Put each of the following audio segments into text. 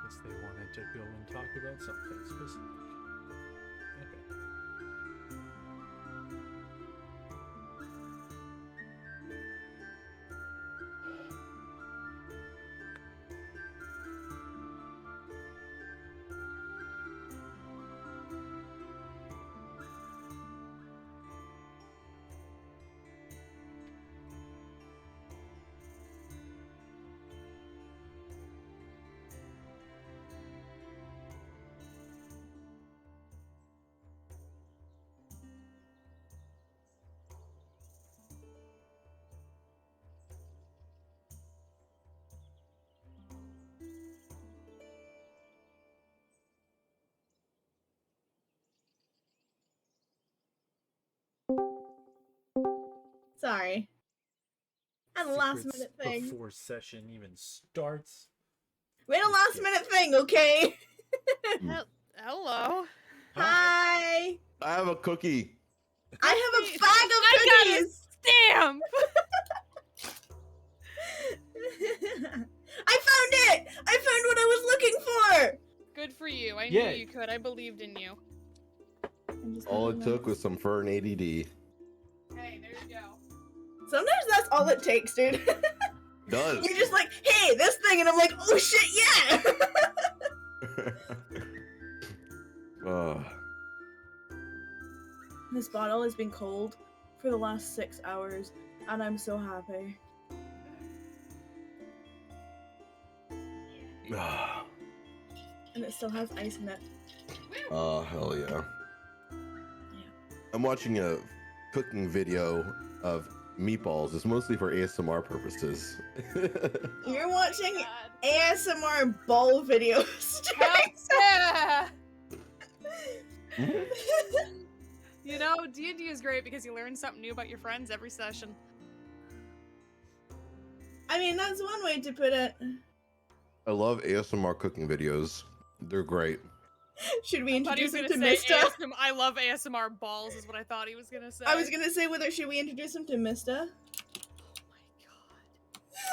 Guess they wanted to go and talk about something specific. Okay. Sorry. And a last Secrets minute thing. before session even starts. We had a last minute thing, okay? Hello. Hi. I have a cookie. I have a bag of cookies. Stamp. I found it. I found what I was looking for. Good for you. I knew you could. I believed in you. All it took was some fern ADD. Hey, there you go. Sometimes that's all it takes, dude. Does. You're just like, hey, this thing, and I'm like, oh shit, yeah. This bottle has been cold for the last 6 hours, and I'm so happy. And it still has ice in it. Oh, hell yeah. I'm watching a cooking video of meatballs. It's mostly for ASMR purposes. You're watching ASMR bowl videos. Yeah. You know, D&D is great because you learn something new about your friends every session. I mean, that's one way to put it. I love ASMR cooking videos. They're great. Should we introduce him to Mista? I love ASMR balls is what I thought he was gonna say. I was gonna say whether should we introduce him to Mista?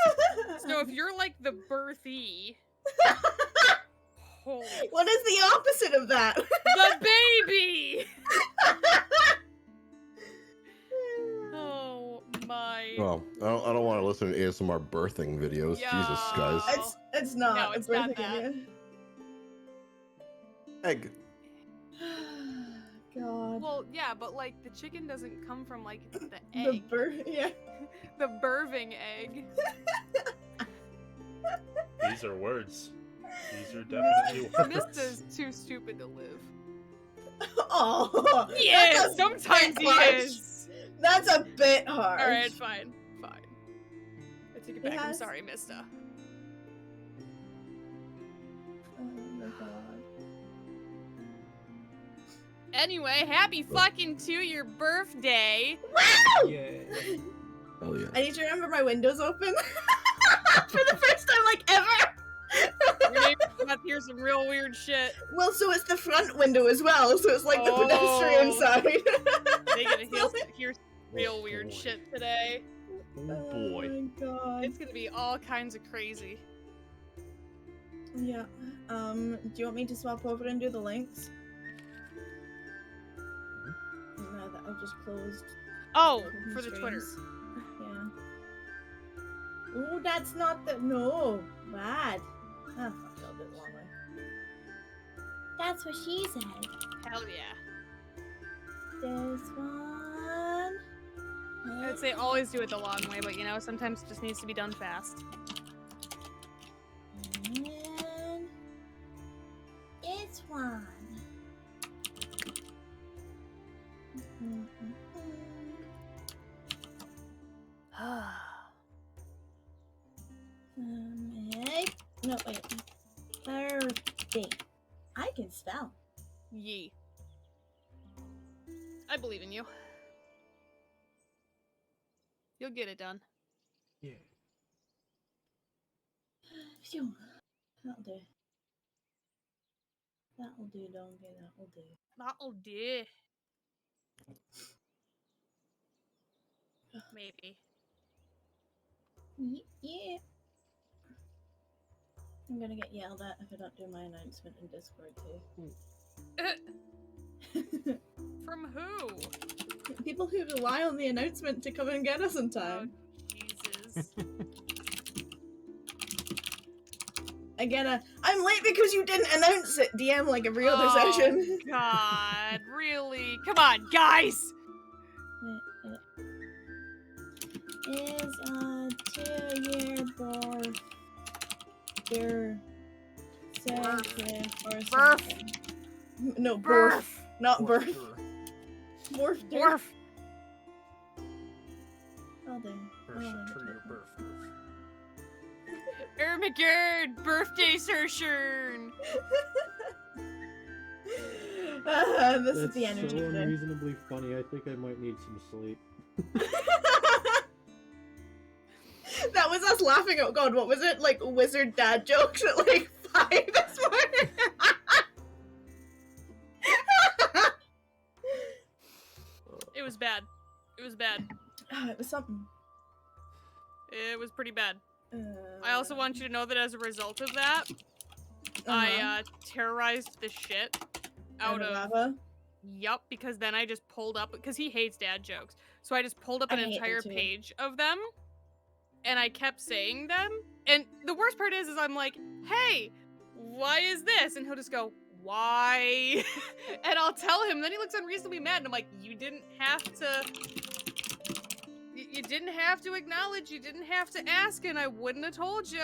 Oh my god. So if you're like the birthee... Holy... What is the opposite of that? The baby! Oh my... Oh, I don't want to listen to ASMR birthing videos. Yo. Jesus, guys. It's not. No, it's not that. Egg. God. Well, yeah, but like the chicken doesn't come from like the egg. Yeah. The birthing egg. These are words. These are definitely words. Mista's too stupid to live. Oh. Yeah, sometimes he is. That's a bit hard. Alright, fine. Fine. I take it back. I'm sorry, Mista. Oh my god. Anyway, happy fucking to your birthday. Wow! Yeah. Oh yeah. I need to remember my windows open. For the first time, like, ever. Your neighbor's about to hear some real weird shit. Well, so it's the front window as well, so it's like the pedestrian side. They get to hear some real weird shit today. Oh boy. Oh my god. It's gonna be all kinds of crazy. Yeah. Do you want me to swap over and do the links? No, that I've just closed. Oh, for the Twitter. Yeah. Oh, that's not the no. Bad. Ah, fuck, I'll do it the long way. That's what she said. Hell yeah. This one. I'd say always do it the long way, but you know, sometimes it just needs to be done fast. And it's one. No, wait. Birthday. I can spell. Yee. I believe in you. You'll get it done. Yeah. Phew. That'll do. That'll do, donkey. That'll do. That'll do. Maybe. Yeah. I'm gonna get yelled at if I don't do my announcement in Discord too. From who? People who rely on the announcement to come and get us in Oh, time. Jesus. Again, I'm late because you didn't announce it, DM, like every other session. God, really? Come on, guys! Is a 2-year birth. Or something. No, birth. Not birth. Morph. Morph. Well done. Ermagerd, birthday Surshern. This is the energy so today. unreasonably funny. I think I might need some sleep. That was us laughing at, God, what was it? Like wizard dad jokes at like 5 this morning. It was bad. It was bad. It was something. It was pretty bad. I also want you to know that as a result of that, I terrorized the shit out of lava. Yup, because then I just pulled up, because he hates dad jokes, so I just pulled up an I hate them entire too. page of them, and I kept saying them, and the worst part is I'm like, hey, why is this? And he'll just go, why? And I'll tell him, then he looks unreasonably mad, and I'm like, you didn't have to... You didn't have to acknowledge, you didn't have to ask, and I wouldn't have told you.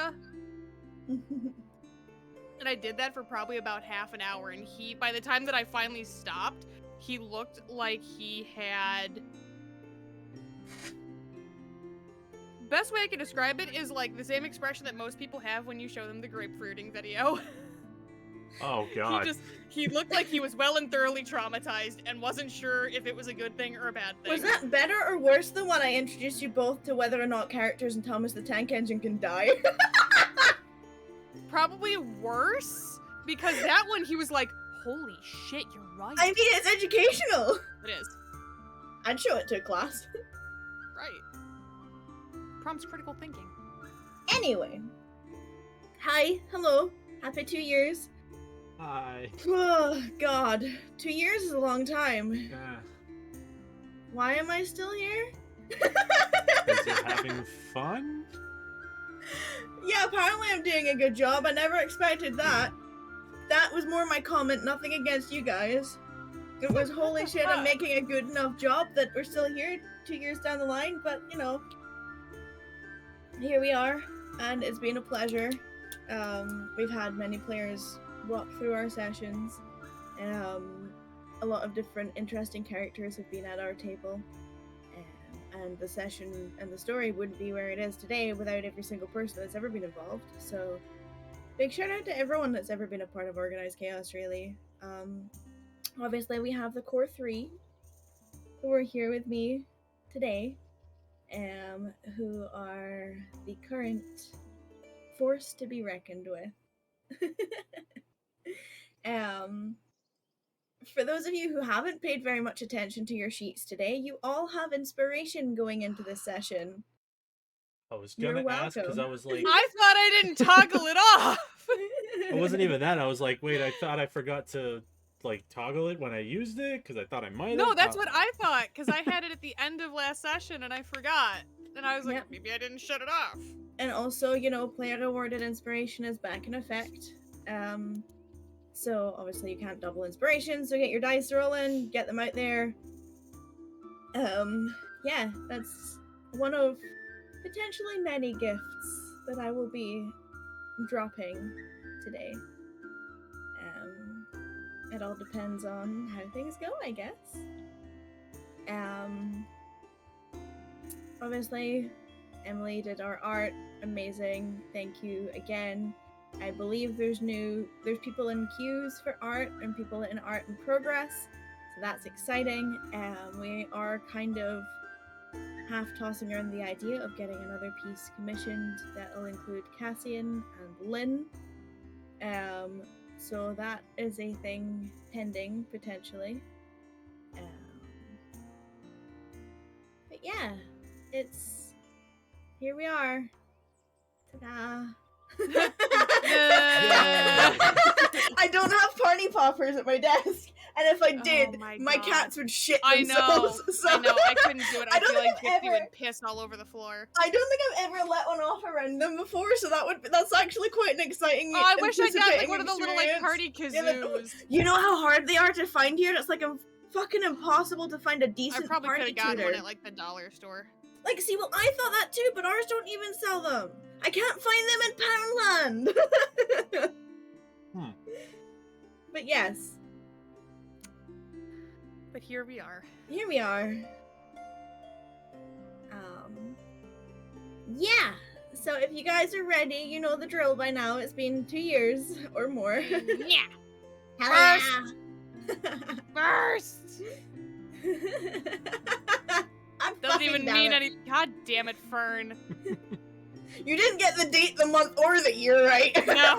And I did that for probably about half an hour, and he, by the time that I finally stopped, he looked like he had... Best way I can describe it is like the same expression that most people have when you show them the grapefruiting video. Oh god. He looked like he was well and thoroughly traumatized and wasn't sure if it was a good thing or a bad thing. Was that better or worse than when I introduced you both to whether or not characters in Thomas the Tank Engine can die? Probably worse, because that one he was like, holy shit, you're right. I mean, it's educational. It is. I'd show it to a class. Right. Prompts critical thinking. Anyway. Hi, hello. Happy 2 years. Hi. Oh, God. 2 years is a long time. Yeah. Why am I still here? Is you having fun? Yeah, apparently I'm doing a good job. I never expected that. That was more my comment, nothing against you guys. It was, holy shit, I'm making a good enough job that we're still here 2 years down the line, but, you know. Here we are, and it's been a pleasure. We've had many players walk through our sessions. A lot of different interesting characters have been at our table. And the session and the story wouldn't be where it is today without every single person that's ever been involved. So, big shout out to everyone that's ever been a part of Organized Chaos, really. Obviously, we have the core 3 who are here with me today, who are the current force to be reckoned with. For those of you who haven't paid very much attention to your sheets today, you all have inspiration going into this session. I was You're gonna ask because I welcome. was like, I thought I didn't toggle it off! it wasn't even that. I was like, wait, I thought I forgot to like toggle it when I used it because I thought I might have. No, that's what I thought, because I had it at the end of last session and I forgot. And I was like, Yep. maybe I didn't shut it off. And also, you know, player awarded inspiration is back in effect. So obviously you can't double inspiration, so get your dice rolling, get them out there. Yeah, that's one of potentially many gifts that I will be dropping today. It all depends on how things go, I guess. Obviously, Emily did our art. Amazing. Thank you again. I believe there's people in queues for art and people in art in progress. So that's exciting. We are kind of half tossing around the idea of getting another piece commissioned that'll include Cassian and Lynn. So that is a thing pending potentially. But yeah, it's here we are. Ta-da! I don't have party poppers at my desk, and if I did, Oh my my God. cats would shit I themselves. know. So I know. I couldn't do it. I don't feel think like I've Gypsy would piss all over the floor. I don't think I've ever let one off around them before, so that's actually quite an exciting. Oh, I wish I'd got like anticipating one of those little like experience. party Yeah, kazoos. you know how hard they are to find here? It's like fucking impossible to find a I decent probably could party have gotten tutor. one at like the dollar store. Like, see, well, I thought that too, but ours don't even sell them. I can't find them in Poundland. But yes, But here we are. here we are. Yeah. So if you guys are ready, you know the drill by now. It's been 2 years or more. Yeah. Hell First. I'm Doesn't fucking even down mean it. any. God damn it, Fern. You didn't get the date, the month, or the year right. No.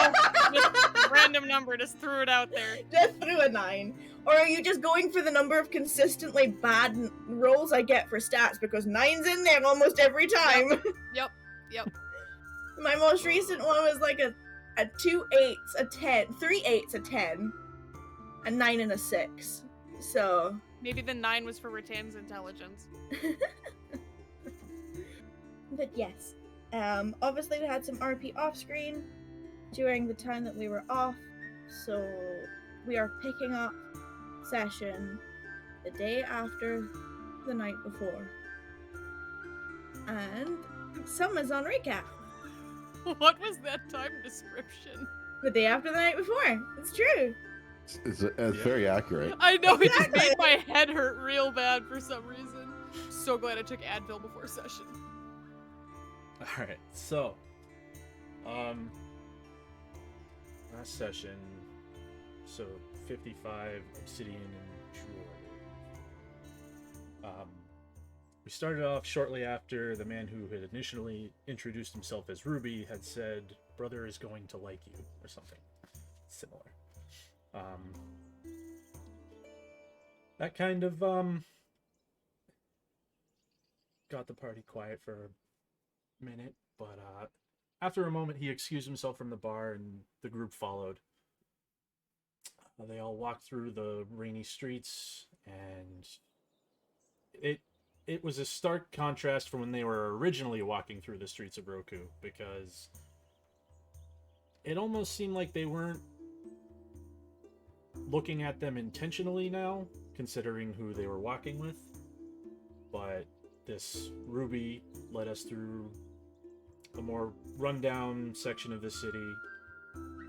Just random number. Just threw it out there. Just threw a 9. Or are you just going for the number of consistently bad rolls I get for stats? Because 9's in there almost every time. Yep. My most recent one was like a 2 8s, a 10, 3 8s, a 10, a 9 and a 6. So Maybe the 9 was for Ratan's intelligence. but yes. Obviously we had some RP off screen during the time that we were off. So we are picking up session the day after the night before. And Summer's on recap. What was that time description? The day after the night before. It's true. It's very accurate. I know, it just Exactly. made my head hurt real bad for some reason. So glad I took Advil before session. Alright, so last session, so 55 obsidian and jewelry. We started off shortly after the man who had initially introduced himself as Ruby had said, "Brother is going to like you," or something similar. That kind of got the party quiet for a minute, but after a moment he excused himself from the bar and the group followed. They all walked through the rainy streets, and it was a stark contrast from when they were originally walking through the streets of Roku, because it almost seemed like they weren't looking at them intentionally now, considering who they were walking with. But this Ruby led us through a more rundown section of the city,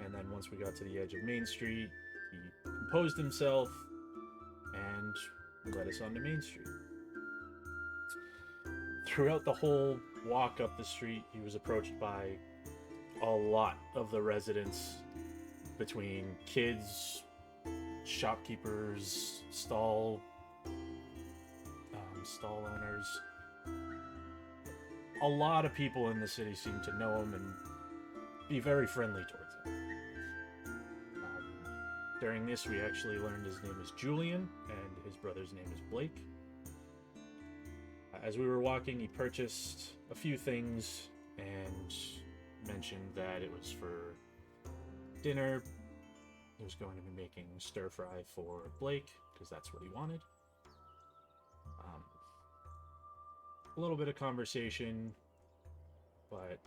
and then once we got to the edge of Main Street, he composed himself and led us onto Main Street. Throughout the whole walk up the street, he was approached by a lot of the residents, between kids, shopkeepers, stall owners. A lot of people in the city seem to know him and be very friendly towards him. During this, we actually learned his name is Julian and his brother's name is Blake. As we were walking, he purchased a few things and mentioned that it was for dinner. He was going to be making stir fry for Blake because that's what he wanted. A little bit of conversation, but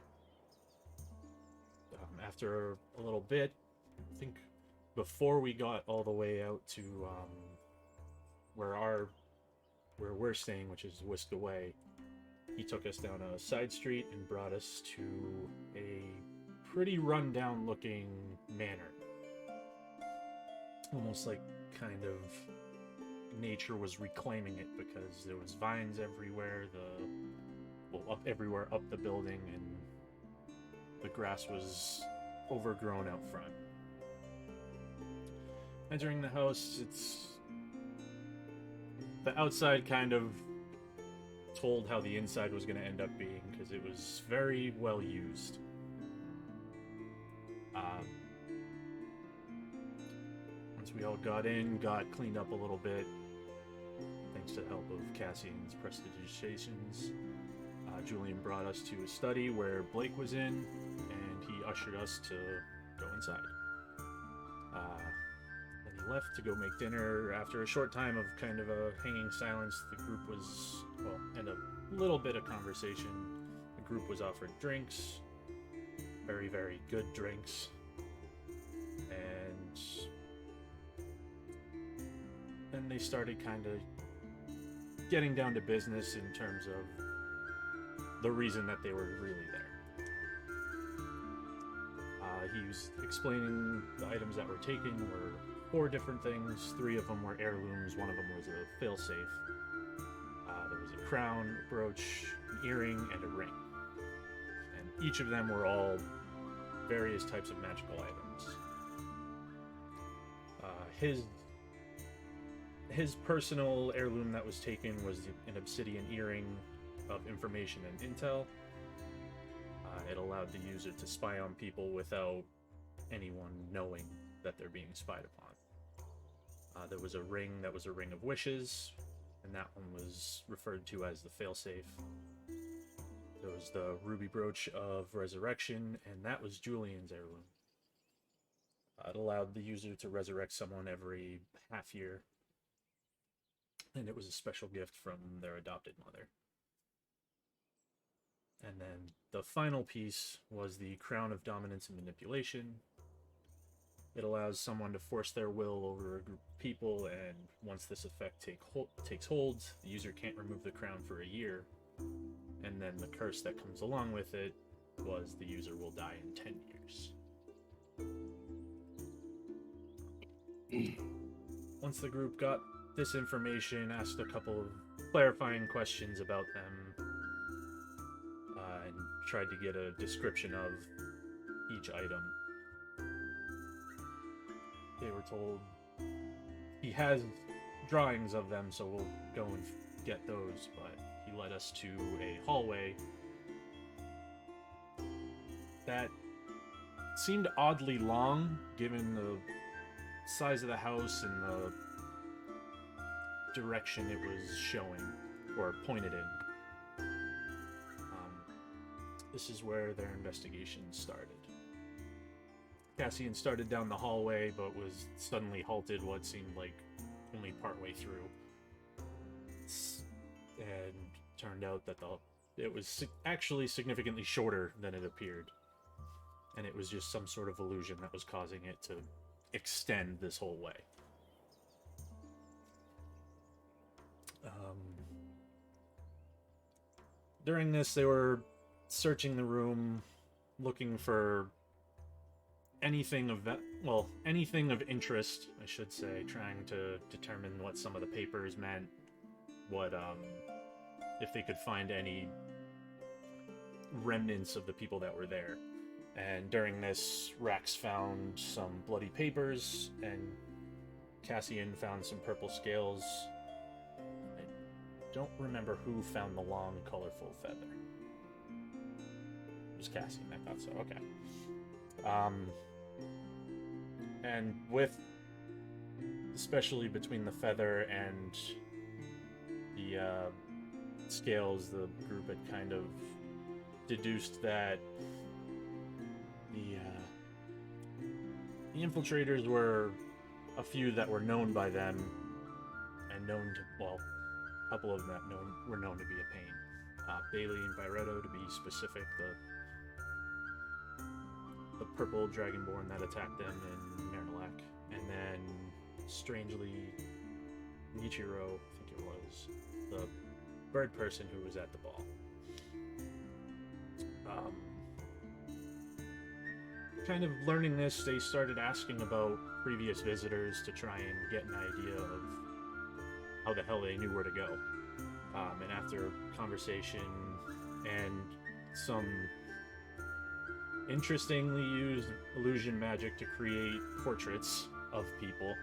after a little bit, I think before we got all the way out to where we're staying, which is whisked away, he took us down a side street and brought us to a pretty rundown looking manor. Almost like kind of nature was reclaiming it, because there was vines everywhere, everywhere up the building, and the grass was overgrown out front. Entering the house, the outside kind of told how the inside was going to end up being, because it was very well used. Once we all got cleaned up a little bit, thanks to the help of Cassian's prestidigitations, Julian brought us to a study where Blake was in, and he ushered us to go inside. Then he left to go make dinner. After a short time of kind of a hanging silence, the group was, and a little bit of conversation, the group was offered drinks, very, very good drinks, and then they started kind of getting down to business in terms of the reason that they were really there. He was explaining the items that were taken were 4 different things. 3 of them were heirlooms, 1 of them was a failsafe. There was a crown, a brooch, an earring, and a ring. And each of them were all various types of magical items. His personal heirloom that was taken was an obsidian earring of information and intel. It allowed the user to spy on people without anyone knowing that they're being spied upon. There was a ring that was a ring of wishes, and that one was referred to as the failsafe. There was the ruby brooch of resurrection, and that was Julian's heirloom. It allowed the user to resurrect someone every half year, and it was a special gift from their adopted mother. And then the final piece was the Crown of Dominance and Manipulation. It allows someone to force their will over a group of people, and once this effect takes hold, the user can't remove the crown for a year. And then the curse that comes along with it was the user will die in 10 years. Once the group got this information, asked a couple of clarifying questions about them, and tried to get a description of each item. They were told he has drawings of them, so we'll go and get those, but he led us to a hallway that seemed oddly long, given the size of the house and the direction it was showing, or pointed in. This is where their investigation started. Cassian started down the hallway, but was suddenly halted what seemed like only partway through. And turned out that it was actually significantly shorter than it appeared. And it was just some sort of illusion that was causing it to extend this whole way. During this, they were searching the room, looking for anything of interest, I should say, trying to determine what some of the papers meant, what, if they could find any remnants of the people that were there. And during this, Rax found some bloody papers, and Cassian found some purple scales. I don't remember who found the long, colorful feather. It was Cassian, I thought so, okay. And with, especially between the feather and the scales, the group had kind of deduced that the infiltrators were a few that were known by them, and known to, well, a couple of them that were known to be a pain. Bailey and Byretto, to be specific, the purple dragonborn that attacked them in Marinelac, and then strangely, Nichiro, I think it was, the bird person who was at the ball. Kind of learning this, they started asking about previous visitors to try and get an idea of how the hell they knew where to go. And after conversation and some interestingly used illusion magic to create portraits of people,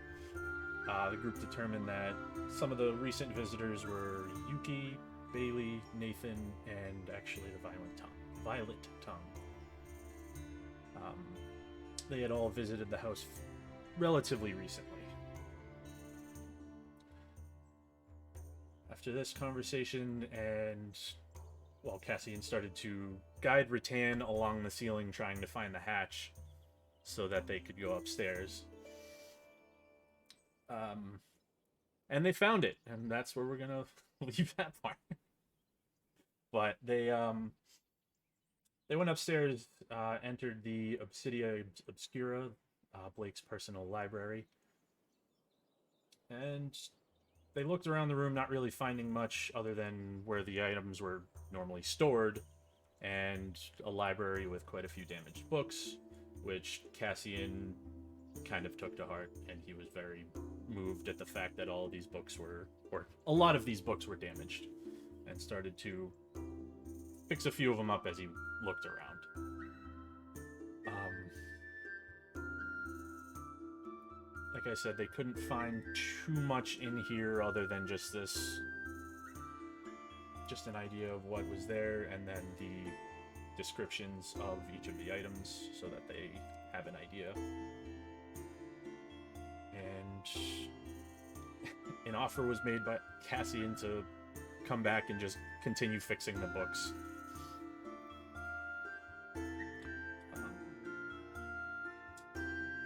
the group determined that some of the recent visitors were Yuki, Bailey, Nathan, and actually the Violet Tongue. They had all visited the house relatively recently. After this conversation, and Cassian started to guide Rattan along the ceiling trying to find the hatch so that they could go upstairs. And they found it, and that's where we're gonna leave that part. But they went upstairs, entered the Obsidia Obscura, Blake's personal library, and they looked around the room, not really finding much other than where the items were normally stored, and a library with quite a few damaged books, which Cassian kind of took to heart, and he was very moved at the fact that all of these books were, or a lot of these books were damaged, and started to fix a few of them up as he looked around. Like I said, they couldn't find too much in here other than just an idea of what was there, and then the descriptions of each of the items so that they have an idea. And an offer was made by Cassian to come back and just continue fixing the books.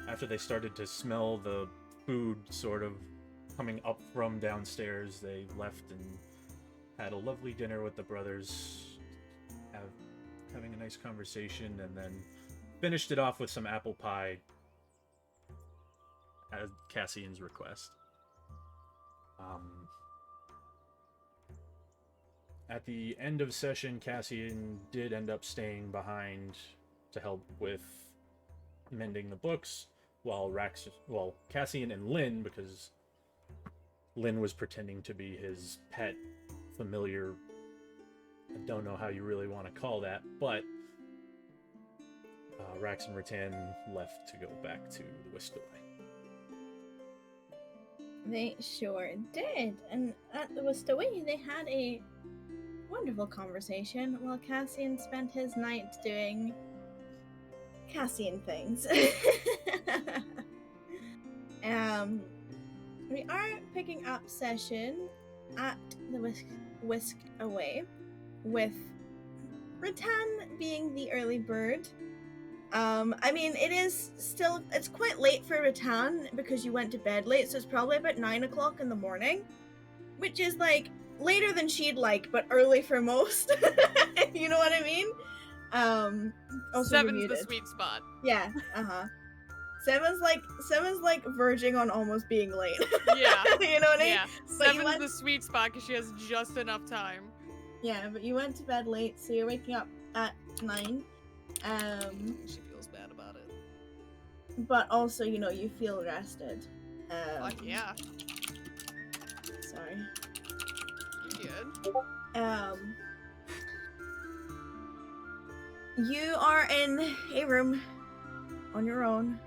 After they started to smell the food sort of coming up from downstairs, they left and had a lovely dinner with the brothers, having a nice conversation, and then finished it off with some apple pie at Cassian's request. At the end of session, Cassian did end up staying behind to help with mending the books, while Cassian and Lynn, because Lynn was pretending to be his pet familiar, I don't know how you really want to call that, but Rax and Rattan left to go back to the Whiskaway. They sure did, and at the Whiskaway they had a wonderful conversation while Cassian spent his night doing Cassian things. We are picking up session at the Whisk Away, with Rattan being the early bird. I mean, it's quite late for Rattan because you went to bed late, so it's probably about 9 o'clock in the morning, which is like later than she'd like, but early for most. You know what I mean? Also 7's the sweet spot. Yeah, Seven's like verging on almost being late. Yeah. You know what I mean? Yeah. But 7's the sweet spot because she has just enough time. Yeah, but you went to bed late, so you're waking up at 9. She feels bad about it. But also, you feel rested. Fuck yeah. Sorry. You're good. You are in a room on your own.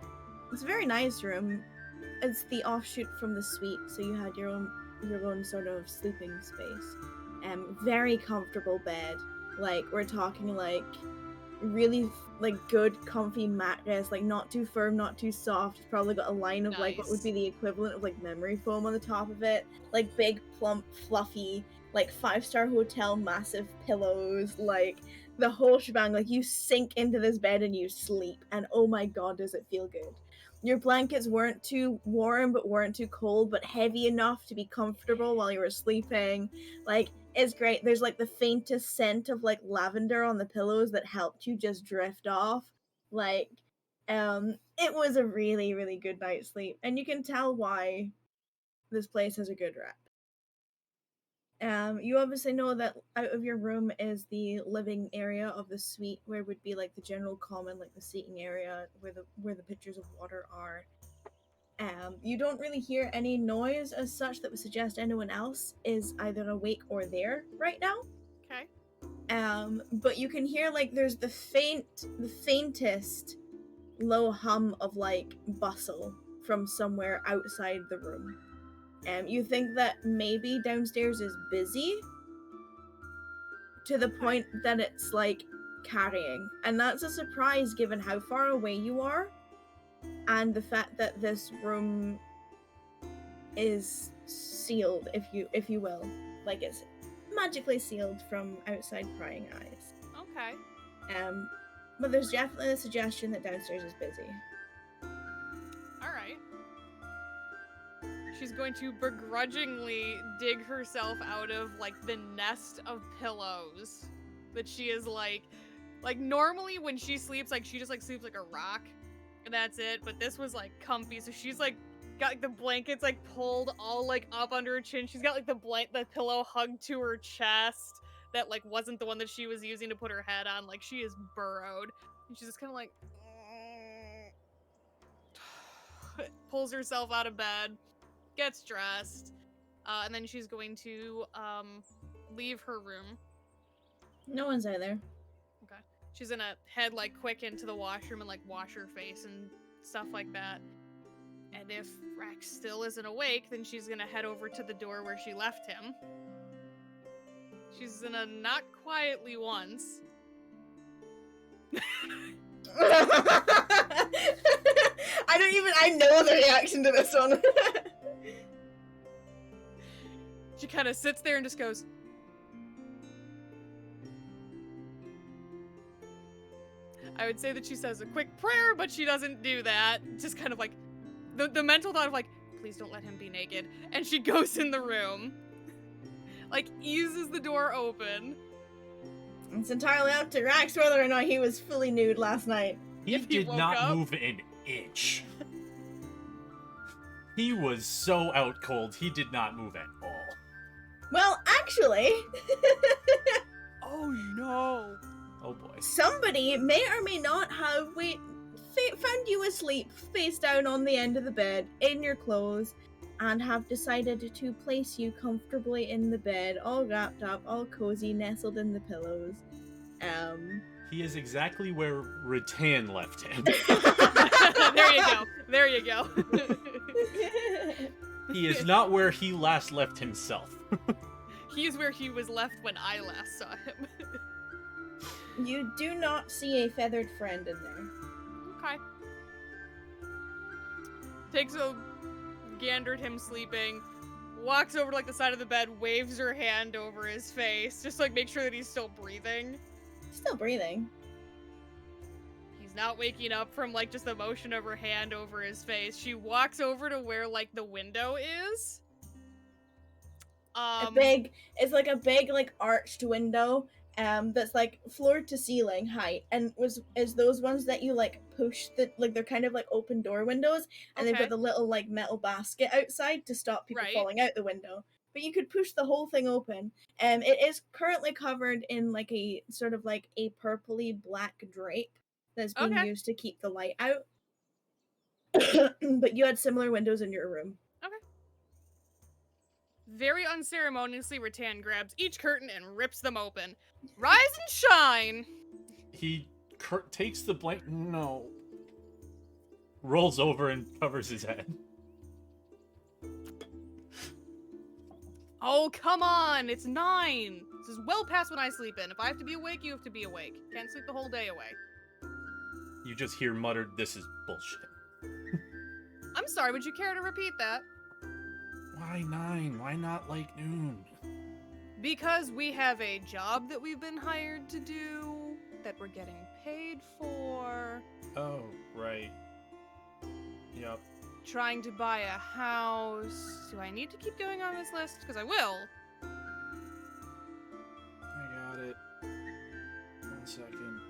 It's a very nice room. It's the offshoot from the suite, so you had your own sort of sleeping space. Very comfortable bed. Like, we're talking like really good comfy mattress, like not too firm, not too soft. It's probably got a line of like what would be the equivalent of like memory foam on the top of it. Like big, plump, fluffy, like 5-star hotel massive pillows, like the whole shebang. Like, you sink into this bed and you sleep, and oh my god, does it feel good. Your blankets weren't too warm but weren't too cold, but heavy enough to be comfortable while you were sleeping. Like, it's great. There's like the faintest scent of like lavender on the pillows that helped you just drift off. Like, It was a really, really good night's sleep, and you can tell why this place has a good rep. You obviously know that out of your room is the living area of the suite, where would be like the general common, like the seating area, where the pitchers of water are. You don't really hear any noise as such that would suggest anyone else is either awake or there right now. Okay. But you can hear like there's the faintest low hum of like bustle from somewhere outside the room. You think that maybe downstairs is busy to the point that it's like carrying, and that's a surprise given how far away you are and the fact that this room is sealed, if you will, like it's magically sealed from outside prying eyes. Okay. But there's definitely a suggestion that downstairs is busy. All right. She's going to begrudgingly dig herself out of like the nest of pillows that she is like normally when she sleeps, like she just like sleeps like a rock and that's it, but this was like comfy, so she's like got like the blankets like pulled all like up under her chin. She's got like the pillow hugged to her chest that like wasn't the one that she was using to put her head on. Like she is burrowed and she's just kind of like pulls herself out of bed, gets dressed, and then she's going to leave her room. No one's out there. Okay. She's gonna head like quick into the washroom and like wash her face and stuff like that. And if Rex still isn't awake, then she's gonna head over to the door where she left him. She's gonna knock quietly once. I know the reaction to this one. She kind of sits there and just goes, I would say that she says a quick prayer, but she doesn't do that. Just kind of like, the mental thought of like, please don't let him be naked. And she goes in the room, like eases the door open. It's entirely up to Rax whether or not he was fully nude last night. He If he did woke not up. move an inch. He was so out cold, he did not move at all. Well, actually, Oh no. Oh boy. somebody may or may not have found you asleep, face down on the end of the bed, in your clothes, and have decided to place you comfortably in the bed, all wrapped up, all cozy, nestled in the pillows. He is exactly where Rattan left him. There you go. There you go. He is not where he last left himself. He's where he was left when I last saw him. You do not see a feathered friend in there. Okay. Takes a gander at him sleeping, walks over to like the side of the bed, waves her hand over his face, just to, like make sure that he's still breathing. Still breathing. He's not waking up from like just the motion of her hand over his face. She walks over to where like the window is. It's like a big like arched window that's like floor to ceiling height, and is those ones that you like push, that like they're kind of like open door windows, and they've Okay. got the little like metal basket outside to stop people Right. falling out the window, but you could push the whole thing open. It is currently covered in like a sort of like a purpley black drape that's being Okay. used to keep the light out. But you had similar windows in your room. Very unceremoniously, Rattan grabs each curtain and rips them open. Rise and shine! He takes the rolls over and covers his head. Oh, come on! It's 9! This is well past when I sleep in. If I have to be awake, you have to be awake. Can't sleep the whole day away. You just hear muttered, "This is bullshit." I'm sorry, would you care to repeat that? Why 9? Why not like noon? Because we have a job that we've been hired to do, that we're getting paid for, Oh, right. Yup. trying to buy a house. Do I need to keep going on this list? Because I will. I got it. 1 second.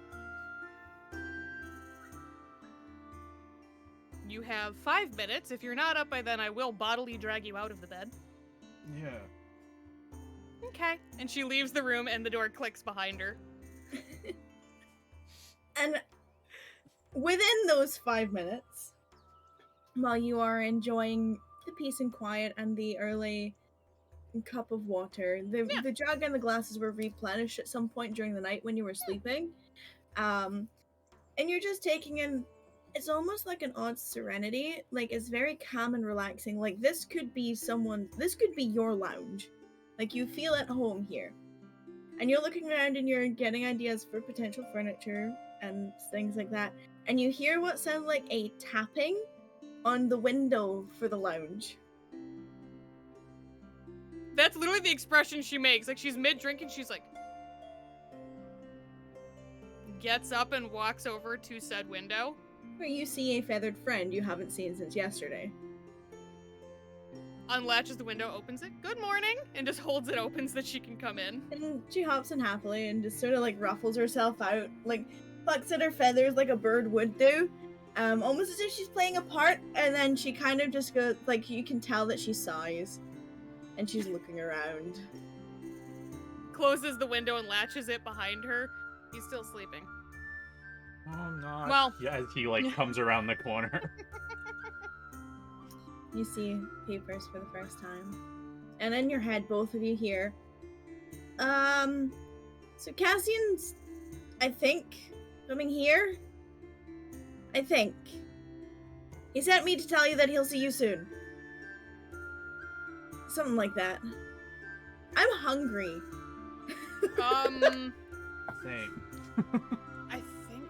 you have 5 minutes. If you're not up by then, I will bodily drag you out of the bed. Yeah. Okay. And she leaves the room and the door clicks behind her. And within those 5 minutes, while you are enjoying the peace and quiet and the early cup of water, the jug and the glasses were replenished at some point during the night when you were sleeping. And you're just taking in, it's almost like an odd serenity. Like, it's very calm and relaxing. Like, this could be your lounge. Like, you feel at home here. And you're looking around and you're getting ideas for potential furniture and things like that. And you hear what sounds like a tapping on the window for the lounge. That's literally the expression she makes. Like, she's mid-drink and she's like... gets up and walks over to said window. Where you see a feathered friend you haven't seen since yesterday. Unlatches the window, opens it. Good morning! And just holds it open so that she can come in. And she hops in happily and just sort of like ruffles herself out, like plucks at her feathers like a bird would do. Almost as if she's playing a part, and then she kind of just goes, like, you can tell that she sighs. And she's looking around. Closes the window and latches it behind her. He's still sleeping. Oh, I'm not. Well. Yeah, as he, like, comes around the corner. You see papers for the first time. And in your head, both of you hear, so Cassian's, I think, coming here? I think. He sent me to tell you that he'll see you soon. Something like that. I'm hungry. Same.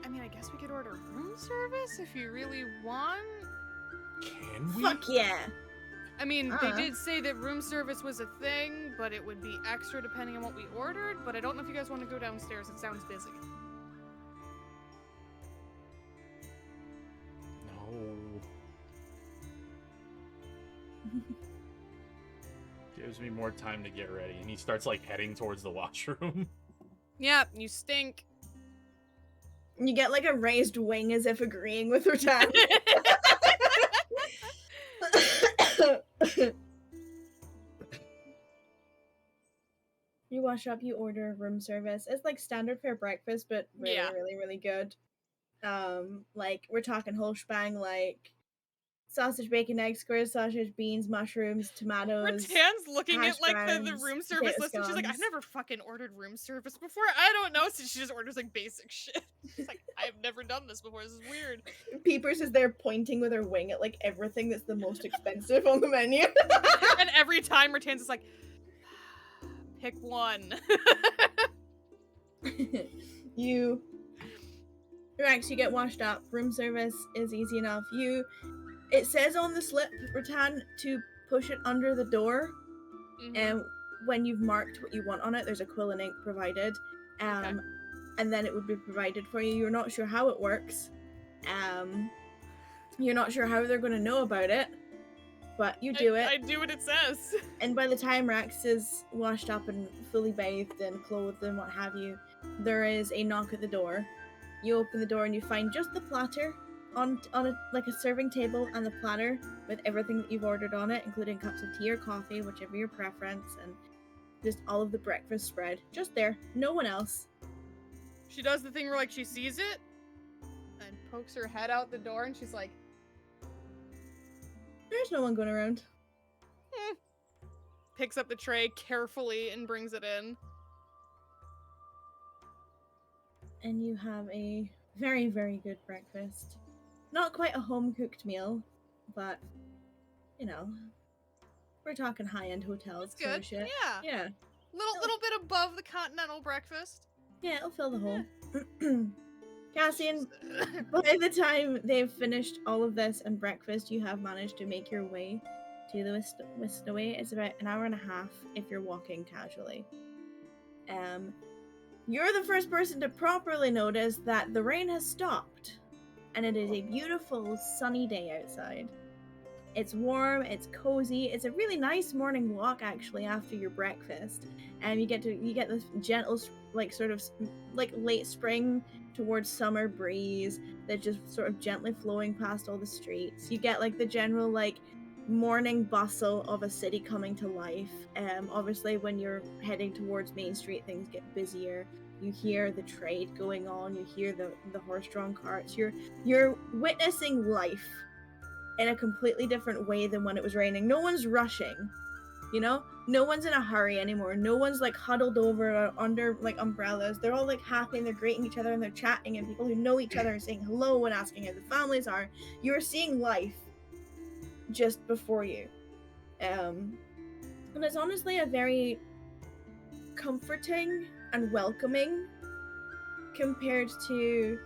I mean, I guess we could order room service if you really want. Can we? Fuck yeah. I mean, they did say that room service was a thing, but it would be extra depending on what we ordered, but I don't know if you guys want to go downstairs. It sounds busy. No. Gives me more time to get ready, and he starts, like, heading towards the washroom. Yeah, you stink. You get like a raised wing as if agreeing with Rutan. You wash up, you order room service. It's like standard fare breakfast, but really, Yeah. really, really good. Like, we're talking whole shebang, like sausage, bacon, eggs, squares, sausage, beans, mushrooms, tomatoes. Rattan's looking hash at like the browns, room service potato list and she's like, I've scones. never fucking ordered room service before. I don't know. So she just orders like basic shit. She's like, I've never done this before. This is weird. Peepers is there pointing with her wing at like everything that's the most expensive on the menu. And every time Rattan's just like, pick one. You actually get washed up. Room service is easy enough. It says on the slip, Rattan, to push it under the door. Mhm. And when you've marked what you want on it, there's a quill and ink provided. Okay. And then it would be provided for you. You're not sure how it works. You're not sure how they're going to know about it. But you do it. I do what it says. And by the time Rex is washed up and fully bathed and clothed and what have you, there is a knock at the door. You open the door and you find just the platter on a serving table, and the platter with everything that you've ordered on it, including cups of tea or coffee, whichever your preference, and just all of the breakfast spread. Just there. No one else. She does the thing where like she sees it and pokes her head out the door and she's like, There's no one going around. picks up the tray carefully and brings it in. And you have a very, very good breakfast. Not quite a home-cooked meal, but, you know, we're talking high-end hotels. That's sort of good. shit. Yeah. Yeah. Little bit above the continental breakfast. Yeah, it'll fill the hole. Cassian, by the time they've finished all of this and breakfast, you have managed to make your way to the Wistaway. It's about an hour and a half if you're walking casually. You're the first person to properly notice that the rain has stopped, and it is a beautiful sunny day outside. It's warm, it's cozy, it's a really nice morning walk actually after your breakfast, and you get this gentle, like sort of like late spring towards summer breeze that's just sort of gently flowing past all the streets. You get like the general like morning bustle of a city coming to life. Obviously when you're heading towards Main Street, things get busier. You hear the trade going on, you hear the horse-drawn carts. You're witnessing life in a completely different way than when it was raining. No one's rushing, you know? No one's in a hurry anymore. No one's like huddled over under like umbrellas. They're all like happy and they're greeting each other and they're chatting, and people who know each other are saying hello and asking how the families are. You're seeing life just before you. And it's honestly a very comforting and welcoming compared to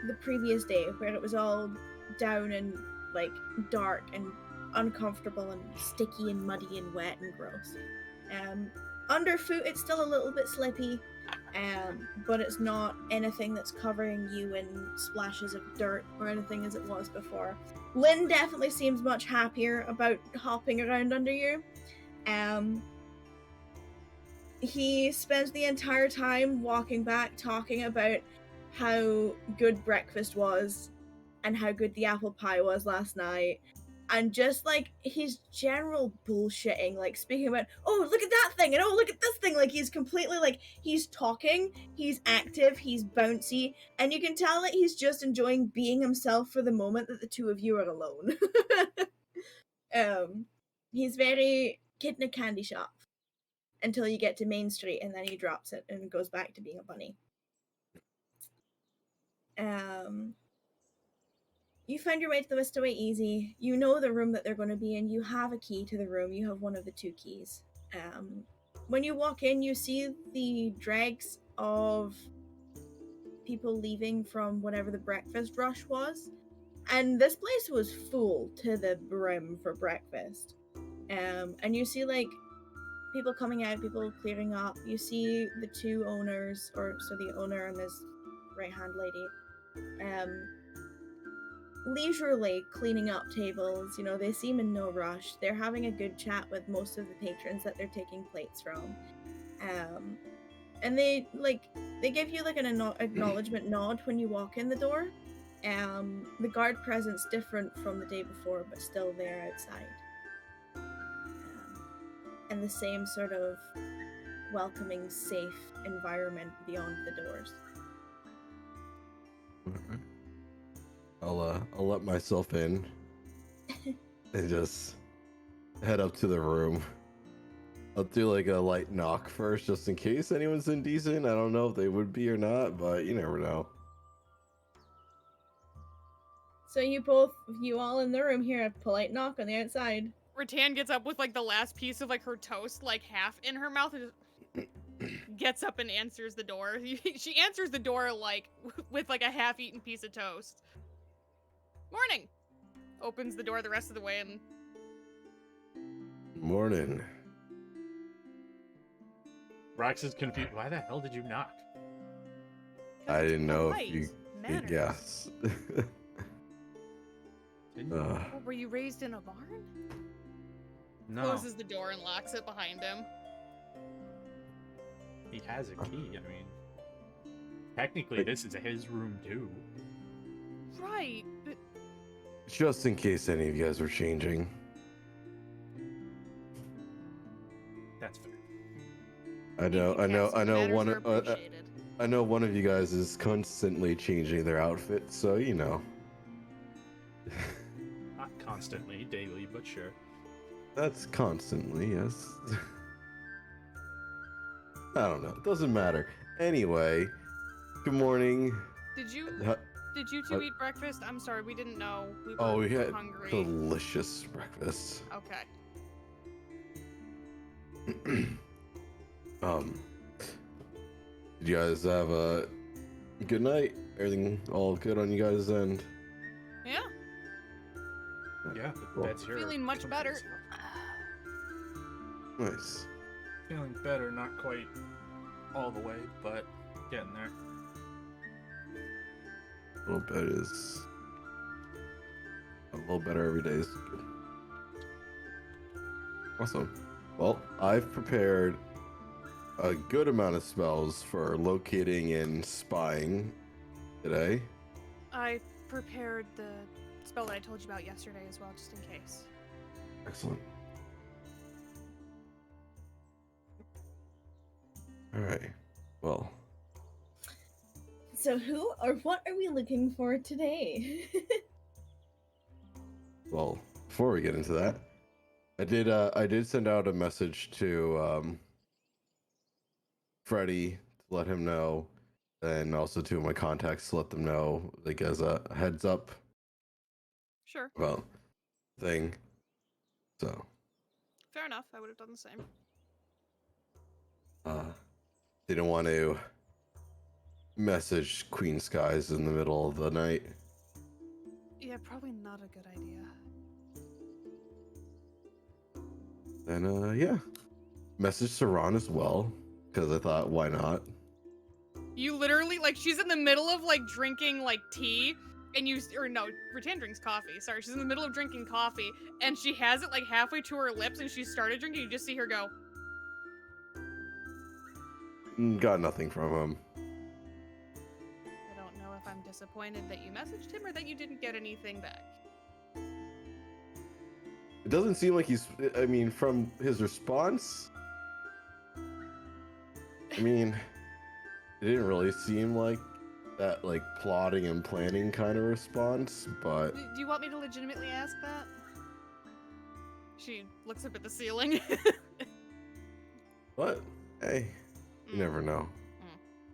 the previous day where it was all down and like dark and uncomfortable and sticky and muddy and wet and gross. Underfoot it's still a little bit slippy, but it's not anything that's covering you in splashes of dirt or anything as it was before. Lynn definitely seems much happier about hopping around under you. He spends the entire time walking back talking about how good breakfast was and how good the apple pie was last night, and just like his general bullshitting, like speaking about, oh look at that thing and oh look at this thing, like he's completely like, he's talking, he's active, he's bouncy, and you can tell that he's just enjoying being himself for the moment that the two of you are alone. He's very kid in a candy shop until you get to Main Street, and then he drops it and goes back to being a bunny. You find your way to the Wistaway easy. You know the room that they're going to be in. You have a key to the room. You have one of the two keys. When you walk in, you see the dregs of people leaving from whatever the breakfast rush was. And this place was full to the brim for breakfast. And you see, like, people coming out, people clearing up. You see the two owners, so the owner and his right-hand lady, leisurely cleaning up tables. You know, they seem in no rush. They're having a good chat with most of the patrons that they're taking plates from. And they give you like an acknowledgement nod when you walk in the door. The guard presence different from the day before, but still there outside. And the same sort of welcoming, safe environment beyond the doors. Okay. I'll let myself in and just head up to the room. I'll do like a light knock first, just in case anyone's indecent. I don't know if they would be or not, but you never know. So you all in the room hear a polite knock on the outside. Rattan gets up with like the last piece of like her toast, like half in her mouth, and just gets up and answers the door. She answers the door like with like a half-eaten piece of toast. Morning. Opens the door the rest of the way and. Morning. Rox is confused. Why the hell did you knock? I didn't know Polite if you manners. guess. Didn't you? Oh, were you raised in a barn? No, Closes the door and locks it behind him. he has a key. I mean, technically, this is his room too. Right, but Just in case any of you guys were changing. That's fair. I know manners one are of appreciated. I know one of you guys is constantly changing their outfit, so you know. Not constantly, daily, but sure. That's constantly, yes. I don't know. It doesn't matter. Anyway, good morning. Did you Uh, two eat breakfast? I'm sorry, we didn't know. We were Oh, we had hungry. delicious breakfast. Okay. Did you guys have a good night? Everything all good on you guys' end? Yeah. Yeah, Cool. the bed's here. Feeling much better. Nice. Feeling better, not quite all the way, but getting there. Well, bed is a little better every day. Is good. Awesome. Well, I've prepared a good amount of spells for locating and spying today. I prepared the spell that I told you about yesterday as well, just in case. Excellent. All right. Well, So who or what are we looking for today? before we get into that, I did send out a message to Freddie to let him know, and also to my contacts to let them know, like as a heads up Sure. about thing. So, Fair enough. I would have done the same. didn't want to message Queen Skies in the middle of the night. Yeah, probably not a good idea. And yeah, message Saran as well because I thought, why not? You literally, like, she's in the middle of, like, drinking, like, tea, and Rattan drinks coffee, sorry. She's in the middle of drinking coffee, and she has it, like, halfway to her lips, and she started drinking, you just see her go. Got nothing from him. I don't know if I'm disappointed that you messaged him or that you didn't get anything back. It doesn't seem like he's. I mean, from his response, I mean, it didn't really seem like that, like plotting and planning kind of response. But Do you want me to legitimately ask that? She looks up at the ceiling. but hey, you Mm. never know.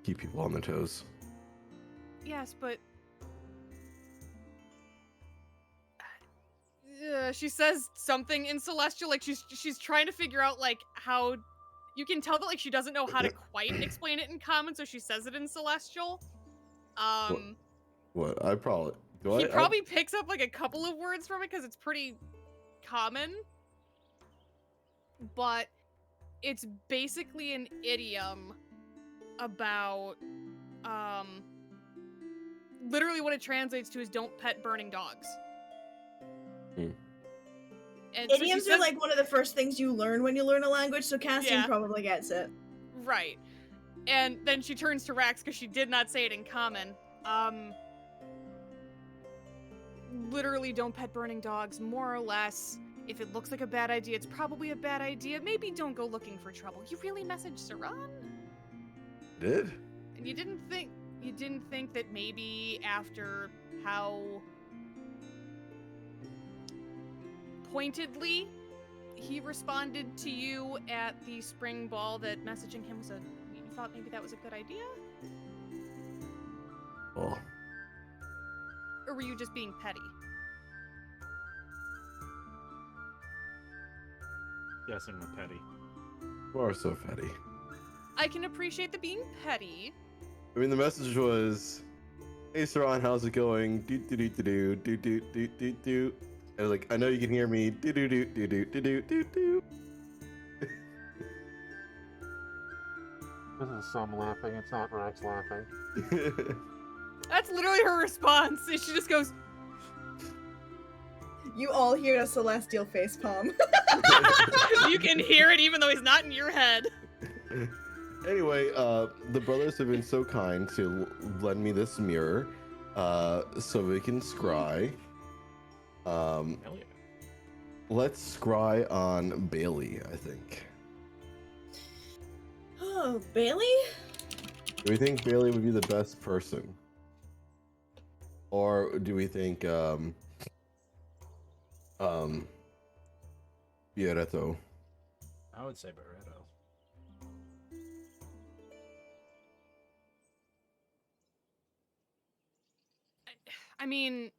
Keep people on their toes. Yes, but she says something in Celestial, like she's trying to figure out like how you can tell that like she doesn't know how to quite explain it in Common, so she says it in Celestial. What? I probably do. He probably picks up like a couple of words from it because it's pretty common, but it's basically an idiom about literally what it translates to is "don't pet burning dogs." And so Idioms are like one of the first things you learn when you learn a language, so Cassian Yeah. probably gets it. Right. And then she turns to Rax because she did not say it in Common. Literally don't pet burning dogs, more or less. If it looks like a bad idea, it's probably a bad idea. Maybe don't go looking for trouble. You really messaged Saran? Did? And you didn't think that maybe after how pointedly he responded to you at the spring ball that messaging him was you thought maybe that was a good idea? Well, Or were you just being petty? Guessing the petty. you are so petty. I can appreciate the being petty. I mean, the message was, "Hey, Saran, how's it going? Do do do do do do do do do." I was like, "I know you can hear me." Do do do do do do do do do. This is some laughing. It's not Rex laughing. That's literally her response. And she just goes, You all hear a celestial facepalm. you can hear it even though he's not in your head. Anyway, the brothers have been so kind to lend me this mirror, so we can scry. Hell yeah. Let's scry on Bailey, I think. Oh, Bailey? Do we think Bailey would be the best person? Or do we think, Fioretto? I would say Barreto. I mean,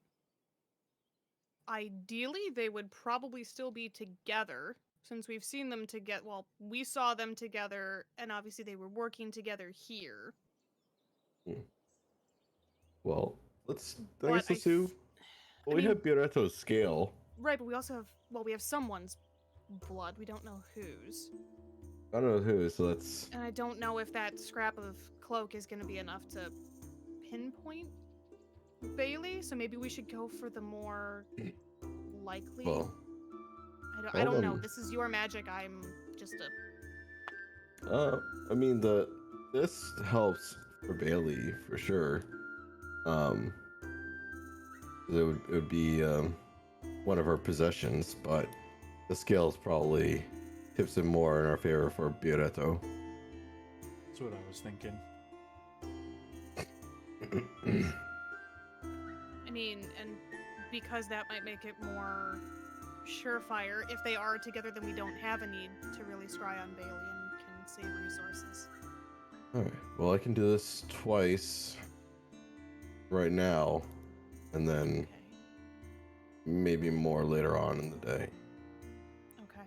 ideally, they would probably still be together since we've seen them together. Well, we saw them together, and obviously they were working together here. Well, I But guess let's do. Well, we mean- have Fioretto's scale. Right, but we also have, we have someone's blood. We don't know whose. I don't know who, so that's. And I don't know if that scrap of cloak is going to be enough to pinpoint Bailey, so maybe we should go for the more likely. Well, I don't know. um, This is your magic. I'm just a. I mean, this helps for Bailey for sure. Um, it would be one of our possessions, but the scales probably tips it more in our favor for Bioretto. That's what I was thinking. I mean, and because that might make it more surefire. If they are together, then we don't have a need to really scry on Bailey and can save resources. Alright, well, I can do this twice right now, and then Okay. maybe more later on in the day. Okay.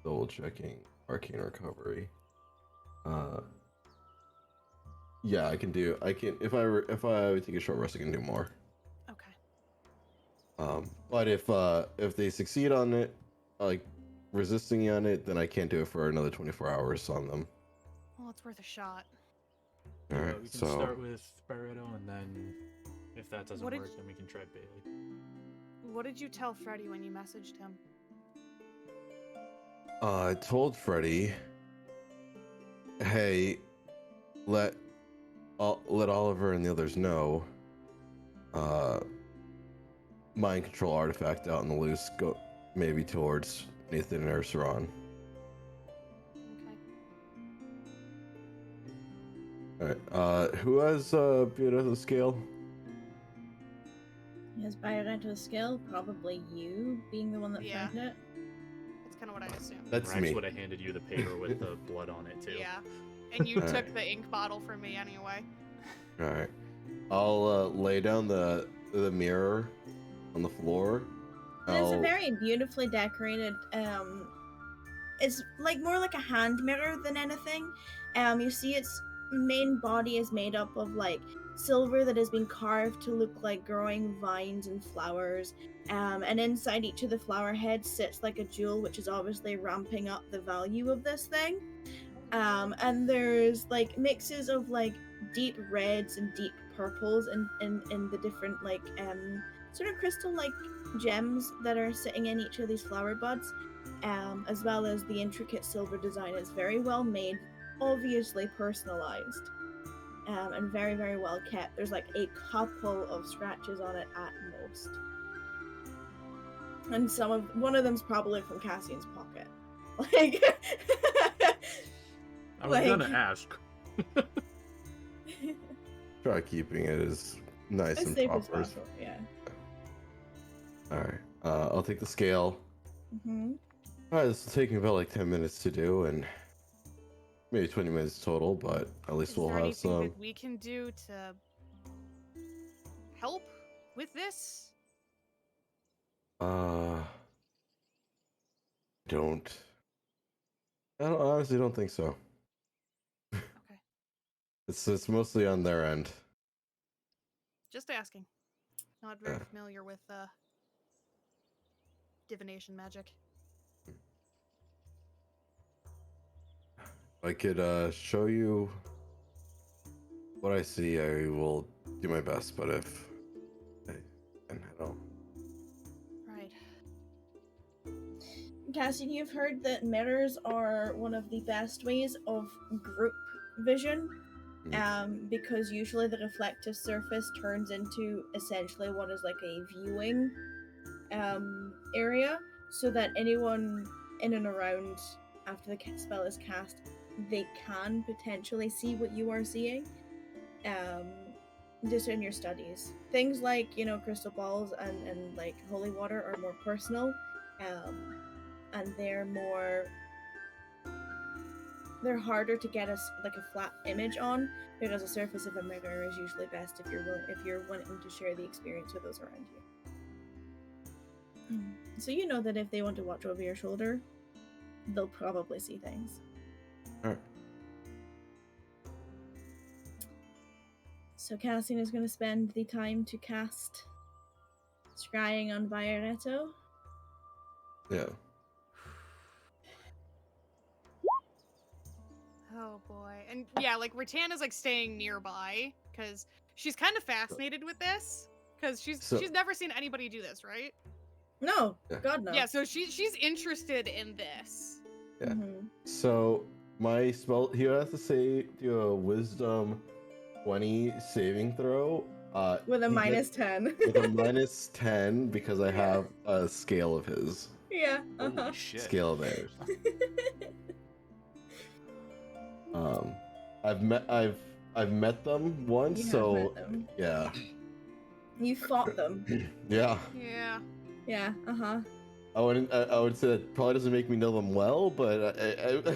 Double checking arcane recovery. Yeah, I can if I take a short rest, I can do more. Okay. But if they succeed on it, like resisting on it, then I can't do it for another 24 hours on them. Well, it's worth a shot. All right, We can so start with Barreto, and then if that doesn't What did work, then we can try Bailey. What did you tell Freddy when you messaged him? I told Freddy, hey, let Oliver and the others know. Mind control artifact out in the loose, go maybe towards Nathan or Saran. Okay. Alright, who has beautiful scale? His Bioretto skill, probably you, being the one that Yeah. found it. That's kind of what I assumed. That's Rex me. would have handed you the paper with the blood on it too. Yeah. And you Alright. took the ink bottle from me anyway. Alright. I'll lay down the mirror on the floor. And it's a very beautifully decorated, it's like more like a hand mirror than anything. You see its main body is made up of like silver that has been carved to look like growing vines and flowers. And inside each of the flower heads sits like a jewel, which is obviously ramping up the value of this thing. And there's like mixes of like deep reds and deep purples in the different like sort of crystal like gems that are sitting in each of these flower buds, as well as the intricate silver design. It's very well made, obviously personalized, and very, very well kept. There's like a couple of scratches on it at most. And one of them's probably from Cassian's pocket. Like, I was gonna ask. Try keeping it as nice as and safe as proper. possible, yeah. Alright, I'll take the scale. Mm-hmm. Alright, this will take me about like 10 minutes to do, and maybe 20 minutes total, but at least Is we'll there have anything some. that we can do to help with this? Don't. I honestly don't think so. Okay. It's mostly on their end. Just asking. Not very familiar with divination magic. I could show you what I see. I will do my best, but if I don't. Right. Cassian, you've heard that mirrors are one of the best ways of group vision, because usually the reflective surface turns into essentially what is like a viewing area, so that anyone in and around after the spell is cast, they can potentially see what you are seeing. Just in your studies, things like crystal balls and like holy water are more personal, and they're harder to get like a flat image on, because the surface of a mirror is usually best if you're wanting to share the experience with those around you. So you know that if they want to watch over your shoulder, they'll probably see things. All right. So Cassian is going to spend the time to cast Scrying on Bioretto. Yeah. Oh boy. And yeah, like Rattan is like staying nearby because she's kind of fascinated with this because she's never seen anybody do this, right? No, Yeah. God no. Yeah, so she's interested in this. Yeah. So my spell, he has to say do a wisdom 20 saving throw. With a he minus gets- 10. with a minus 10 because I have a scale of his. Yeah. Holy shit. Scale advantage. I've met them once, You have so met them. yeah. You fought them. Yeah. Yeah. Yeah. I would say that probably doesn't make me know them well, but I've No,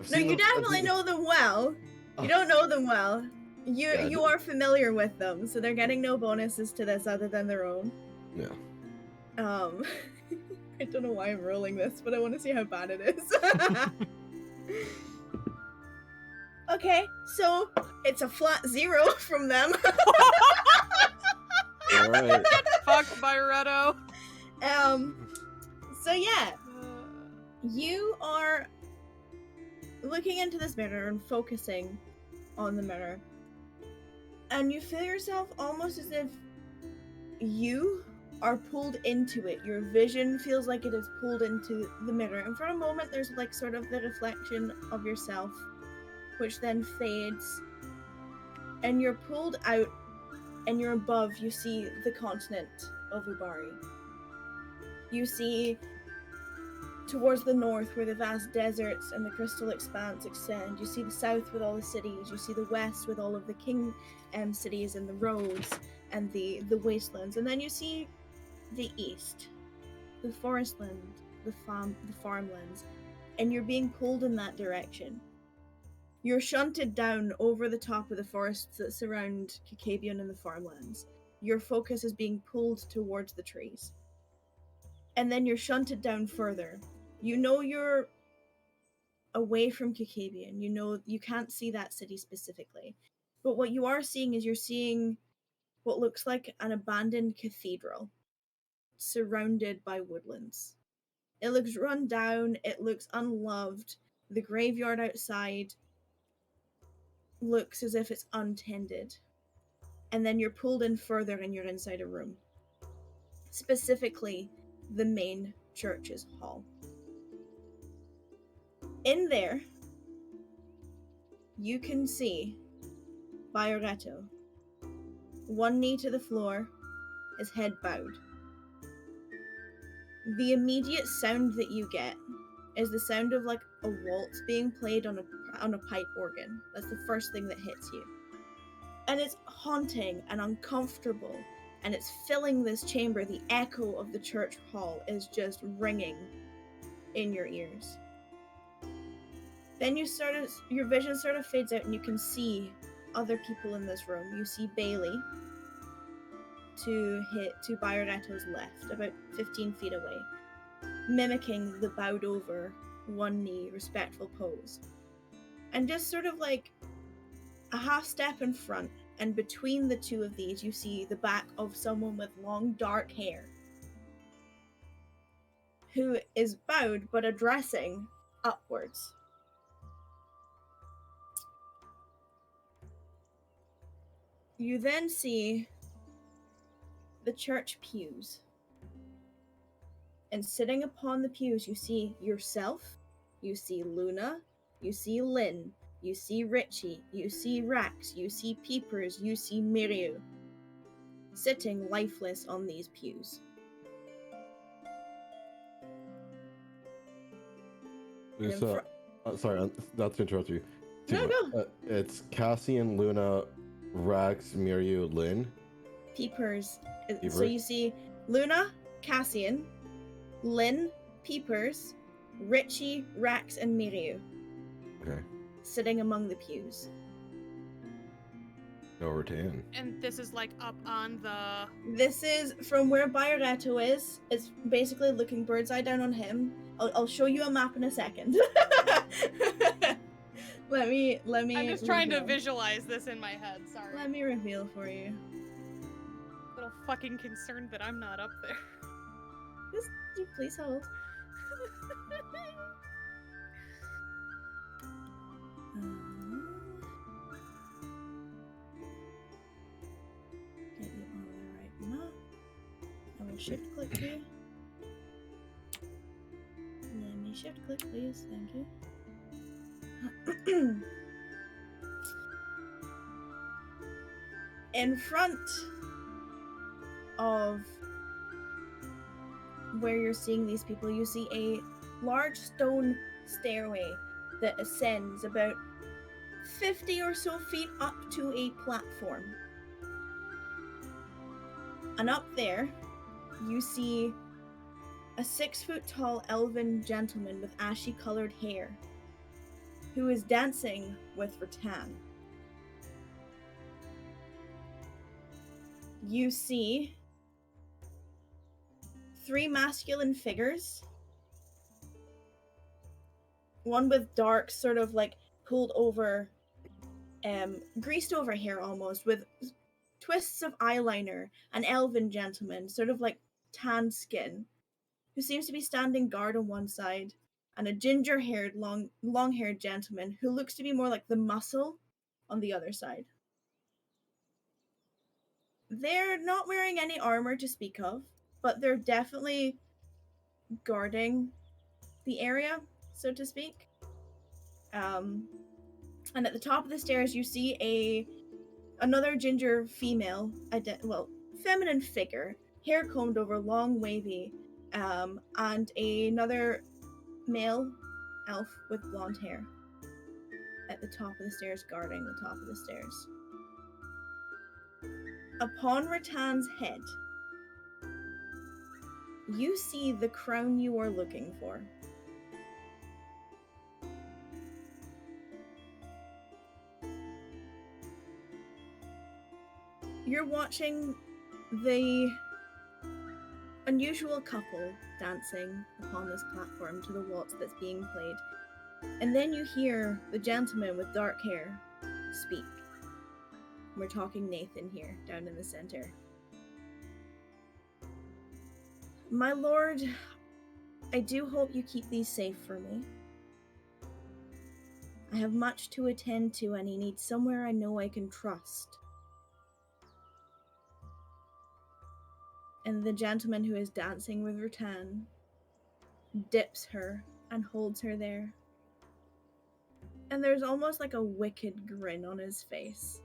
seen you them- I've definitely seen- know them well. You don't know them well. Yeah, You are familiar with them, so they're getting no bonuses to this other than their own. Yeah. I don't know why I'm rolling this, but I want to see how bad it is. Okay, so it's a flat 0 from them. All right. Fuck Byretto. So yeah, you are looking into this mirror and focusing on the mirror, and you feel yourself almost as if you are pulled into it. Your vision feels like it is pulled into the mirror, and for a moment there's like sort of the reflection of yourself, which then fades, and you're pulled out, and you're above. You see the continent of Ubari. You see towards the north where the vast deserts and the crystal expanse extend. You see the south with all the cities. You see the west with all of the king cities and the roads and the wastelands. And then you see the east, the forest land, the farmlands, and you're being pulled in that direction. You're shunted down over the top of the forests that surround Kakabian and the farmlands. Your focus is being pulled towards the trees. And then you're shunted down further. You know you're away from Kakabian. You know you can't see that city specifically. But what you are seeing is you're seeing what looks like an abandoned cathedral surrounded by woodlands. It looks run down, it looks unloved. The graveyard outside looks as if it's untended. And then you're pulled in further and you're inside a room. Specifically, the main church's hall. In there, you can see Bioretto, one knee to the floor, his head bowed. The immediate sound that you get is the sound of like a waltz being played on a pipe organ. That's the first thing that hits you. And it's haunting and uncomfortable, and it's filling this chamber. The echo of the church hall is just ringing in your ears. Then your vision sort of fades out and you can see other people in this room. You see Bailey to Bioretto's left, about 15 feet away, mimicking the bowed over, one knee, respectful pose. And just sort of like a half step in front, and between the two of these you see the back of someone with long dark hair who is bowed but addressing upwards. You then see the church pews. And sitting upon the pews, you see yourself, you see Luna, you see Lynn, you see Richie, you see Rax, you see Peepers, you see Mirio, sitting lifeless on these pews. There's, And sorry, not to interrupt you. No, go. It's Cassian, Luna, Rax, Miryu, Lynn. Peepers. So Peepers? you see Luna, Cassian, Lynn, Peepers, Richie, Rax, and Mirio Okay. sitting among the pews. No Ratan. And this is like up on the. This is from where Bioretto is. It's basically looking bird's eye down on him. I'll show you a map in a second. let me. I'm just trying to reveal. visualize this in my head. Sorry. Let me reveal for you. Little fucking concerned that I'm not up there. Just you please hold. Get you on the right map. I will shift click here. Let me shift click, please. Thank you. in front of where you're seeing these people, you see a large stone stairway that ascends about 50 or so feet up to a platform. And up there, you see a 6-foot-tall elven gentleman with ashy-colored hair who is dancing with Rattan. You see 3 masculine figures, one with dark, sort of like pulled over, greased over hair almost, with twists of eyeliner, an elven gentleman, sort of like tan skin, who seems to be standing guard on one side, and a ginger-haired, long-haired gentleman who looks to be more like the muscle on the other side. They're not wearing any armor to speak of, but they're definitely guarding the area, so to speak. And at the top of the stairs, you see another ginger female, feminine figure, hair combed over, long, wavy, and another male elf with blonde hair at the top of the stairs, guarding the top of the stairs. Upon Rattan's head, you see the crown you are looking for. You're watching the unusual couple dancing upon this platform to the waltz that's being played. And then you hear the gentleman with dark hair speak. We're talking Nathan here, down in the center. My lord, I do hope you keep these safe for me. I have much to attend to, and he needs somewhere I know I can trust. And the gentleman who is dancing with Rattan dips her and holds her there. And there's almost like a wicked grin on his face.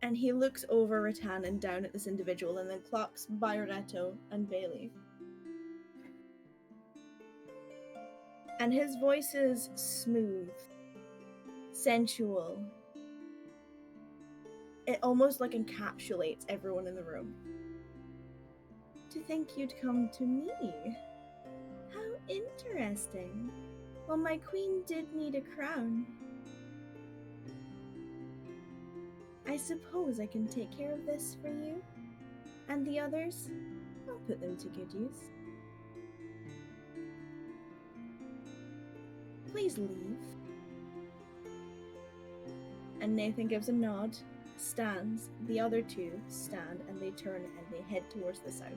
And he looks over Rattan and down at this individual and then clocks Byretto and Bailey. And his voice is smooth, sensual. It almost like encapsulates everyone in the room. To think you'd come to me. How interesting. Well, my queen did need a crown. I suppose I can take care of this for you. And the others, I'll put them to good use. Please leave. And Nathan gives a nod, stands, the other two stand, and they turn and they head towards the south.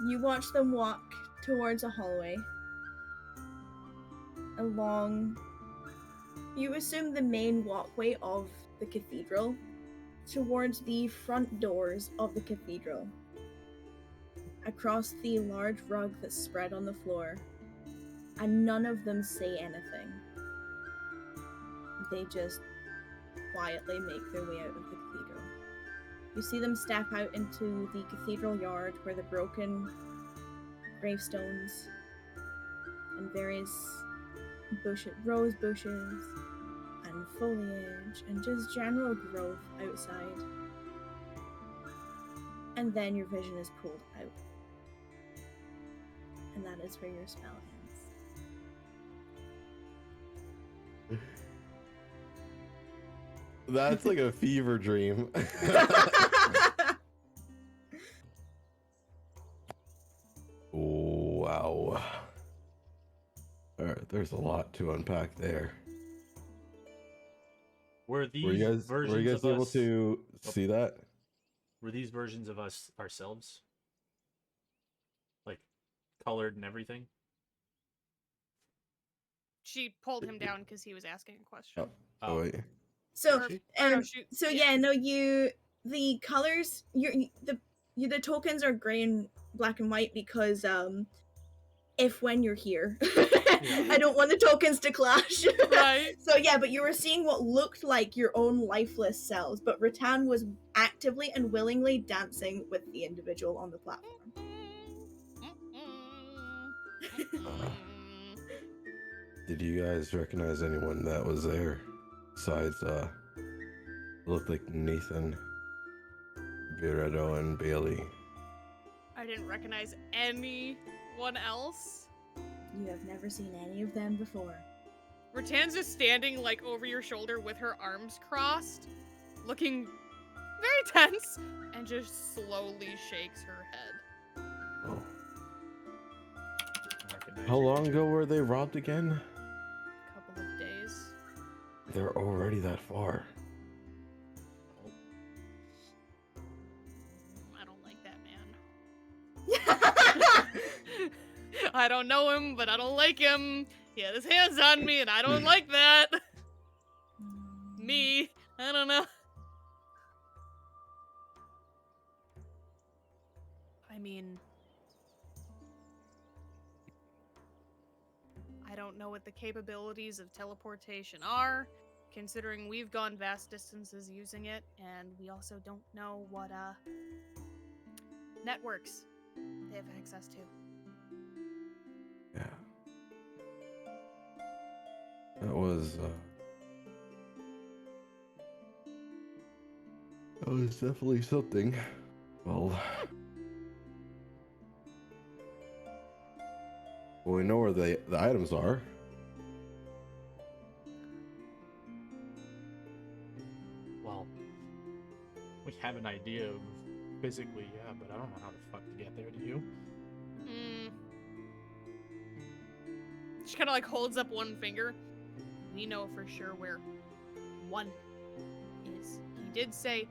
You watch them walk towards a hallway. Along, you assume the main walkway of the cathedral, towards the front doors of the cathedral. Across the large rug that's spread on the floor, and none of them say anything. They just quietly make their way out of the cathedral. You see them step out into the cathedral yard where the broken gravestones and various rose bushes and foliage and just general growth outside. And then your vision is pulled out. And that is where your spell ends. That's like a fever dream. Wow. Alright, there's a lot to unpack there. Were these Were you guys versions of able us, to see that? Were these versions of us ourselves? Like, colored and everything? She pulled him down because he was asking a question. Oh wait. So, No, the colors, the tokens are gray and black and white because if when you're here. I don't want the tokens to clash. Right. So yeah, but you were seeing what looked like your own lifeless selves, but Rattan was actively and willingly dancing with the individual on the platform. Did you guys recognize anyone that was there? Besides, it looked like Nathan, Viredo, and Bailey. I didn't recognize anyone else. You have never seen any of them before. Rattan's just standing like over your shoulder with her arms crossed, looking very tense, and just slowly shakes her head. Oh. Recognize How you. long ago were they robbed again? Couple of days. They're already that far. I don't like that man. I don't know him, but I don't like him. He had his hands on me, and I don't like that. Me, I don't know. I mean, I don't know what the capabilities of teleportation are, considering we've gone vast distances using it, and we also don't know what networks they have access to. Yeah. That was definitely something. Well, we know where the items are. Well, we have an idea of physically, yeah, but I don't know how the fuck to get there. Do you? She kind of like holds up one finger. We know for sure where one is. He did say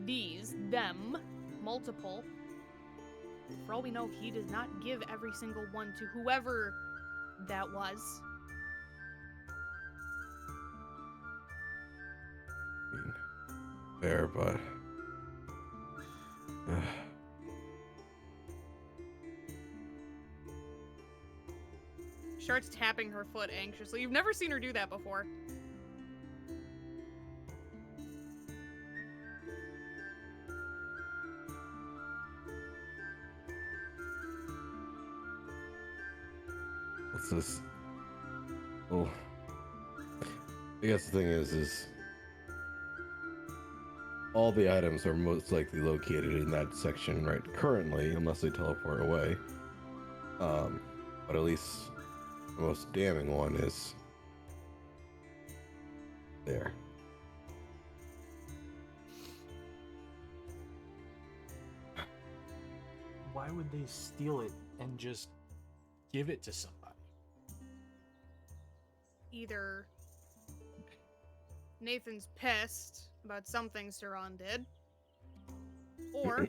these, them, multiple. For all we know, he did not give every single one to whoever that was. I mean, fair, but Starts tapping her foot anxiously. You've never seen her do that before. what's this? Well, I guess the thing is all the items are most likely located in that section right currently, unless they teleport away. But at least the most damning one is there. Why would they steal it and just give it to somebody? Either Nathan's pissed about something Saran did, or,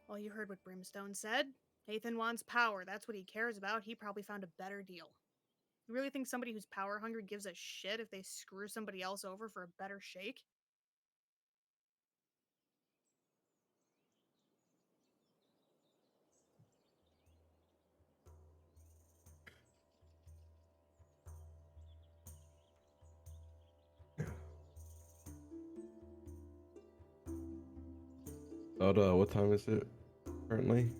well, you heard what Brimstone said. Nathan wants power. That's what he cares about. He probably found a better deal. You really think somebody who's power hungry gives a shit if they screw somebody else over for a better shake? About what time is it currently?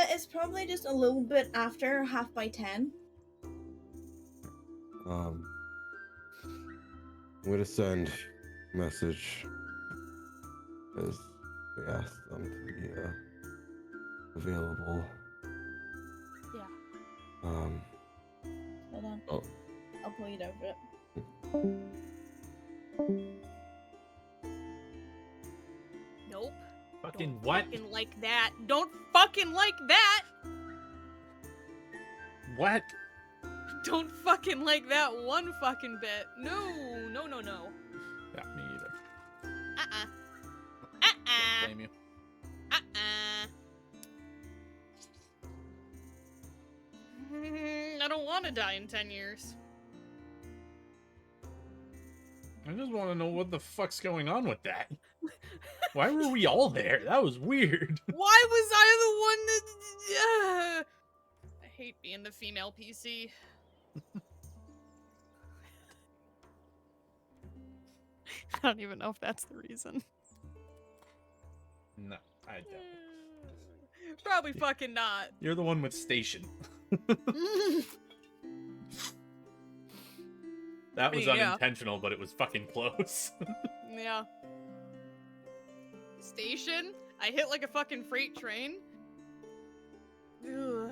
It's probably just a little bit after 10:30. I'm gonna send a message as we asked them to be available. Yeah. Hold on. Oh. I'll pull you down for it. Nope. Fucking Don't what? fucking like that. Don't fucking like that. What? Don't fucking like that one fucking bit. No, no, no, no. Yeah, me either. Uh-uh. Blame you. I don't want to die in 10 years. I just want to know what the fuck's going on with that. Why were we all there? That was weird. Why was I the one that... I hate being the female PC. I don't even know if that's the reason. No, I don't. Probably fucking not. You're the one with station. That was Yeah. unintentional, but it was fucking close. Yeah. Station? I hit like a fucking freight train. Ugh.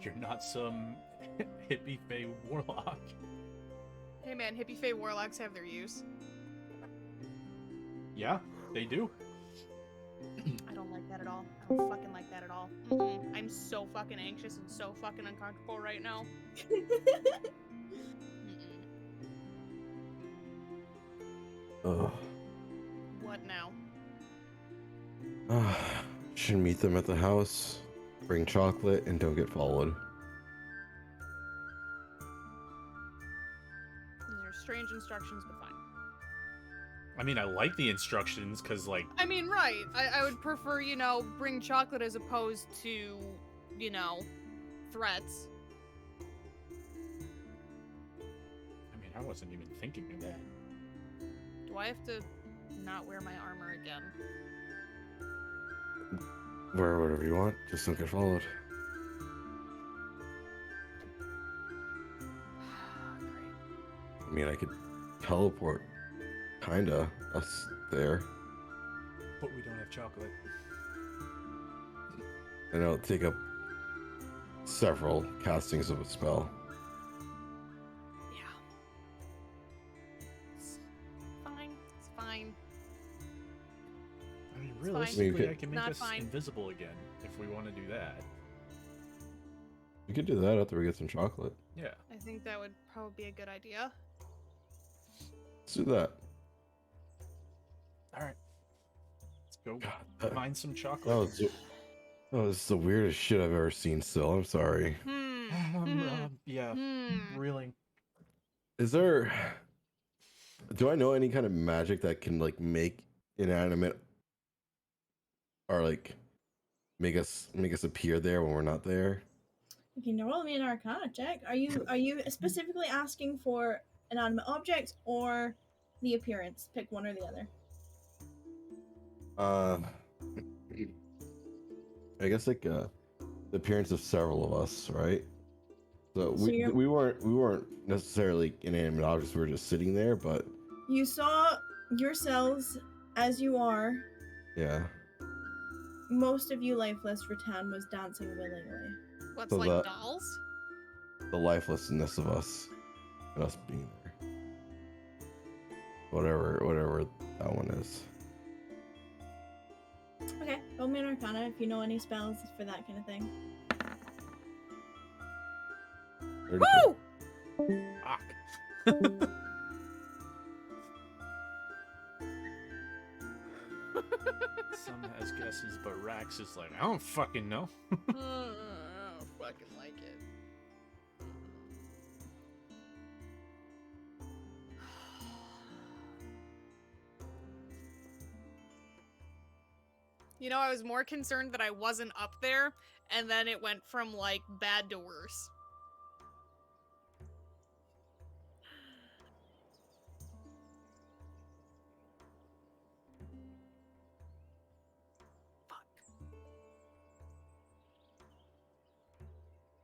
You're not some hippie fae warlock. Hey man, hippie fae warlocks have their use. Yeah, they do. I don't like that at all. I don't fucking like that at all. Mm-mm. I'm so fucking anxious and so fucking uncomfortable right now. Mm-mm. Ugh. What now? Should meet them at the house, bring chocolate, and don't get followed. These are strange instructions, but fine. I mean, I like the instructions because, like, I mean, right. I would prefer, you know, bring chocolate as opposed to, you know, threats. I mean, I wasn't even thinking of that. Do I have to not wear my armor again? Wear whatever you want, just don't get followed. Great. I mean, I could teleport, kinda, us there. But we don't have chocolate. And it'll take up several castings of a spell. Yeah. It's fine. It's fine. I mean, fine. realistically, I I can make Not us fine. invisible again if we want to do that. We could do that after we get some chocolate. Yeah. I think that would probably be a good idea. Let's do that. All right. Let's go God, find some chocolate. that was the weirdest shit I've ever seen still. I'm sorry. Yeah. Reeling. Is there... Do I know any kind of magic that can, like, make inanimate... Or, like, make us appear there when we're not there? You can roll me an Arcana check. Are you specifically asking for inanimate objects or the appearance? Pick one or the other. I guess like the appearance of several of us, right? So So you're- we weren't necessarily inanimate objects. We were just sitting there, but You saw yourselves as you are. yeah. Most of you lifeless. Rattan was dancing willingly. What's So like that- dolls? The lifelessness of us and us being there. Whatever that one is. Okay, roll me an Arcana if you know any spells for that kind of thing. 32. Woo! Fuck. Some has guesses, but Rax is like, I don't fucking know. I don't fucking like it. You know, I was more concerned that I wasn't up there, and then it went from, like, bad to worse. Fuck.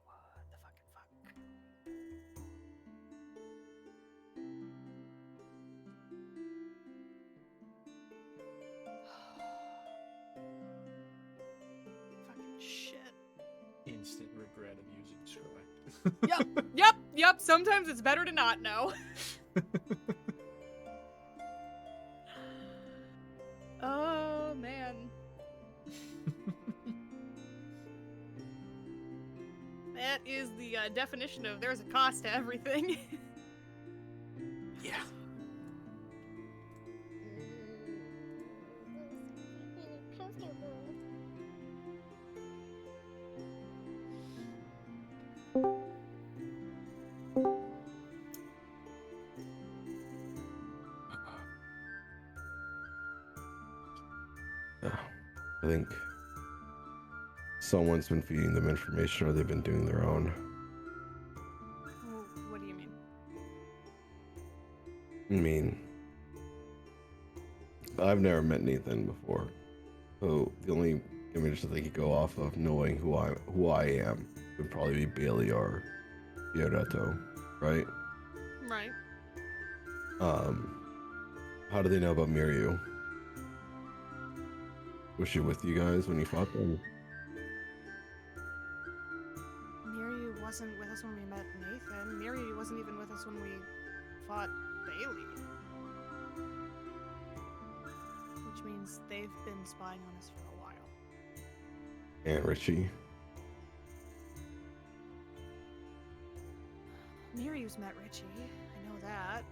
What the fucking fuck? Fucking shit. Instant regret of using Scry. Yep. Sometimes it's better to not know. Oh, man. That is the definition of there's a cost to everything. Yeah. I think someone's been feeding them information or they've been doing their own. What do you mean? I mean, I've never met Nathan before, so the only image that they could go off of knowing who I am would probably be Bailey or Fioretto, right? Right. How do they know about Miryu? Was she with you guys when you fought them? Miryu wasn't with us when we met Nathan. Miryu wasn't even with us when we fought Bailey. Which means they've been spying on us for a while. And Richie. Miryu's met Richie. I know that,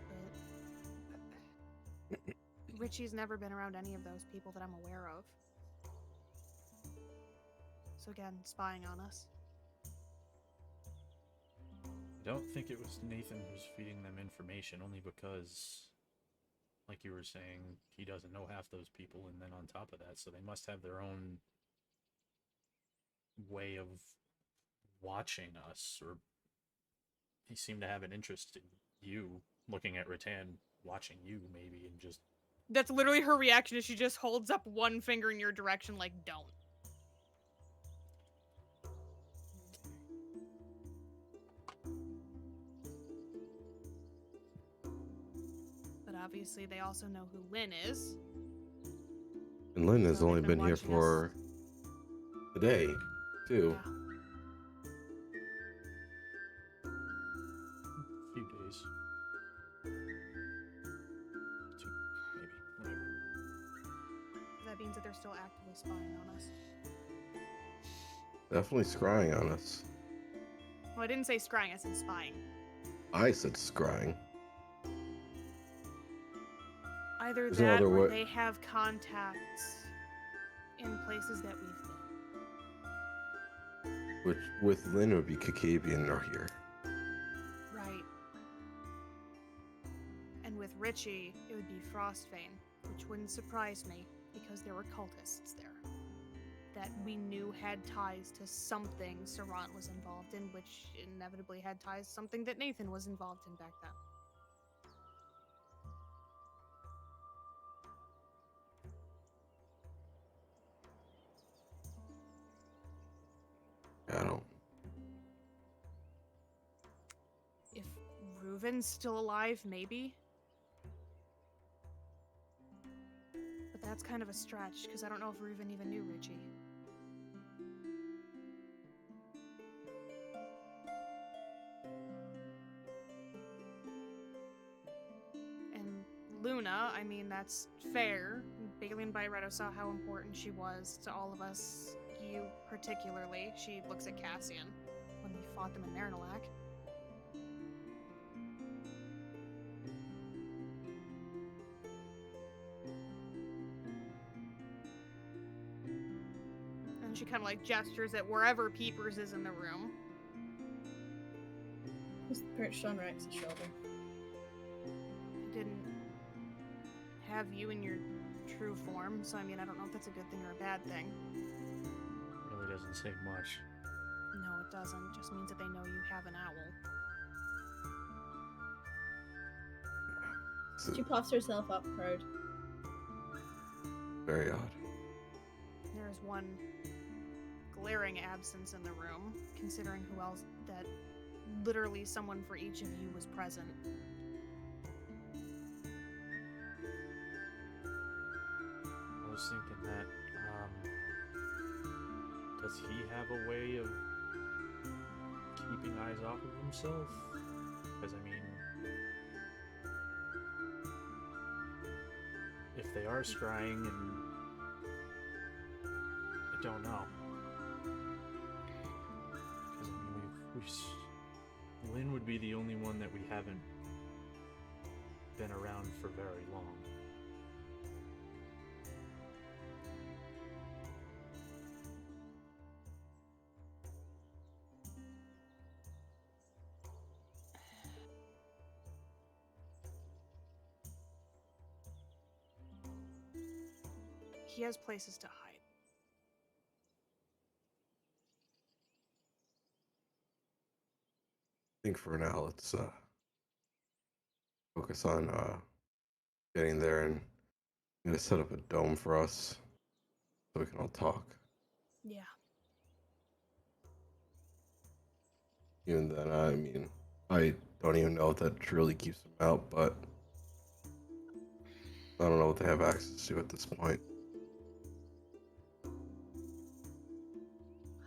but Richie's never been around any of those people that I'm aware of. So again, spying on us. I don't think it was Nathan who's feeding them information, only because, like you were saying, he doesn't know half those people, and then on top of that, so they must have their own way of watching us, or he seemed to have an interest in you, looking at Rattan, watching you, maybe, and just... That's literally her reaction, is she just holds up one finger in your direction like, don't. But obviously they also know who Lynn is. And Lynn has So they've only been here watching for a day, too. Yeah. a few days. 2, maybe, whatever. That means that they're still actively spying on us. Definitely scrying on us. Well, I didn't say scrying, I said spying. I said scrying. Either There's no that other or way- they have contacts in places that we've been. Which with Lynn would be Kakabian or here. Right. And with Richie, it would be Frostvein, which wouldn't surprise me because there were cultists there that we knew had ties to something Sarant was involved in, which inevitably had ties to something that Nathan was involved in back then. I don't. If Reuven's still alive, maybe. But that's kind of a stretch, because I don't know if Reuven even knew Richie. And Luna, I mean, that's fair. Bailey and Byretto saw how important she was to all of us, you particularly. She looks at Cassian when we fought them in Marinalak. And she kind of like gestures at wherever Peepers is in the room. He's perched on Rex's shoulder. I didn't have you in your true form, so I mean, I don't know if that's a good thing or a bad thing. Really doesn't say much. No, it doesn't. It just means that they know you have an owl. This is She puffs herself up, proud. very odd. There's one glaring absence in the room, considering who else that literally someone for each of you was present. I was thinking that, does he have a way of keeping eyes off of himself? Because, I mean, if they are scrying and... I don't know. Because, I mean, Lynn would be the only one that we haven't been around for very long. He has places to hide. think for now, let's focus on getting there, and I'm gonna set up a dome for us so we can all talk. Yeah. Even then, I mean, I don't even know if that truly keeps them out, but I don't know what they have access to at this point. I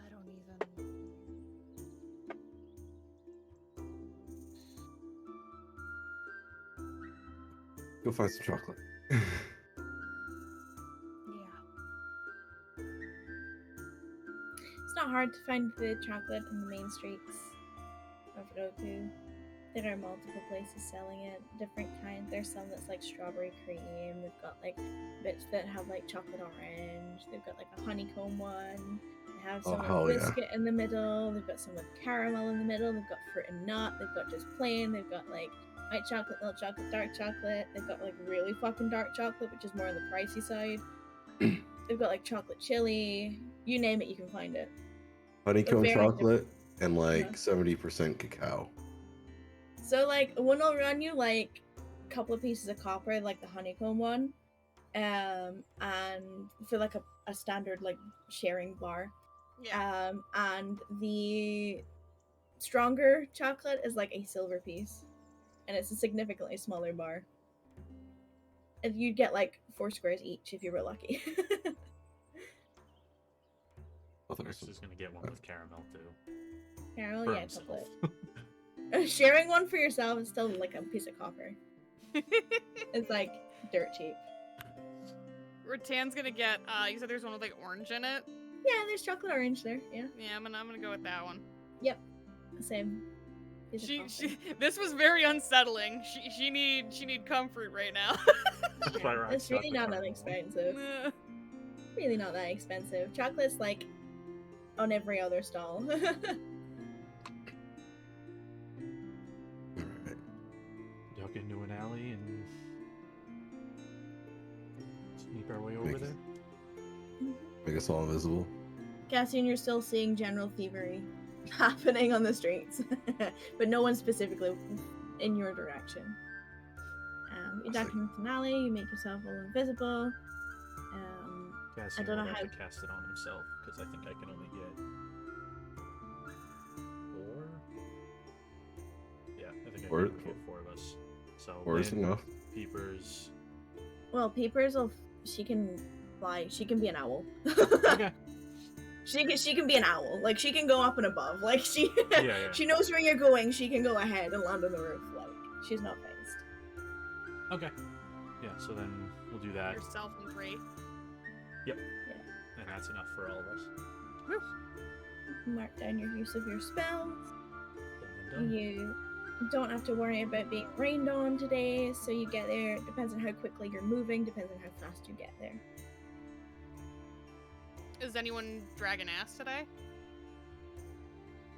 don't even. Go find some chocolate. Yeah. It's not hard to find the chocolate in the main streets of Roku. There are multiple places selling it, different kinds. There's some that's like strawberry cream. They've got like bits that have like chocolate orange. They've got like a honeycomb one. They have some hell with yeah. biscuit in the middle. They've got some with caramel in the middle. They've got fruit and nut. They've got just plain. They've got like white chocolate, milk chocolate, dark chocolate. They've got like really fucking dark chocolate, which is more on the pricey side. They've got like chocolate chili. You name it, you can find it. Honeycomb Very chocolate and like Yeah. 70% cacao. So like one will run you like a couple of pieces of copper, like the honeycomb one, and for like a standard like sharing bar. Yeah. And the stronger chocolate is like a silver piece, and it's a significantly smaller bar. And you'd get like 4 squares each if you were lucky. Oh, there's Chris some- is gonna get one with caramel too. Carol, For yeah, himself. chocolate. Sharing one for yourself is still like a piece of copper. It's like dirt cheap. Rattan's gonna get. You said there's one with like orange in it. Yeah, there's chocolate orange there. Yeah, Yeah, I'm gonna go with that one. same. Piece of She copper. this was very unsettling. She need comfort right now. That's why we're It's stuck really with not that caramel. expensive. Really not that expensive. Chocolate's like on every other stall. Alright. Duck into an alley and sneak our way over Make- there. Make us all invisible. Cassian, you're still seeing general thievery happening on the streets, but no one specifically in your direction. You duck into an alley, you make yourself all invisible. Cassian don't know will have how- to cast it on himself because I think I can only get 4. Yeah, I think I Four- can only get 4 of us. So Or is Lynn, enough? Peepers. Well, Peepers will. She can fly. She can be an owl. Okay. She can be an owl. Like she can go up and above. Like she Yeah. she knows where you're going. She can go ahead and land on the roof. Like she's not phased. Okay. Yeah. So then we'll do that, Yourself and Bree. and that's enough for all of us. Mark down your use of your spells. Done and done. You don't have to worry about being rained on today, so you get there. Depends on how quickly you're moving, depends on how fast you get there. Is anyone dragging ass today?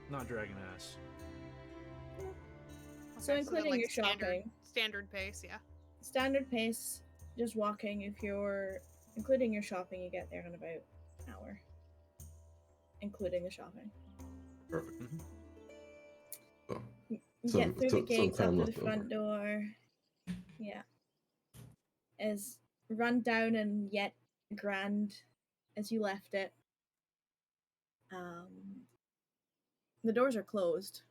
Not dragging ass. So including your shopping. Standard pace, yeah. Standard pace, just walking. If you're including your shopping, you get there in about an hour. Including the shopping. Perfect. Mhm. So, You Some- get through some- the gates some up time to the left front over. door. Yeah. As run down and yet grand as you left it. The doors are closed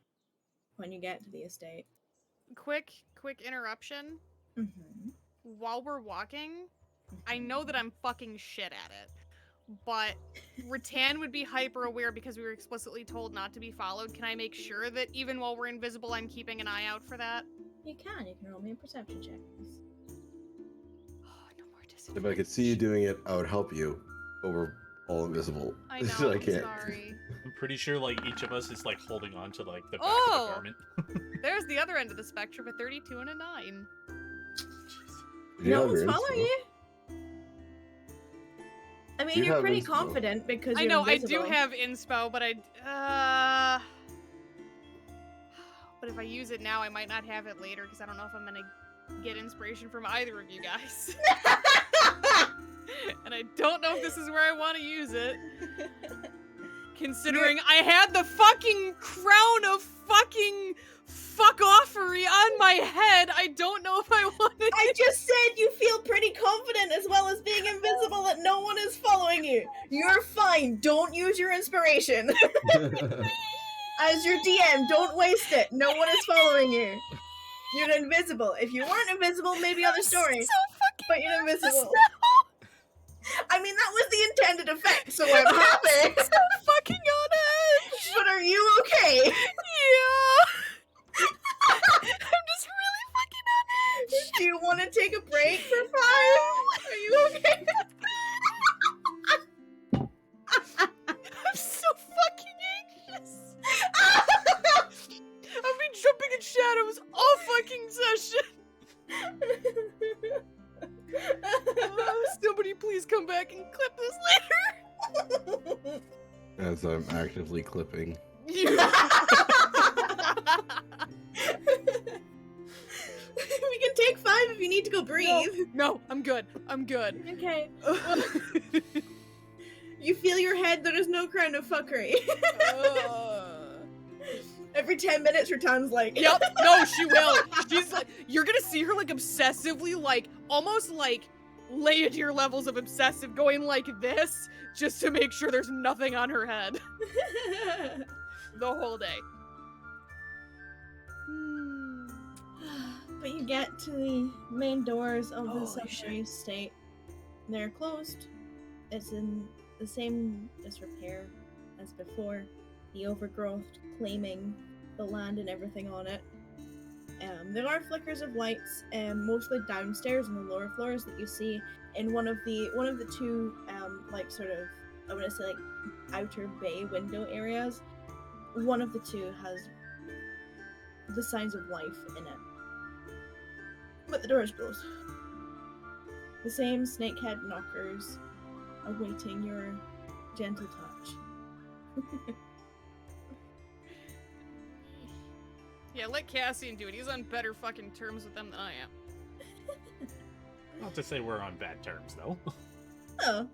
when you get to the estate. Quick interruption. Mm-hmm. While we're walking, I know that I'm fucking shit at it. But Rattan would be hyper aware because we were explicitly told not to be followed. Can I make sure that even while we're invisible, I'm keeping an eye out for that? You can roll me a perception check, please. Oh, no more if disadvantage. I could see you doing it, I would help you. But we're all invisible. I know, So I'm can't. sorry. I'm pretty sure like each of us is like holding on to like the back Oh! of the garment. There's the other end of the spectrum, a 32 and a 9. Do you No have one's your following inspo? you. I mean, You you're have pretty inspo. confident because I you're know, invisible. I do have inspo, but but if I use it now, I might not have it later because I don't know if I'm gonna get inspiration from either of you guys. And I don't know if this is where I want to use it. Considering I had the fucking crown of fucking fuck offery on my head. I don't know if I want to. I just said you feel pretty confident as well as being invisible that no one is following you. You're fine. Don't use your inspiration. As your DM, don't waste it. No one is following you. You're invisible. If you weren't invisible, maybe other story. So fucking But you're nervous invisible. now. I mean, that was the intended effect, so I'm happy. So fucking on edge. But are you okay? Yeah. I'm just really fucking on edge. Do you want to take a break for 5? Are you okay? I'm so fucking anxious. I've been jumping in shadows all fucking session. Somebody please come back and clip this later. As I'm actively clipping. We can take 5 if you need to go breathe. No, I'm good. I'm good. Okay. You feel your head, there is no crown of fuckery. Every 10 minutes, her tongue's like... Yep, no, she will. She's like, you're gonna see her like obsessively, like, almost like Leodeer levels of obsessive going like this, just to make sure there's nothing on her head. The whole day. But you get to the main doors of the Holy Secretary of State. They're closed. It's in the same disrepair as before. The overgrowth claiming the land and everything on it. There are flickers of lights, mostly downstairs on the lower floors that you see in one of the two, like sort of, I want to say like outer bay window areas. One of the two has the signs of life in it. But the door is closed. The same snakehead knockers awaiting your gentle touch. Yeah, let Cassian do it. He's on better fucking terms with them than I am. Not to say we're on bad terms, though. Oh.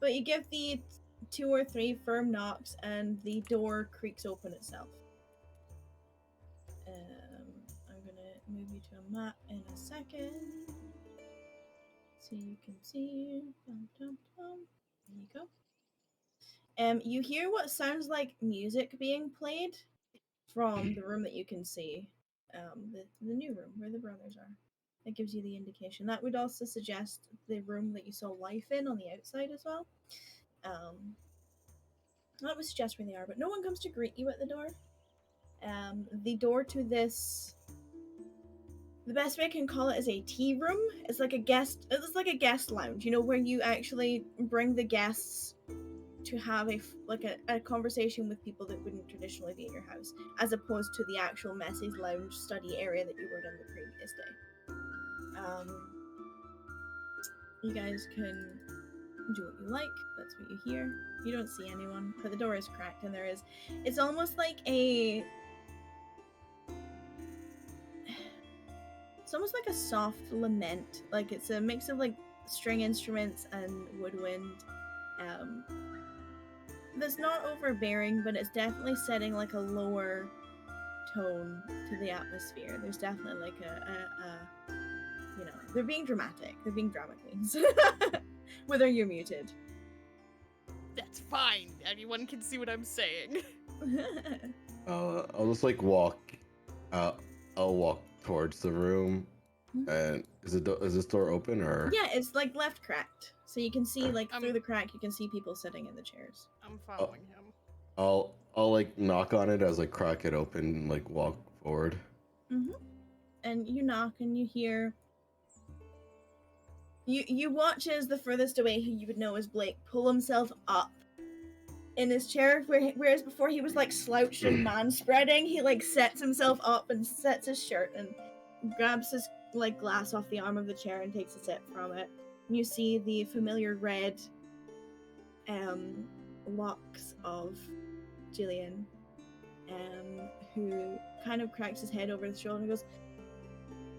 But you give the 2 or 3 firm knocks and the door creaks open itself. I'm gonna move you to a map in a second. So you can see. Dum, dum, dum. There you go. You hear what sounds like music being played from the room that you can see. The new room where the brothers are. That gives you the indication. That would also suggest the room that you saw life in on the outside as well. That would suggest where they are, but no one comes to greet you at the door. The door to this, the best way I can call it is a tea room. It's like a guest lounge, you know, where you actually bring the guests to have a conversation with people that wouldn't traditionally be in your house, as opposed to the actual Messi's lounge study area that you were in the previous day. You guys can do what you like. That's what you hear. You don't see anyone, but the door is cracked, and it's almost like a soft lament. Like it's a mix of like string instruments and woodwind. That's not overbearing, but it's definitely setting like a lower tone to the atmosphere. There's definitely like a you know, they're being dramatic. They're being drama queens. Whether you're muted. That's fine. Anyone can see what I'm saying. I'll just like walk. I'll walk towards the room. And is this door open or? Yeah, it's like left cracked, so you can see like I'm- through the crack. You can see people sitting in the chairs. I'm following him. I'll like knock on it as I crack it open and like walk forward. And you knock, and you hear. You watch as the furthest away who you would know as Blake pull himself up in his chair, whereas before he was like slouched and man-spreading. He like sets himself up and sets his shirt and grabs his like glass off the arm of the chair and takes a sip from it. And you see the familiar red locks of Jillian, who kind of cracks his head over his shoulder and goes,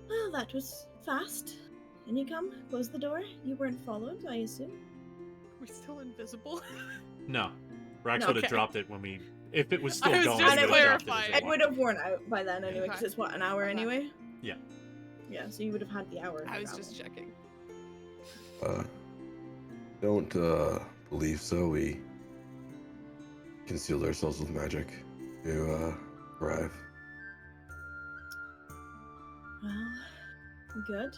"Well, that was fast. In you come. Close the door. You weren't followed, I assume." We're still invisible. No. Rax No, would have okay. dropped it when we If it was still I was going, just you would have dropped it as clarifying. it It would have worn out by then anyway, because Okay. it's what, an hour Okay. anyway? Yeah. Yeah, so you would have had the hour. I for was that just one. checking. Don't believe so. We concealed ourselves with magic to arrive. Well, good.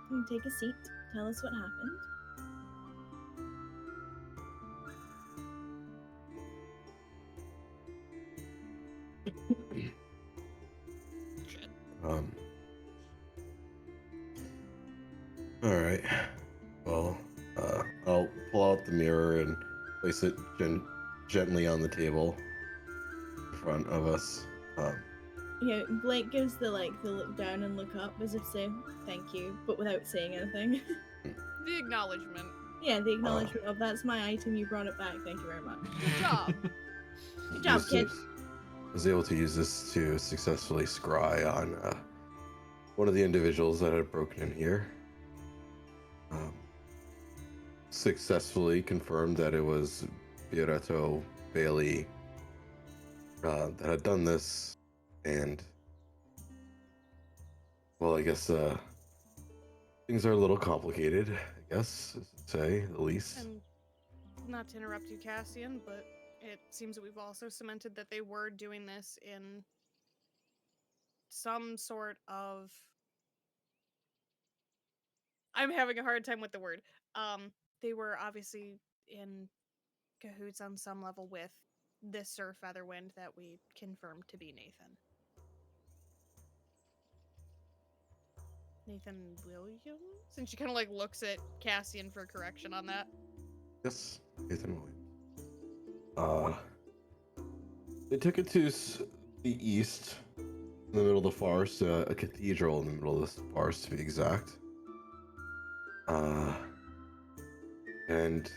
You can take a seat. Tell us what happened. Shit. All right. Well, I'll pull out the mirror and place it gently on the table in front of us. Yeah, Blake gives the look down and look up as if to say thank you, but without saying anything. The acknowledgement. Yeah, the acknowledgement of that's my item, you brought it back, thank you very much. Good job. Good job, kid. Was able to use this to successfully scry on one of the individuals that had broken in here. Successfully confirmed that it was Fioretto Bailey that had done this, and well, I guess things are a little complicated, I guess, to say the least. And not to interrupt you, Cassian, but it seems that we've also cemented that they were doing this in some sort of. I'm having a hard time with the word. They were obviously in cahoots on some level with this Sir Featherwind that we confirmed to be Nathan. Nathan Williams? And she kind of like looks at Cassian for correction on that. Yes, Nathan Williams. They took it to the east, in the middle of the forest, a cathedral in the middle of the forest to be exact. And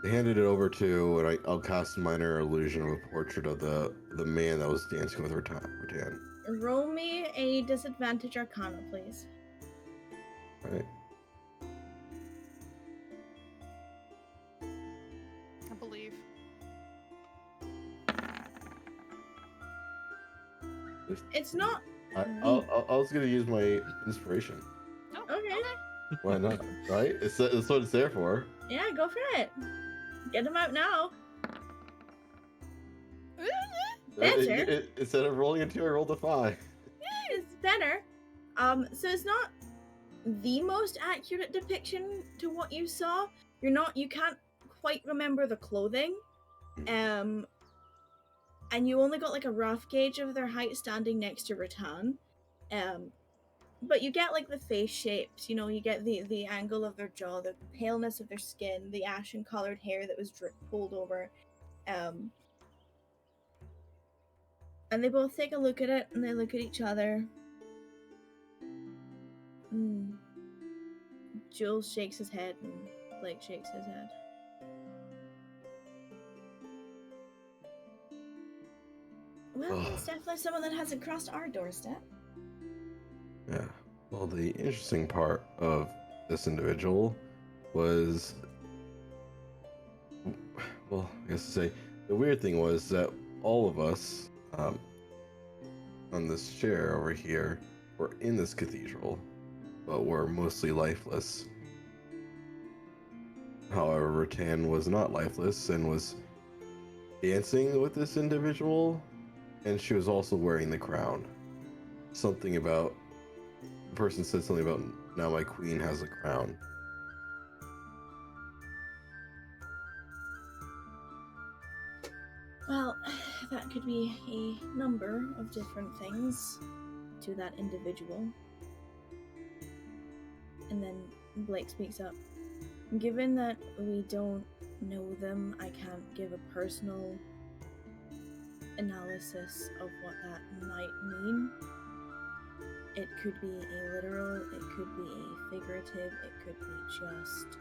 they handed it over to, and I'll cast a minor illusion of a portrait of the man that was dancing with Rattan. Roll me a disadvantage arcana, please. Right? I believe. It's not. I was gonna use my inspiration. Oh, Okay. Why not? Right? It's what it's there for. Yeah, go for it. Get him out now. Better. Instead of rolling a 2, I rolled a 5. It's better. So it's not the most accurate depiction to what you saw. You can't quite remember the clothing. And you only got like a rough gauge of their height standing next to Rattan. But you get like the face shapes, you get the angle of their jaw, the paleness of their skin, the ashen colored hair that was pulled over. And they both take a look at it and they look at each other. Jules shakes his head and Blake shakes his head. Well, it's definitely someone that hasn't crossed our doorstep. Yeah. Well, the interesting part of this individual was, well, I guess to say, the weird thing was that all of us on this chair over here were in this cathedral, but were mostly lifeless. However, Rattan was not lifeless and was dancing with this individual, and she was also wearing the crown. Something about, the person said something about, now my queen has a crown. Well, that could be a number of different things to that individual. And then Blake speaks up. Given that we don't know them, I can't give a personal analysis of what that might mean. It could be a literal, it could be a figurative, it could be just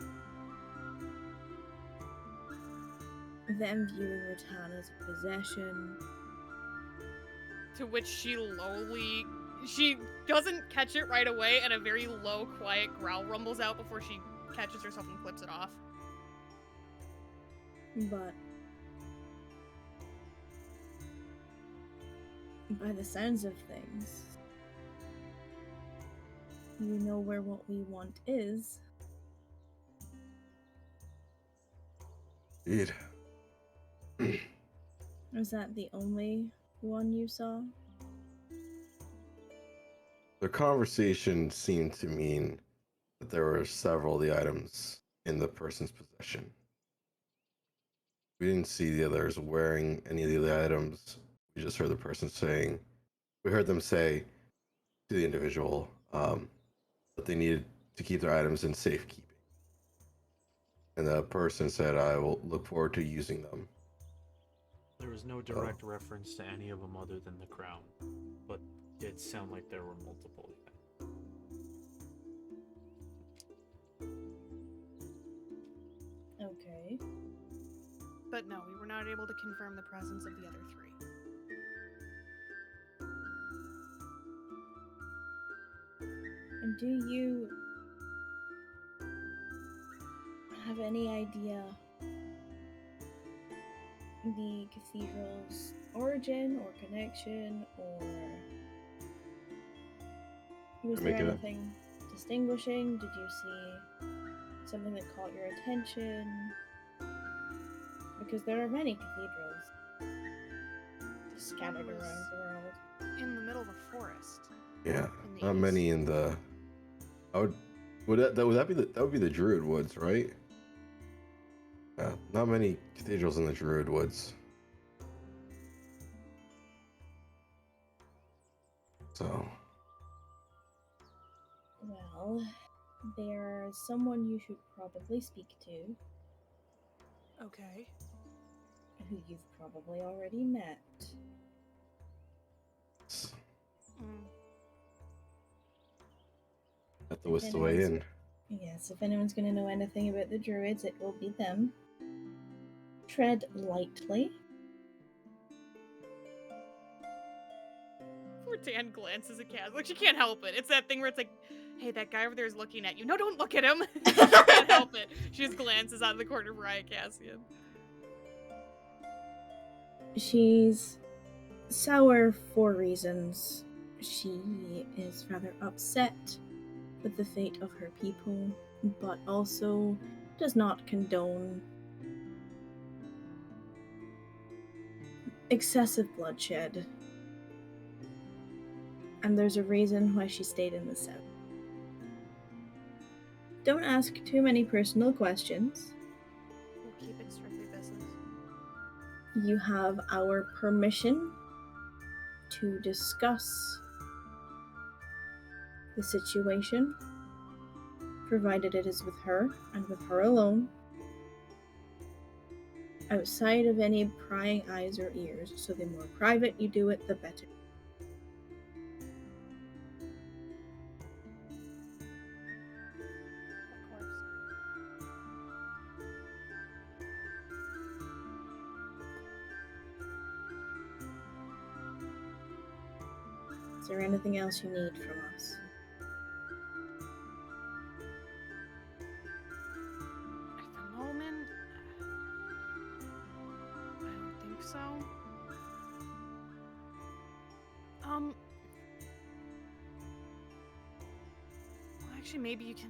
them viewing Rattan as a possession. To which she doesn't catch it right away, and a very low, quiet growl rumbles out before she catches herself and flips it off. But By the sounds of things, you know where what we want is. Indeed. Was that the only one you saw? The conversation seemed to mean that there were several of the items in the person's possession. We didn't see the others wearing any of the other items. We just heard the person saying, we heard them say to the individual that they needed to keep their items in safekeeping. And the person said, I will look forward to using them. There was no direct reference to any of them other than the crown, but it sounded like there were multiple. Okay. But no, we were not able to confirm the presence of the other three. And do you have any idea the cathedral's origin or connection, or was there anything distinguishing? Did you see something that caught your attention? Because there are many cathedrals scattered around the world. In the middle of a forest. Yeah, In the not east. many in the. Would that be the Druid Woods, right? Yeah, not many cathedrals in the Druid Woods. So. Well, there's someone you should probably speak to, Okay. who you've probably already met. Mm. Have to whisk the way in. Yes, if anyone's going to know anything about the druids, it will be them. Tread lightly. Poor Dan glances at Kaz. Like, she can't help it. It's that thing where it's like, hey, that guy over there is looking at you. No, don't look at him. She can't help it. She just glances out of the corner of her eye at Cassian. She's sour for reasons. She is rather upset with the fate of her people, but also does not condone excessive bloodshed. And there's a reason why she stayed in the south. Don't ask too many personal questions. We'll keep it strictly business. You have our permission to discuss the situation, provided it is with her and with her alone, outside of any prying eyes or ears. So the more private you do it, the better. Of course. Is there anything else you need from us? At the moment, I don't think so. Well, actually, maybe you can.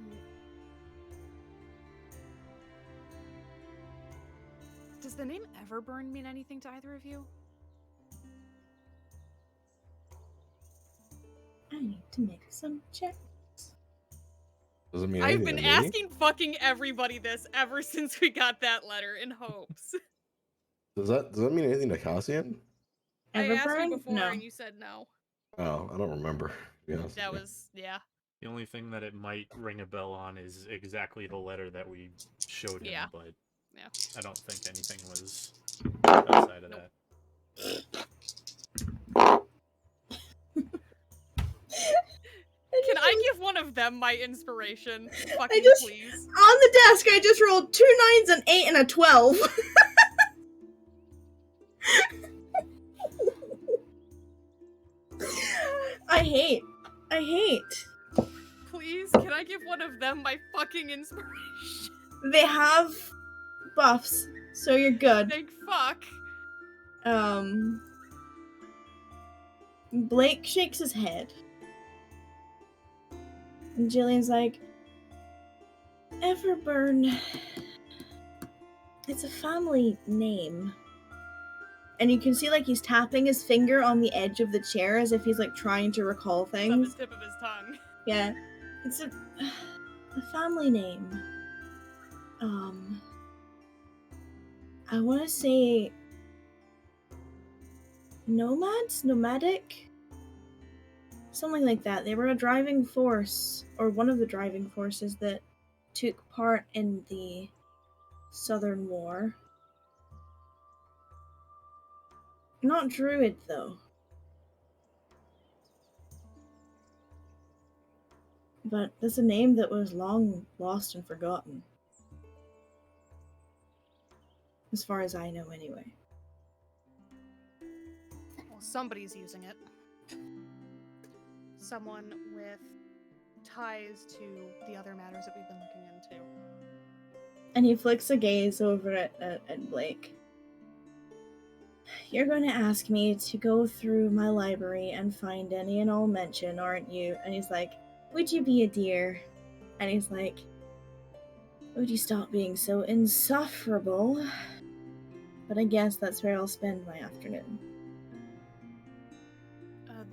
Does the name Everburn mean anything to either of you? I need to make some checks. Doesn't mean I've anything been to me. asking fucking everybody this ever since we got that letter in hopes. Does that mean anything to Cassian? I asked you Everburn? before No. and you said no. Oh, I don't remember. To be honest That with you. was, yeah. The only thing that it might ring a bell on is exactly the letter that we showed him, Yeah. but Yeah. I don't think anything was outside of Nope. that. Can I give one of them my inspiration? Fucking just- please. On the desk, I just rolled 2 9s, an 8, and a 12. I hate. Please, can I give one of them my fucking inspiration? They have buffs, so you're good. Thank fuck. Blake shakes his head. And Jillian's like, Everburn. It's a family name. And you can see like he's tapping his finger on the edge of the chair as if he's like trying to recall It's on things. the tip of his tongue. Yeah. It's a family name. I want to say nomadic, something like that. They were a driving force, or one of the driving forces that took part in the Southern War. Not druid though. But it's a name that was long lost and forgotten. As far as I know, anyway. Well, somebody's using it. Someone with ties to the other matters that we've been looking into. And he flicks a gaze over at Blake. You're going to ask me to go through my library and find any and all mention, aren't you? And he's like, would you be a dear? And he's like, would you stop being so insufferable? But I guess that's where I'll spend my afternoon.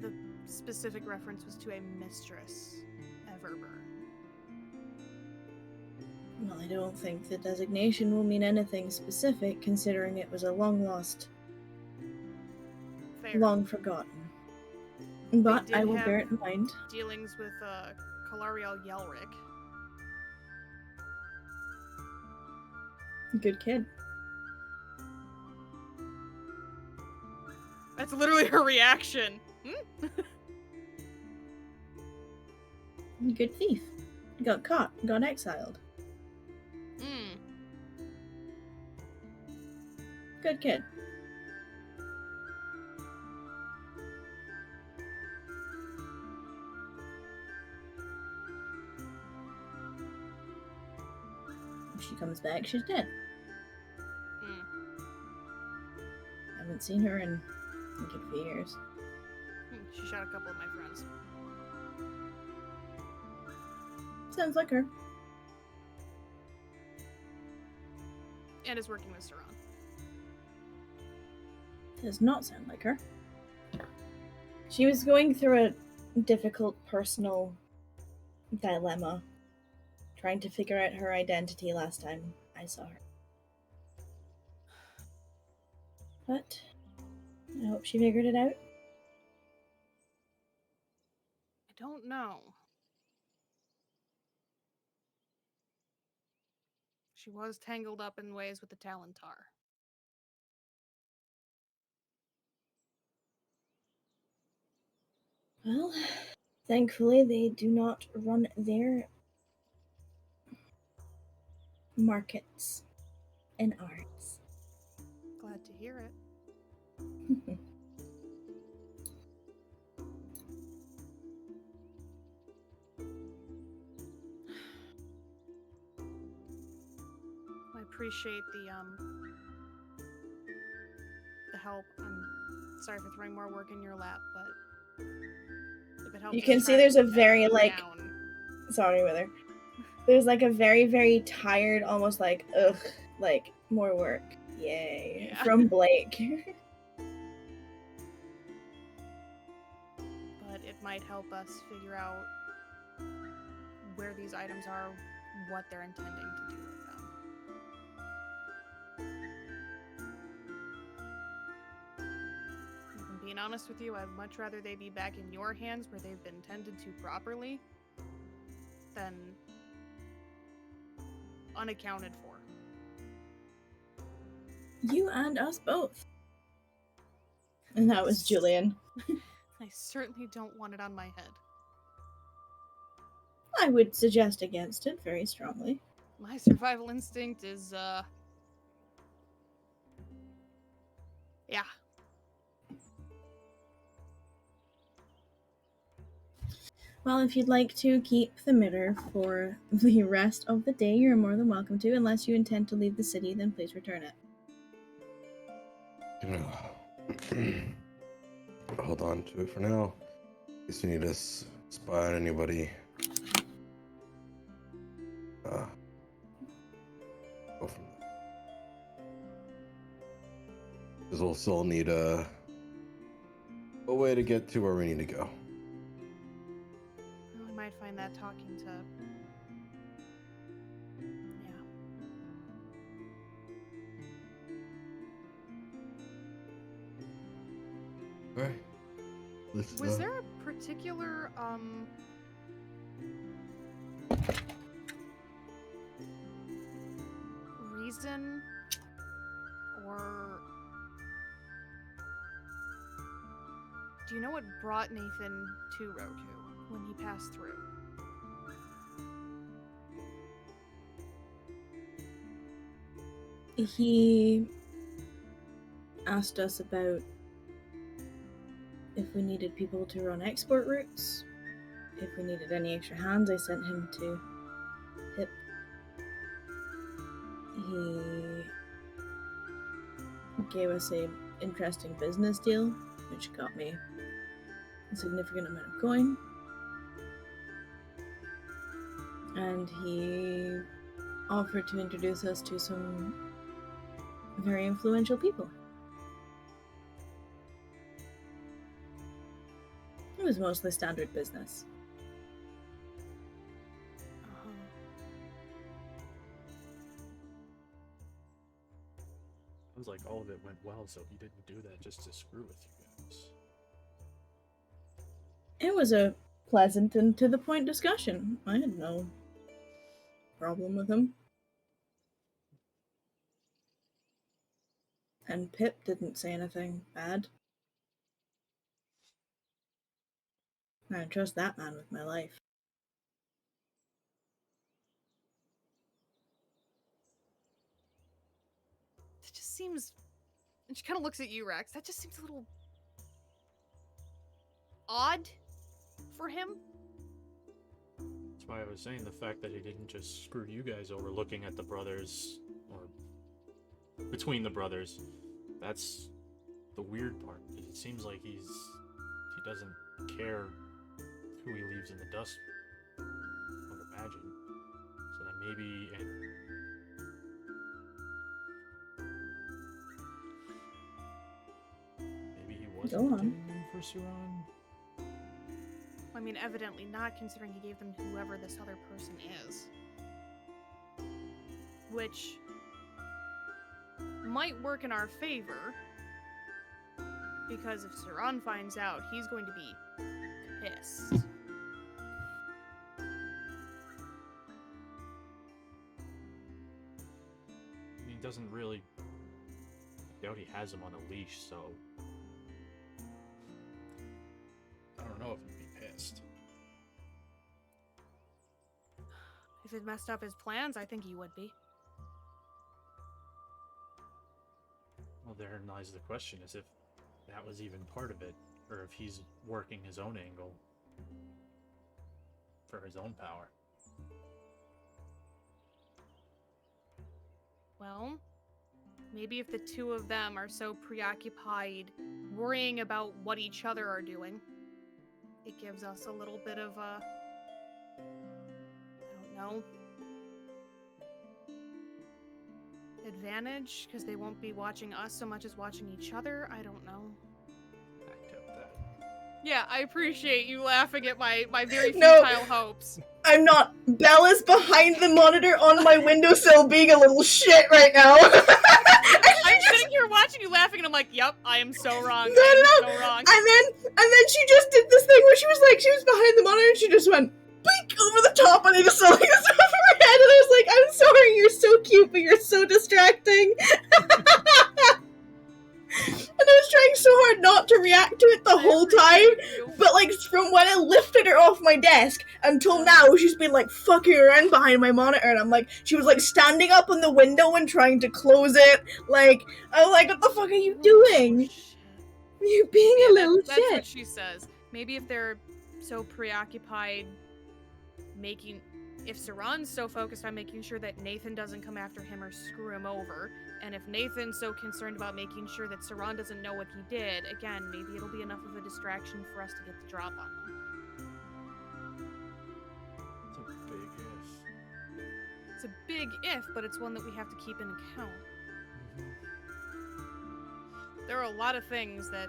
The specific reference was to a mistress, Everburn. Well, I don't think the designation will mean anything specific, considering it was a long-lost, Fair. long forgotten. But did I will have bear it in mind. Dealings with Kalariel Yelric. Good kid. That's literally her reaction. Hmm? Good thief. Got caught. Got exiled. Hmm. Good kid. If she comes back, she's dead. Hmm. Haven't seen her in a good few years. She shot a couple of my friends. Sounds like her. And is working with Saran. Does not sound like her. She was going through a difficult personal dilemma, trying to figure out her identity last time I saw her. But I hope she figured it out. I don't know. She was tangled up in ways with the Talentar. Well, thankfully they do not run their markets in ours. Glad to hear it. I appreciate the help. I'm sorry for throwing more work in your lap, but if it helps, You can see there's a very sorry, Wither. There's like a very, very tired, almost like ugh, like more work. Yay. Yeah. From Blake. But it might help us figure out where these items are, what they're intending to do with them. If I'm being honest with you, I'd much rather they be back in your hands where they've been tended to properly than unaccounted for. You and us both. And that was Julian. I certainly don't want it on my head. I would suggest against it very strongly. My survival instinct is, yeah. Well, if you'd like to keep the mirror for the rest of the day, you're more than welcome to. Unless you intend to leave the city, then please return it. hold on to it for now. In case you need to spy on anybody. Go from there. Because we'll still need a way to get to where we need to go. We might find that talking to... Yeah. Alright. Was there a particular, reason or do you know what brought Nathan to Roku when he passed through? He asked us about if we needed people to run export routes, if we needed any extra hands. I sent him to Pip. He gave us an interesting business deal, which got me a significant amount of coin. And he offered to introduce us to some very influential people. It was mostly standard business. Sounds like all of it went well, so he didn't do that just to screw with you guys. It was a pleasant and to the point discussion. I had no problem with him. And Pip didn't say anything bad. I trust that man with my life. It just seems... And she kind of looks at you, Rex. That just seems a little... odd for him. That's why I was saying the fact that he didn't just screw you guys over looking at the brothers, or between the brothers. That's the weird part. It seems like he doesn't care who he leaves in the dust, I would imagine. So that maybe... maybe he wasn't Go on. getting them for Suran? I mean, evidently not, considering he gave them to whoever this other person is. Which might work in our favor, because if Suran finds out, he's going to be pissed. He doesn't really... I doubt he has him on a leash, so... I don't know if he'd be pissed. If it messed up his plans, I think he would be. Well, therein lies the question, is if that was even part of it, or if he's working his own angle for his own power. Well, maybe if the two of them are so preoccupied worrying about what each other are doing, it gives us a little bit of a... I don't know... advantage, because they won't be watching us so much as watching each other. I don't know. I doubt that. Yeah, I appreciate you laughing at my very No. futile hopes. I'm not. Bella's behind the monitor on my windowsill being a little shit right now. I'm sitting here watching you laughing, and I'm like, "Yep, I am so wrong. No, I am no. so wrong." And then she just did this thing where she was behind the monitor and she just went blink over the top and I just saw like this over her head and I was like, I'm sorry, you're so cute, but you're so distracting. And I was trying so hard not to react to it the whole time, but like from when I lifted her off my desk until now, she's been like fucking around behind my monitor, and I'm like, she was like standing up on the window and trying to close it. Like, I was like, what the fuck are you doing? You're being a little that's shit. what she says. Maybe if they're so preoccupied making if Saran's so focused on making sure that Nathan doesn't come after him or screw him over, and if Nathan's so concerned about making sure that Saran doesn't know what he did, again, maybe it'll be enough of a distraction for us to get the drop on them. It's a big if. It's a big if, but it's one that we have to keep in account. There are a lot of things that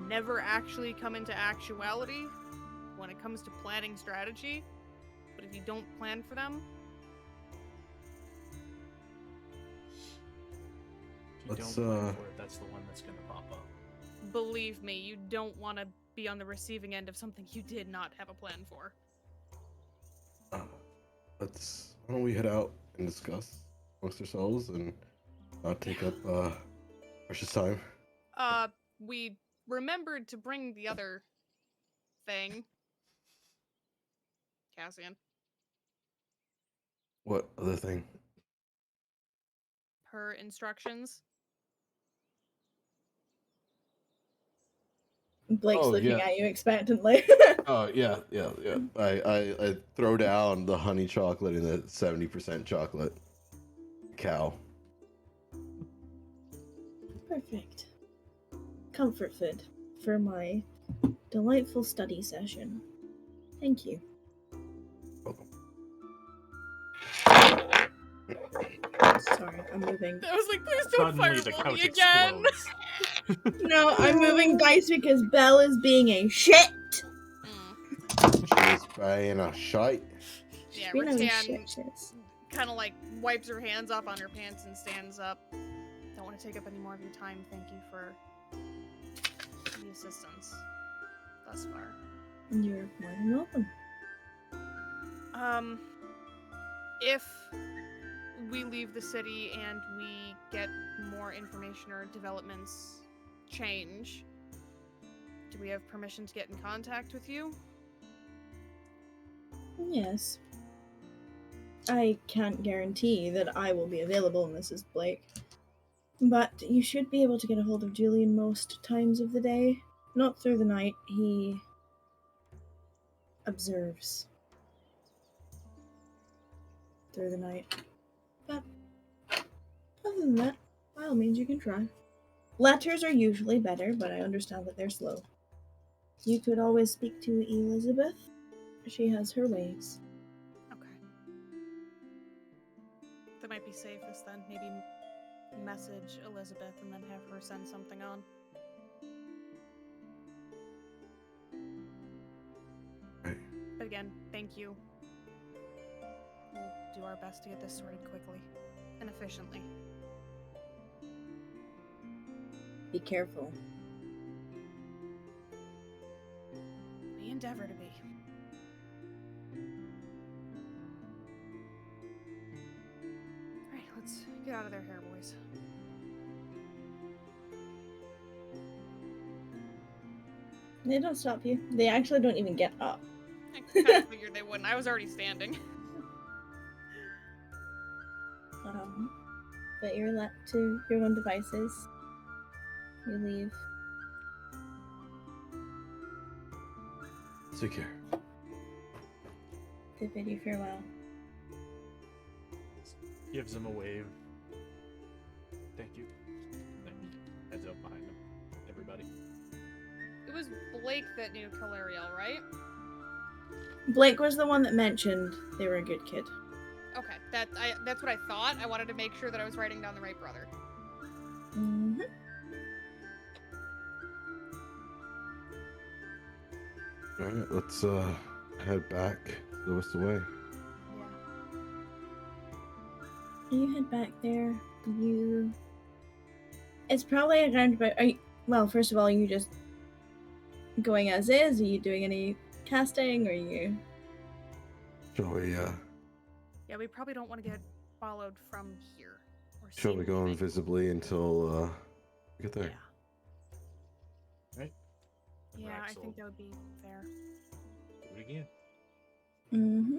never actually come into actuality when it comes to planning strategy, but if you don't plan for them, If you don't plan for it, that's the one that's gonna pop up. believe me, you don't want to be on the receiving end of something you did not have a plan for. Why don't we head out and discuss amongst ourselves and not take up precious time? We remembered to bring the other thing. Cassian. What other thing? Her instructions. Blake's Oh, looking yeah. at you expectantly. Oh yeah. I throw down the honey chocolate and the 70% chocolate cow. Perfect. Comfort food for my delightful study session. Thank you. Welcome. Sorry, I'm moving. I was like, please don't Suddenly the fireball me couch again. explodes. No, I'm moving dice because Belle is being a shit. She's buying a shite. Yeah, Being a Rattan shit. kind of like wipes her hands off on her pants and stands up. Don't want to take up any more of your time. Thank you for the assistance thus far. You're more than welcome. If we leave the city and we get more information or developments change, do we have permission to get in contact with you? Yes. I can't guarantee that I will be available, Mrs. Blake. But you should be able to get a hold of Julian most times of the day. Not through the night. He observes through the night. But other than that, by all means, you can try. Letters are usually better, but I understand that they're slow. You could always speak to Elizabeth. She has her ways. Okay. That might be safest then. Maybe message Elizabeth and then have her send something on. Right. But again, thank you. We'll do our best to get this sorted quickly and efficiently. Be careful. We endeavor to be. Alright, let's get out of their hair, boys. They don't stop you. They actually don't even get up. I kind of figured they wouldn't. I was already standing. But you're left to your own devices. You leave. Take care. They bid you farewell. Gives him a wave. Thank you. Heads up behind him. Everybody. It was Blake that knew Calariel, right? Blake was the one that mentioned they were a good kid. Okay, that's what I thought. I wanted to make sure that I was writing down the right brother. Mm-hmm. Alright, let's head back the west way. Yeah. You head back there. It's probably around about. Well, first of all, are you just going as is? Are you doing any casting? Or are you? Shall we Yeah, we probably don't want to get followed from here. Or shall we go anything. invisibly until we get there? Yeah. Right? Yeah, I Raxel, think that would be fair. do it again. Mm-hmm.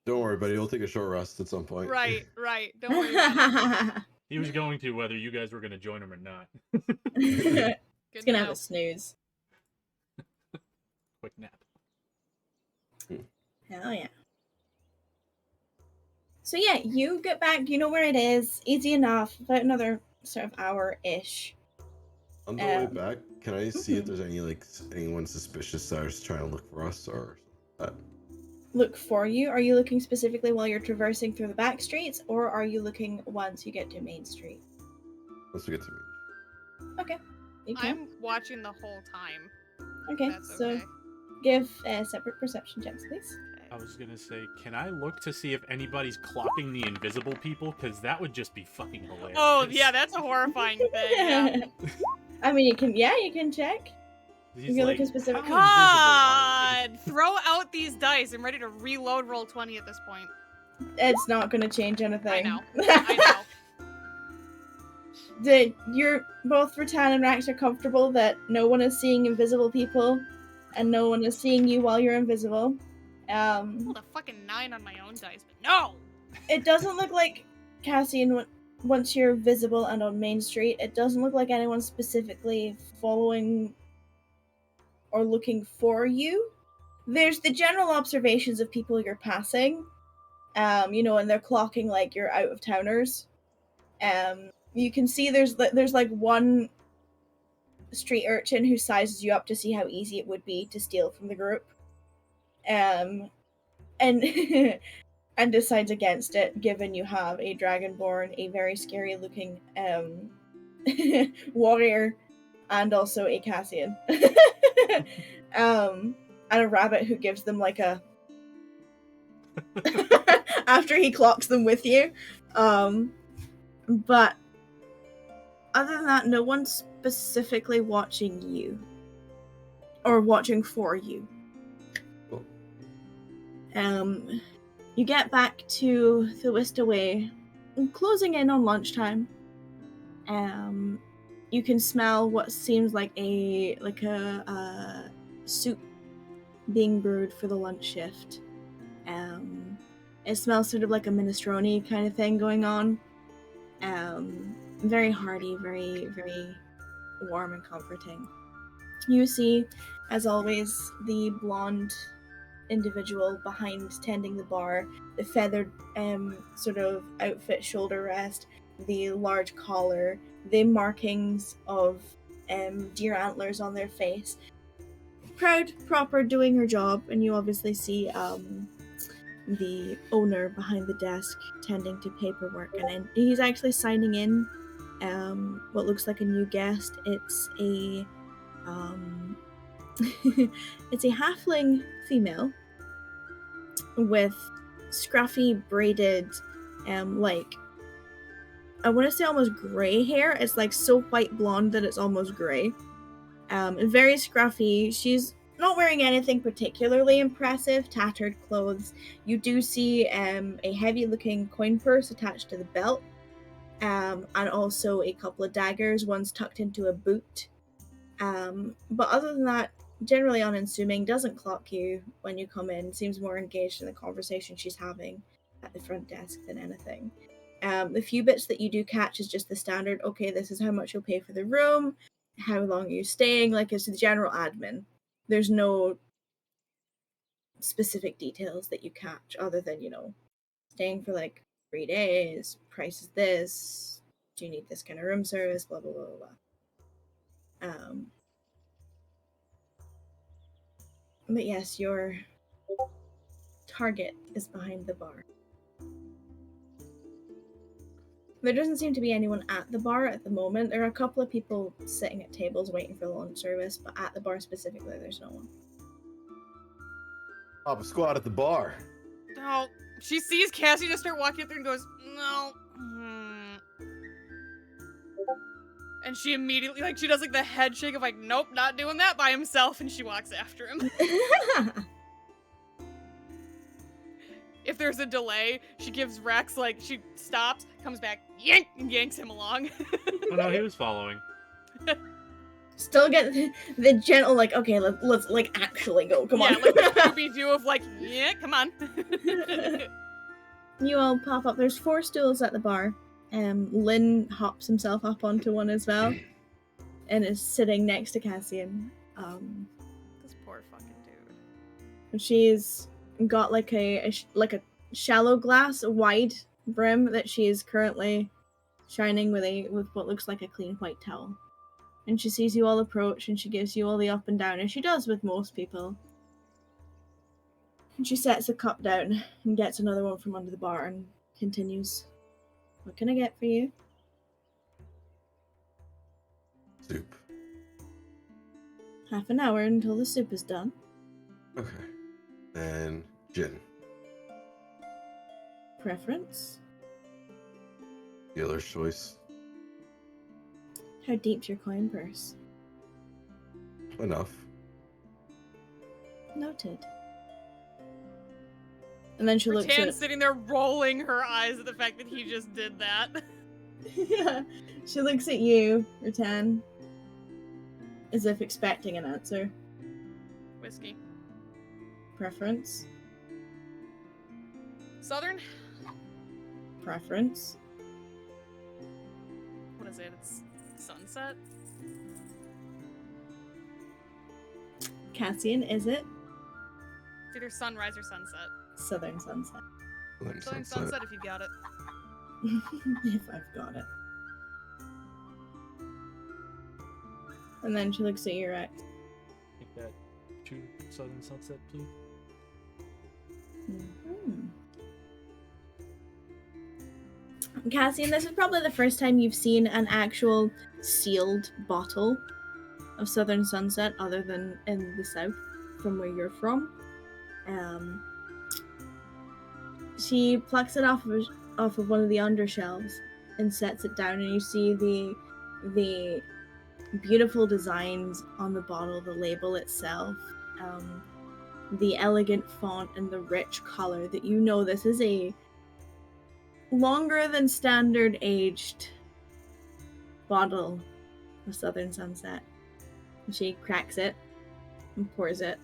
Don't worry, buddy. We'll take a short rest at some point. Right. Don't worry about it. He was going to, whether you guys were going to join him or not. It's Good gonna to have know. a snooze. Quick nap. Hell yeah. So yeah, you get back, you know where it is, easy enough, about another sort of hour-ish. On the way Um, back, can I see if mhm. there's any anyone suspicious that is trying to look for us or that? Look for you? Are you looking specifically while you're traversing through the back streets, or are you looking once you get to Main Street? Once we get to me. Okay, you can. I'm watching the whole time. Okay, That's so okay. give separate perception checks, please. I was gonna say, can I look to see if anybody's clocking the invisible people? Because that would just be fucking hilarious. Oh yeah, that's a horrifying thing. Yeah. I mean, you can check. He's you're like, looking specific- "How invisible are we?" God, throw out these dice. I'm ready to reload roll 20 at this point. It's not going to change anything. I know. I know. You're both Rattan and Rax are comfortable that no one is seeing invisible people, and no one is seeing you while you're invisible. Rolled a fucking 9 on my own dice, but no. It doesn't look like Cassian. Once you're visible and on Main Street, it doesn't look like anyone's specifically following or looking for you. There's the general observations of people you're passing, and they're clocking like you're out of towners. You can see there's like one street urchin who sizes you up to see how easy it would be to steal from the group, and and decides against it, given you have a dragonborn, a very scary looking warrior, and also a Cassian, and a rabbit who gives them like a after he clocks them with you. But other than that, no one's specifically watching you or watching for you. Cool. You get back to the Wistaway, closing in on lunchtime. You can smell what seems like a soup being brewed for the lunch shift. It smells sort of like a minestrone kind of thing going on. Very hearty, very, very warm and comforting. You see, as always, the blonde individual behind tending the bar, the feathered sort of outfit shoulder rest, the large collar, the markings of deer antlers on their face. Proud, proper, doing her job, and you obviously see the owner behind the desk tending to paperwork, and he's actually signing in what looks like a new guest. It's a it's a halfling female with scruffy braided like I want to say almost gray hair. It's like so white blonde that it's almost gray. Very scruffy. She's not wearing anything particularly impressive, tattered clothes. You do see a heavy looking coin purse attached to the belt, and also a couple of daggers, one's tucked into a boot. But other than that, generally unassuming, doesn't clock you when you come in, seems more engaged in the conversation she's having at the front desk than anything. The few bits that you do catch is just the standard, okay, this is how much you'll pay for the room, how long are you staying, like it's the general admin. There's no specific details that you catch other than, staying for like 3 days, price is this, do you need this kind of room service, blah, blah, blah, blah. But yes, your target is behind the bar. There doesn't seem to be anyone at the bar at the moment. There are a couple of people sitting at tables waiting for the lunch service, but at the bar specifically, there's no one. Pop a squad at the bar. No. She sees Cassie just start walking up there and goes, no. And she immediately, she does the head shake of nope, not doing that by himself, and she walks after him. If there's a delay, she gives Rex, she stops, comes back, yank, and yanks him along. Oh no, he was following. Still get the gentle, okay, let's actually go, come on. Yeah, the Scooby-Doo of, yeah, come on. You all pop up. There's 4 stools at the bar. Lynn hops himself up onto one as well, and is sitting next to Cassian. This poor fucking dude. She's got like a shallow glass, a wide brim that she is currently shining with what looks like a clean white towel. And she sees you all approach, and she gives you all the up and down, as she does with most people. And she sets a cup down and gets another one from under the bar and continues. What can I get for you? Soup. Half an hour until the soup is done. Okay. And gin. Preference? Dealer's choice. How deep's your coin purse? Enough. Noted. And then she looks Rattan's at... sitting there rolling her eyes at the fact that he just did that. Yeah. She looks at you, Rattan, as if expecting an answer. Whiskey. Preference? Southern? Preference? What is it? It's sunset? Cassian, is it? It's either sunrise or sunset. Southern sunset. Southern sunset if you got it. If I've got it. And then she looks at you, Rex. Take that 2 Southern Sunset, please. Mm-hmm. Cassian, this is probably the first time you've seen an actual sealed bottle of Southern Sunset other than in the south from where you're from. She plucks it off of one of the undershelves and sets it down, and you see the beautiful designs on the bottle, the label itself, the elegant font and the rich color that you know this is a longer than standard aged bottle of Southern Sunset. And she cracks it and pours it.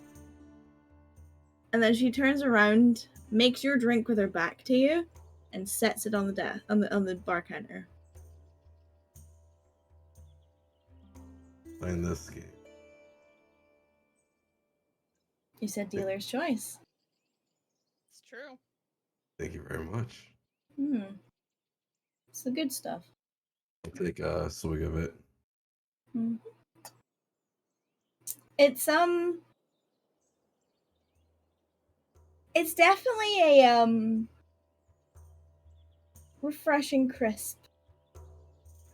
And then she turns around, makes your drink with her back to you, and sets it on the desk on the bar counter. Playing this game. You said dealer's choice. It's true. Thank you very much. It's the good stuff. I'll take a swig of it. It's definitely a refreshing, crisp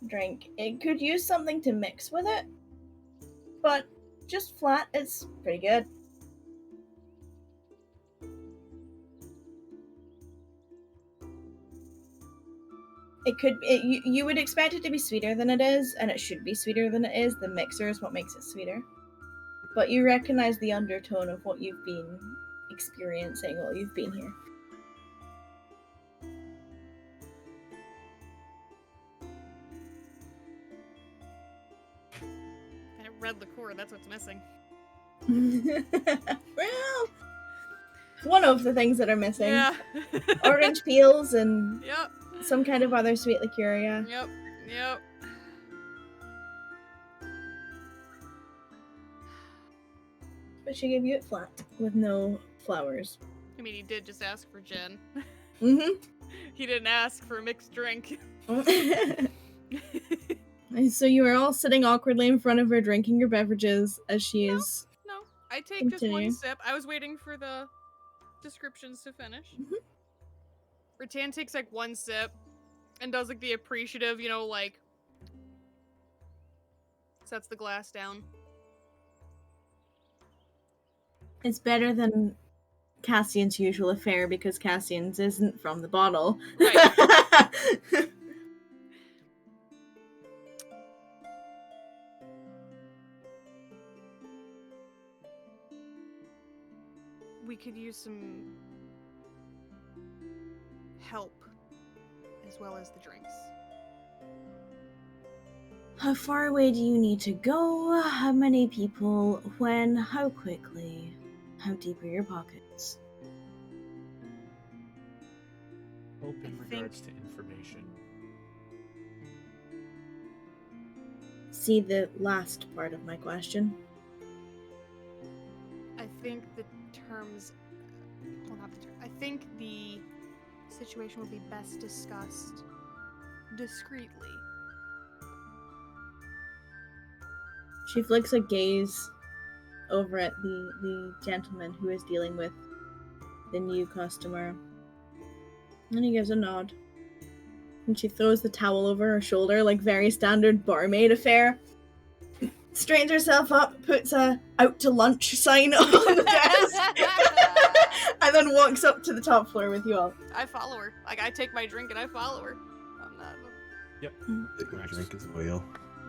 drink. It could use something to mix with it, but just flat, it's pretty good. You would expect it to be sweeter than it is, and it should be sweeter than it is. The mixer is what makes it sweeter. But you recognize the undertone of what you've been experiencing while you've been here. That red liqueur, that's what's missing. Well, one of the things that are missing. Yeah. Orange peels and Yep. some kind of other sweet liqueur, yeah. Yep. But she gave you it flat, with no flowers. I mean, he did just ask for gin. Mm-hmm. He didn't ask for a mixed drink. And so you are all sitting awkwardly in front of her, drinking your beverages as she is... No, I take just Continue. one sip. I was waiting for the descriptions to finish. Mhm. Rattan takes like one sip and does like the appreciative, like sets the glass down. It's better than Cassian's usual affair because Cassian's isn't from the bottle. Right. We could use some help as well as the drinks. How far away do you need to go? How many people? When? How quickly? How deep are your pockets? Hope in I regards to information. See the last part of my question. I think the terms... Hold have to turn. I think the situation will be best discussed discreetly. She flicks a gaze over at the gentleman who is dealing with the new customer. And he gives a nod. And she throws the towel over her shoulder like very standard barmaid affair. Straightens herself up, puts a out to lunch sign on the desk, and then walks up to the top floor with you all. I follow her. Like, I take my drink and I follow her. I'm not. Yep. Take a drink as well.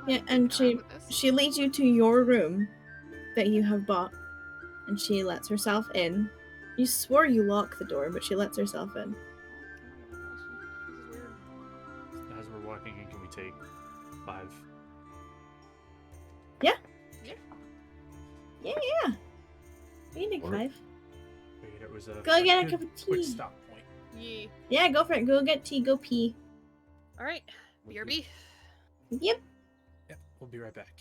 Yeah, and she leads you to your room that you have bought, and she lets herself in. You swore you locked the door, but she lets herself in. As we're walking in, can we take 5? Yeah. You can take Or- 5. Figured it was a Go get a good cup of quick tea. stop point. Yeah. Yeah, go for it. Go get tea. Go pee. All right. BRB. Yep. Yep, we'll be right back.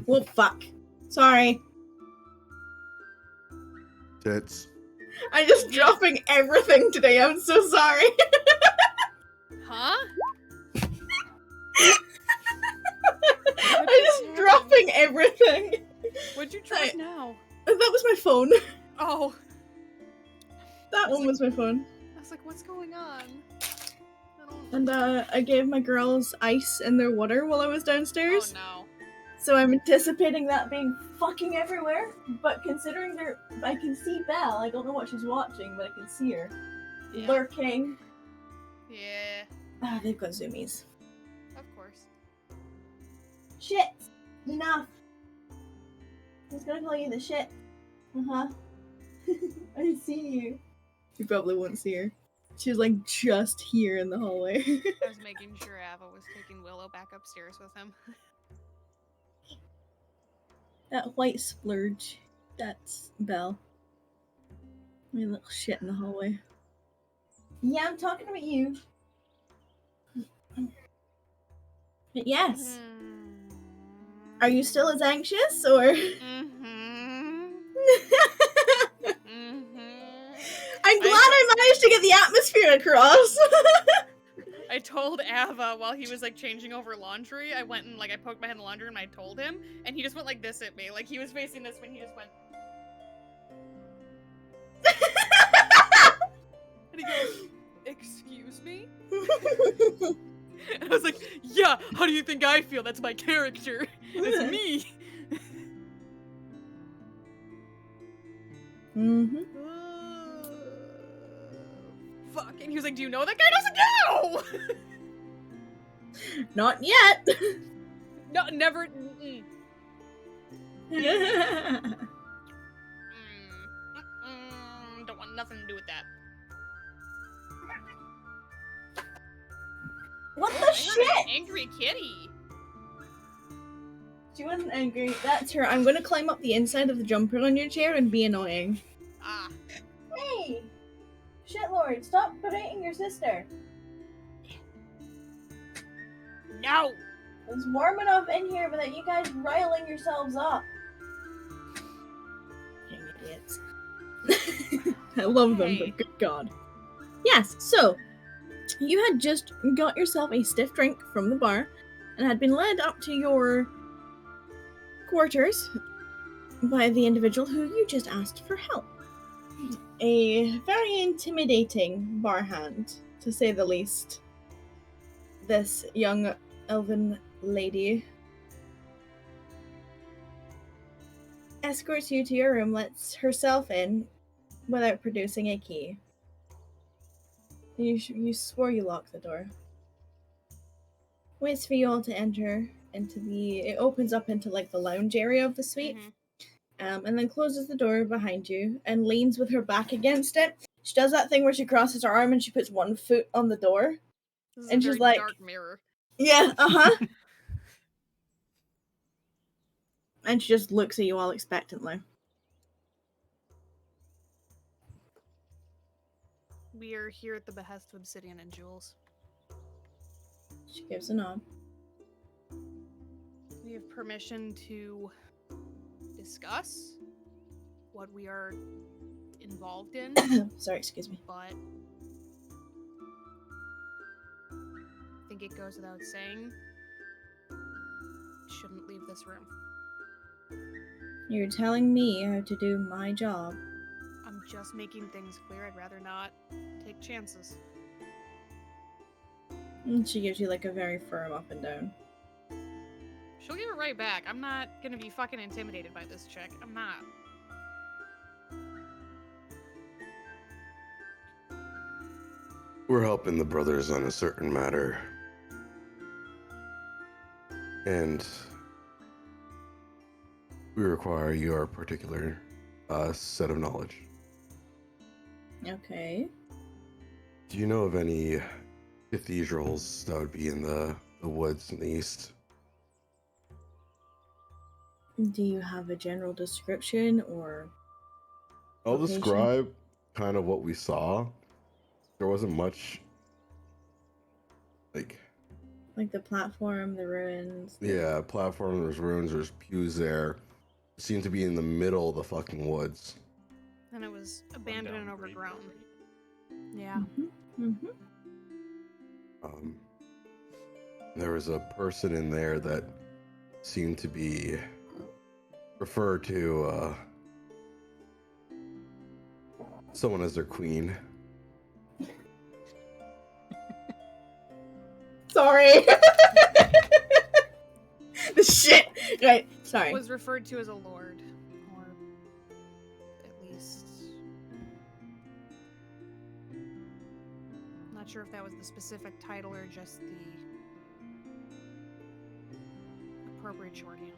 Well, fuck. Sorry. Tits. I'm just dropping everything today. I'm so sorry. Huh? I'm just dropping everything. What'd you drop now? That was my phone. Oh. That one was my phone. I was like, what's going on? And I gave my girls ice in their water while I was Oh downstairs. no. So I'm anticipating that being fucking everywhere. But considering I can see Belle. I don't know what she's watching, but I can see her Yeah. lurking. Yeah. Ah, they've got zoomies. Of course. Shit! Enough! I was gonna call you the shit. Uh-huh. I see you. You probably won't see her. She's like just here in the hallway. I was making sure Ava was taking Willow back upstairs with him. That white splurge. That's Belle. My little shit in the hallway. Yeah, I'm talking about you. But yes. Are you still as anxious, or? I'm glad I managed to get the atmosphere across. I told Ava while he was like changing over laundry. I went and like I poked my head in the laundry room and I told him, and he just went like this at me. Like he was facing this when he just went. And he goes, "Excuse me?" And I was like, "Yeah, how do you think I feel? That's my character. It's me." Mm-hmm. Fuck. And he was like, "Do you know that guy?" And I was like, "No!" Not yet. No, never. Don't want nothing to do with that. What Oh, the I heard shit? an angry kitty. She wasn't angry. That's her. I'm gonna climb up the inside of the jumper on your chair and be annoying. Ah. Hey! Shitlord, stop berating your sister. No! It's warm enough in here without you guys riling yourselves up. Dang idiots. I love them, Hey. but good god. Yes, so, you had just got yourself a stiff drink from the bar and had been led up to your quarters by the individual who you just asked for help. A very intimidating bar hand, to say the least. This young elven lady escorts you to your room, lets herself in without producing a key. You swore you locked the door. Waits for you all to enter into the. It opens up into like the lounge area of the suite. Mhm. and then closes the door behind you and leans with her back against it. She does that thing where she crosses her arm and she puts one foot on the door. This is And a she's very like- dark mirror. Yeah, uh-huh. And she just looks at you all expectantly. We are here at the behest of Obsidian and Jules. She gives a nod. We have permission to discuss what we are involved in, Sorry, excuse me. but I think it goes without saying, shouldn't leave this room. You're telling me how to do my job. I'm just making things clear. I'd rather not take chances. And she gives you like a very firm up and down. She'll give it right back. I'm not gonna be fucking intimidated by this chick. I'm not. We're helping the brothers on a certain matter. And we require your particular set of knowledge. Okay. Do you know of any cathedrals that would be in the woods in the east? Do you have a general description or... I'll location? describe kind of what we saw. There wasn't much, like Like the platform, the ruins? yeah, platform, there's ruins, there's pews there. It seemed to be in the middle of the fucking woods. And it was abandoned and Rundown green overgrown. building. Yeah. Mm-hmm. There was a person in there that seemed to be referred to someone as their queen. Sorry. The shit. Right. Sorry. Was referred to as a lord, or at least. Not sure if that was the specific title or just the appropriate shorthand.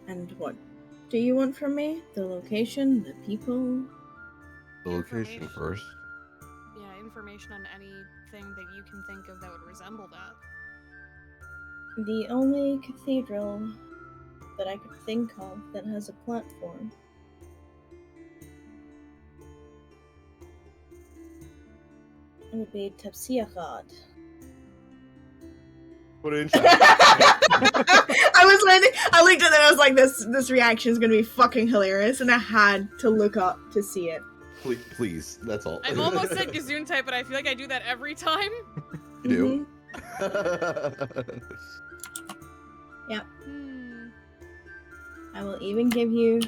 And And what do you want from me? The location, the people? the location Information. first. Yeah, information on anything that you can think of that would resemble that. The only cathedral that I could think of that has a platform. It would be Tepsiachad. Put it in chat. I looked at it and I was like, this reaction is gonna be fucking hilarious, and I had to look up to see it. Please, that's all. I've almost said Gesundheit, but I feel like I do that every time. You do? Mhm. Hmm. I will even give you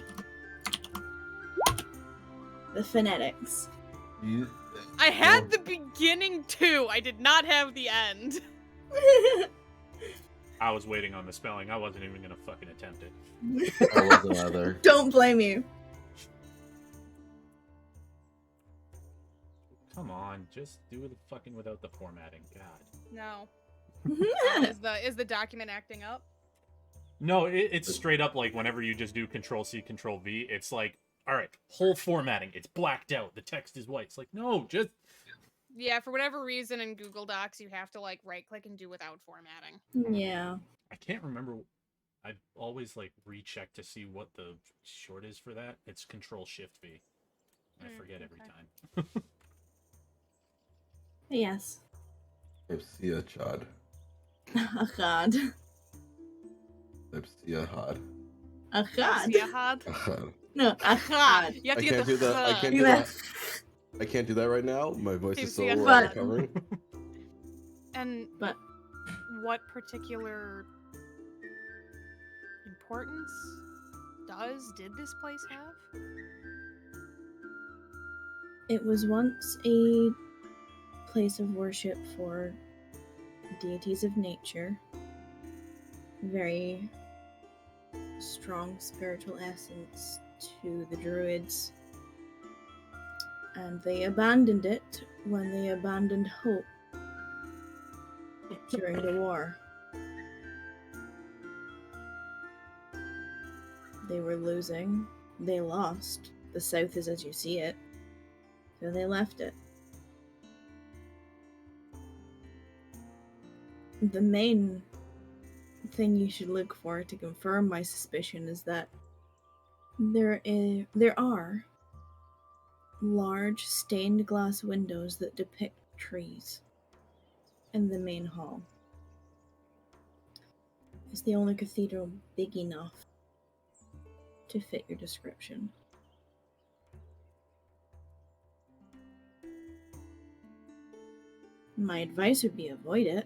the phonetics. You- I had the beginning too. I did not have the end. I was waiting on the spelling. I wasn't even gonna fucking attempt it. I wasn't either. Don't blame you. Come on, just do it fucking without the formatting. God. No. Is the document acting up? No, it's straight up like whenever you just do Control C, Control V, it's like, all right, whole formatting. It's blacked out. The text is white. It's like, no, just Yeah, for whatever reason in Google Docs you have to like right click and do without formatting. Yeah. I can't remember. I always like recheck to see what the short is for that. It's Control Shift V. I forget every okay. time. Yes. Ipsia-chad. Achad. Ipsia-had. Achad. Jihad. Achad. No, achad. You have I to get can't the do that. I ch. can't do that. I can't do that right now. My voice is so Ipsia-had. recovering. And But what particular importance did this place have? it was once a place of worship for deities of nature. Very strong spiritual essence to the druids. And they abandoned it when they abandoned hope during the war. They were losing. They lost. The South is as you see it. So they left it. The main thing you should look for to confirm my suspicion is that there are large stained glass windows that depict trees in the main hall. It's the only cathedral big enough to fit your description. My advice would be avoid it.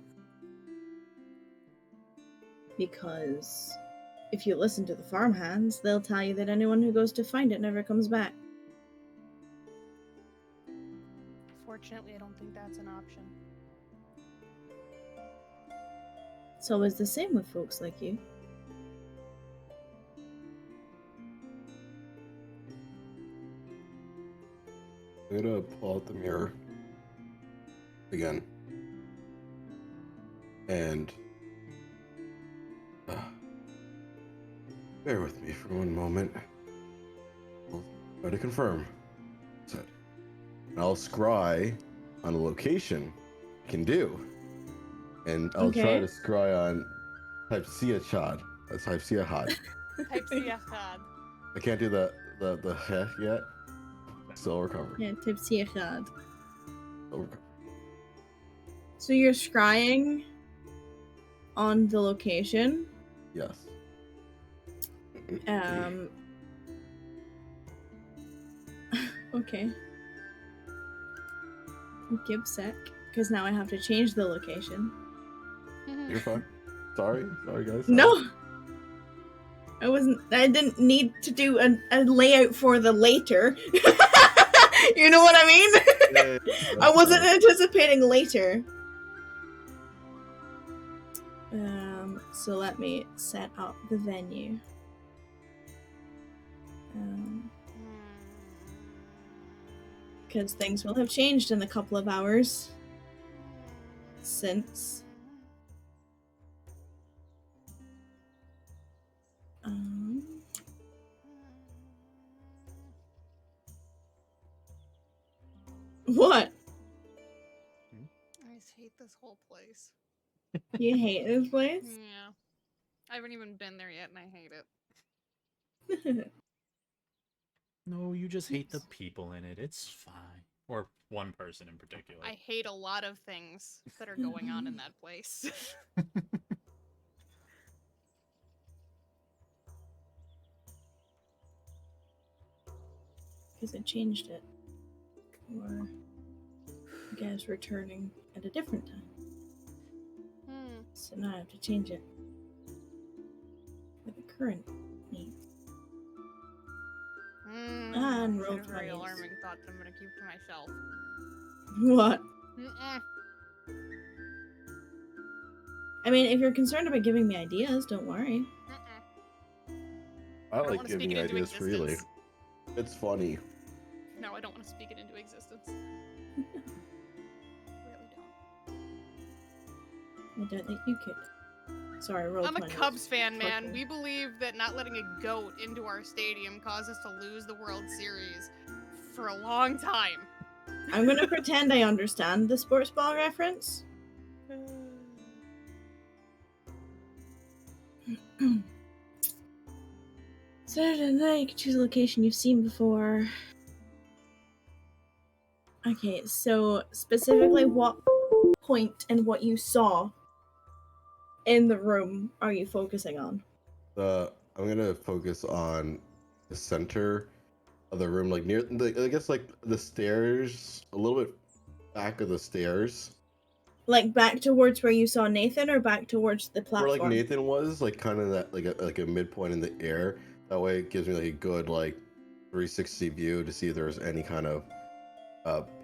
Because if you listen to the farmhands, they'll tell you that anyone who goes to find it never comes back. Fortunately, I don't think that's an option. It's always the same with folks like you. I'm gonna pull out the mirror again. And bear with me for one moment. I'll try to confirm. Said. I'll scry on a location I can do. And I'll try to scry on type Siachad. Type Siachad. Type Siachad. I can't do the heh yet. Still recover. Yeah, type Siachad. Still recover. So you're scrying on the location. Yes. Okay. Give sec, because now I have to change the location. You're fine. Sorry guys. No! I didn't need to do a layout for the later. You know what I mean? Yeah, I wasn't anticipating later. So let me set up the venue. Because things will have changed in a couple of hours since. What? I just hate this whole place. You hate this place? Yeah. I haven't even been there yet and I hate it. No, you just hate the people in it. It's fine. Or one person in particular. I hate a lot of things that are going on in that place. Because I changed it. Or I guess returning at a different time. So now I have to change it for the current needs. And roll That's a very 20s. alarming thought that I'm gonna keep to myself. What? Mm-mm. I mean, if you're concerned about giving me ideas, don't worry. I don't like wanna speak giving it into ideas freely. existence. It's funny. No, I don't want to speak it into existence. Really don't. I don't think you could. Sorry, roll I'm a 20s. Cubs fan, man. Okay. We believe that not letting a goat into our stadium caused us to lose the World Series for a long time. I'm gonna pretend I understand the sports ball reference. Saturday night, you can choose a location you've seen before. Okay, so specifically what point and what you saw in the room are you focusing on? I'm gonna focus on the center of the room, like near I guess like the stairs, a little bit back of the stairs. Like back towards where you saw Nathan, or back towards the platform? Where like Nathan was, like kind of that like a midpoint in the air. That way it gives me like a good like 360 view to see if there's any kind of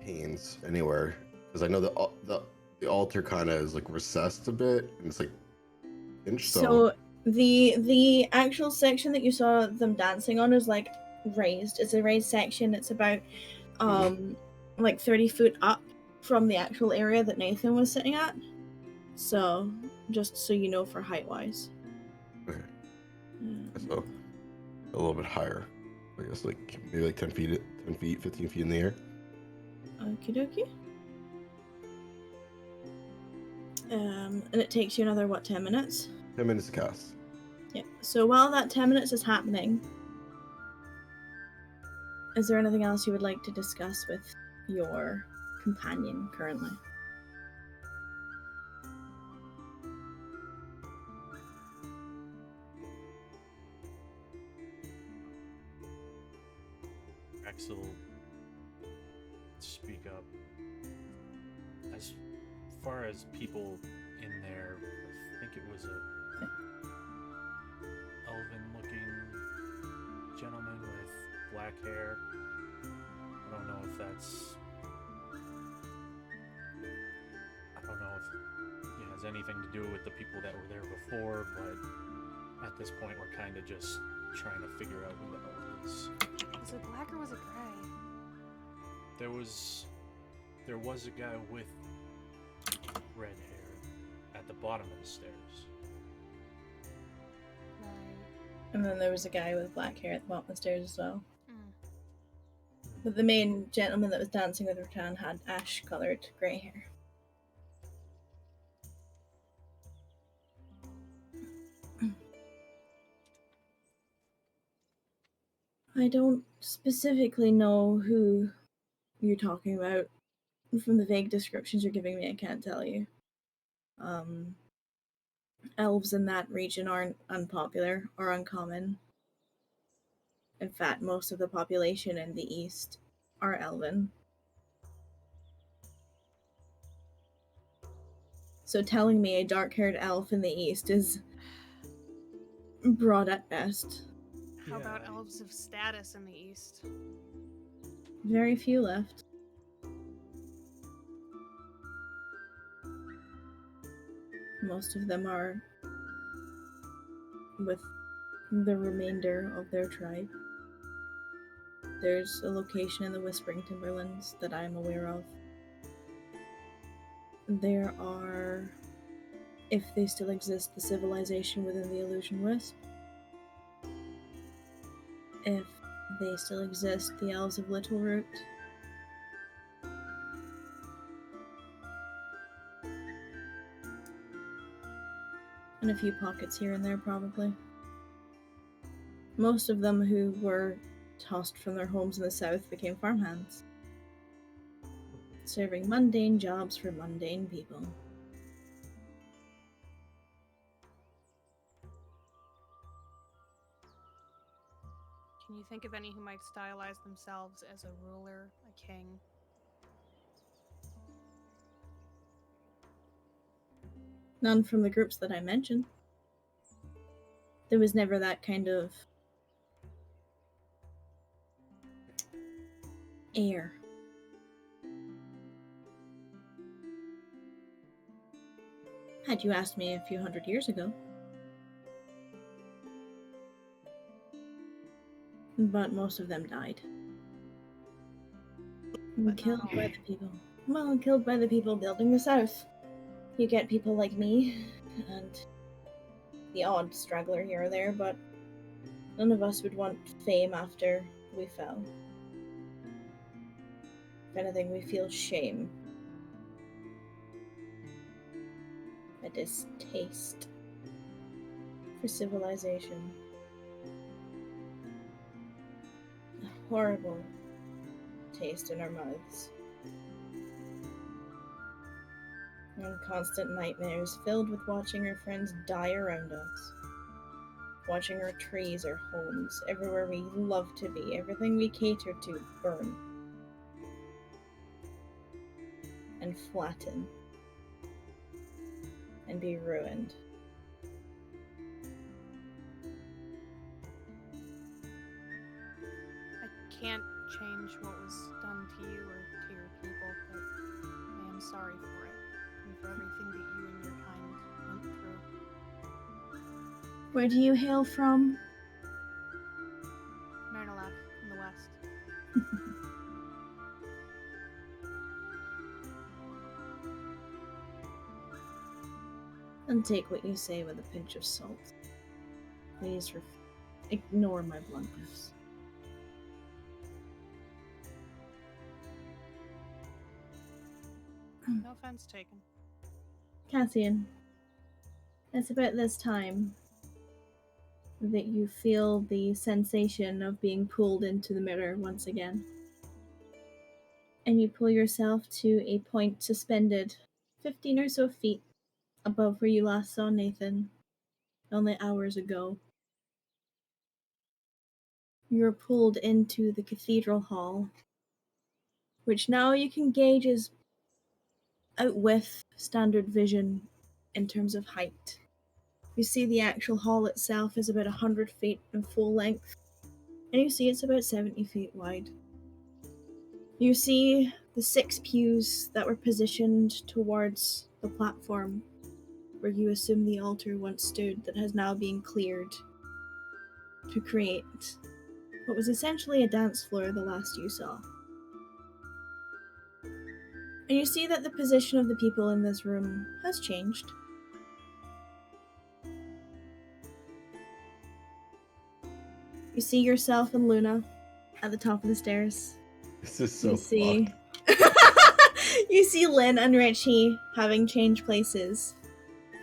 panes anywhere. Because I know the altar kind of is like recessed a bit, and it's like pinched. So the actual section that you saw them dancing on is like raised. It's a raised section. It's about like 30 feet up from the actual area that Nathan was sitting at. So just so you know, for height wise. Okay. So a little bit higher. I guess like maybe like 10 feet, 15 feet in the air. Okie dokie. And it takes you another, what, 10 minutes? 10 minutes to cast. Yeah. So while that 10 minutes is happening, is there anything else you would like to discuss with your companion currently? Axel, speak up. As far as people in there, I think it was a elven-looking gentleman with black hair. I don't know if that's. I don't know if it has anything to do with the people that were there before, but at this point, we're kind of just trying to figure out who the hell it is. Was it black or was it gray? There was a guy with red hair at the bottom of the stairs. Right. And then there was a guy with black hair at the bottom of the stairs as well. Mm. But the main gentleman that was dancing with Rattan had ash-colored grey hair. I don't specifically know who you're talking about. From the vague descriptions you're giving me, I can't tell you. Elves in that region aren't unpopular or uncommon. In fact, most of the population in the east are elven. So telling me a dark-haired elf in the east is broad at best. How about Yeah, elves of status in the east? Very few left. Most of them are with the remainder of their tribe. There's a location in the Whispering Timberlands that I am aware of. There are, if they still exist, the civilization within the Illusion Wisp. If they still exist, the Elves of Littleroot. And a few pockets here and there, probably. Most of them who were tossed from their homes in the south became farmhands, serving mundane jobs for mundane people. Can you think of any who might stylize themselves as a ruler, a king? None from the groups that I mentioned. There was never that kind of air. Had you asked me a few hundred years ago. But most of them died. But Killed not by all. the people. Well, killed by the people building the South. You get people like me, and the odd straggler here or there, but none of us would want fame after we fell. If anything, we feel shame. A distaste for civilization. A horrible taste in our mouths. And constant nightmares filled with watching our friends die around us. Watching our trees, our homes, everywhere we love to be, everything we cater to burn. And flatten. And be ruined. I can't change what was done to you or to your people, but I am sorry for it and for everything that you and your kind went through. Where do you hail from? Marinalaf in the west. And take what you say with a pinch of salt. Please ignore my bluntness. No offense taken. Cassian, it's about this time that you feel the sensation of being pulled into the mirror once again. And you pull yourself to a point suspended 15 or so feet above where you last saw Nathan only hours ago. You're pulled into the cathedral hall, which now you can gauge is out with standard vision in terms of height. You see the actual hall itself is about 100 feet in full length, and you see it's about 70 feet wide. You see the 6 pews that were positioned towards the platform where you assume the altar once stood that has now been cleared to create what was essentially a dance floor the last you saw. And you see that the position of the people in this room has changed. You see yourself and Luna at the top of the stairs. This is so You see fucked. You see Lynn and Richie having changed places.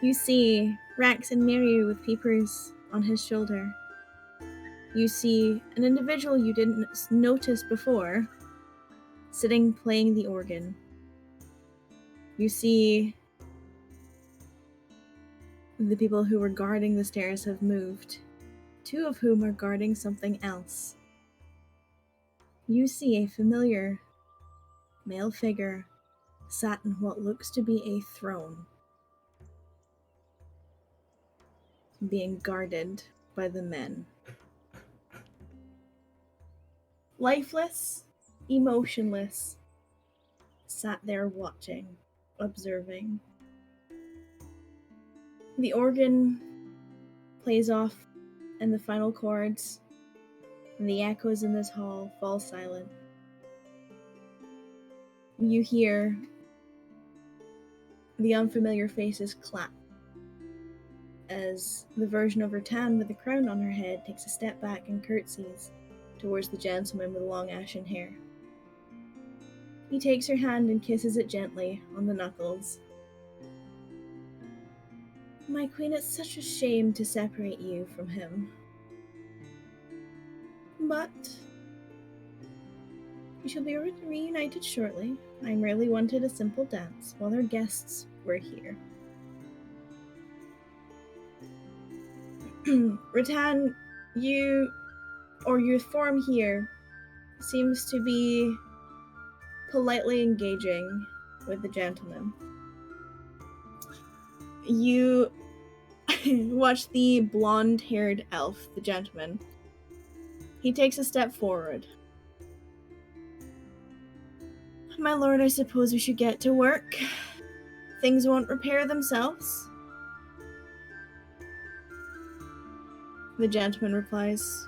You see Rax and Miri with peepers on his shoulder. You see an individual you didn't notice before sitting playing the organ. You see the people who were guarding the stairs have moved, 2 of whom are guarding something else. You see a familiar male figure sat in what looks to be a throne, being guarded by the men. Lifeless, emotionless, sat there watching, observing. The organ plays off in the final chords, and the echoes in this hall fall silent. You hear the unfamiliar faces clap as the version of Rattan with the crown on her head takes a step back and curtsies towards the gentleman with long ashen hair. He takes her hand and kisses it gently on the knuckles. My queen, it's such a shame to separate you from him. But we shall be reunited shortly. I merely wanted a simple dance while our guests were here. Rattan, your form here seems to be politely engaging with the gentleman. You watch the blonde-haired elf, the gentleman. He takes a step forward. My lord, I suppose we should get to work. Things won't repair themselves. The gentleman replies,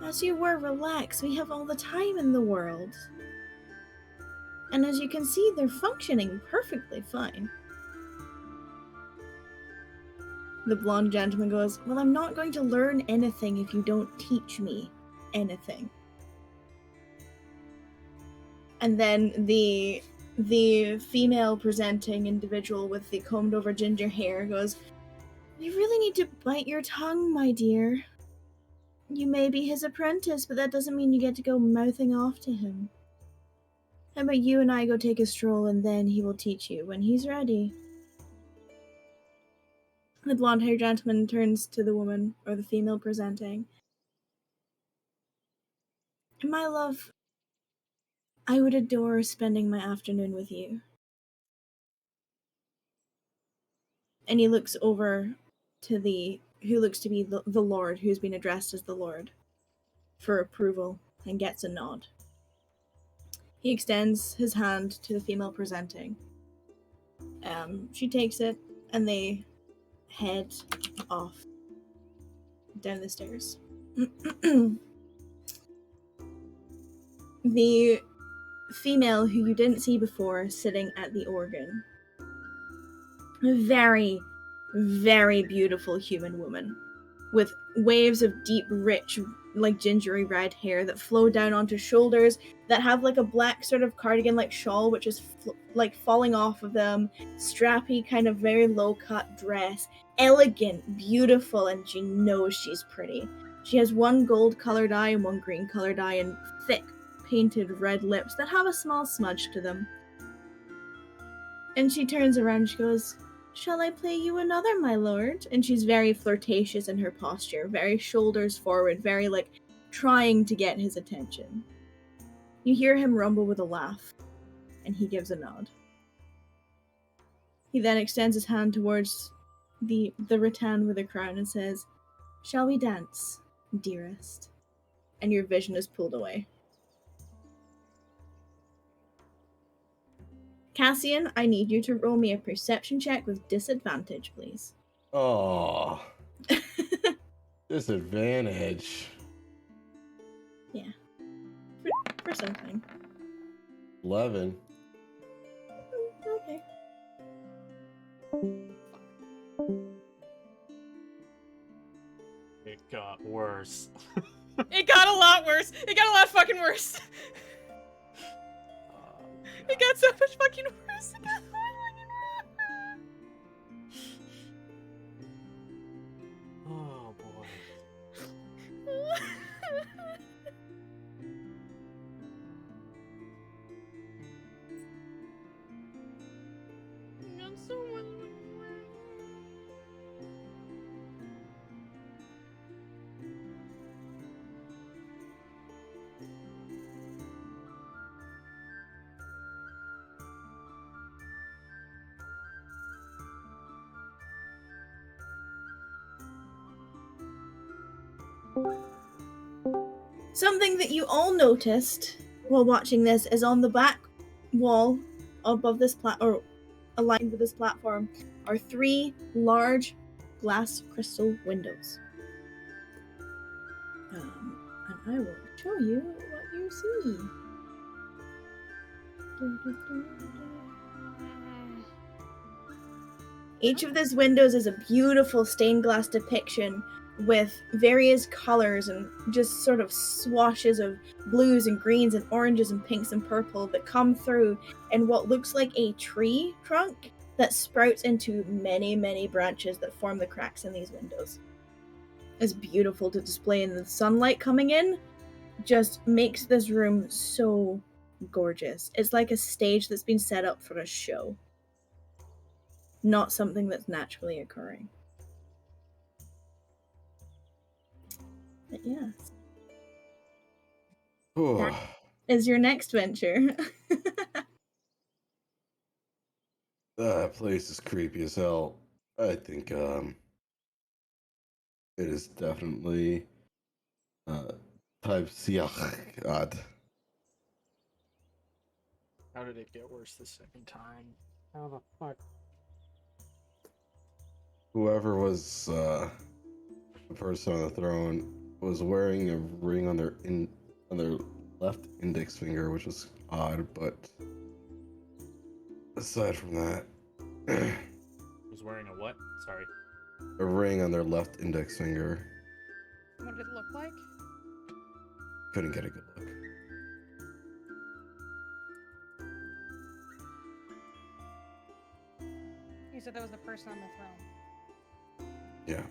as you were, relax. We have all the time in the world. And as you can see, they're functioning perfectly fine. The blonde gentleman goes, well, I'm not going to learn anything if you don't teach me anything. And then the female presenting individual with the combed over ginger hair goes, you really need to bite your tongue, my dear. You may be his apprentice, but that doesn't mean you get to go mouthing off to him. How about you and I go take a stroll and then he will teach you when he's ready? The blonde-haired gentleman turns to the woman, or the female presenting. My love, I would adore spending my afternoon with you. And he looks over to who looks to be the Lord, who's been addressed as the Lord, for approval, and gets a nod. He extends his hand to the female presenting. She takes it, and they head off down the stairs. The female who you didn't see before sitting at the organ. A very, very beautiful human woman. with waves of deep, rich, like gingery red hair that flow down onto shoulders that have like a black sort of cardigan-like shawl which is like falling off of them, strappy kind of very low-cut dress, elegant, beautiful, and she knows she's pretty. She has one gold-colored eye and one green-colored eye and thick, painted red lips that have a small smudge to them. And she turns around and she goes, "Shall I play you another, my lord?" And she's very flirtatious in her posture, very shoulders forward, very like trying to get his attention. You hear him rumble with a laugh, and he gives a nod. He then extends his hand towards the rattan with a crown and says, "Shall we dance, dearest?" And your vision is pulled away. Cassian, I need you to roll me a perception check with disadvantage, please. Oh, disadvantage. Yeah. For something. 11. Okay. It got worse. It got a lot worse. It got a lot fucking worse. It got so much fucking worse. It got so much fucking worse. Oh boy. It got so much fucking worse. Something that you all noticed while watching this is on the back wall above this or aligned with this platform are 3 large glass crystal windows. And I will show you what you see. Each of these windows is a beautiful stained glass depiction with various colors and just sort of swashes of blues and greens and oranges and pinks and purple that come through in what looks like a tree trunk that sprouts into many, many branches that form the cracks in these windows. It's beautiful to display, and the sunlight coming in just makes this room so gorgeous. It's like a stage that's been set up for a show, not something that's naturally occurring. But yes. That is your next venture. That place is creepy as hell. I think it is definitely type Siach God. How did it get worse the second time? How the fuck? Whoever was the person on the throne was wearing a ring on their left index finger, which was odd, but aside from that, Was wearing a what? Sorry. a ring on their left index finger. What did it look like? Couldn't get a good look. You said that was the person on the throne. Yeah.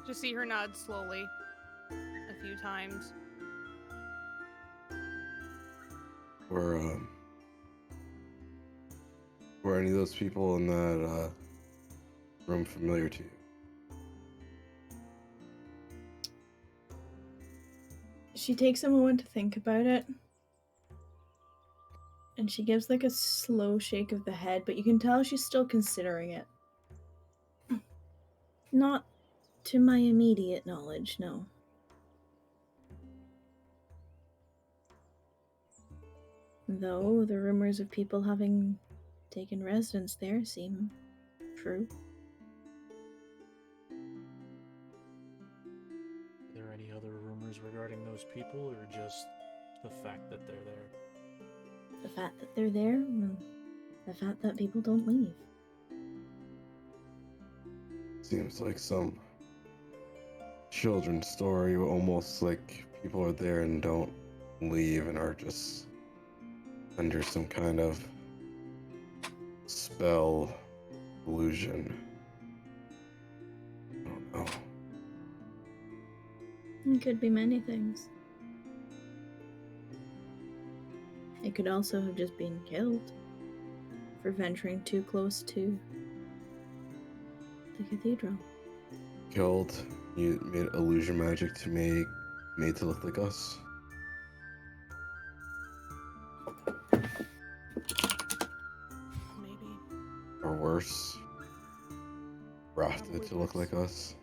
Just see her nod slowly a few times. Were any of those people in that room familiar to you? She takes a moment to think about it. And she gives like a slow shake of the head, but you can tell she's still considering it. Not to my immediate knowledge, no. Though the rumors of people having taken residence there seem true. Are there any other rumors regarding those people, or just the fact that they're there? The fact that they're there, and the fact that people don't leave. Seems like some children's story, almost like people are there and don't leave and are just under some kind of spell, illusion. I don't know. It could be many things. It could also have just been killed for venturing too close to the cathedral. Killed, you made illusion magic to make made to look like us. Maybe. Or worse, crafted Probably to look worse. like us.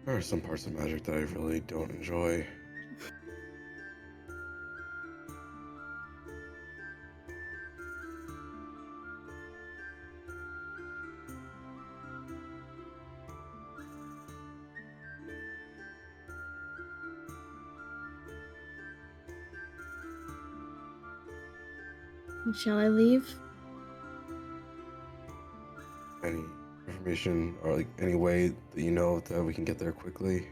There are some parts of magic that I really don't enjoy. Shall I leave? Any information or like any way that you know that we can get there quickly?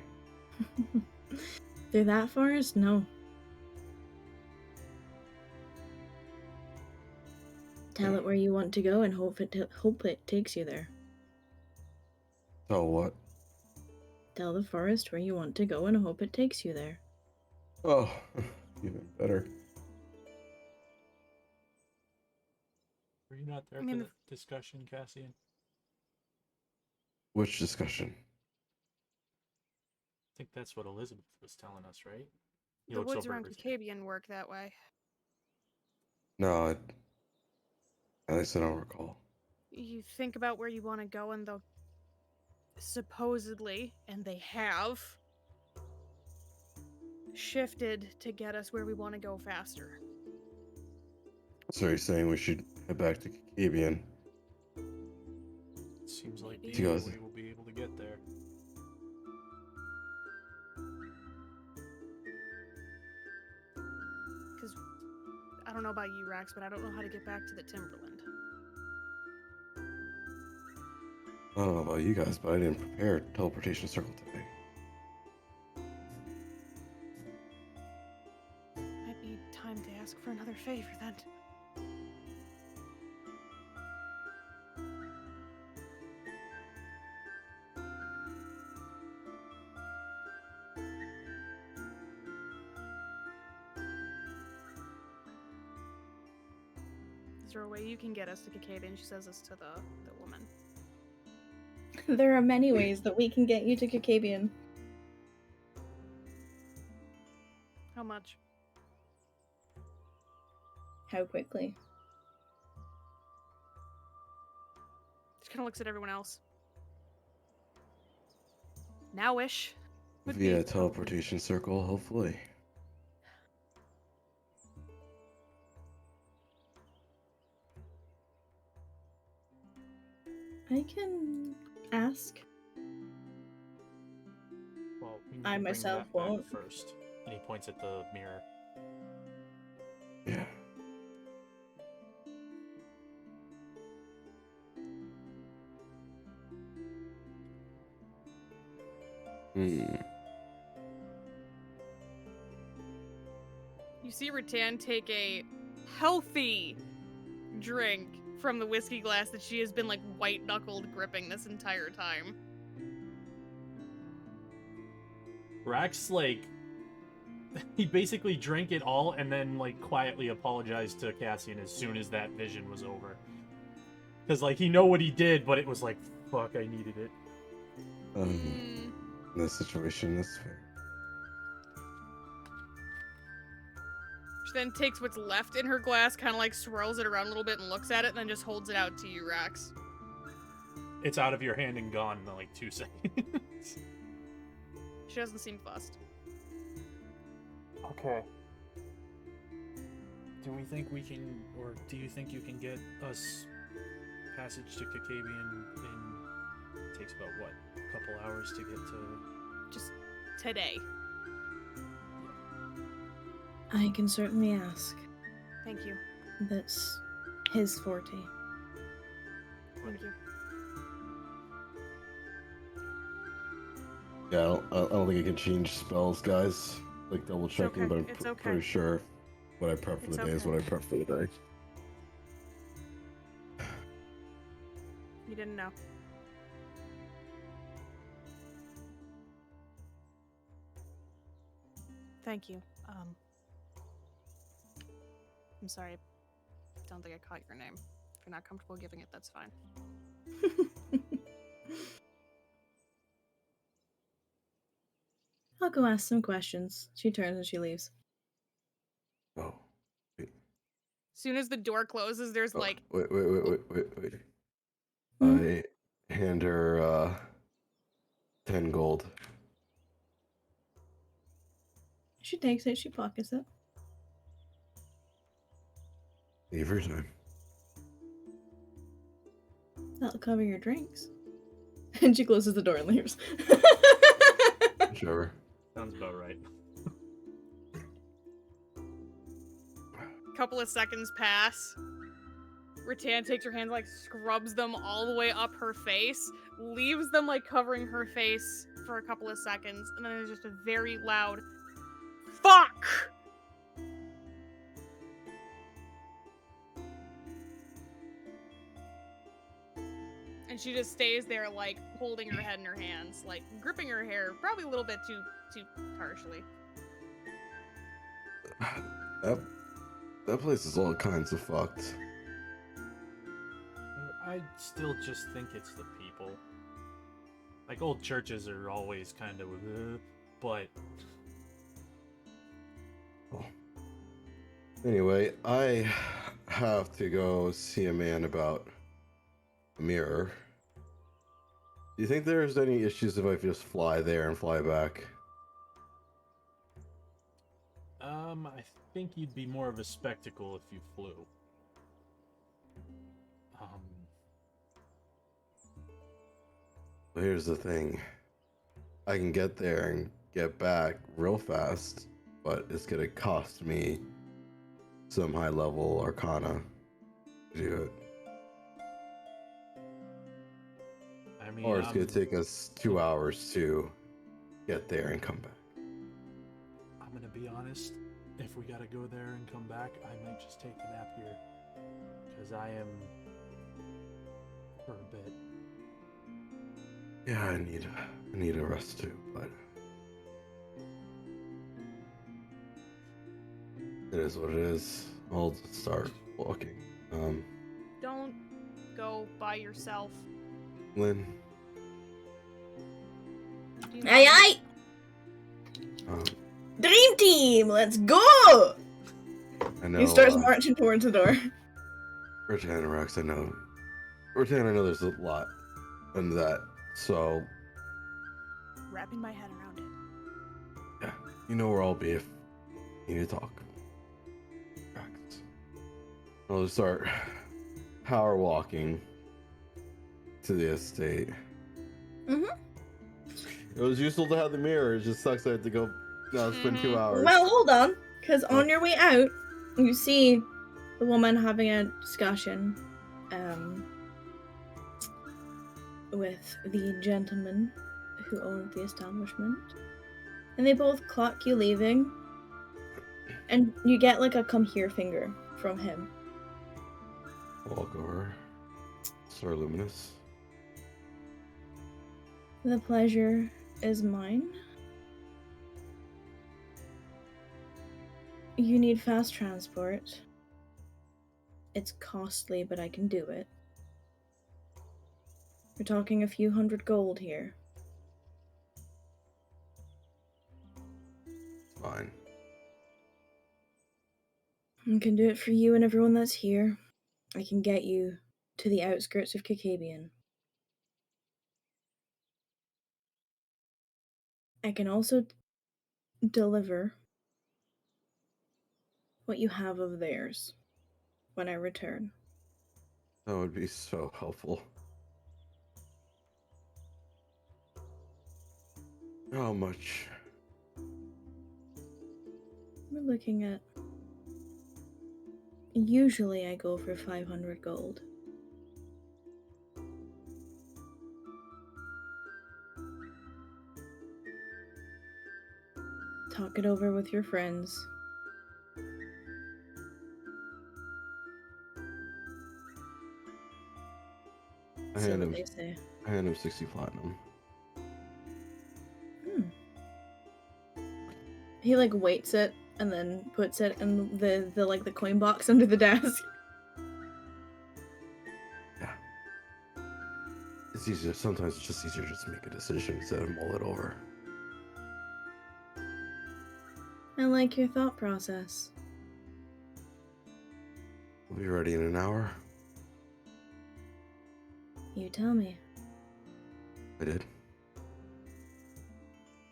Through that forest? No. Tell it where you want to go and hope it takes you there. Tell what? Tell the forest where you want to go and hope it takes you there. Oh, even better. Were you not there I mean, for the discussion, Cassian? Which discussion? I think that's what Elizabeth was telling us, right? He The looks woods over around everything. Kacabian work that way. No, at least I don't recall. You think about where you want to go, and they'll supposedly, and they have, shifted to get us where we want to go faster. So you're saying we should head back to Kacabian? Seems like the Maybe. only You guys- way we'll be able to get there. Because I don't know about you, Rax, but I don't know how to get back to the Timberland. I don't know about you guys, but I didn't prepare a teleportation circle today. Might be time to ask for another favor then. Is there a way you can get us to Kacabian? She says this to the woman. There are many ways that we can get you to Kacabian. How much? How quickly? She kind of looks at everyone else. Now-ish. would be Via helpful. teleportation circle, hopefully. I can ask. Well, we need I to bring myself that back won't. first. And he points at the mirror. Yeah. You see Rattan take a healthy drink from the whiskey glass that she has been like white-knuckled gripping this entire time. Rax, like, he basically drank it all and then, like, quietly apologized to Cassian as soon as that vision was over. Because, like, he know what he did, but it was like, fuck, I needed it. In this situation, that's fair. She then takes what's left in her glass, kind of like swirls it around a little bit and looks at it, and then just holds it out to you, Rax. It's out of your hand and gone in, like, 2 seconds. She doesn't seem fussed. Okay. Do we think we can, or do you think you can get us passage to Kakabian in takes about what, a couple hours to get to. Just today. I can certainly ask. Thank you. That's his forte. Thank you. Yeah, I don't think I can change spells, guys. Like double checking, okay. but I'm It's okay. pretty sure what I prep for It's the day is okay. what I prep for the day. You didn't know. Thank you. I'm sorry. I don't think I caught your name. If you're not comfortable giving it, that's fine. I'll go ask some questions. She turns and she leaves. Oh, wait. As soon as the door closes, there's Oh, like wait. Hmm? I hand her 10 gold. She takes it, she pockets it. Every time. That'll cover your drinks. And she closes the door and leaves. Whichever. Sounds about right. couple of seconds pass. Rattan takes her hands, like, scrubs them all the way up her face, leaves them, like, covering her face for a couple of seconds, and then there's just a very loud fuck! And she just stays there, like, holding her head in her hands, like, gripping her hair, probably a little bit too harshly. That place is all kinds of fucked. I still just think it's the people. Like, old churches are always kind of, but... Oh. Anyway, I have to go see a man about a mirror. Do you think there's any issues if I just fly there and fly back? I think you'd be more of a spectacle if you flew. Well, here's the thing. I can get there and get back real fast, but it's gonna cost me some high level arcana to do it. I mean, Or it's gonna take us 2 hours to get there and come back. I'm gonna be honest. If we gotta go there and come back, I might just take a nap here. Because I am... for a bit. Yeah, I need a rest too, but it is what it is. I'll just start walking. Don't go by yourself. Lynn, Do you know- Aye aye! um, Dream team, let's go! I know He starts marching towards the door. Rattan and Rex, I know there's a lot in that, so Wrapping my head around it. yeah, you know where I'll be if you need to talk. Rex. I'll just start power walking to the estate. Mm-hmm. It was useful to have the mirror, it just sucks I had to go now spend 2 hours. Well, hold on, because on your way out, you see the woman having a discussion with the gentleman who owned the establishment. And they both clock you leaving. And you get like a come here finger from him. Walk over. Sir Luminous. The pleasure is mine. You need fast transport. It's costly, but I can do it. We're talking a few hundred gold here. Fine. I can do it for you and everyone that's here. I can get you to the outskirts of Kakabian. I can also deliver what you have of theirs when I return. That would be so helpful. How much? We're looking at... Usually I go for 500 gold. Talk it over with your friends. I See hand what him, they say. I hand him 60 platinum. He like weights it and then puts it in the like the coin box under the desk. Yeah. It's easier. Sometimes it's just easier just to make a decision instead of mull it over. I like your thought process. We'll be ready in an hour. You tell me. I did.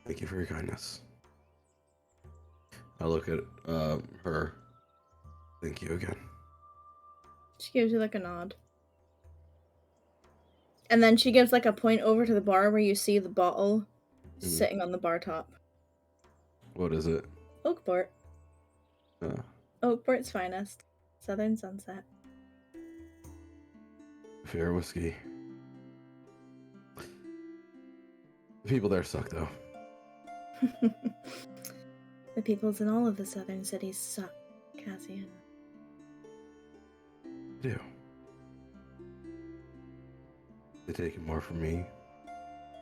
Thank you for your kindness. I look at her. Thank you again. She gives you like a nod. And then she gives like a point over to the bar where you see the bottle sitting on the bar top. What is it? Oakport. Uh, Oakport's finest. Southern Sunset. fair whiskey. The people there suck, though. The peoples in all of the southern cities suck, Cassian. They do. They taking more from me,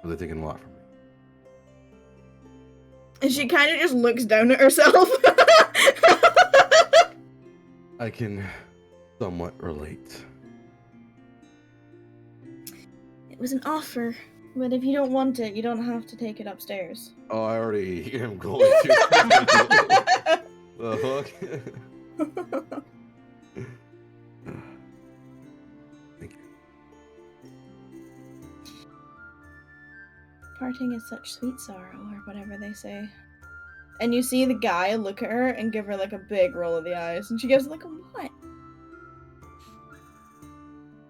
or they taking a lot from me? And she kind of just looks down at herself. I can somewhat relate. It was an offer, but if you don't want it, you don't have to take it upstairs. Oh, I already am going to. The fuck? Thank you. Parting is such sweet sorrow, or whatever they say. And you see the guy look at her and give her like a big roll of the eyes, and she gives like a what?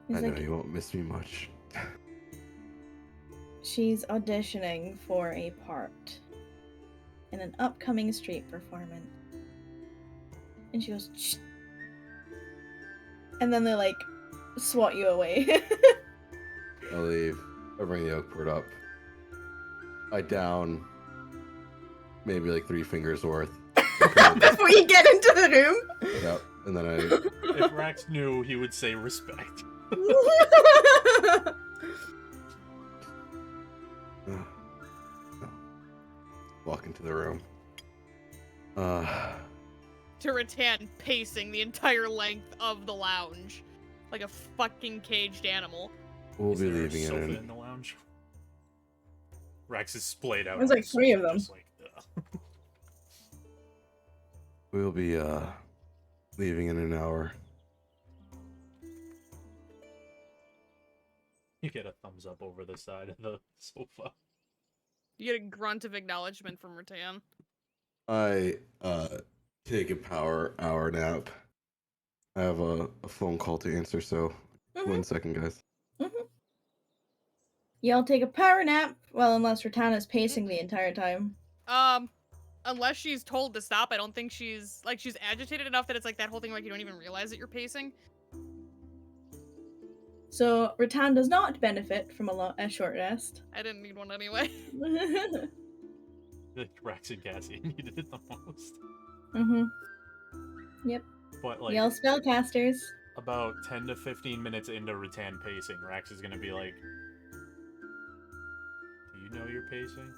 He's I know like, you won't miss me much. she's auditioning for a part in an upcoming street performance. And she goes, shh. And then they like swat you away. I leave. I bring the Oakport up. I down maybe like 3 fingers worth. Before you get into the room. Yep. And then I If Rax knew, he would say respect. walk into the room. To Rattan pacing the entire length of the lounge. Like a fucking caged animal. We'll Is be there a leaving sofa in. in the lounge? Rax is splayed out. There's on like the 3 of sofa, them. just like, ugh. We'll be leaving in an hour. You get a thumbs up over the side of the sofa. You get a grunt of acknowledgement from Rattan. I take a power hour nap. I have a phone call to answer, so 1 second, guys. Y'all take a power nap. Well, unless Ratana's pacing the entire time. Unless she's told to stop, I don't think she's agitated enough that it's like that whole thing like you don't even realize that you're pacing. So Rattan does not benefit from a short rest. I didn't need one anyway. Rax and Cassie needed it the most. Yep. But like Y'all spellcasters. about 10 to 15 minutes into Rattan pacing, Rax is gonna be like, "Do you know you're pacing?"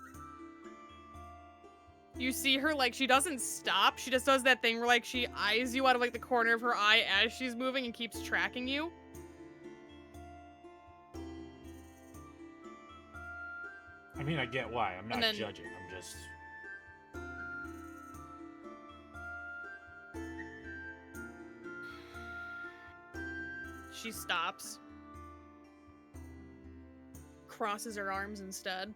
You see her, like, she doesn't stop. She just does that thing where, like, she eyes you out of, like, the corner of her eye as she's moving and keeps tracking you. I mean, I get why. I'm not then- judging. I'm just. She stops. Crosses her arms instead.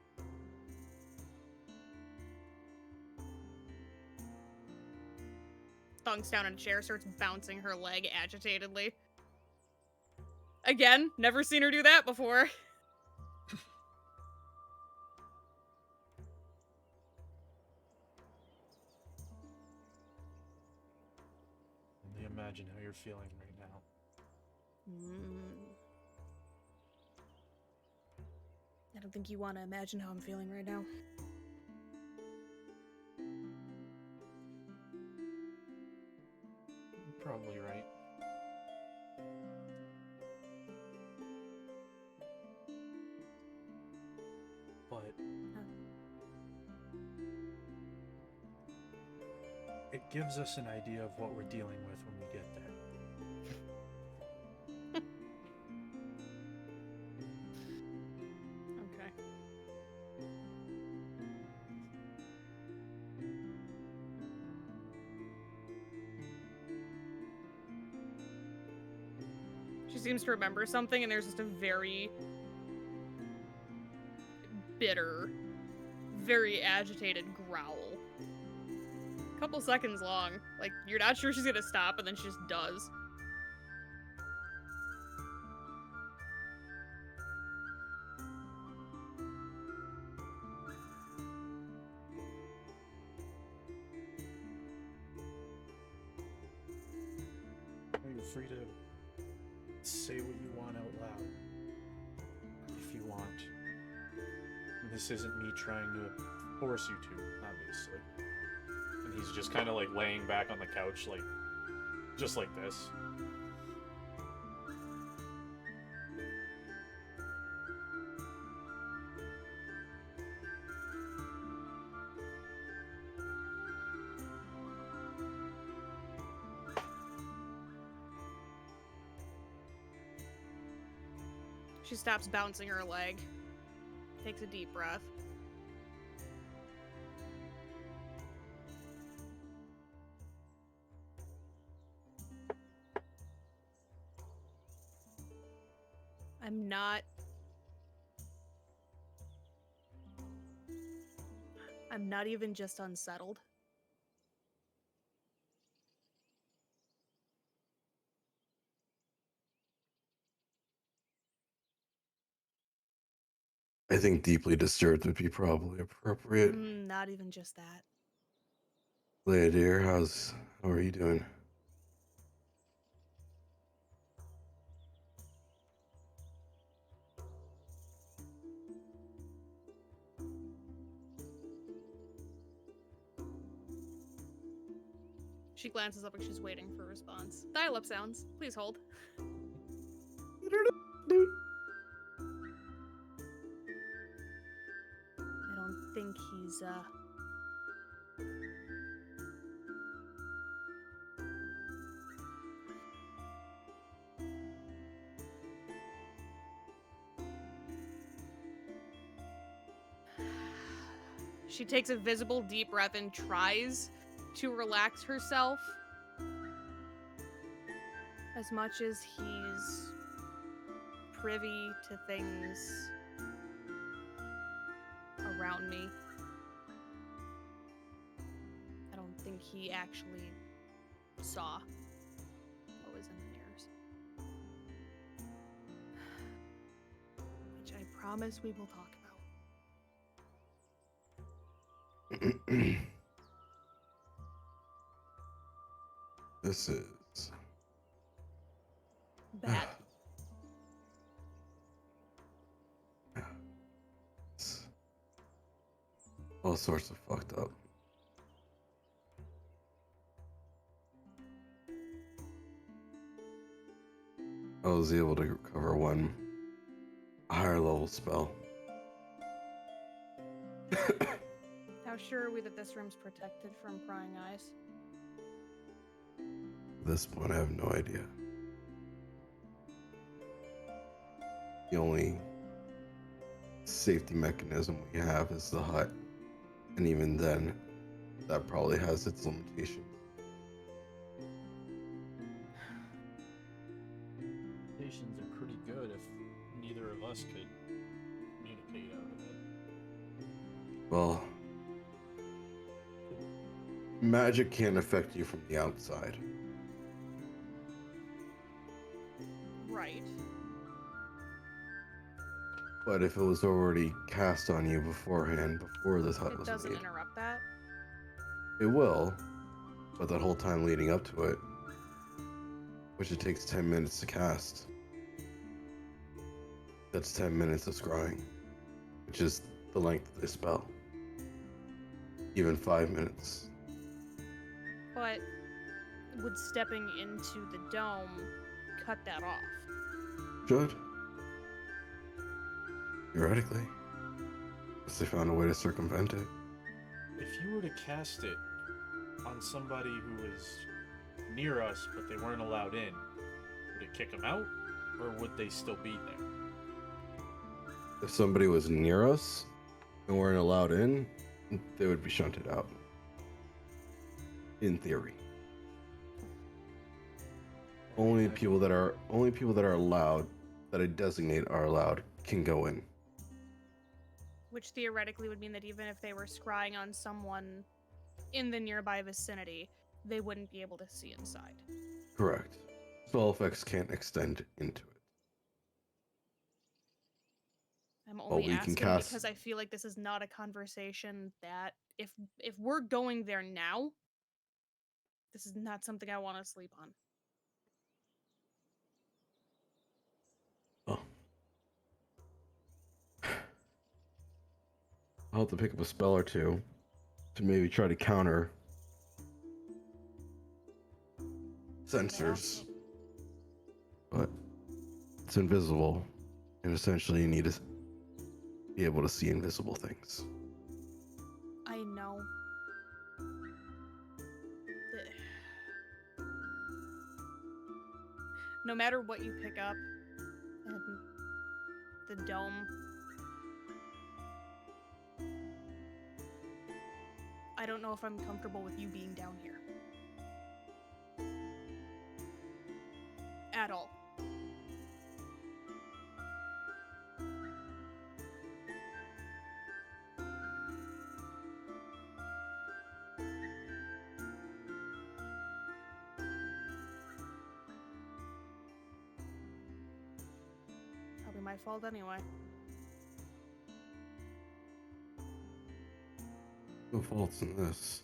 Thunks down in a chair, starts bouncing her leg agitatedly. Again, never seen her do that before. Only imagine how you're feeling right now. I don't think you want to imagine how I'm feeling right now. You're probably right. But it gives us an idea of what we're dealing with when we get there. Okay. She seems to remember something, and there's just a very bitter, very agitated growl. A couple seconds long. Like, you're not sure she's gonna stop, and then she just does. You're free to say what you want out loud. If you want. And this isn't me trying to force you to, obviously. And he's just kind of like laying back on the couch, like, just like this. She stops bouncing her leg. Takes a deep breath. I'm not even just unsettled. I think deeply disturbed would be probably appropriate. Not even just that. Leia dear, how are you doing? She glances up like she's waiting for a response. Dial-up sounds. Please hold. I don't think he's, She takes a visible deep breath and tries to relax herself. As much as he's privy to things around me, I don't think he actually saw what was in the mirrors. Which I promise we will talk about. This is Bad. It's all sorts of fucked up. I was able to recover one higher level spell. How sure are we that this room's protected from prying eyes? At this point, I have no idea. The only safety mechanism we have is the hut. And even then, that probably has its limitations. Limitations are pretty good if neither of us could communicate out of it. Well, magic can't affect you from the outside. Right. But if it was already cast on you beforehand, before this hut It was doesn't made, interrupt that. it will. But that whole time leading up to it, which it takes 10 minutes to cast, that's 10 minutes of scrying, which is the length of the spell. Even 5 minutes. But would stepping into the dome cut that off? Should. Theoretically. Unless they found a way to circumvent it. If you were to cast it on somebody who was near us but they weren't allowed in, would it kick them out, or would they still be there? If somebody was near us and weren't allowed in, they would be shunted out. In theory. Only people that are allowed, that I designate are allowed, can go in. Which theoretically would mean that even if they were scrying on someone in the nearby vicinity, they wouldn't be able to see inside. Correct. Spell effects can't extend into it. I'm Well, only we can asking cast- because I feel like this is not a conversation that if we're going there now, this is not something I want to sleep on. Oh. I'll have to pick up a spell or two to maybe try to counter sensors. But it's invisible, and essentially you need to be able to see invisible things. I know. No matter what you pick up in the dome, I don't know if I'm comfortable with you being down here. At all. Probably my fault anyway. No faults in this.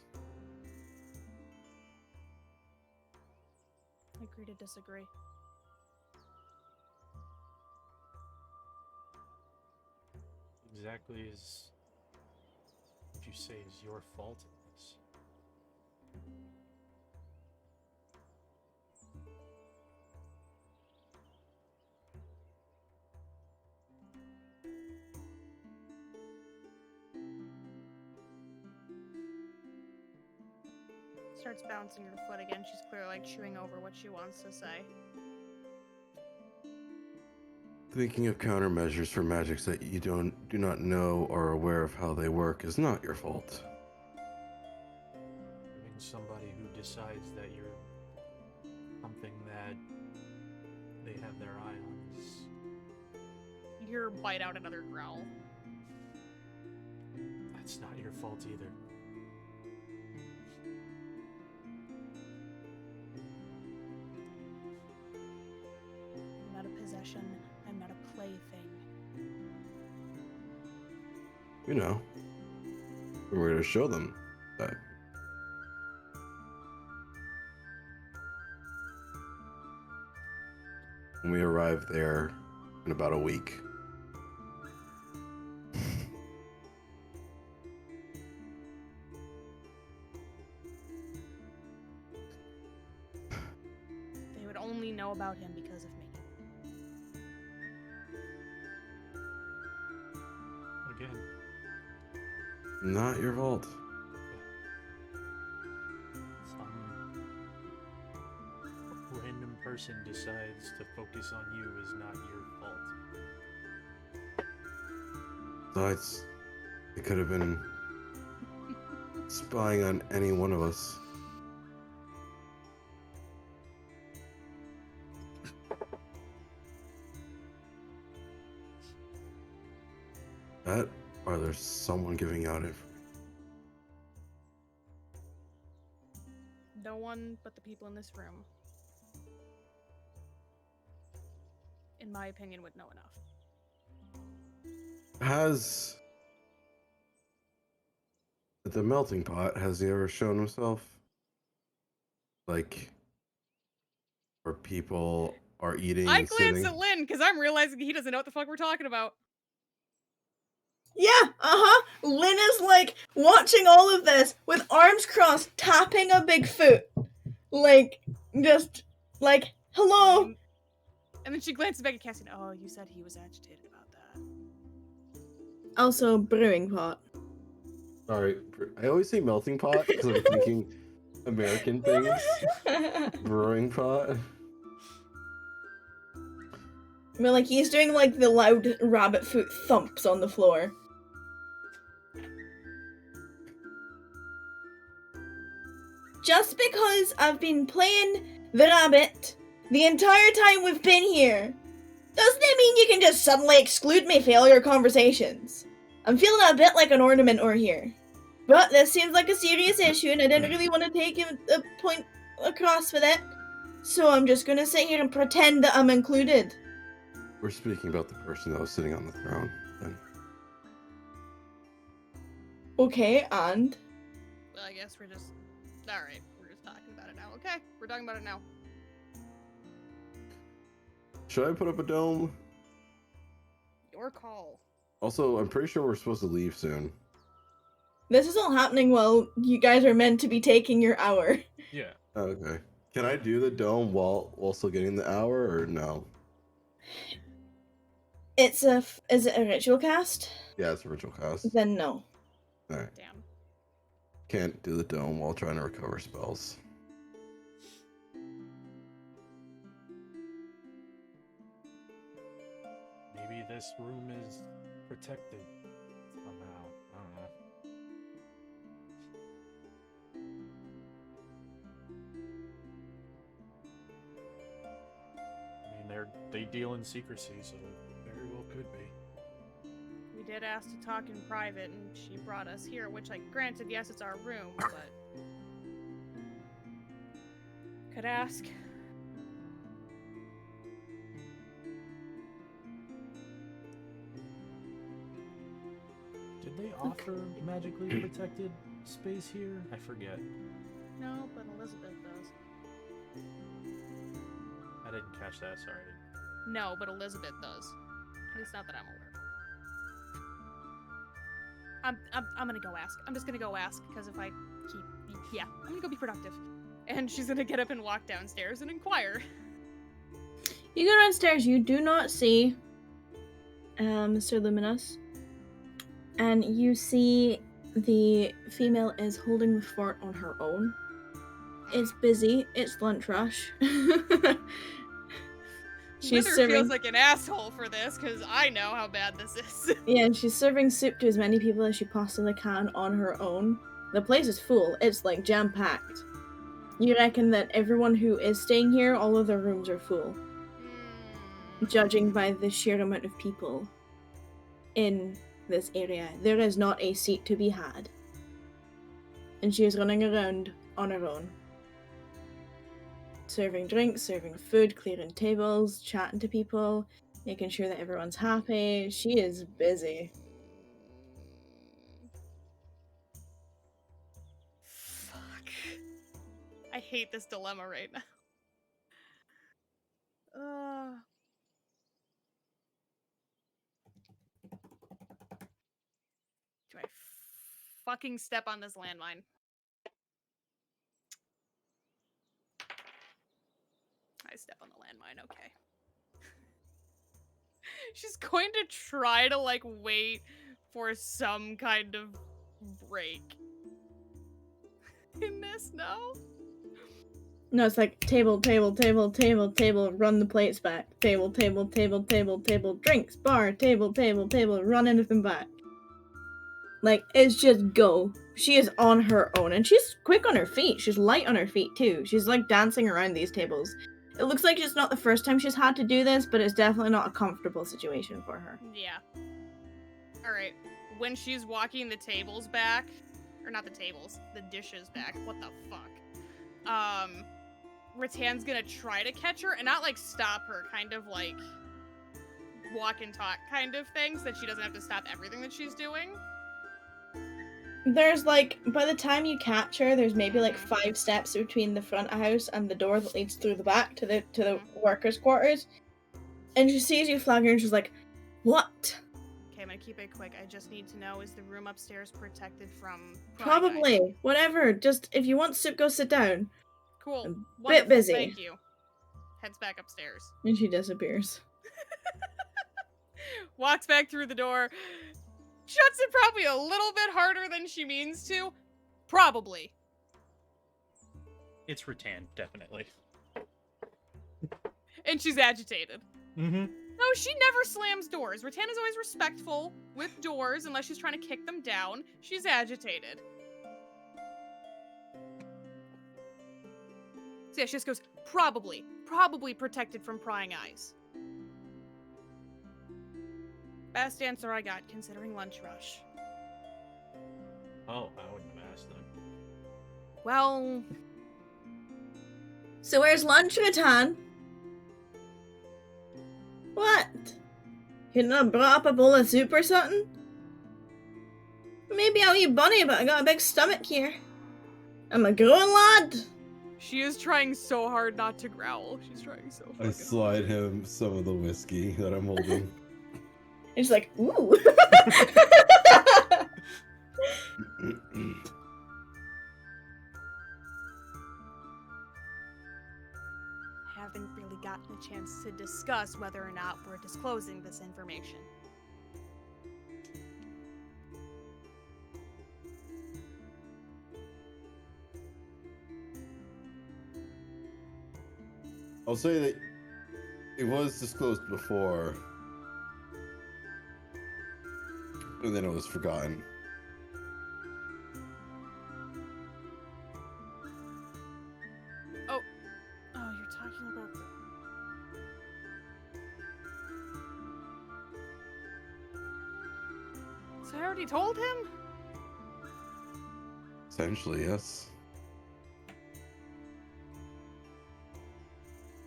I agree to disagree. Exactly as would you say is your fault in this? Starts bouncing her foot again. She's clearly like chewing over what she wants to say. Thinking of countermeasures for magics that you do not know or are aware of how they work is not your fault. Having somebody who decides that you're something that they have their eye on is... Your bite out another growl. That's not your fault either. I'm not a possession. I'm not a plaything. You know, we're going to show them that. When we arrive there in about a week, They would only know about him because of me. Again, not your fault. some random person decides to focus on you is not your fault. Besides, it could have been spying on any one of us. That, or there's someone giving out information. No one but the people in this room, in my opinion, would know enough. Has at the melting pot, has he ever shown himself? Like, where people are eating I and glance sitting? at Lynn because I'm realizing he doesn't know what the fuck we're talking about. Yeah, Lynn is like watching all of this with arms crossed, tapping a big foot. Like, just like, hello. And then she glances back at Cassian. Oh, you said he was agitated about that. Also, brewing pot. Sorry, I always say melting pot because I'm thinking American things. Brewing pot. But like, he's doing like the loud rabbit foot thumps on the floor. Just because I've been playing the rabbit the entire time we've been here, doesn't it mean you can just suddenly exclude me from all your conversations? I'm feeling a bit like an ornament over here. But this seems like a serious issue and I didn't really want to take a point across with it. So I'm just gonna sit here and pretend that I'm included. We're speaking about the person that was sitting on the throne. Then. Okay, and? Well, I guess we're just... Alright, we're just talking about it now. Okay, we're talking about it now. Should I put up a dome? Your call. Also, I'm pretty sure we're supposed to leave soon. This is all happening while you guys are meant to be taking your hour. Yeah. Okay. Can I do the dome while still getting the hour, or no? Is it a ritual cast? Yeah, it's a ritual cast. Then no. Alright. Damn. Can't do the dome while trying to recover spells. Maybe this room is protected somehow. I don't know. I mean, they deal in secrecy, so it very well could be. We did ask to talk in private, and she brought us here, which, like, granted, yes, it's our room, but... Could ask. Did they offer magically protected space here? I forget. No, but Elizabeth does. I didn't catch that, sorry. No, but Elizabeth does. At least not that I'm aware. I'm gonna go ask. I'm just gonna go ask, because if I keep... Yeah, I'm gonna go be productive. And she's gonna get up and walk downstairs and inquire. You go downstairs, you do not see Mr. Luminous. And you see the female is holding the fort on her own. It's busy, it's lunch rush. She's Wither serving... feels like an asshole for this, because I know how bad this is. Yeah, and she's serving soup to as many people as she possibly can on her own. The place is full, it's like jam-packed. You reckon that everyone who is staying here, all of their rooms are full. Judging by the sheer amount of people in this area, there is not a seat to be had. And she is running around on her own. Serving drinks, serving food, clearing tables, chatting to people, making sure that everyone's happy. She is busy. Fuck. I hate this dilemma right now. Do I fucking step on this landmine? I step on the landmine, okay. She's going to try to, like, wait for some kind of break. In this, no? No, it's like table, table, table, table, table, run the plates back. Table, table, table, table, table, drinks, bar, table, table, table, run anything back. Like, it's just go. She is on her own, and she's quick on her feet. She's light on her feet, too. She's, like, dancing around these tables. It looks like it's not the first time she's had to do this, but it's definitely not a comfortable situation for her. Yeah. Alright. When she's walking the tables back, or not the tables, the dishes back, what the fuck? Ratan's gonna try to catch her, and not, like, stop her, kind of, like, walk and talk kind of thing so that she doesn't have to stop everything that she's doing. There's like, by the time you catch her, there's maybe like Mhm. 5 steps between the front of house and the door that leads through the back to the workers' quarters. And she sees you flagging and she's like, "What?" Okay, I'm gonna keep it quick. I just need to know, is the room upstairs protected from prying eyes? Probably. Whatever. Just, if you want soup, go sit down. Cool. I'm a Wonderful. bit busy. Thank you. Heads back upstairs. And she disappears. Walks back through the door. Shuts it probably a little bit harder than she means to. Probably. It's rattan, definitely. And she's agitated. Mm-hmm. No, she never slams doors. Rattan is always respectful with doors unless she's trying to kick them down. She's agitated. So yeah, she just goes, probably protected from prying eyes. Best answer I got, considering lunch rush. Oh, I wouldn't have asked them. Well, So where's lunch, Rattan? What? Couldn't have brought up a bowl of soup or something? Maybe I'll eat bunny, but I got a big stomach here. I'm a growing lad. she is trying so hard not to growl. She's trying so I fucking slide him some of the whiskey that I'm holding. And she's like, ooh. Haven't really gotten a chance to discuss whether or not we're disclosing this information. I'll say that it was disclosed before, and then it was forgotten. Oh, you're talking about the... So I already told him? Essentially, yes.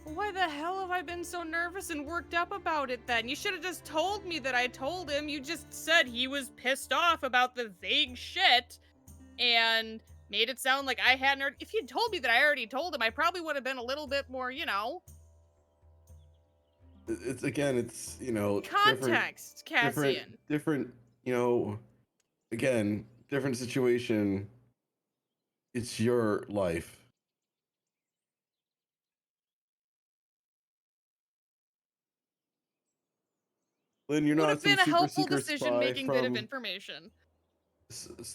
Why the hell have I been so nervous and worked up about it then? You should have just told me that I told him. You just said he was pissed off about the vague shit and made it sound like I hadn't heard. If you'd told me that I already told him, I probably would have been a little bit more, you know. It's again, it's, you know, Context, Cassian. different, you know, again, different situation. It's your life. Lynn, you're Would not have some been a super helpful secret decision-making spy bit of from information.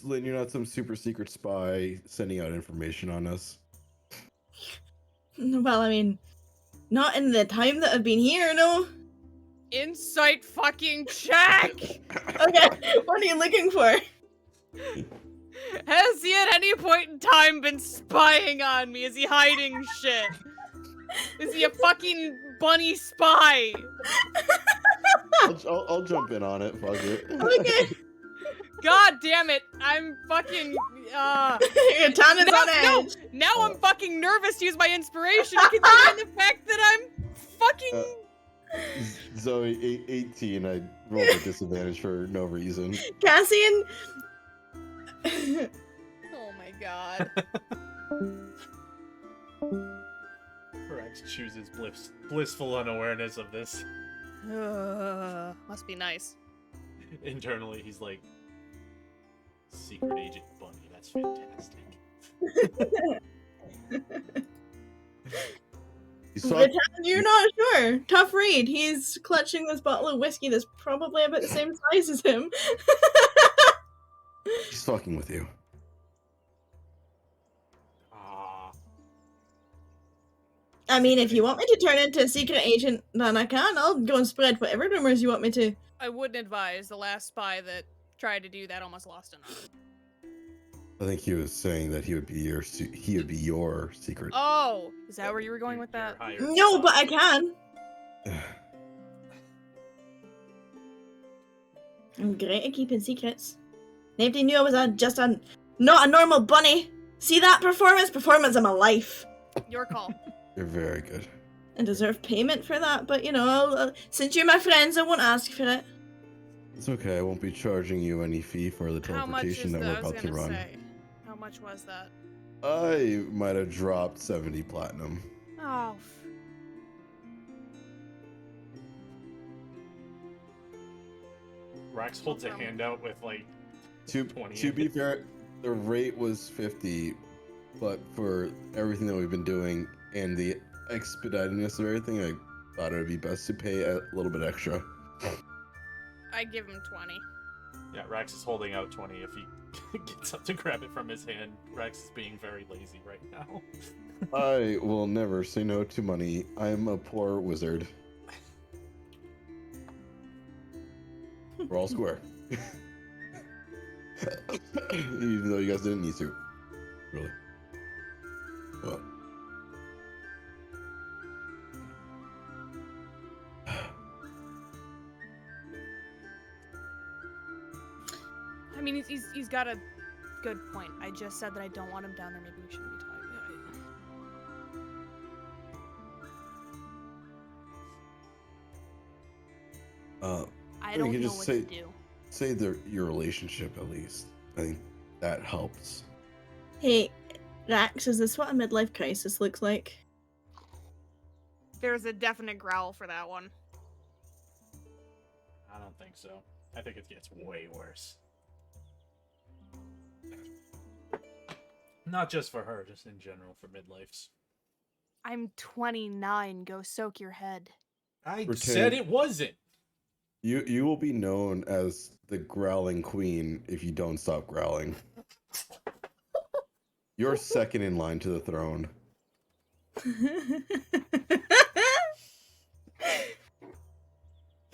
Lynn, you're not some super secret spy sending out information on us. Well, I mean, not in the time that I've been here, no. Insight fucking check! Okay, what are you looking for? Has he at any point in time been spying on me? Is he hiding shit? Is he a fucking bunny spy? I'll jump in on it. Fuck it. Okay. God damn it! I'm fucking. Your tongue is on edge. Now I'm fucking nervous to use my inspiration, considering the fact that I'm fucking. Zoe, 18. I rolled a disadvantage for no reason. Cassian. Oh my god. Rex chooses blissful unawareness of this. Must be nice. Internally, he's like, Secret Agent Bunny, that's fantastic. You're not sure. Tough read. He's clutching this bottle of whiskey that's probably about the same size as him. He's fucking with you. Ah, I mean, if you want me to turn into a secret agent, then I can. I'll go and spread whatever rumors you want me to. I wouldn't advise. The last spy that tried to do that almost lost an arm. I think he was saying that he would be your secret. Oh, is that where you were going with that? No, but I can. I'm great at keeping secrets. Nobody knew I was not a normal bunny. See that performance? Performance of my life. Your call. You're very good. I deserve payment for that, but you know, since you're my friends, I won't ask for it. It's okay. I won't be charging you any fee for the How much teleportation is that that? we're I was about to gonna run. say. How much was that? I might have dropped 70 platinum. Oh. Rax holds a hand out with like To 20. to be fair, the rate was 50, but for everything that we've been doing and the expeditedness of everything, I thought it would be best to pay a little bit extra. I give him 20. Yeah, Rax is holding out 20 if he gets up to grab it from his hand. Rax is being very lazy right now. I will never say no to money. I'm a poor wizard. We're all square. Even though you guys didn't need to. Really. Well. I mean, he's got a good point. I just said that I don't want him down there. Maybe we shouldn't be talking. I you don't can know just what say- to do. Say your relationship at least. I think that helps. Hey, Rax, is this what a midlife crisis looks like? There's a definite growl for that one. I don't think so. I think it gets way worse. Not just for her, just in general for midlifes. I'm 29. Go soak your head. I Pretend- said it wasn't. You will be known as the growling queen if you don't stop growling. You're second in line to the throne.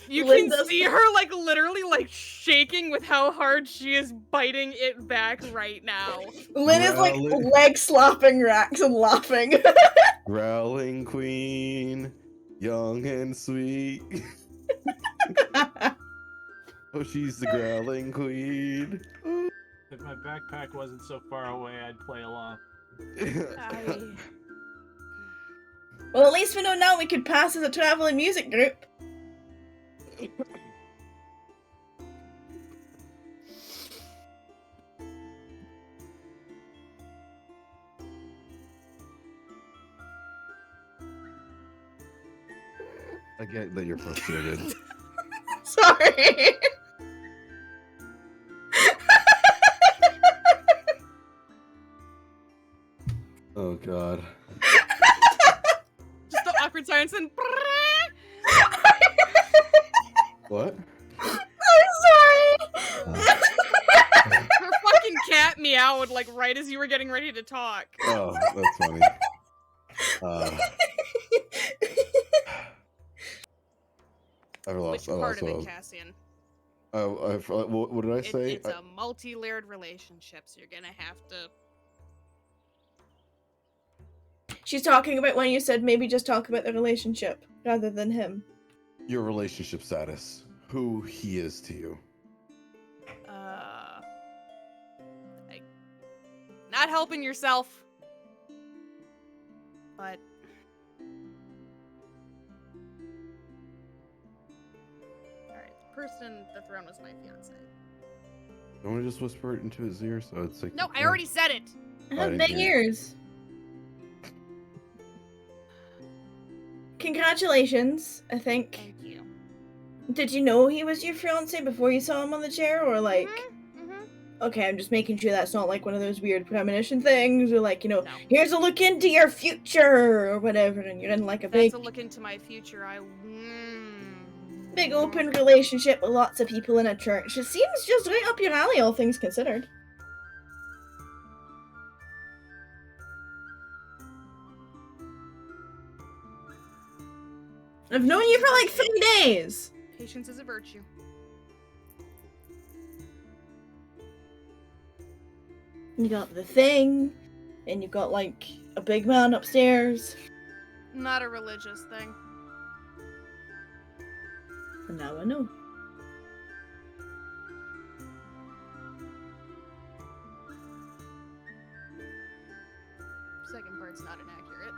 You Linda's- can see her like literally like shaking with how hard she is biting it back right now. Lynn is like Growling. leg slapping Rax and laughing. Growling queen, young and sweet. Oh, she's the growling queen. If my backpack wasn't so far away, I'd play along. Well, at least we know now we could pass as a traveling music group. I get that you're frustrated. Sorry. Oh god. Just the awkward silence and What? I'm sorry. her fucking cat meowed like right as you were getting ready to talk. Oh, that's funny. I've lost. Which I part lost of what it, Cassian? what did I say? It's a multi-layered relationship, so you're gonna have to. She's talking about when you said maybe just talk about the relationship rather than him. Your relationship status. Who he is to you. Not helping yourself. But alright, the person in the throne was my fiance. I want to just whisper it into his ear so it's like. No, I already said it. I I have didn't big hear you. ears. Congratulations, I think. Thank you. Did you know he was your fiance before you saw him on the chair, or like? Mhm. Okay, I'm just making sure that's not like one of those weird premonition things, or like, you know, No. here's a look into your future, or whatever, and you're in like a That's big, a look into my future. big open relationship with lots of people in a church. It seems just right up your alley, all things considered. I've known you for like 3 days. Patience is a virtue. You got the thing, and you got like a big man upstairs. Not a religious thing. And now I know. Second part's not inaccurate.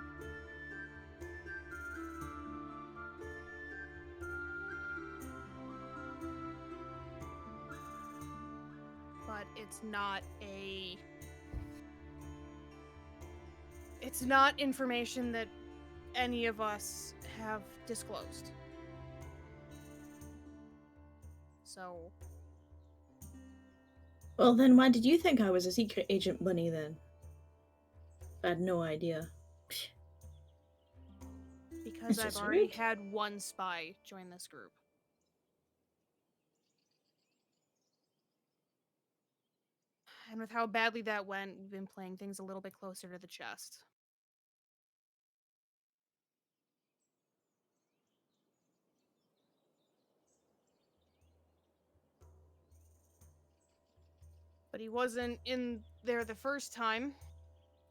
but it's not information that any of us have disclosed. So, Well, then why did you think I was a secret agent bunny then? I had no idea. because It's I've just already rude. had one spy join this group. And with how badly that went, we've been playing things a little bit closer to the chest. But he wasn't in there the first time.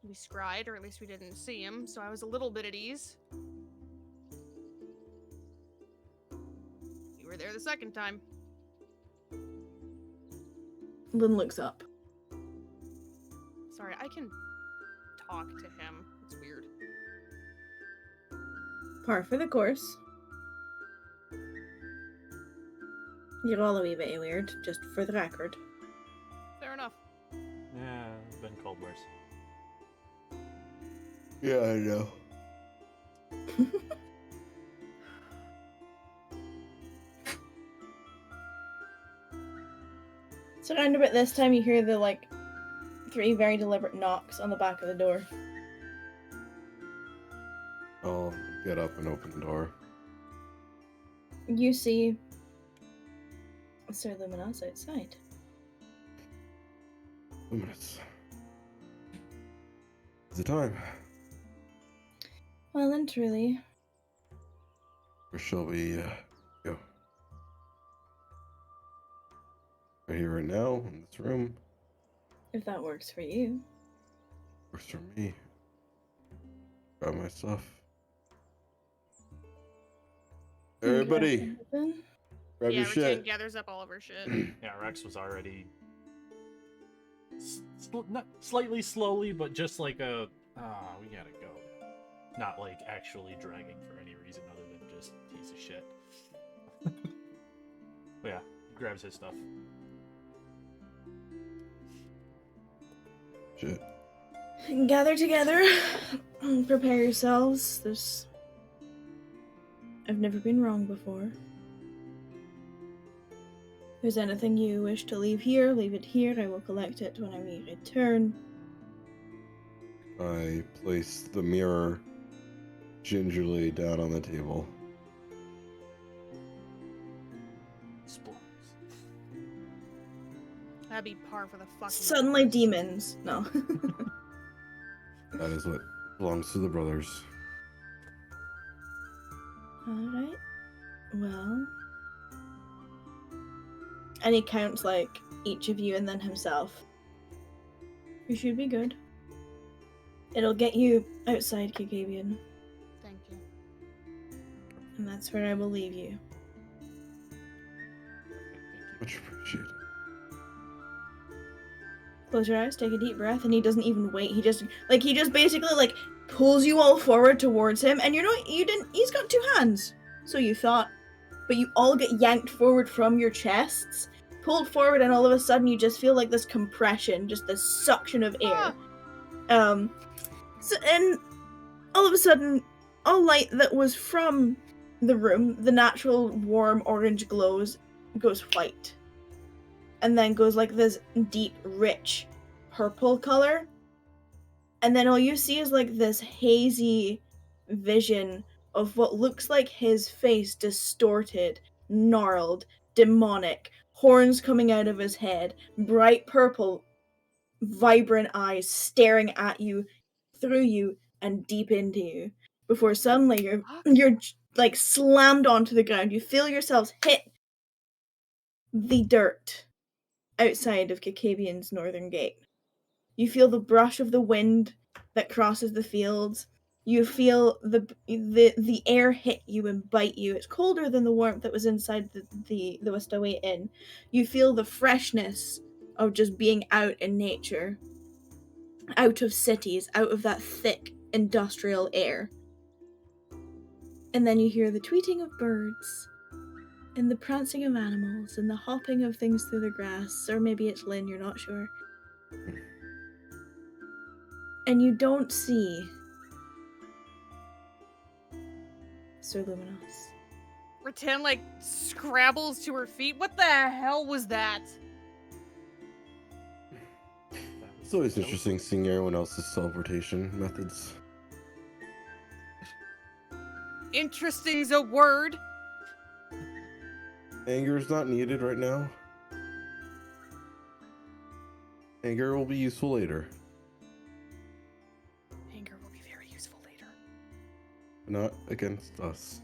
We scryed, or at least we didn't see him, so I was a little bit at ease. You were there the second time. Lynn looks up. Sorry, I can talk to him. It's weird. Par for the course. You're all a wee bit weird, just for the record. Fair enough. Yeah, I've been called worse. Yeah, I know. So around about this time, you hear the, 3 very deliberate knocks on the back of the door. I'll get up and open the door. You see Sir Luminos outside. Luminous. Is it time? Well and truly. Where shall we go? Right here, right now, in this room. If that works for you. Works for me. Grab my stuff. Everybody, Open. grab yeah, your Rattan shit. gathers up all of her shit. Yeah, Rex was already not slightly slowly, but just like a we gotta go. Not like actually dragging for any reason other than just piece of shit. But yeah, grabs his stuff. Shit. Gather together. Prepare yourselves. I've never been wrong before. If there's anything you wish to leave here, leave it here. I will collect it when I return. I place the mirror gingerly down on the table. Splones. That'd be par for the fucking Suddenly course. demons. No. That is what belongs to the brothers. Alright. Well. And he counts, each of you and then himself. You should be good. It'll get you outside Kagabian, Thank you. and that's where I will leave you. Much appreciated. Close your eyes, take a deep breath, and he doesn't even wait. He just basically, pulls you all forward towards him, and he's got 2 hands. So you thought. But you all get yanked forward from your chests, pulled forward, and all of a sudden you just feel like this compression, just this suction of air. And all of a sudden, all light that was from the room, the natural warm orange goes white. And then goes this deep, rich purple color. And then all you see is this hazy vision of what looks like his face distorted, gnarled, demonic, horns coming out of his head, bright purple, vibrant eyes staring at you, through you, and deep into you. Before suddenly you're slammed onto the ground. You feel yourselves hit the dirt outside of Kakabian's northern gate. You feel the brush of the wind that crosses the fields. You feel the air hit you and bite you. It's colder than the warmth that was inside the Westaway Inn. You feel the freshness of just being out in nature, out of cities, out of that thick industrial air. And then you hear the tweeting of birds and the prancing of animals and the hopping of things through the grass, or maybe it's Lynn, you're not sure. And you don't see Sir Luminous. Rattan, like, scrabbles to her feet. What the hell was that? It's always interesting seeing everyone else's teleportation methods. Interesting's a word. Anger is not needed right now. Anger will be useful later. Anger will be very useful later. Not against us.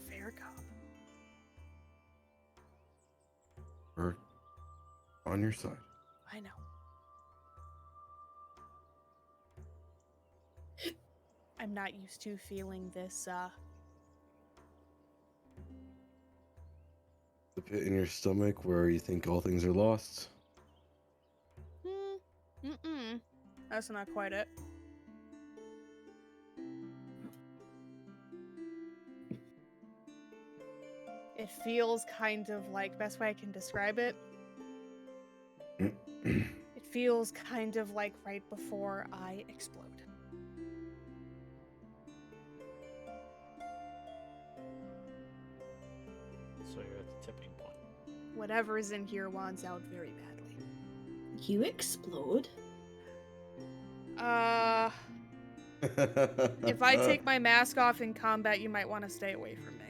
Fair cop. We're on your side. I know. I'm not used to feeling this, The pit in your stomach where you think all things are lost. That's not quite it. It feels kind of like, best way I can describe it, it feels kind of like right before I explode. So you're at the tipping point. Whatever is in here wants out very badly. You explode? If I take my mask off in combat, you might want to stay away from me.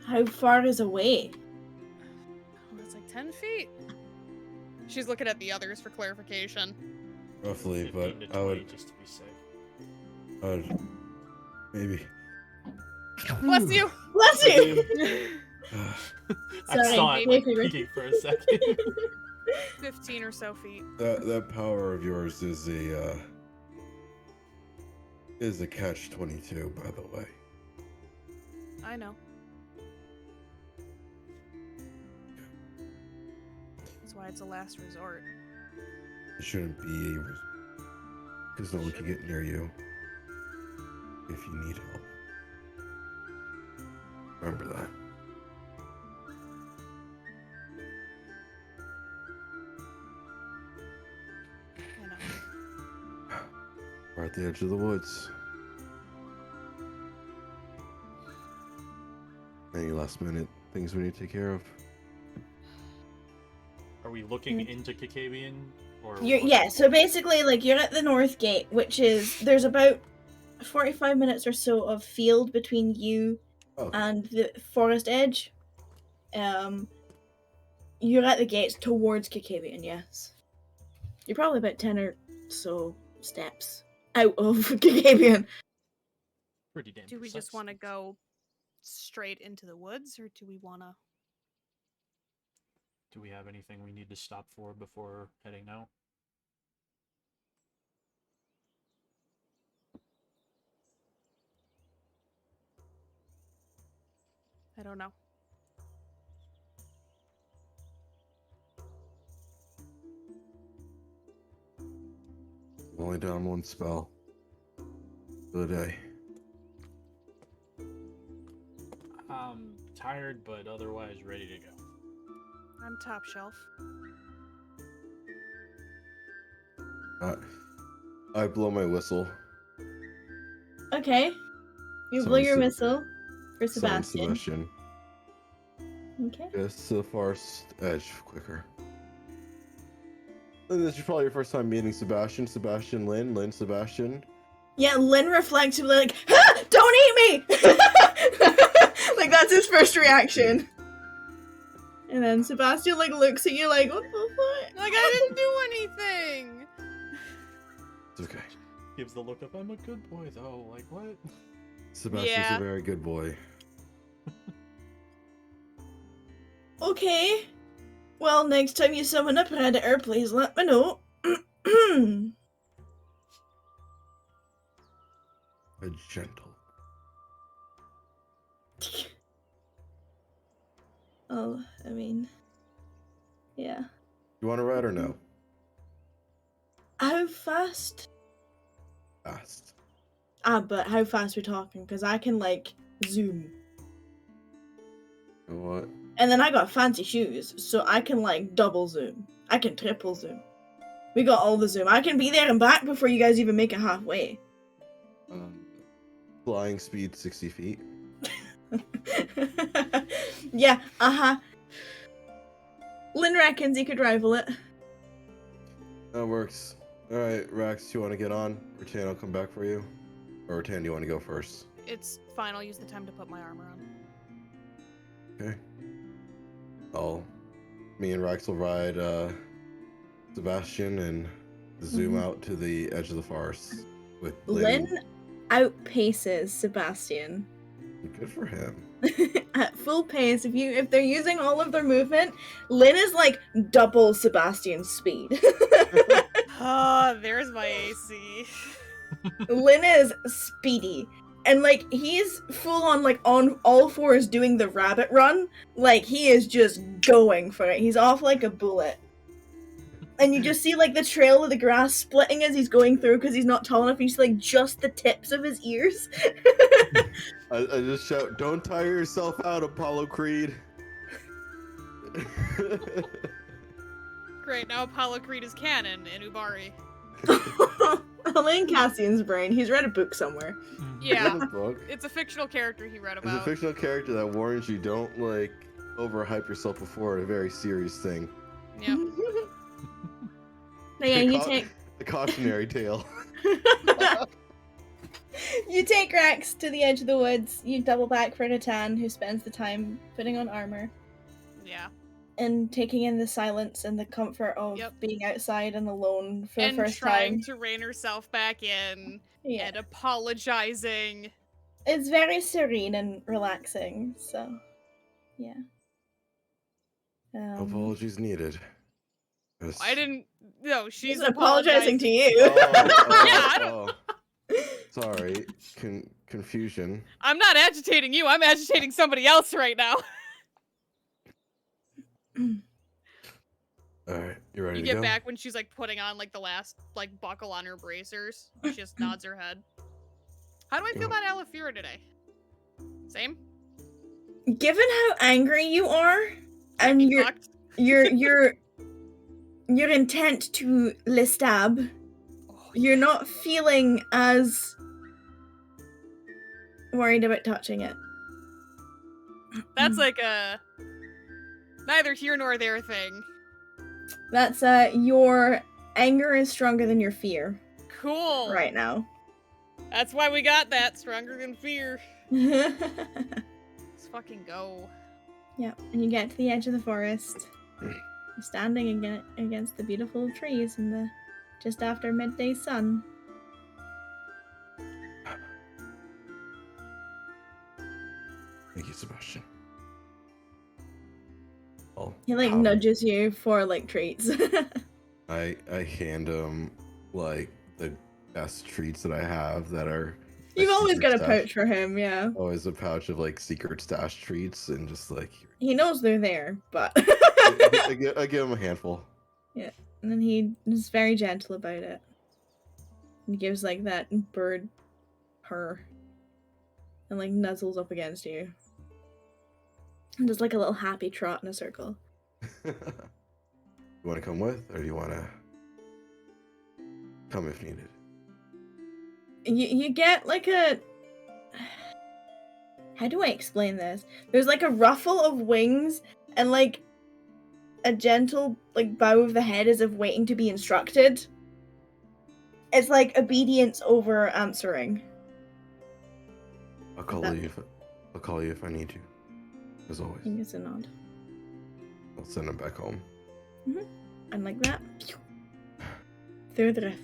How far is away? Oh, that's like 10 feet. She's looking at the others for clarification. Roughly, 15 but to I 20 would, just to be safe. maybe. Bless you! Bless you! I Sorry, saw it wait like, for me. peeking for a second. 15 or so feet. That power of yours is a catch-22, by the way. I know. That's why it's a last resort. It shouldn't be because no one can get near you if you need help. Remember that. I know. We're at the edge of the woods. Any last minute things we need to take care of? Are we looking into Kakabian? Or Yeah, so basically, like, you're at the North Gate, which is, there's about 45 minutes or so of field between you and the forest edge. You're at the gates towards Kakabian, yes. You're probably about 10 or so steps out of Kakabian. Pretty damn Do we just precise. want to go straight into the woods, or do we want to... Do we have anything we need to stop for before heading out? I don't know. I'm only down one spell for the day. I'm tired, but otherwise ready to go. I'm top shelf. I blow my whistle. Okay. You blow Summon your Seb- whistle for Summon Sebastian. Sebastian. Okay. Just to the far edge quicker. And this is probably your first time meeting Sebastian. Sebastian, Lynn, Sebastian. Yeah, Lynn reflexively like, ah, don't eat me! Like, that's his first reaction. And then Sebastian, like, looks at you like, what the fuck? Like, I didn't do anything! It's okay. Gives the look up, I'm a good boy though, like what? Sebastian's Yeah. a very good boy. Okay. Well, next time you summon a predator, please let me know. A gentle. Oh, I mean, yeah. You want to ride or no? How fast? Fast. But how fast we talking? Because I can, like, zoom. You know what? And then I got fancy shoes, so I can like double zoom. I can triple zoom. We got all the zoom. I can be there and back before you guys even make it halfway. Flying speed 60 feet. Yeah, Lynn reckons he could rival it. That works. Alright, Rax, you want to get on? Rattan, I'll come back for you. Or Rattan, do you want to go first? It's fine. I'll use the time to put my armor on. Okay. Me and Rax will ride Sebastian and zoom out to the edge of the forest with Lynn outpaces Sebastian. Good for him. At full pace. If they're using all of their movement, Lynn is like double Sebastian's speed. Ah, there's my AC. Lynn is speedy. And like he's full on like on all fours doing the rabbit run. Like he is just going for it. He's off like a bullet. And you just see like the trail of the grass splitting as he's going through because he's not tall enough. He's like just the tips of his ears. I just shout, "Don't tire yourself out, Apollo Creed." Great, now Apollo Creed is canon in Ubari. Only in Cassian's brain. He's read a book somewhere. Yeah, Read a book. it's a fictional character he read It's a about. fictional character that warns you don't like overhype yourself before a very serious thing. Yep. Yeah, you take a cautionary tale. you take Rex to the edge of the woods. You double back for Natan, who spends the time putting on armor Yeah. and taking in the silence and the comfort of Yep. being outside and alone for And the first trying time. to rein herself back in Yeah, and apologizing. it's very serene and relaxing. So, yeah. Apologies needed. Yes. I didn't. No, she's She's apologizing to you. Yeah, I don't- Sorry, confusion. I'm not agitating you. I'm agitating somebody else right now. All right, you ready You to get go? back when she's like putting on like the last like buckle on her bracers. She just nods her head. How do I feel about Alafira today? Same. Given how angry you are and Be your fucked? your intent to Lestab, you're not feeling as worried about touching it. That's like a neither here nor there thing. That's your anger is stronger than your fear Cool. right now. That's why we got that. Stronger than fear. Yep, Let's fucking go. and you get to the edge of the forest. You're standing against the beautiful trees in the just after midday sun. Thank you, Sebastian. Oh, He like nudges you for like treats. I hand him like the best treats that I have that are. You've always secret got a stash. pouch for him, yeah. Always a pouch of like secret stash treats and just like He knows they're there, but I give him a handful. and then he is very gentle about it. He gives like that bird purr and like nuzzles up against you. And does like a little happy trot in a circle. You want to come with, or do you want to come if needed? You get like a... How do I explain this? There's like a ruffle of wings and like a gentle like bow of the head as if waiting to be instructed. It's like obedience over answering. I'll call you if I need you. As always. I think it's a nod. I'll send him back home. And like that. Through the rift.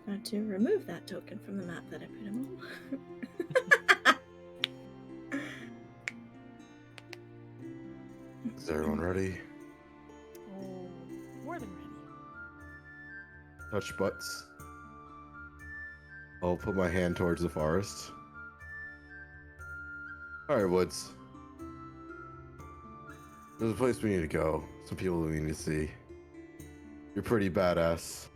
Now to remove that token from the map that I put him on. Is everyone ready? Oh, more than ready. Touch butts. I'll put my hand towards the forest. Alright, Woods. There's a place we need to go. Some people we need to see. You're pretty badass.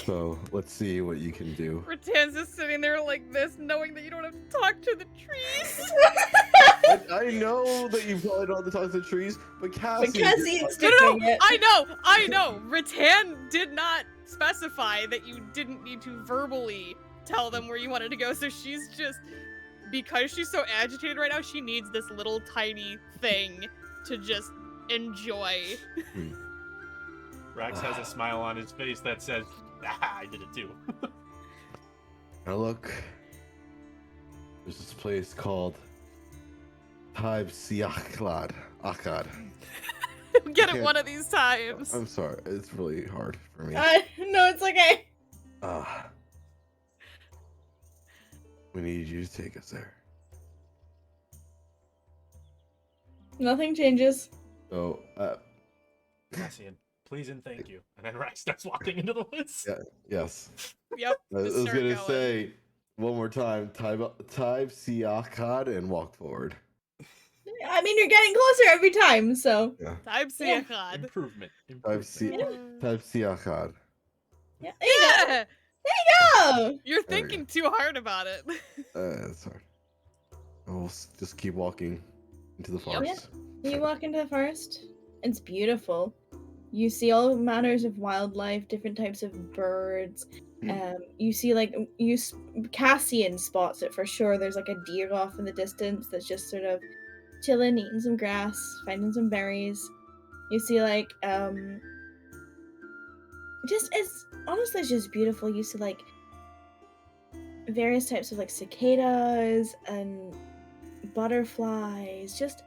So let's see what you can do. Rattan's just sitting there like this, knowing that you don't have to talk to the trees. I know that you probably don't have to talk to the trees, but Cassie. But Cassian's No, doing it. I know. Rattan did not specify that you didn't need to verbally tell them where you wanted to go, so she's just, because she's so agitated right now, she needs this little tiny thing to just enjoy. Rax has a smile on his face that says, "Ah, I did it too." Now look, there's this place called Taib Siaklad Akkad. Get it can't- one of these times. I'm sorry, it's really hard for me. No, it's okay. We need you to take us there. Nothing changes. So, Cassian, please and thank you. And then Rax starts walking into the woods. yeah, yes. Yep. I was just start gonna going. say one more time, Taib Siaklad, and walk forward. I mean, you're getting closer every time, so. Taib Yeah. Siakhad. Improvement. Taib Siaklad. Yeah, there you go. Yeah! Oh! You're There we thinking too hard about it. It's hard. We'll just keep walking into the Yep. forest. You walk into the forest. It's beautiful. You see all manners of wildlife, different types of birds. You see, like, Cassian spots it for sure. There's like a deer off in the distance that's just sort of chilling, eating some grass, finding some berries. You see, like, it's just beautiful. You see, like, various types of, like, cicadas and butterflies, just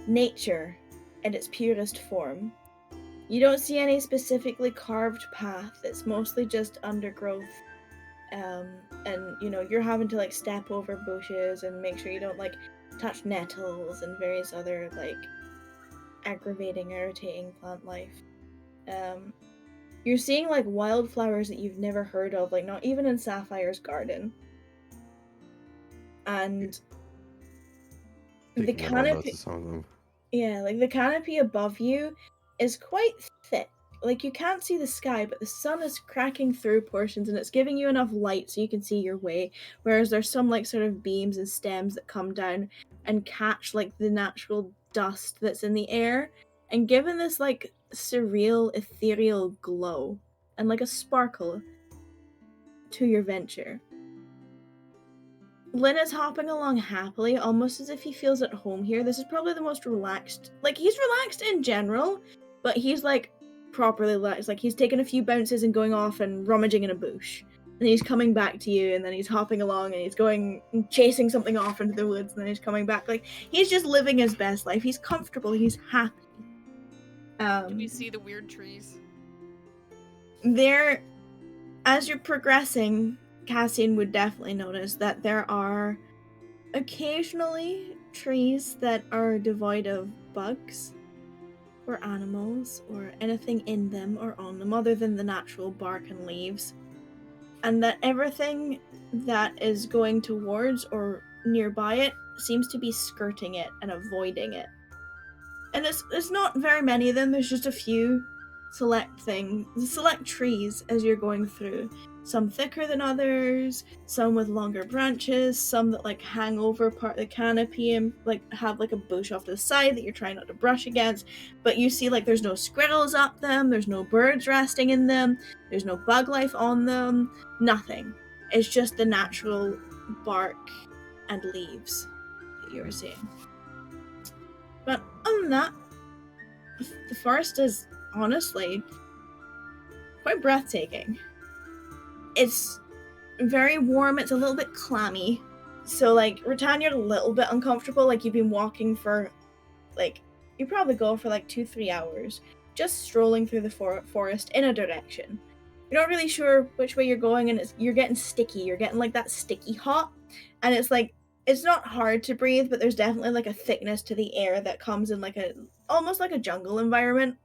nature in its purest form. You don't see any specifically carved path. It's mostly just undergrowth. And you're having to like step over bushes and make sure you don't like touch nettles and various other like aggravating, irritating plant life. You're seeing like wildflowers that you've never heard of, like not even in Sapphire's garden. And the Taking my notes canopy, to some of them. yeah, like the canopy above you is quite thick. Like you can't see the sky, but the sun is cracking through portions and it's giving you enough light so you can see your way. Whereas there's some like sort of beams and stems that come down and catch like the natural dust that's in the air and given this like surreal ethereal glow and like a sparkle to your venture. Lynn is hopping along happily, almost as if he feels at home here. This is probably the most relaxed. Like, he's relaxed in general, but he's, like, properly relaxed. Like, he's taking a few bounces and going off and rummaging in a bush. And he's coming back to you, and then he's hopping along, and he's going and chasing something off into the woods, and then he's coming back. Like, he's just living his best life. He's comfortable. He's happy. Do we see the weird trees? There, as you're progressing, Cassian would definitely notice that there are occasionally trees that are devoid of bugs or animals or anything in them or on them other than the natural bark and leaves. And that everything that is going towards or nearby it seems to be skirting it and avoiding it. And it's not very many of them, there's just a few select trees as you're going through. Some thicker than others, some with longer branches, some that like hang over part of the canopy and like have like a bush off to the side that you're trying not to brush against. But you see like there's no squirrels up them, there's no birds resting in them, there's no bug life on them, nothing. It's just the natural bark and leaves that you're seeing. But other than that, the forest is honestly quite breathtaking. It's very warm, it's a little bit clammy. So, like, Rattan, you're a little bit uncomfortable. Like, you've been walking for, like, you probably go for, like, 2-3 hours. Just strolling through the forest in a direction. You're not really sure which way you're going, and you're getting sticky. You're getting, like, that sticky hot. And it's, like, it's not hard to breathe, but there's definitely, like, a thickness to the air that comes in, like, almost like a jungle environment.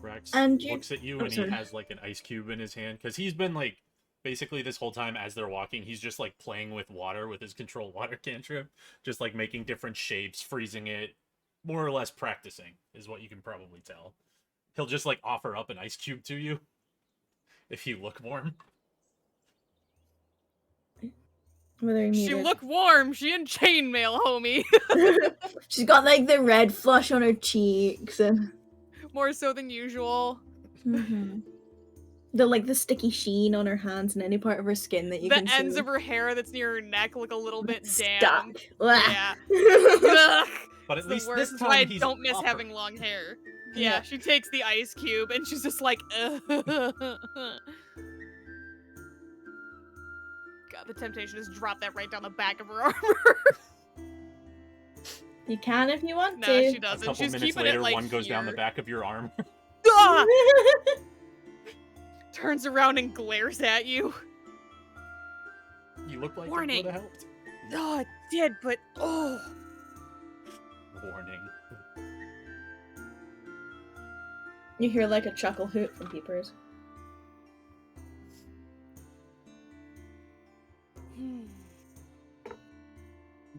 Rex And looks at you and he has like an ice cube in his hand because he's been like basically this whole time as they're walking he's just like playing with water with his control water cantrip, just like making different shapes, freezing it, more or less practicing is what you can probably tell. He'll just like offer up an ice cube to you if you look warm. Whether you She meet look warm. She in chainmail, homie. her. She's got like the red flush on her cheeks and More so than usual. the sticky sheen on her hands and any part of her skin that you The can see. ends of her hair that's near her neck look a little bit damp. Stuck. Yeah. Ugh. But It's at the least worst. this That's why I time he's don't miss offered. having long hair. Yeah, Yeah. she takes the ice cube and she's just like, ugh. God, the temptation is drop that right down the back of her armor. You can if you want No, to. she A doesn't. couple She's minutes keeping later, it like one goes down the here. back of your arm. Ah! Turns around and glares at you. You look like Warning. it would have helped. Oh, it did, but oh. Warning. You hear like a chuckle hoot from Peepers.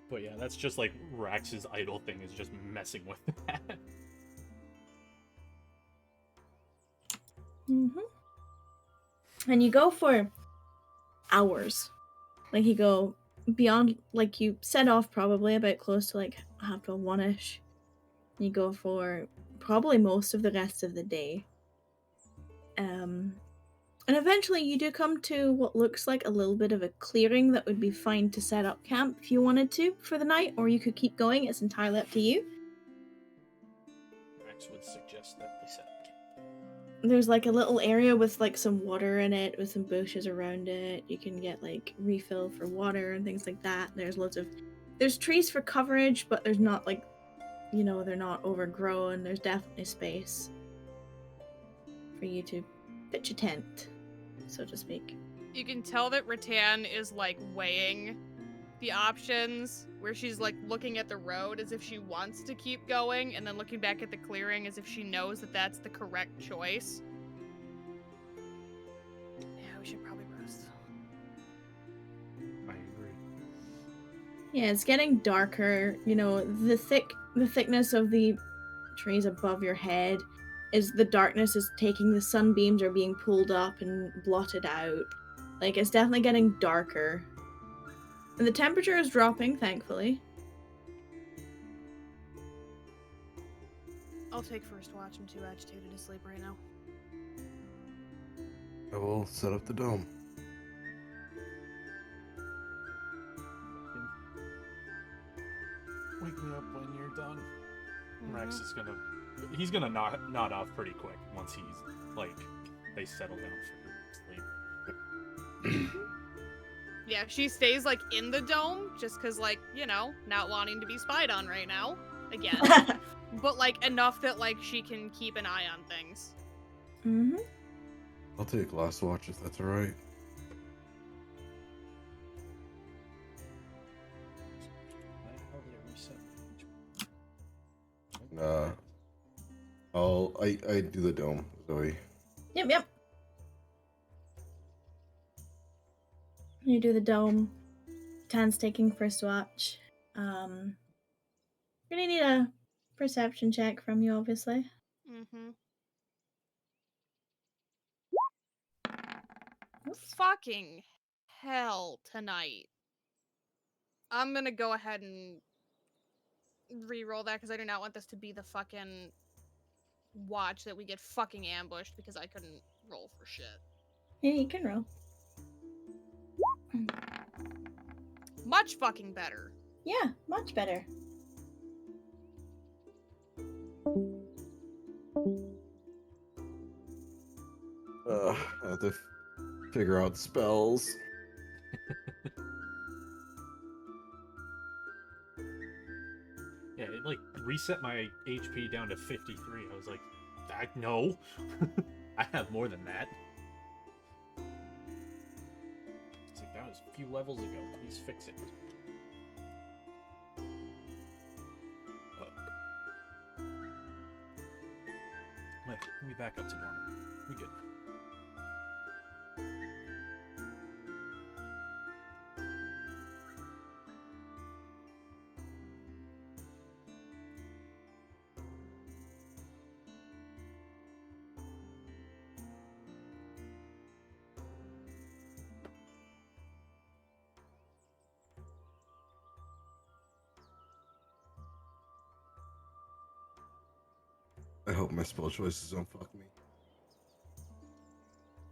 But yeah, that's just like Rax's idle thing is just messing with that. And you go for hours. Like you go beyond, like you set off probably about close to like 1:30. You go for probably most of the rest of the day. And eventually you do come to what looks like a little bit of a clearing that would be fine to set up camp if you wanted to for the night, or you could keep going. It's entirely up to you. Rax would suggest that they set up camp. There's like a little area with like some water in it with some bushes around it. You can get like refill for water and things like that. There's trees for coverage, but there's not like, they're not overgrown. There's definitely space for you to pitch a tent, so to speak. You can tell that Rattan is like weighing the options, where she's like looking at the road as if she wants to keep going, and then looking back at the clearing as if she knows that that's the correct choice. Yeah, we should probably rest. I agree. Yeah, it's getting darker. The thickness of the trees above your head is the darkness is taking, the sunbeams are being pulled up and blotted out. Like, it's definitely getting darker. And the temperature is dropping, thankfully. I'll take first watch. I'm too agitated to sleep right now. I will set up the dome. Wake me up when you're done. Mhm. Rax is he's gonna nod off pretty quick once he's like they settle down for sleep. Yeah, she stays like in the dome just because, like, not wanting to be spied on right now again. But like enough that like she can keep an eye on things. Mm-hmm. I'll take last watch if that's alright. I do the dome, Zoe. Yep. You do the dome. Tan's taking first watch. Gonna need a perception check from you, obviously. Mm-hmm. Fucking hell tonight. I'm gonna go ahead and re-roll that because I do not want this to be the fucking watch that we get fucking ambushed because I couldn't roll for shit. Yeah, you can roll. Much fucking better. Yeah, much better. I have to figure out spells. Yeah, it like reset my HP down to 53. I was like, no. I have more than that. It's like, that was a few levels ago. Please fix it. Let me back up to normal. We good. I hope my spell choices don't fuck me.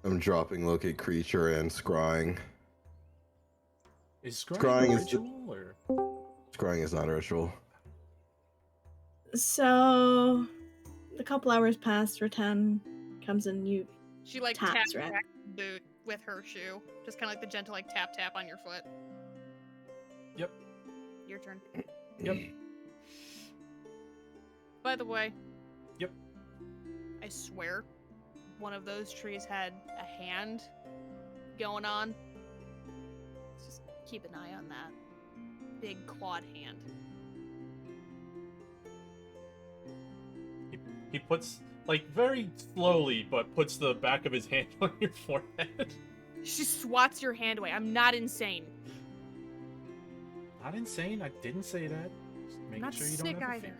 I'm dropping locate creature and scrying. Is scrying Scrying a is the- ritual, or? Scrying is not a ritual. So, a couple hours pass. Rattan comes in. You She like Taps, taps right? back the boot with her shoe. Just kind of like the gentle like tap tap on your foot. Yep. Your turn. Yep. By the way. Yep. I swear, one of those trees had a hand going on. Just keep an eye on that. Big clawed hand. He puts, like, very slowly, but puts the back of his hand on your forehead. She swats your hand away. I'm not insane. Not insane. I didn't say that. Just I'm making not sure you sick don't have a either. fever.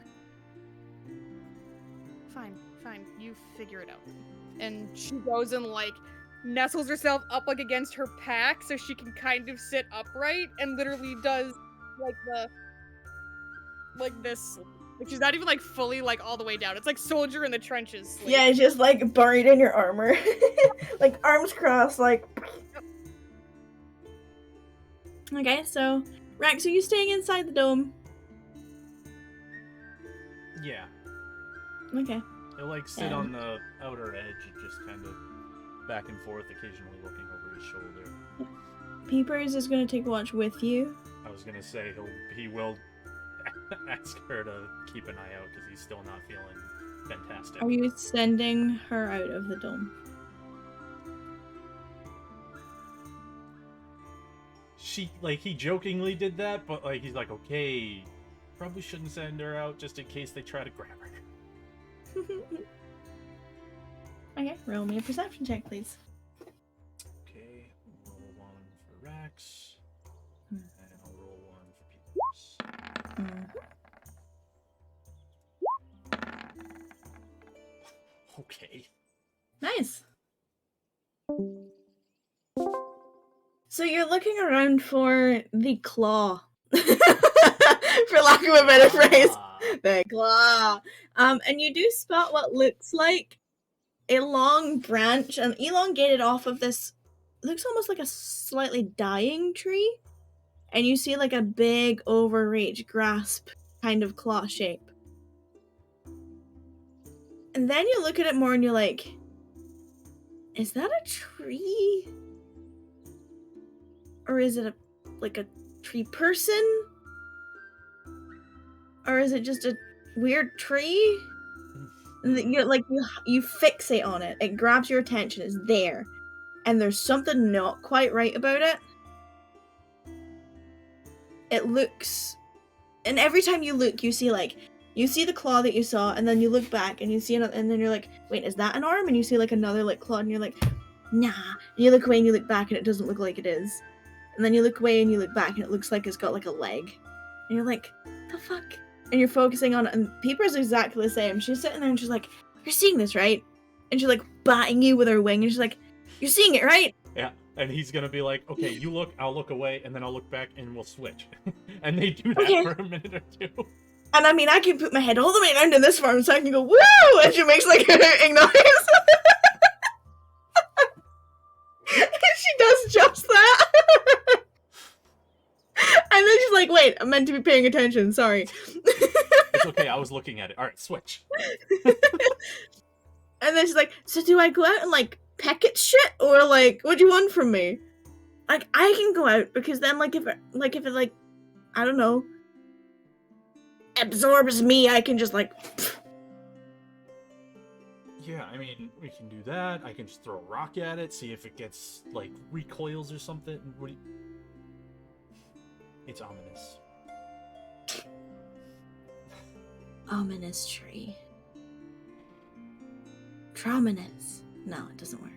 Fine. You figure it out. And she goes and like nestles herself up like against her pack so she can kind of sit upright and literally does like this. Like she's not even like fully like all the way down. It's like soldier in the trenches. Sleep. yeah, it's just like buried in your armor, like arms crossed, like. Okay, so Rex, are you staying inside the dome? Yeah. Okay. He'll, like, sit on the outer edge and just kind of back and forth, occasionally looking over his shoulder. Peepers is gonna take watch with you. I was gonna say he will ask her to keep an eye out because he's still not feeling fantastic. Are you sending her out of the dome? He jokingly did that, but like he's like, okay, probably shouldn't send her out just in case they try to grab her. Okay, roll me a perception check, please. Okay, roll one for Rex, Hmm. and I'll roll one for Peters. Okay. Nice. So you're looking around for the claw, for lack of a better phrase. Ah, The claw. And you do spot what looks like a long branch and elongated off of this. Looks almost like a slightly dying tree. And you see like a big overreach grasp kind of claw shape. And then you look at it more and you're like, is that a tree? Or is it a tree person? Or is it just a weird tree? And you fixate on it. It grabs your attention. It's there, and there's something not quite right about it. It looks, and every time you look, you see the claw that you saw, and then you look back and you see another, and then you're like, wait, is that an arm? And you see like another like claw, and you're like, nah. And you look away and you look back, and it doesn't look like it is. And then you look away and you look back, and it looks like it's got like a leg. And you're like, the fuck? And you're focusing on it, and Peeper's exactly the same. She's sitting there and she's like, you're seeing this, right? And she's like batting you with her wing, and she's like, you're seeing it, right? yeah, and he's gonna be like, okay, you look, I'll look away, and then I'll look back, and we'll switch. And they do that Okay. for a minute or two. And I mean, I can put my head all the way down to this farm so I can go, woo! And she makes like a noise. She does just that. And then she's like, wait, I'm meant to be paying attention, sorry. It's okay, I was looking at it. Alright, switch. And then she's like, so do I go out and like peck its shit? Or like, what do you want from me? Like, I can go out because then if it I don't know, absorbs me, I can just like, Yeah, I mean, we can do that. I can just throw a rock at it, see if it gets, like, recoils or something. It's ominous. ominous tree. Trominous. No, it doesn't work.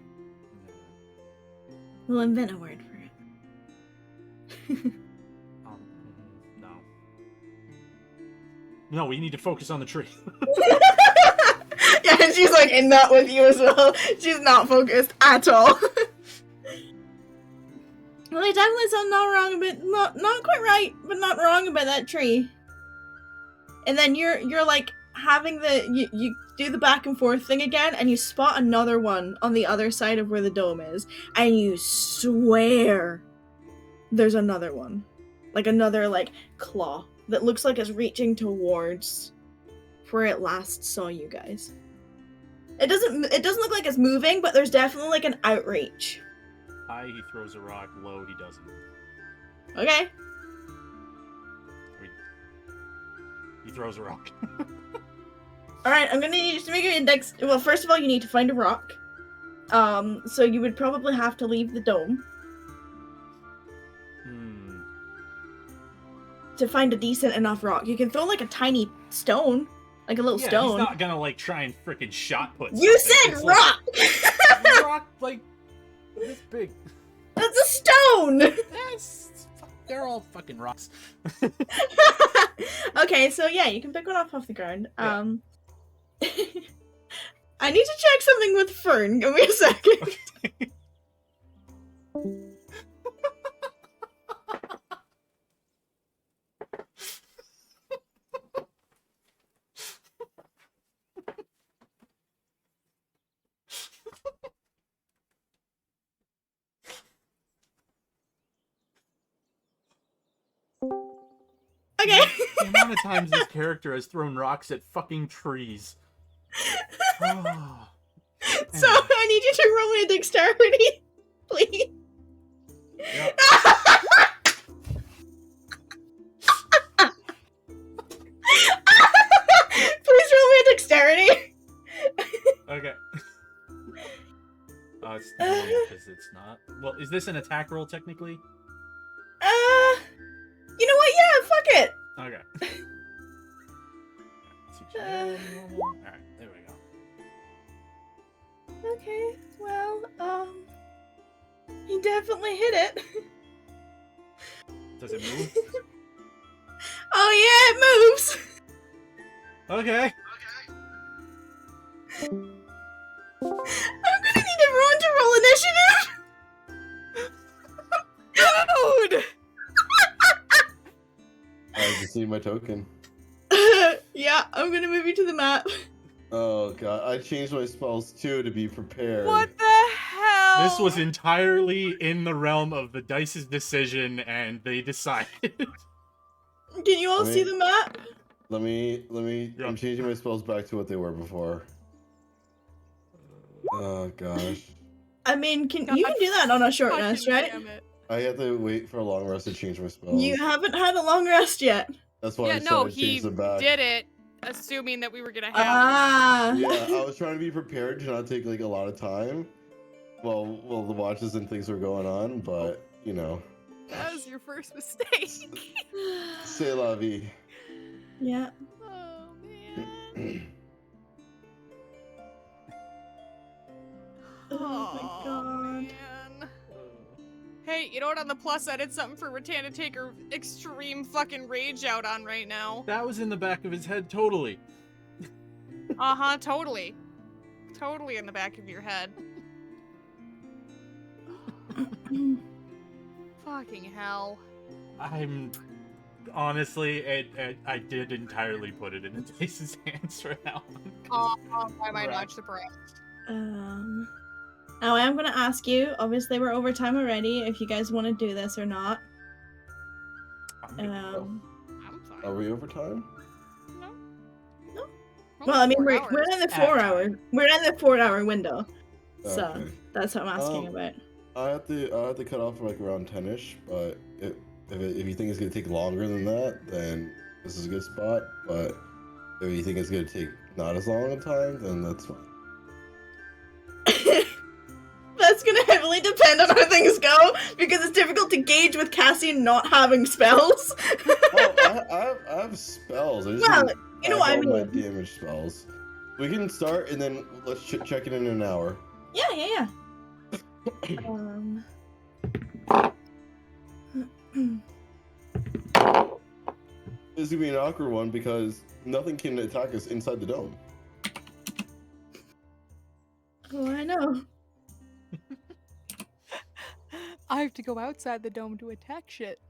We'll invent a word for it. No. No, we need to focus on the tree. Yeah, and she's like in that with you as well. She's not focused at all. Well, they definitely sound not wrong about not quite right, but not wrong about that tree. And then you're like having you do the back and forth thing again, and you spot another one on the other side of where the dome is, and you swear there's another one, like another claw that looks like it's reaching towards where it last saw you guys. It doesn't look like it's moving, but there's definitely like an outreach. High, he throws a rock. Low, he doesn't. Okay. He throws a rock. Alright, I'm gonna need you to make an index. Well, first of all, you need to find a rock. So you would probably have to leave the dome to find a decent enough rock. You can throw like a tiny stone, like a little stone. He's not gonna like try and frickin' shot put. You said It's rock! Like, rock like this big. That's a stone! They're all fucking rocks. Okay, so yeah, you can pick one off the ground. Yeah. I need to check something with Fern. Give me a second. Okay. Okay. The amount of times this character has thrown rocks at fucking trees. Oh. So I need you to roll me a dexterity, please. Yep. Please roll me a dexterity. Okay. It's because it's not. Well, is this an attack roll technically? You know what? Yeah, fuck it. Okay. Alright, there we go. Okay, well, he definitely hit it. Does it move? Oh yeah, it moves. Okay. I'm gonna need everyone to roll initiative. Dude! I just need my token. Yeah, I'm gonna move you to the map. Oh god, I changed my spells too to be prepared. What the hell? This was entirely in the realm of the dice's decision, and they decided. Can you all see the map? Let me. Yeah. I'm changing my spells back to what they were before. Oh gosh. I mean, you can do that on a short Fucking rest, right? damn it. I have to wait for a long rest to change my spells. You haven't had a long rest yet. That's why I Yeah, said no, I he changed them back. did it, assuming that we were gonna have. Ah. Yeah, I was trying to be prepared to not take like a lot of time. Well, the watches and things were going on, but you know. That was your first mistake. C'est la vie. Yeah. Oh man. Oh my god. Man. Hey, you know what? On the plus side, it's something for Rattan to take her extreme fucking rage out on right now. That was in the back of his head, totally. Uh-huh, totally. Totally in the back of your head. Fucking hell. I'm honestly, I did entirely put it in the dice's hands for that one. Oh, why am I Right. not surprised? Now I am gonna ask you. Obviously, we're over time already. If you guys want to do this or not. I'm good to go. I'm fine. Are we over time? No. No. Only Well, I mean, 4 we're hours. in the At 4 hour. time. We're in the 4 hour window. So Okay. that's what I'm asking about. I have to cut off like around 10ish, but if you think it's gonna take longer than that, then this is a good spot. But if you think it's gonna take not as long a time, then that's fine. That's gonna heavily depend on how things go because it's difficult to gauge with Cassian not having spells. Oh, I have spells. I just Well, didn't you know have what I all my mean. damage spells. We can start and then let's check it in an hour. Yeah. This is gonna be an awkward one because nothing can attack us inside the dome. Oh, I know. I have to go outside the dome to attack shit.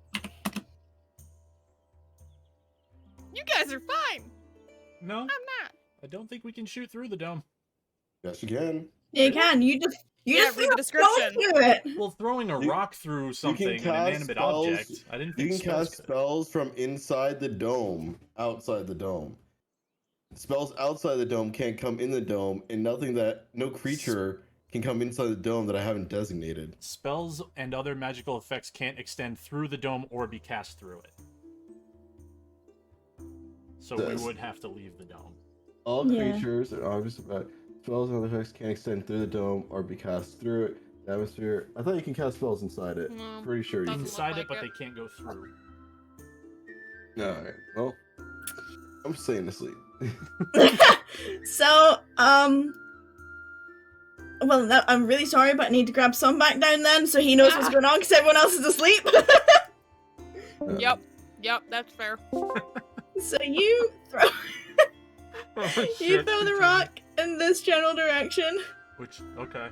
You guys are fine. No, I'm not. I don't think we can shoot through the dome. Yes, you can. You can. You just Yeah, just read the throw a stone description. through it. Well, throwing a You- rock through something, an cast inanimate spells- object. I didn't You think can spells cast could. spells from inside the dome, outside the dome. Spells outside the dome can't come in the dome, and no creature can come inside the dome that I haven't designated. Spells and other magical effects can't extend through the dome or be cast through it. So we Does. would have to leave the dome. All Yeah. creatures and objects about spells and other effects can't extend through the dome or be cast through it. The atmosphere. I thought you can cast spells inside it. No, Pretty sure you doesn't can. look Inside like it, but it. they can't go through. Alright, well. I'm staying asleep. So, well, no, I'm really sorry, but I need to grab Son back down then, so he knows what's going on, because everyone else is asleep. Yep, that's fair. So you throw, Oh, you shit, throw the continue. rock in this general direction, Which, okay.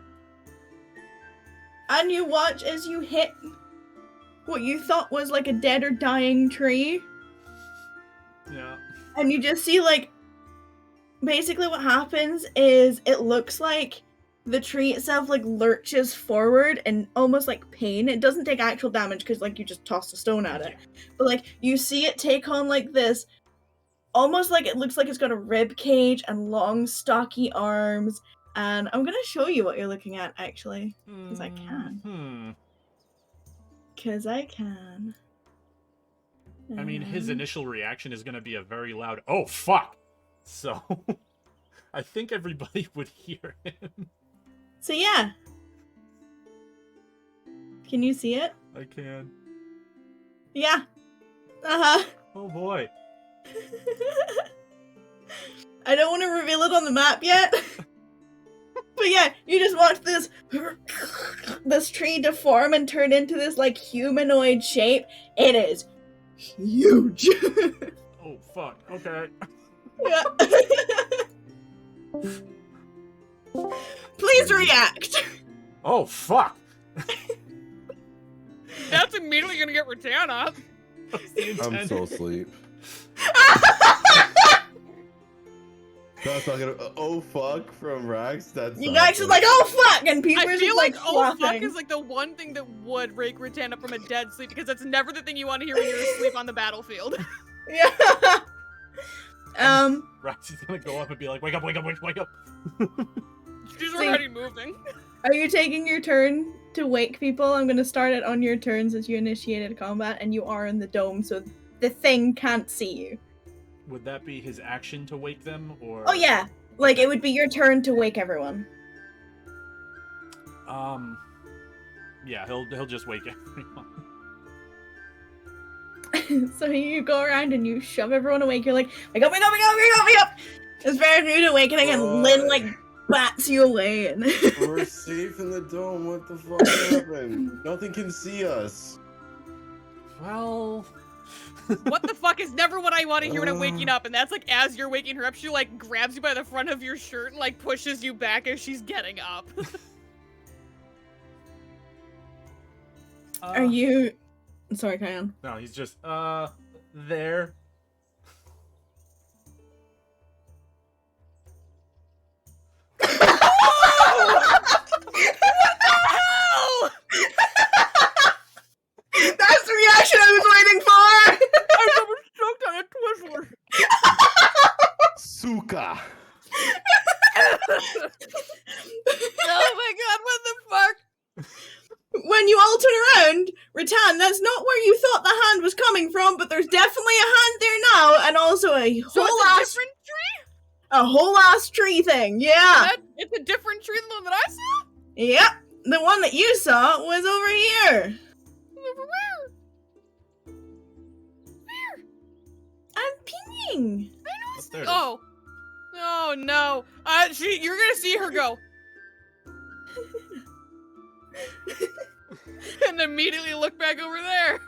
and you watch as you hit what you thought was like a dead or dying tree, Yeah. and you just see like, basically what happens is it looks like the tree itself like lurches forward and almost like pain. It doesn't take actual damage because like you just tossed a stone at it. But like you see it take on like this, almost like it looks like it's got a rib cage and long stocky arms. And I'm gonna show you what you're looking at actually, because I can. Because I can. I mean, his Um, initial reaction is going to be a very loud, "Oh, fuck!" So, I think everybody would hear him. So yeah. Can you see it? I can. Yeah. Uh-huh. Oh boy. I don't want to reveal it on the map yet. But yeah, you just watch this tree deform and turn into this like humanoid shape. It is huge. Oh, fuck. Okay. Yeah. Please react. Oh, fuck! That's immediately gonna get Rattan up. That's the I'm intent. so asleep. That's not gonna. Oh fuck from Rax. That's. You guys are like, oh fuck, and people I are feel just like like oh fuck laughing. is like the one thing that would wake Rattan up from a dead sleep because that's never the thing you want to hear when you're asleep on the battlefield. Yeah. Roxy's gonna go up and be like, "Wake up, wake up, wake up!" She's See- already moving. Are you taking your turn to wake people? I'm gonna start it on your turn since you initiated combat and you are in the dome, so the thing can't see you. Would that be his action to wake them, or? Oh yeah, like it would be your turn to wake everyone. Yeah, he'll just wake everyone. So you go around and you shove everyone awake. You're like, wake up, wake up, wake up, wake up, wake up! It's very rude awakening, and Lynn like bats you away. And We're safe in the dome. What the fuck happened? Nothing can see us. Well, What the fuck is never what I want to hear when I'm waking up, and that's like as you're waking her up, she like grabs you by the front of your shirt and like pushes you back as she's getting up. are you? Sorry, Kyan. No, he's just there. That's the reaction I was waiting for. I never choked on a Twizzler. Suka. Oh my god, what the fuck? When you all turn around, Rattan, that's not where you thought the hand was coming from, but there's definitely a hand there now, and also a So whole it's a ass, different tree? a whole ass tree thing. Yeah. It's a different tree than the one that I saw? Yep. The one that you saw was over here. Over where? I'm pinging. There it is. Oh. Oh no. You're gonna see her go. And immediately look back over there.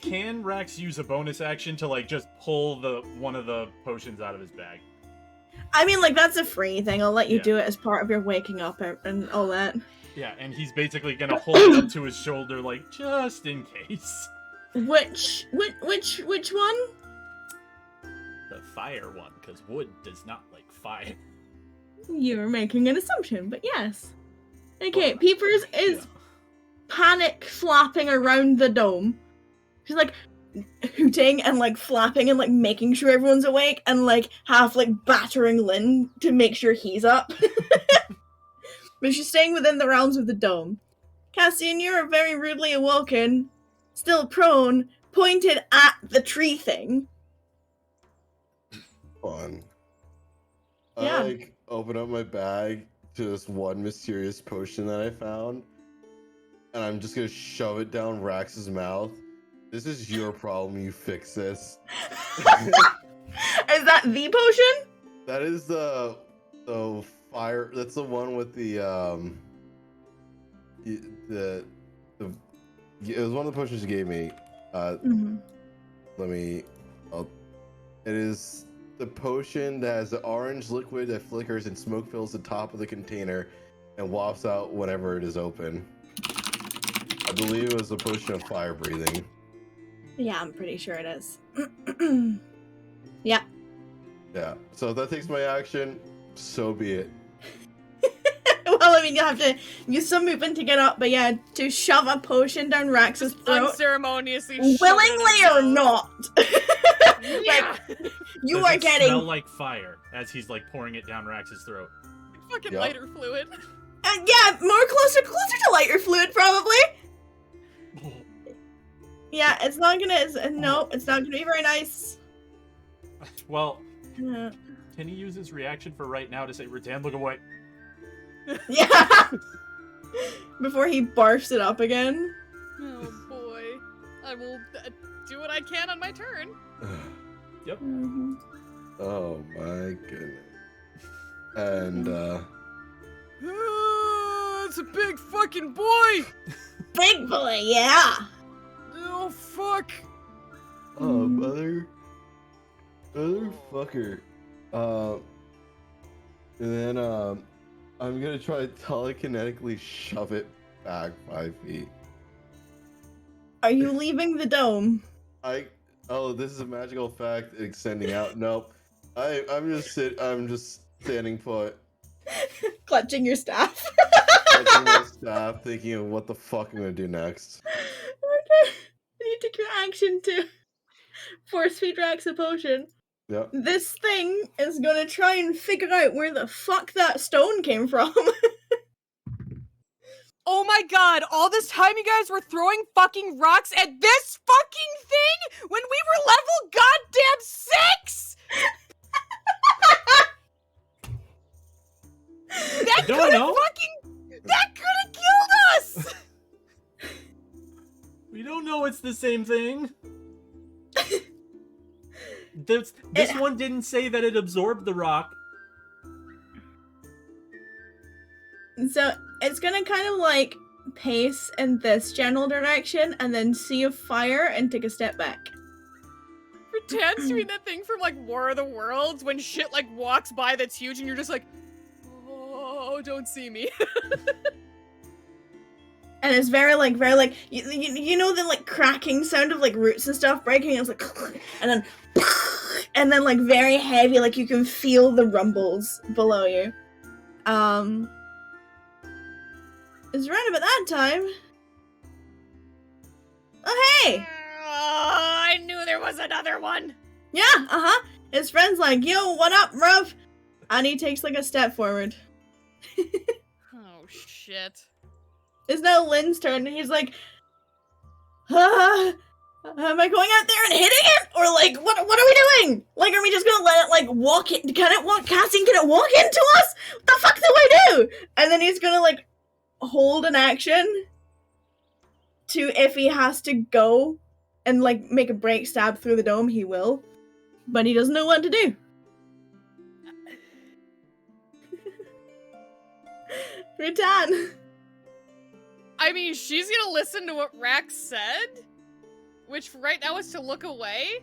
Can Rax use a bonus action to like just pull one of the potions out of his bag? I mean, like, that's a free thing. I'll let you Yeah. do it as part of your waking up and all that. Yeah, and he's basically gonna hold it up to his shoulder, like, just in case. Which one? The fire one, because wood does not like fire. You're making an assumption, but yes. Okay, Well, Peepers is yeah. panic flapping around the dome. She's like hooting and like flapping and like making sure everyone's awake and like half like battering Lynn to make sure he's up. But she's staying within the realms of the dome. Cassian, you're very rudely awoken, still prone, pointed at the tree thing. Fun. Yeah. I like open up my bag to this one mysterious potion that I found, and I'm just gonna shove it down Rax's mouth. This is your problem. You fix this. Is that the potion? That is the fire. That's the one with the it was one of the potions you gave me. Let me. It is the potion that has the orange liquid that flickers and smoke fills the top of the container and wafts out whenever it is open. I believe it was a potion of fire breathing. Yeah, I'm pretty sure it is. Yeah. Yeah. So if that takes my action, so be it. Well, I mean, you'll have to use some movement to get up, but yeah, to shove a potion down Rax's throat, Unceremoniously willingly or not. Yeah. You Does are it getting... smell like fire as he's like pouring it down Rax's throat? Fucking Yep. lighter fluid. yeah, closer to lighter fluid, probably. Yeah, it's not gonna... no, it's not gonna be very nice. Well, Uh, can he use his reaction for right now to say, Rattan, look away? yeah! Before he barfs it up again. Oh boy. I will do what I can on my turn. Yep. Oh my goodness. And It's a big fucking boy! Big boy, yeah! Oh fuck! oh motherfucker. And then I'm gonna try to telekinetically shove it back 5 feet. Are you leaving the dome? Oh, this is a magical effect extending out. Nope. I'm just standing put. Clutching your staff. Touching my staff, thinking of what the fuck I'm gonna do next. Okay. You took your action to force feed Rax a potion. Yep. This thing is gonna try and figure out where the fuck that stone came from. Oh my god, all this time you guys were throwing fucking rocks at this fucking thing when we were level goddamn 6! That don't could've know. that could've killed us! We don't know it's the same thing. This one didn't say that it absorbed the rock. So it's gonna kind of like pace in this general direction and then see a fire and take a step back. Pretends doing that thing from like War of the Worlds when shit like walks by that's huge and you're just like, oh, don't see me. And it's very like you know the like cracking sound of like roots and stuff breaking. It's like and then like very heavy, like you can feel the rumbles below you. It's right about that time. Oh hey! I knew there was another one. Yeah, His friend's like, yo, what up, bruv? And he takes like a step forward. Oh shit. It's now Lynn's turn, and he's like, am I going out there and hitting it? Or like, what are we doing? Like, are we just gonna let it like walk in? Can it walk, Cassian, can it walk into us? What the fuck do I do? And then he's gonna like hold an action to, if he has to go and like make a break stab through the dome, he will. But he doesn't know what to do. Rattan. I mean, she's gonna listen to what Rax said, which right now is to look away.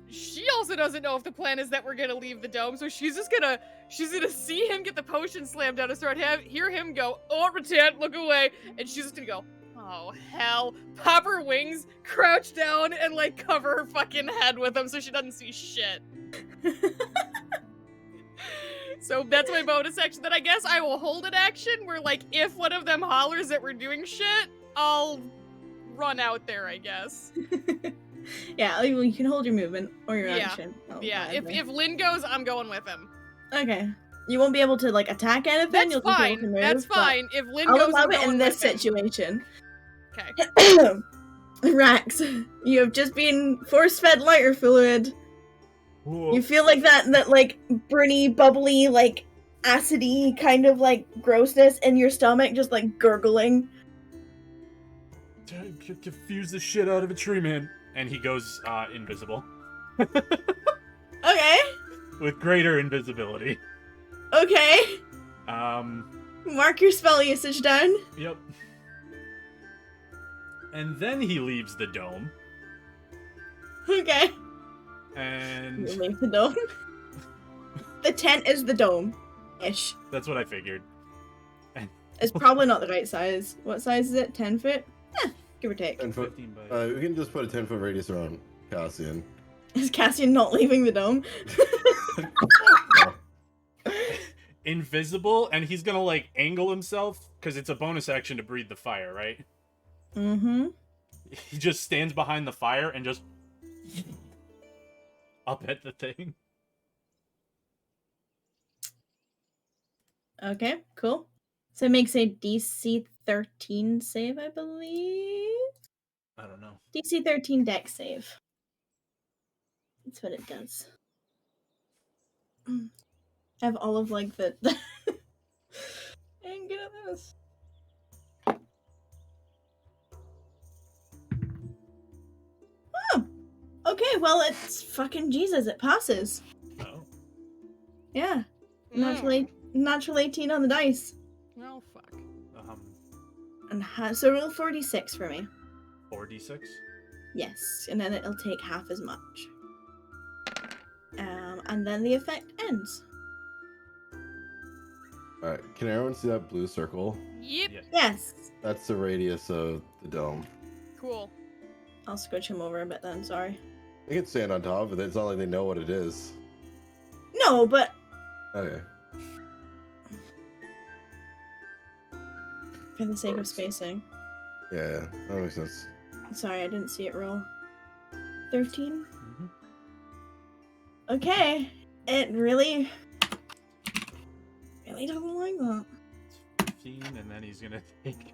She also doesn't know if the plan is that we're gonna leave the dome, so she's just gonna She's gonna see him get the potion slammed down his throat, hear him go, oh, pretend, look away, and she's just gonna go, oh, hell. Pop her wings, crouch down, and, like, cover her fucking head with them so she doesn't see shit. So that's my bonus action. Then I guess I will hold an action where, like, if one of them hollers that we're doing shit, I'll run out there, I guess. Yeah, you can hold your movement or your Yeah. action. Oh, Yeah, whatever. if Lynn goes, I'm going with him. Okay. You won't be able to, like, attack anything. That's You'll just be able fine. to move, That's but fine. If Lynn I'll goes, allow I'm it in going this with him. situation. Okay. Rax, you have just been force-fed lighter fluid. You feel like that like burny, bubbly, like acidy kind of like grossness in your stomach, just like gurgling. Confuse the shit out of a tree man. And he goes invisible. Okay. With greater invisibility. Okay. Yep. Mark your spell usage down. And then he leaves the dome. Okay. And You leave the dome. The tent is the dome-ish. that's what I figured. It's probably not the right size. What size is it? 10 foot? Give or take. 10 foot. 15 by... We can just put a 10-foot radius around Cassian. Is Cassian not leaving the dome? invisible, and he's gonna like angle himself because it's a bonus action to breathe the fire, right? Mm-hmm. He just stands behind the fire and just up at the thing. Okay, cool. So it makes a DC 13 save, I believe. I don't know. DC 13 dex save. That's what it does. I have all of like the. I'm good at this. Oh, okay. Well, it's fucking Jesus. It passes. Oh. Yeah, natural 18 on the dice. Oh, fuck. And so roll 46 for me. 4d6. Yes, and then it'll take half as much. And then the effect ends. Alright, can everyone see that blue circle? Yep. Yeah. Yes. That's the radius of the dome. Cool. I'll scooch him over a bit then, sorry. They can stand on top of it. It's not like they know what it is. No, but Okay. for the sake of spacing. Yeah, that makes sense. Sorry, I didn't see it roll. 13? Mm-hmm. Okay. It really doesn't like that. 15, and then he's gonna take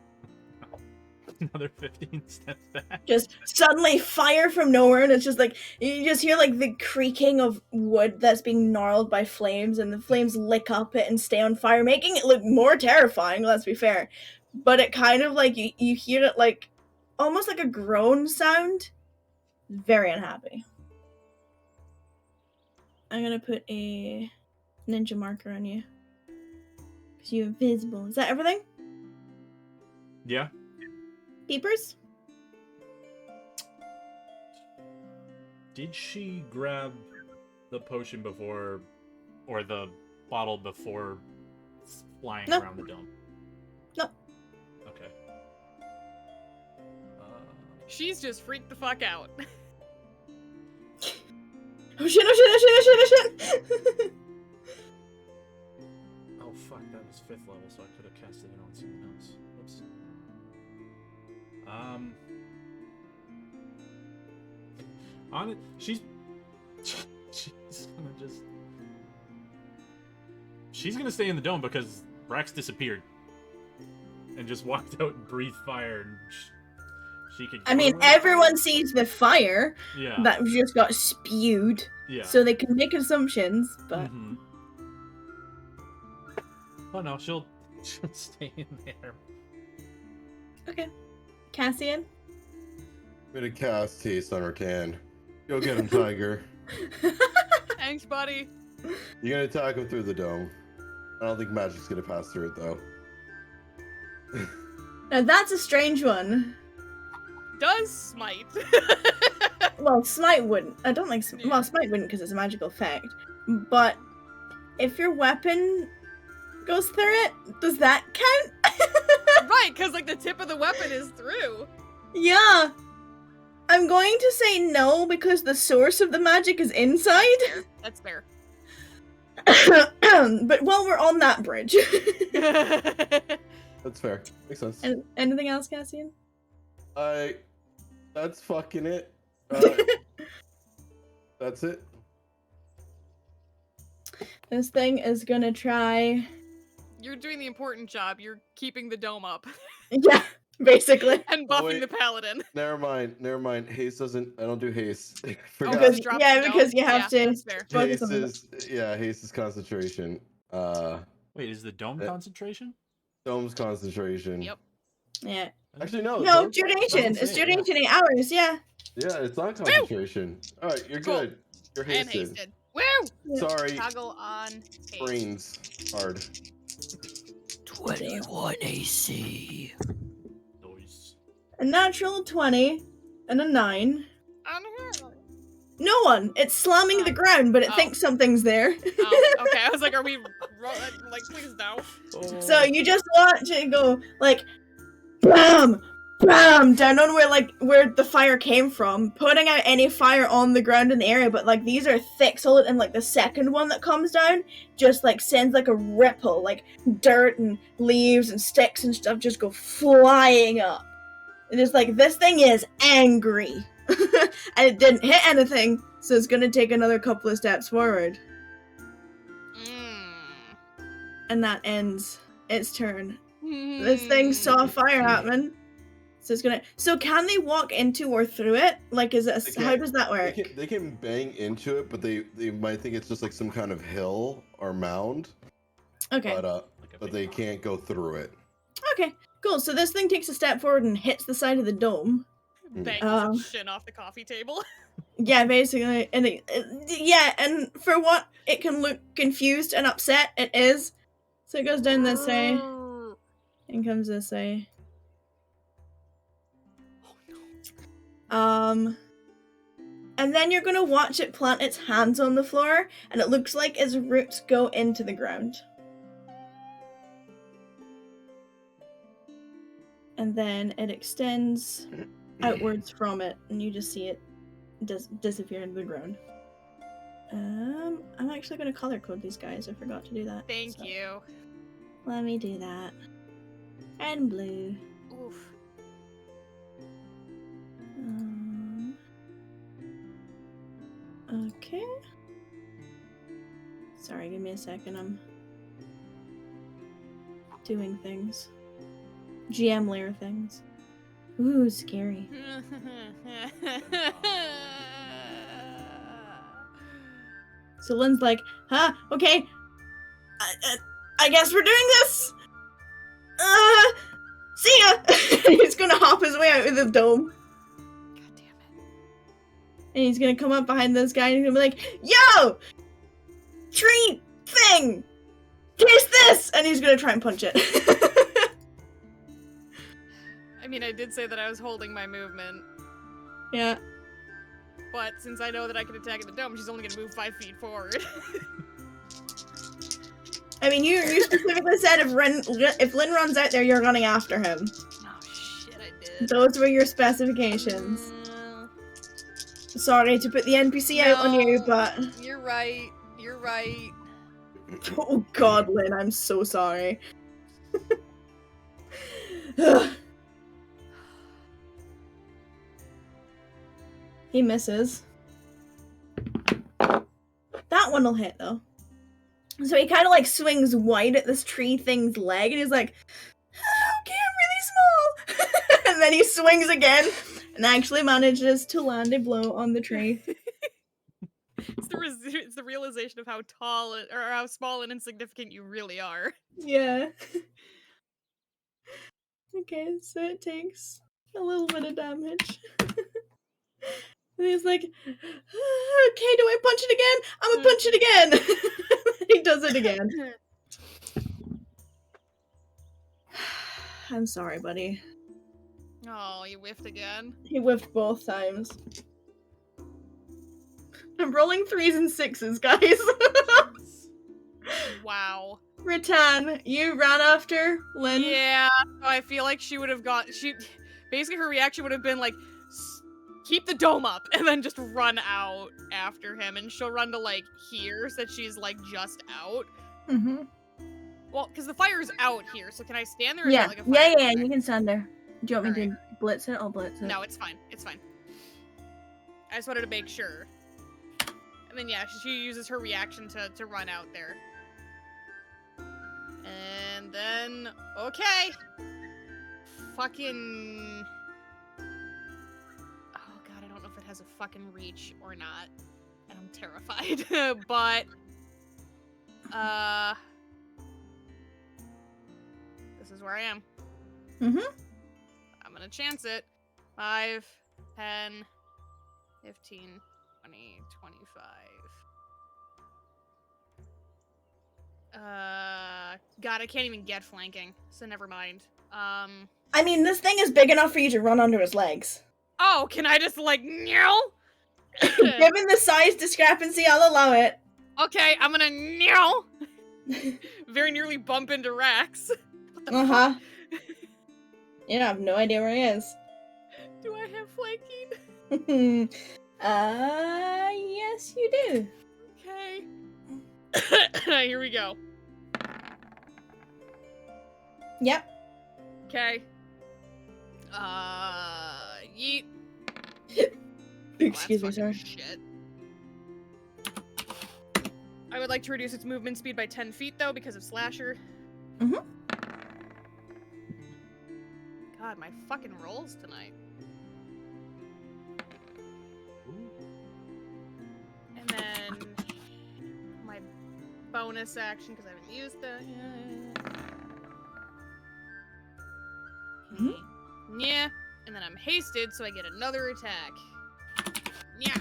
another 15 steps back. Just suddenly fire from nowhere, and it's just like, you just hear like the creaking of wood that's being gnarled by flames, and the flames lick up it and stay on fire, making it look more terrifying, let's be fair. But it kind of like, you hear it like, almost like a groan sound. Very unhappy. I'm gonna put a ninja marker on you. Because you're invisible. Is that everything? Yeah. Peepers? Did she grab the potion before, or the bottle before flying No. around the dome? No. Okay. She's just freaked the fuck out. Oh shit, oh shit, oh shit, oh shit, oh shit! Oh fuck, that was 5th level, so I could have casted it on someone else. Whoops. On it, she's gonna just... She's gonna stay in the dome because Brax disappeared. And just walked out and breathed fire, and she could... I mean, everyone sees the fire Yeah. that just got spewed, Yeah. so they can make assumptions, but... Mhm. Oh no, she'll stay in there. Okay. Cassian? I'm gonna cast Taste on Rakan. Go get him, Tiger. Thanks, buddy. You're gonna attack him through the dome. I don't think magic's gonna pass through it though. Now that's a strange one. Does smite. Well, Smite wouldn't. I don't think... Yeah. Well, Smite wouldn't because it's a magical effect. But if your weapon goes through it, does that count? Right, because like the tip of the weapon is through. Yeah. I'm going to say no because the source of the magic is inside. That's fair. But while we're on that bridge. That's fair. Makes sense. Anything else, Cassian? That's fucking it. That's it. This thing is gonna try. You're doing the important job. You're keeping the dome up Yeah, basically. and Oh, buffing wait. the paladin. Never mind. Haste doesn't. I don't do haste. Forgot. Because drop yeah, the dome? because you have Yeah, to that's fair. focus Haste on it. haste is concentration. Wait, is the dome Eh. concentration? Dome's concentration. Yep. Yeah. Actually, no. No, Dome- duration. doesn't It's say it, duration 8 hours, yeah. Yeah, it's not concentration. All right, you're Cool. good. You're And hasted. hasted. Woo! Yeah. Sorry, Toggle on haste. brains hard. 21 AC. Noise. A natural 20 and a 9. Oh, No one. It's slamming the ground, but it Oh. thinks something's there. okay. I was like, are we like, please no. So you just watch it go like bam, bam down on where the fire came from, putting out any fire on the ground in the area. But like these are thick, solid, and like the second one that comes down just like sends like a ripple, like dirt and leaves and sticks and stuff just go flying up. And it's like this thing is angry, and it didn't hit anything, so it's gonna take another couple of steps forward, and that ends its turn. This thing saw fire happening, so it's gonna. So can they walk into or through it? Like, is it? They How can't- does that work? They can bang into it, but they might think it's just like some kind of hill or mound. Okay. But they can't go through it. Okay. Cool. So this thing takes a step forward and hits the side of the dome. Bang shin off the coffee table. Yeah, basically, and yeah, and for what it can look confused and upset, it is. So it goes down this way and comes this way. And then you're gonna watch it plant its hands on the floor, and it looks like its roots go into the ground. And then it extends outwards from it, and you just see it disappear into the ground. I'm actually gonna color code these guys. I forgot to do that. Thank so you. Let me do that. Red and blue. Oof. Okay. Sorry, give me a second. I'm doing things. GM layer things. Ooh, scary. So Lynn's like, huh, okay. I guess we're doing this! See ya! He's gonna hop his way out of the dome. God damn it. And he's gonna come up behind this guy and he's gonna be like, yo! Tree thing! Taste this! And he's gonna try and punch it. I mean, I did say that I was holding my movement, Yeah. but since I know that I can attack in the dome, she's only gonna move 5 feet forward. I mean, you specifically said if Lynn runs out there, you're running after him. Oh shit, I did. Those were your specifications. Sorry to put the NPC out on you, No. but... You're right. You're right. Oh god, Lynn, I'm so sorry. He misses. That one will hit, though. So he kind of like swings wide at this tree thing's leg, and he's like, okay, I'm really small. And then he swings again, and actually manages to land a blow on the tree. It's the realization of how tall or how small and insignificant you really are. Yeah. Okay, so it takes a little bit of damage. And he's like, okay, do I punch it again? I'm gonna punch it again! He does it again. I'm sorry, buddy. Oh, you whiffed again. He whiffed both times. I'm rolling 3s and 6s, guys. Wow. Rattan, you ran after Lynn. Yeah, so I feel like she would have basically her reaction would have been like, keep the dome up, and then just run out after him, and she'll run to, like, here, so that she's, like, just out. Mm-hmm. Well, because the fire's out here, so can I stand there, or is Yeah. that, like, a fire? Yeah, you can stand there. Do you want me Alright. to blitz it? I'll blitz it. No, it's fine. It's fine. I just wanted to make sure. And then, yeah, she uses her reaction to run out there. And then, okay. Fucking... Oh god, I don't know if it has a fucking reach or not. And I'm terrified. But, this is where I am. Mm-hmm. I'm gonna chance it. 5, 10, 15, 20, 25. God, I can't even get flanking, so never mind. I mean, this thing is big enough for you to run under his legs. Oh, can I just, like, meow? Given the size discrepancy, I'll allow it. Okay, I'm gonna meow. Very nearly bump into Rex. What the Uh-huh. fuck? You have no idea where he is. Do I have flanking? Yes, you do. Okay. Here we go. Yep. Okay. Yeet. Excuse me, That's sorry. fucking shit. I would like to reduce its movement speed by 10 feet, though, because of Slasher. Mhm. God, my fucking rolls tonight. And then my bonus action, because I haven't used that yet. Mhm. Yeah. And then I'm hasted, so I get another attack. Yeah.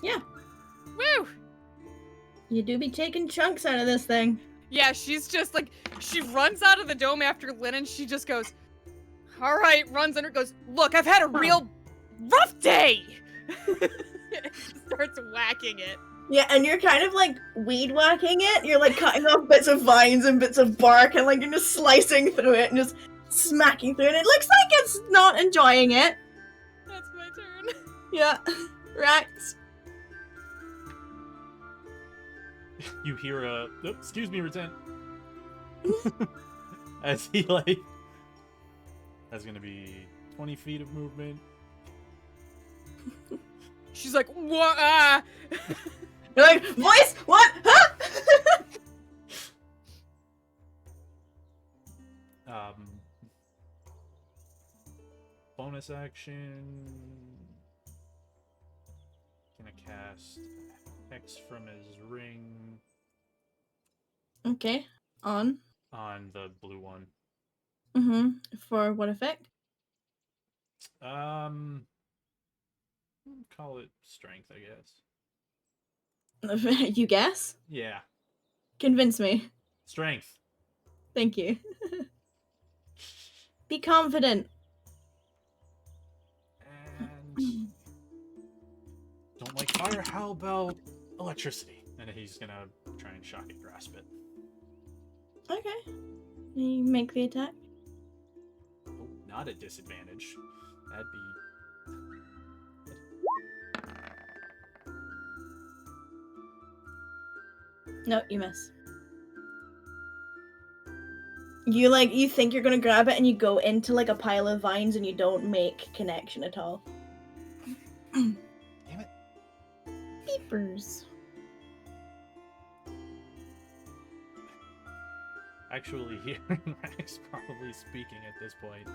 Yeah. Woo! You do be taking chunks out of this thing. Yeah, she's just like, she runs out of the dome after Lynn, and she just goes, all right, runs under, goes, look, I've had a real rough day! Starts whacking it. Yeah, and you're kind of like weed whacking it. You're like cutting off bits of vines and bits of bark, and like you're just slicing through it and just smacking through it. It looks like it's not enjoying it. That's my turn. Yeah. Rex. You hear a excuse me, Rattan. As he like that's gonna be 20 feet of movement. She's like, what? Ah! You're like, voice? What? Huh? Bonus action. Gonna cast Hex from his ring Okay. On. the blue one. Mm-hmm. For what effect? Call it strength, I guess. You guess? Yeah, Convince me. strength. Thank you. Be confident. And don't like fire. How about electricity? And he's gonna try and shock it, grasp it. Okay. You make the attack. Oh, not a disadvantage. That'd be. No, you miss. You think you're gonna grab it and you go into like a pile of vines and you don't make connection at all. Damn it. Beepers. Actually, hearing Rex probably speaking at this point.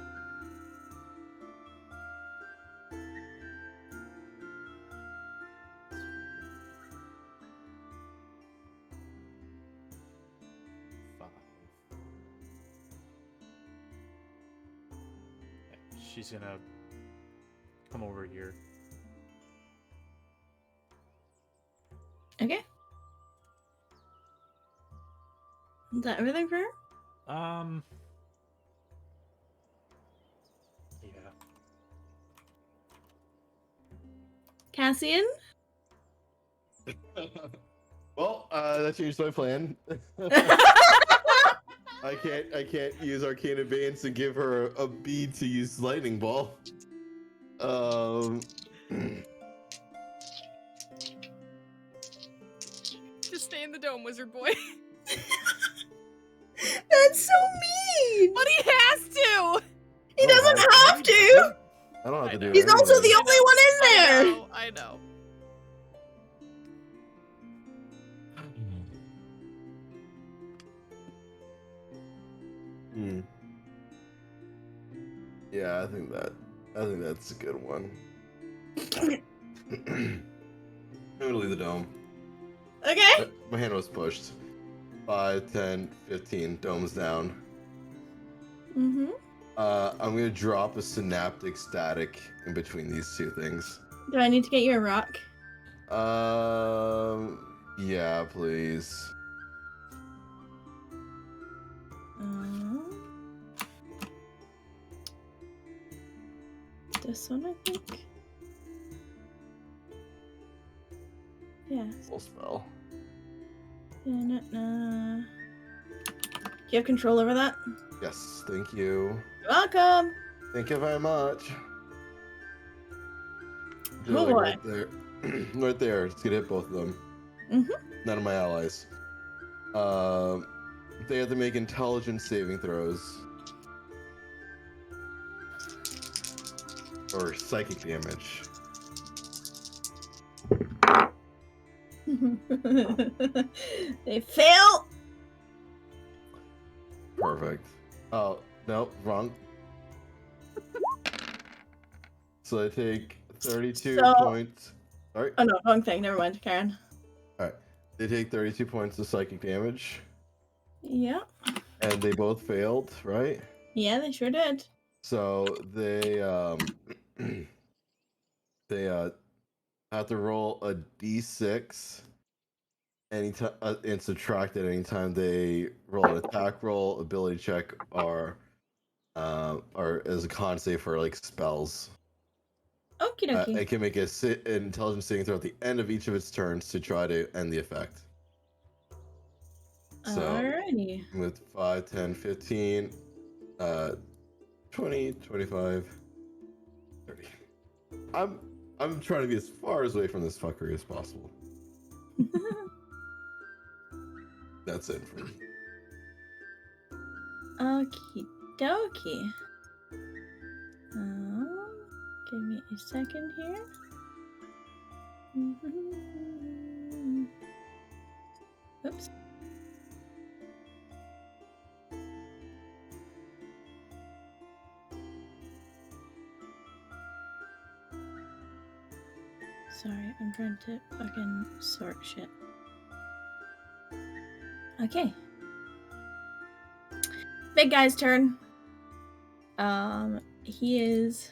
She's gonna come over here. Okay. Is that everything for her? Yeah. Cassian? Well, that changed my plan. I can't use arcane abeyance and give her a bead to use lightning ball. Just stay in the dome, wizard boy. That's so mean. But he has to. He doesn't have to. I don't have to do He's anything. also the only one in there. I know. Yeah, I think that's a good one. I'm gonna leave the dome. Okay. My hand was pushed. 5, 10, 15, dome's down. Mm-hmm. I'm gonna drop a synaptic static in between these two things. Do I need to get you a rock? Yeah, please. This one, I think. Yes. Full spell. Do you have control over that? Yes, thank you. You're welcome. Thank you very much. Oh, boy. Right there. Right there. It's gonna hit both of them. None of my allies. They have to make intelligence saving throws. Or psychic damage. They fail. Perfect. Oh, no, wrong. So I take 32 points. Sorry. Oh no, wrong thing. Never mind, Karen. Alright. They take 32 points of psychic damage. Yeah. And they both failed, right? Yeah, they sure did. So they they have to roll a d6 anytime and subtract it anytime they roll an attack roll, ability check, or as a con save for like spells. Okie dokie. It can make an intelligence saving throw at the end of each of its turns to try to end the effect. So Alrighty. with 5, 10, 15, 20, 25, 30. I'm trying to be as far away from this fuckery as possible. That's it for me. Okie dokie. Give me a second here. Oops. Sorry, I'm trying to fucking sort shit. Okay. Big guy's turn. He is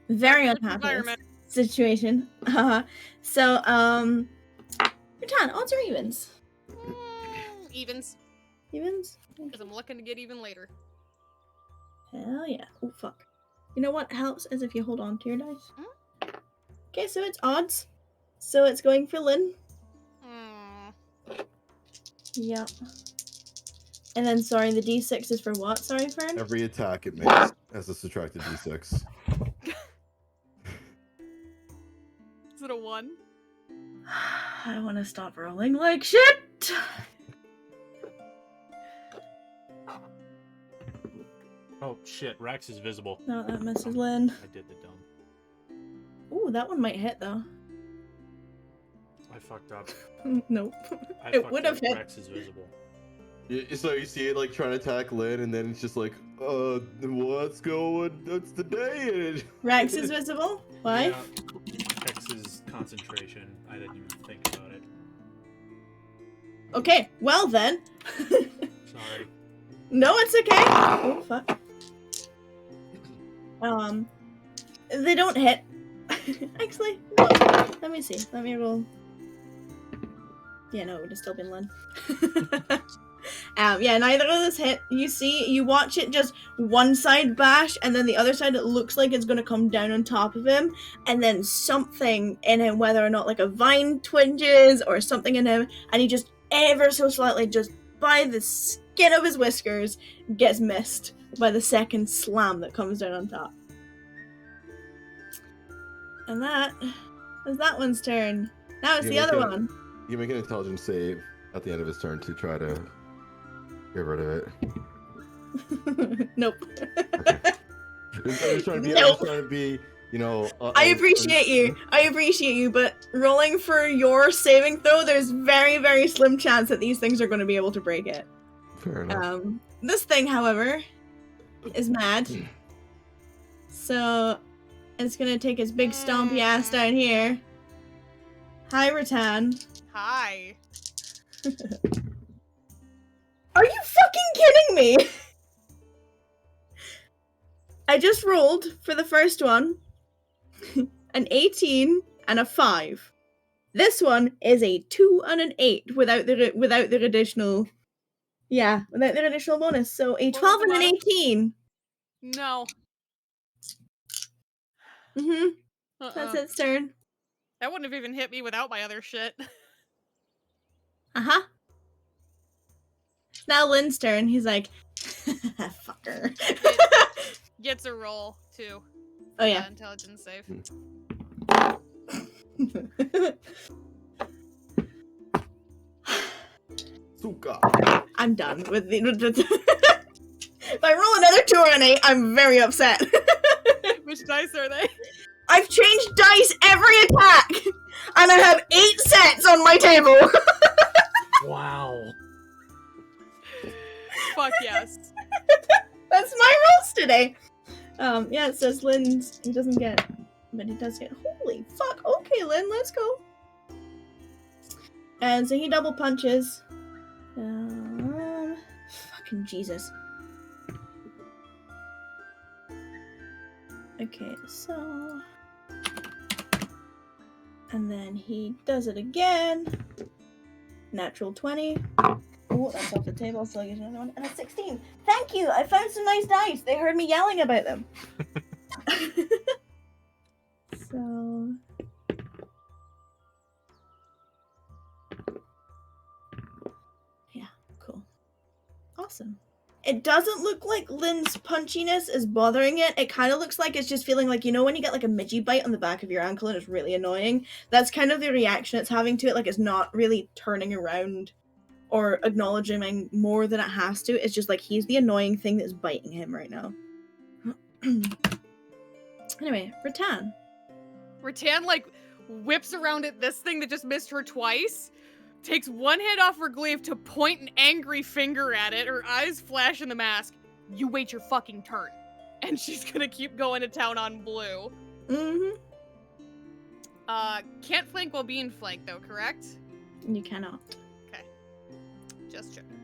very unhappy with this situation. So, Ratan, odds or evens? Evens. Evens? Because I'm looking to get even later. Hell yeah. Oh, fuck. You know what helps is if you hold on to your dice. Okay, so it's odds. So it's going for Lynn. Yep. And then, sorry, the d6 is for what? Sorry, Fern? Every attack it makes has a subtracted d6. Is it a 1? I want to stop rolling like shit! Oh shit, Rax is visible. No, that misses Lynn. I did the dumb. Ooh, that one might hit, though. I fucked up. Nope. I It fucked would have up. hit. Rex is visible. So you see it like trying to attack Lynn, and then it's just like, what's the day? Rex is visible? Why? Yeah. X's concentration. I didn't even think about it. Okay, well then. Sorry. No, it's okay. Oh, fuck. They don't hit. Actually, no. Let me see. Let me roll. Yeah, no, it would have still been Lynn. Yeah, neither of us hit. You watch it just one side bash, and then the other side it looks like it's gonna come down on top of him, and then something in him, whether or not like a vine twinges or something in him, and he just ever so slightly, just by the skin of his whiskers, gets missed by the second slam that comes down on top. And that is that one's turn. Now it's the other one. You make an intelligence save at the end of his turn to try to get rid of it. Nope. I'm just trying to be, you know. I appreciate you, but rolling for your saving throw, there's very, very slim chance that these things are going to be able to break it. Fair enough. This thing, however, is mad. So it's going to take its big stompy ass down here. Hi, Rattan. Hi. Are you fucking kidding me? I just rolled for the first one an 18 and a 5. This one is a 2 and an 8 without the additional. Yeah, without the additional bonus. So a 12 and an 18. No. That's its turn. That wouldn't have even hit me without my other shit. Uh-huh. Now Lynn's turn. He's like, fucker. Gets a roll, too. Oh, yeah. Intelligence save. I'm done with the... If I roll another 2 or an 8, I'm very upset. Which dice are they? I've changed dice every attack! And I have 8 sets on my table! Wow. Fuck yes. That's my rolls today. Yeah, it says Lynn's. He doesn't get, but he does get. Holy fuck! Okay, Lynn, let's go. And so he double punches. Fucking Jesus. Okay, so, and then he does it again. Natural 20. Oh, that's off the table, so I get another one. And a 16. Thank you! I found some nice dice! They heard me yelling about them. So... yeah, cool. Awesome. It doesn't look like Lynn's punchiness is bothering it. It kind of looks like it's just feeling like, you know when you get like a midgie bite on the back of your ankle and it's really annoying? That's kind of the reaction it's having to it, like it's not really turning around or acknowledging more than it has to. It's just like he's the annoying thing that's biting him right now. Anyway, Rattan. Rattan, like, whips around at this thing that just missed her twice, takes one hit off her glaive to point an angry finger at it, her eyes flash in the mask. You wait your fucking turn. And she's gonna keep going to town on blue. Mm-hmm. Can't flank while being flanked, though, correct? You cannot. Just checking.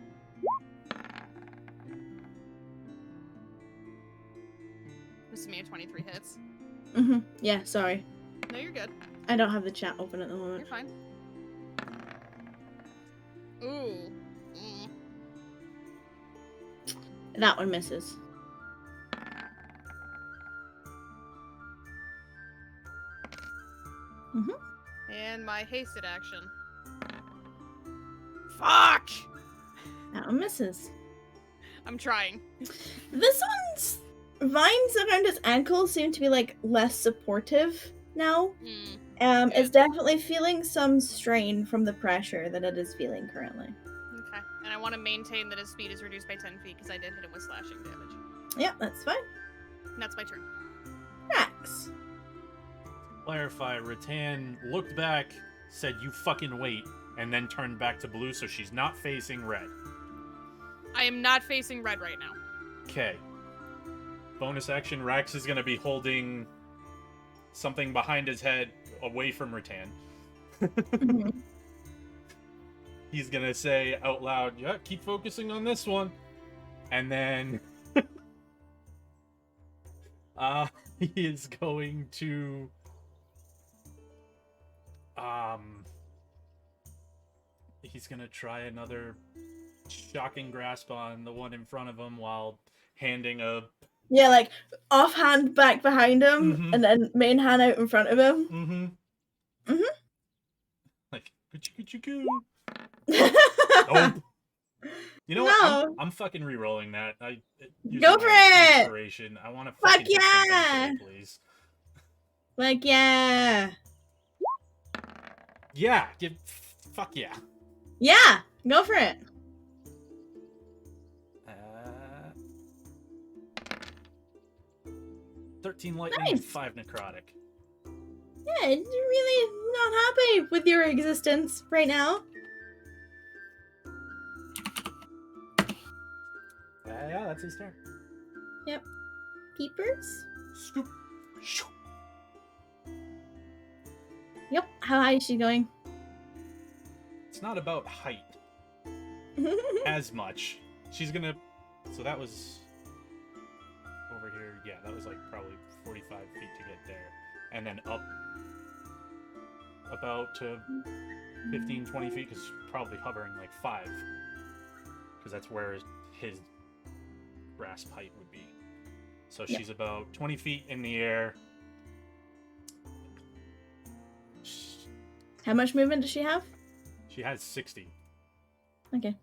This is me at 23 hits. Mm-hmm. Yeah, sorry. No, you're good. I don't have the chat open at the You're moment. fine. Ooh. Mm. That one misses. Mm-hmm. And my hasted action. Fuck! That one misses. I'm trying. This one's vines around its ankles seem to be like less supportive now. It's definitely feeling some strain from the pressure that it is feeling currently. Okay. And I want to maintain that his speed is reduced by 10 feet because I did hit him with slashing damage. Yeah, that's fine. And that's my turn. Rex. Clarify, Rattan looked back, said you fucking wait, and then turned back to blue, so she's not facing red. I am not facing red right now. Okay. Bonus action, Rax is gonna be holding something behind his head away from Rattan. Mm-hmm. He's gonna say out loud, yeah, keep focusing on this one. And then he is going to he's gonna try another shocking grasp on the one in front of him while handing a. Yeah, like offhand back behind him, Mhm. and then main hand out in front of him. Mm-hmm. Mhm. Like coo. Nope. You know what? No. I'm fucking re-rolling that. Go for it! Inspiration. I want to Fuck fucking hit something yeah! today, please. Like, yeah. Yeah. Fuck yeah. Yeah! Go for it. 13 lightning and Nice. 5 necrotic. Yeah, really not happy with your existence right now. Yeah, that's his turn. Yep. Peepers? Scoop. Shoo. Yep. How high is she going? It's not about height as much. She's gonna. So that was over here. Yeah, that was like probably 45 feet to get there, and then up about to 15, 20 feet, because probably hovering like 5, because that's where his grasp height would be. So Yep. she's about 20 feet in the air. How much movement does she have? She has 60. Okay.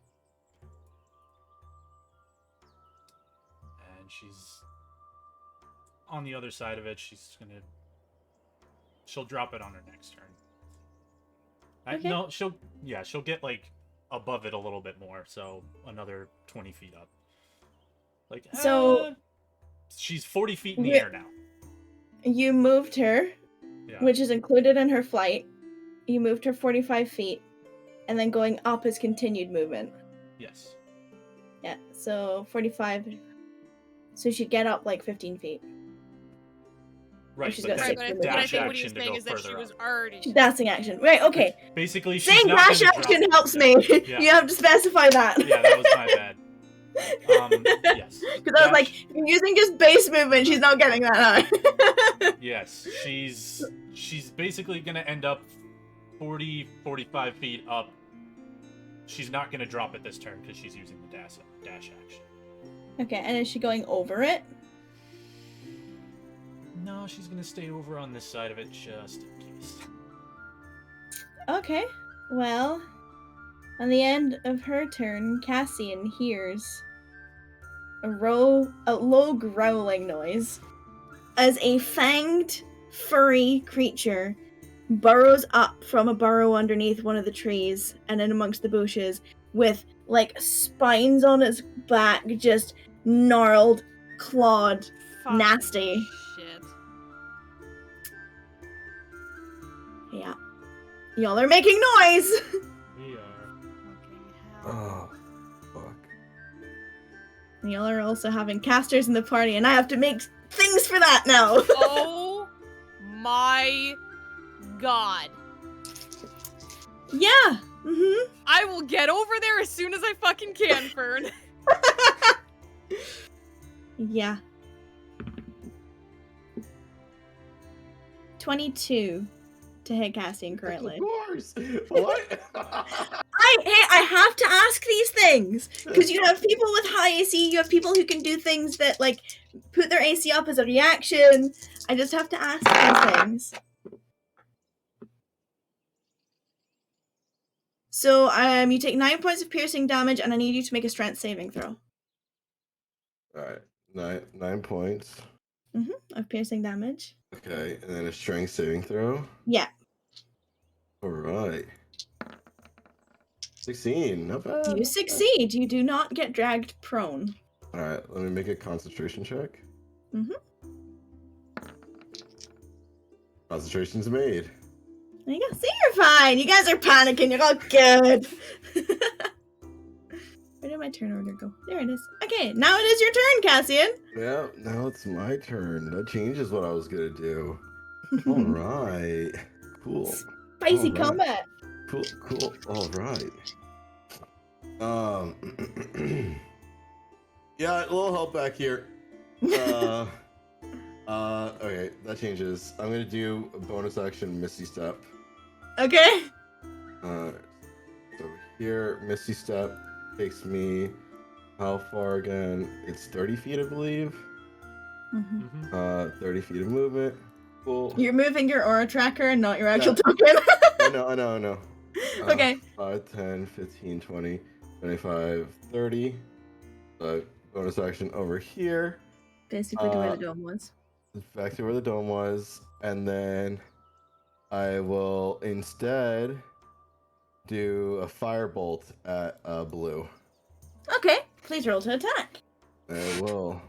And she's on the other side of it. She'll drop it on her next turn. Okay. No, she'll get like above it a little bit more, so another 20 feet up. Like, So- she's 40 feet in the Yeah. air now. You moved her, Yeah. which is included in her flight. You moved her 45 feet, and then going up is continued movement. Yes. Yeah, so 45. So she'd get up like 15 feet. Right, she's but got that's six Right, movement. but I dash think what he action was to saying go is that she further was up. already. Dancing action. Right, okay. Basically, she's Saying not dash gonna drop action it. helps Yeah. me. Yeah. You have to specify that. Yeah, that was my bad. Yes. Because I was like, you're using just base movement, she's not getting that high. Yes, she's basically gonna end up 40, 45 feet up. She's not gonna drop it this turn because she's using the dash action. Okay, and is she going over it? No, she's gonna stay over on this side of it just in case. Okay, well, on the end of her turn, Cassian hears a low growling noise as a fanged, furry creature burrows up from a burrow underneath one of the trees and in amongst the bushes with, like, spines on its back, just gnarled, clawed, Fucking nasty. Shit. Yeah. Y'all are making noise! We are. Fucking hell. Oh, fuck. And y'all are also having casters in the party, and I have to make things for that now! Oh my god. Yeah! Mm-hmm. I will get over there as soon as I fucking can, Fern. Yeah. 22 to hit Cassian currently. Of course. What? I have to ask these things because you have people with high AC, you have people who can do things that like put their AC up as a reaction. I just have to ask these things. So you take 9 points of piercing damage, and I need you to make a strength saving throw. All right, 9 points. Of piercing damage. Okay, and then a strength saving throw. Yeah. All right. 16. Not bad. You succeed. You do not get dragged prone. All right, let me make a concentration check. Mhm. Concentration's made. There you go. See, you're fine. You guys are panicking. You're all good. Where did my turn order go? There it is. Okay, now it is your turn, Cassian. Yeah, now it's my turn. That changes what I was gonna do. All right. Cool. Spicy Alright. combat. Cool. All right. Yeah, a little help back here. Okay, that changes. I'm gonna do a bonus action Misty Step. Okay. So here, Misty Step, takes me how far again? It's 30 feet, I believe. Mhm. 30 feet of movement. Cool. You're moving your aura tracker and not your actual Yeah. token. I know. Okay. 5, 10, 15, 20, 25, 30. Bonus action over here. Basically to where the dome was. Back to where the dome was. And then I will instead do a firebolt at blue. Okay, please roll to attack. I will.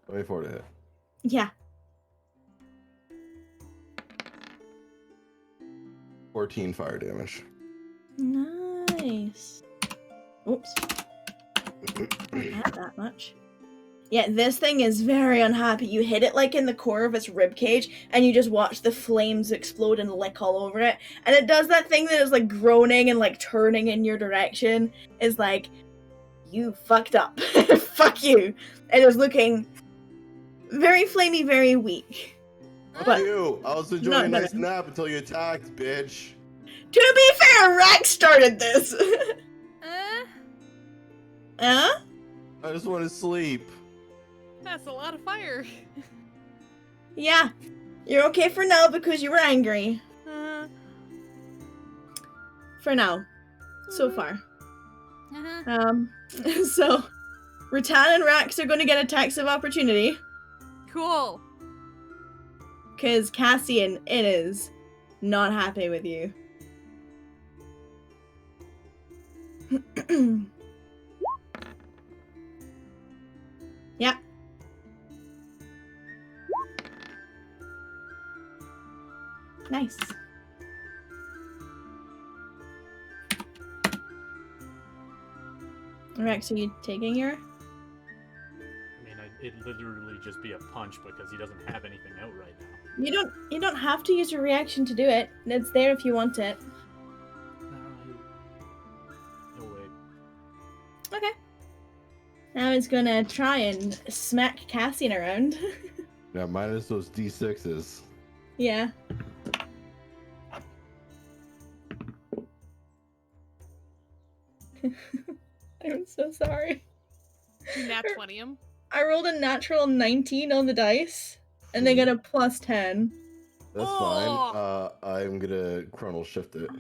"24 to hit. Yeah. 14 fire damage. Nice. Oops. Not that much. Yeah, this thing is very unhappy. You hit it like in the core of its ribcage, and you just watch the flames explode and lick all over it. And it does that thing that is like groaning and like turning in your direction. Is like, you fucked up. Fuck you. It is looking very flamey, very weak. Fuck But you! I was enjoying not a nice gonna- nap until you attacked, bitch. To be fair, Rax started this. Huh? I just want to sleep. That's a lot of fire. Yeah. You're okay for now because you were angry. For now. So far. So Rattan and Rax are gonna get attacks of opportunity. Cool. Cause Cassian is not happy with you. Yeah. Nice. Rex, are you taking your? I mean, it'd literally just be a punch because he doesn't have anything out right now. You don't have to use your reaction to do it. It's there if you want it. No way. Okay. Now it's gonna try and smack Cassian around. Yeah, minus those D6s. Yeah. I'm so sorry. Nat 20 him. I rolled a natural 19 on the dice, and they got a plus 10. That's Oh. fine. I'm gonna chronal shift it.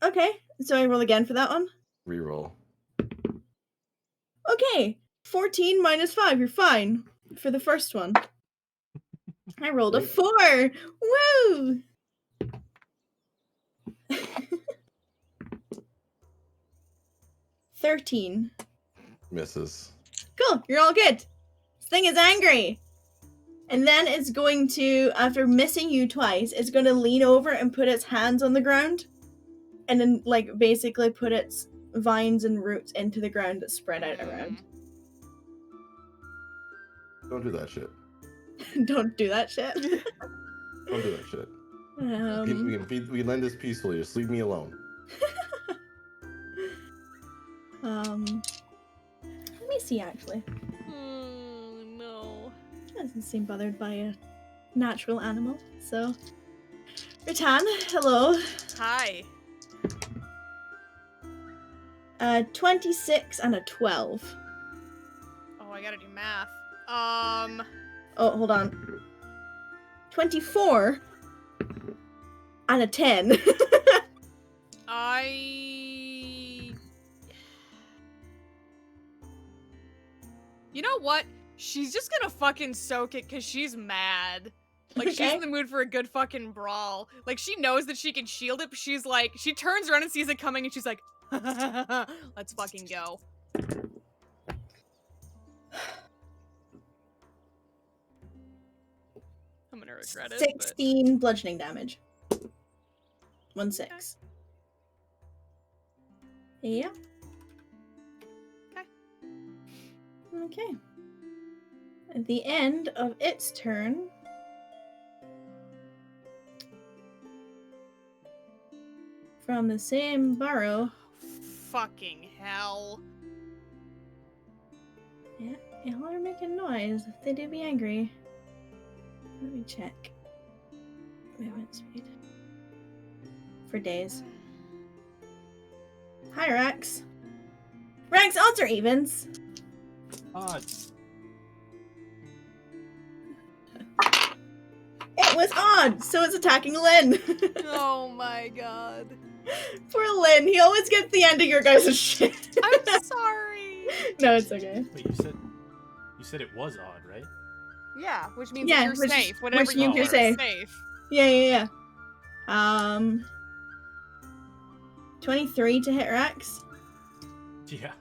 Okay, so I roll again for that one. Reroll. Okay, 14 minus 5, you're fine for the first one. I rolled a 4! Woo! $13. Misses. Cool, you're all good. This thing is angry. And then it's going to, after missing you twice, it's going to lean over and put its hands on the ground. And then, like, basically put its vines and roots into the ground that spread out around. Don't do that shit. Don't do that shit. Don't do that shit. We can end this peacefully. Just leave me alone. Let me see, actually. No. Doesn't seem bothered by a natural animal, so... Rattan, hello. Hi. 26 and a 12. Oh, I gotta do math. Oh, hold on. 24 and a 10. You know what? She's just gonna fucking soak it because she's mad. Like, she's Okay. in the mood for a good fucking brawl. Like, she knows that she can shield it, but she's like, she turns around and sees it coming and she's like, let's fucking go. I'm gonna regret it. 16 bludgeoning damage. 1-6. Yeah. Okay. At the end of its turn, from the same burrow. Fucking hell. Yeah, y'all are making noise. They do be angry. Let me check. Movement speed. for days. Hi, Rex. Rex, odds or evens? Odds. It was odd, so it's attacking Lynn. Oh my god. Poor Lynn, he always gets the end of your guys' shit. I'm sorry. No, it's okay. Wait, you said it was odd, right? Yeah, which means Yeah, that you're which- safe. Whatever which you means do, you're you're safe. safe. Yeah. 23 to hit Rex. Yeah.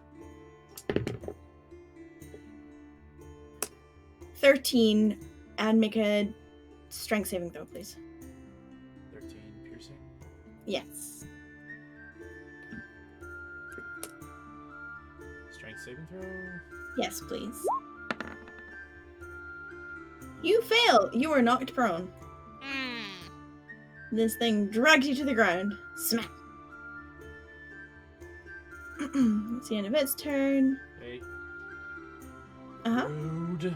13, and make a strength saving throw, please. 13 piercing. Yes. Strength saving throw. Yes, please. You fail! You are knocked prone. Mm. This thing drags you to the ground. Smack! It's the end of its turn. Okay. Uh-huh. Rude.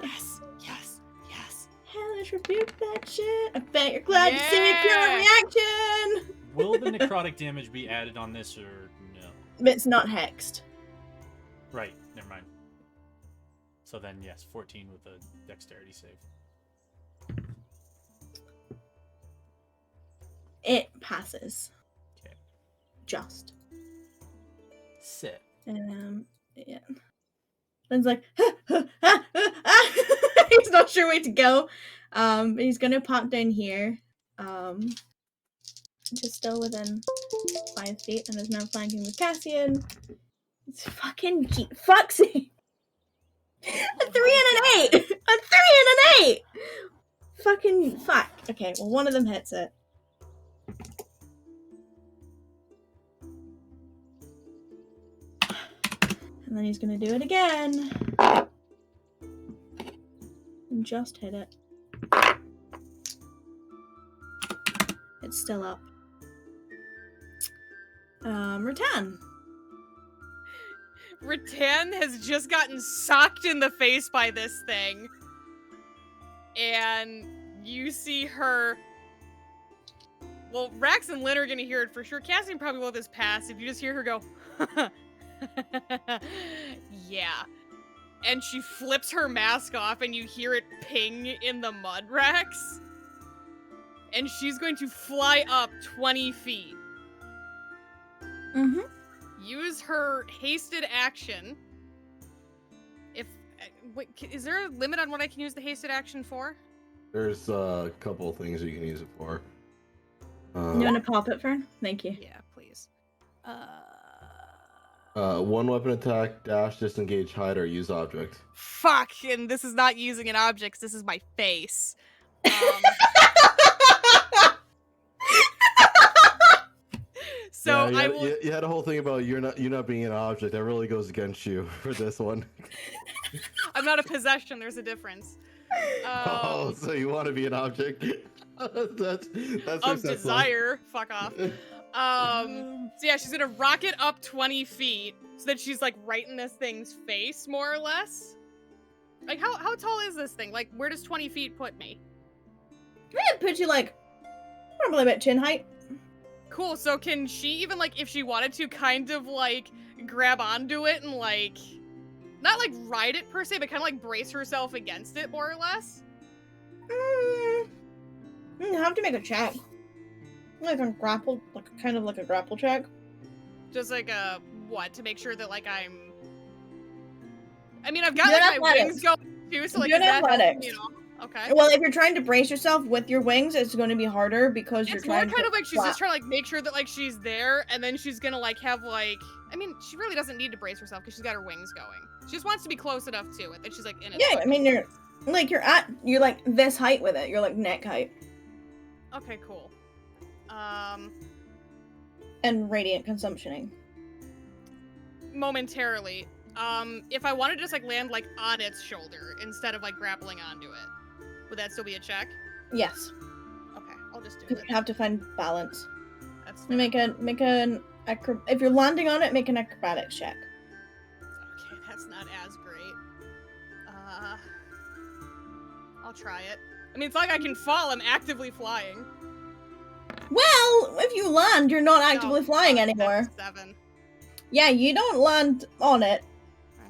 Yes, yes, yes. Hellish rebuke that shit. I bet you're glad to see me pure Yeah. reaction! Will the necrotic damage be added on this or no? It's not hexed. Right, never mind. So then, yes, 14 with a dexterity save. It passes. Okay. Just. Sit. Yeah. Lynn's like, he's not sure where to go. He's gonna pop down here. Just still within 5 feet and is now flanking with Cassian. It's fucking Foxy. A 3 and an 8! A 3 and an 8! Fucking fuck. Okay, well one of them hits it. And then he's gonna do it again. And just hit it. It's still up. Rattan. Rattan has just gotten socked in the face by this thing. And you see her. Well, Rax and Lynn are gonna hear it for sure. Cassian probably will this pass if you just hear her go, yeah. And she flips her mask off and you hear it ping in the mud, Rax. And she's going to fly up 20 feet. Mm-hmm. Use her hasted action. If wait, is there a limit on what I can use the hasted action for? There's a couple of things you can use it for. You want to pop it, Fern? Thank you. Yeah, please. One weapon attack, dash, disengage, hide, or use object. Fuck, and this is not using an object. This is my face. So yeah, I will. you had a whole thing about you not being an object. That really goes against you for this one. I'm not a possession. There's a difference. Oh, so you want to be an object? that's Of successful. desire. Fuck off. So yeah, she's gonna rocket up 20 feet so that she's like right in this thing's face, more or less. Like how tall is this thing? Like where does 20 feet put me? It puts you like probably about chin height. Cool. So can she even like if she wanted to kind of like grab onto it and like not like ride it per se, but kind of like brace herself against it more or less? You have to make a check. Like a grapple, like kind of like a grapple check. Just like a what to make sure that like I mean I've got Good like my athletics. wings going too, so like Good is that athletics. you know? Okay. Well, if you're trying to brace yourself with your wings, it's going to be harder because you're It's more trying kind to of like she's just trying to like make sure that like she's there, and then she's gonna like have like I mean she really doesn't need to brace herself because she's got her wings going. She just wants to be close enough to it that she's like in it. Yeah, I mean you're like this height with it. You're like neck height Okay, cool. and radiant consumptioning. Momentarily. If I wanted to just like land like on its shoulder instead of like grappling onto it, would that still be a check? Yes, Okay, I'll just do because it. you have to find balance. That's You make an if you're landing on it, make an acrobatics check. Okay, that's not as great. I'll try it. I mean, it's not like I can fall. I'm actively flying. Well, if you land, you're not actively No, flying that's anymore. 7. Yeah, you don't land on it.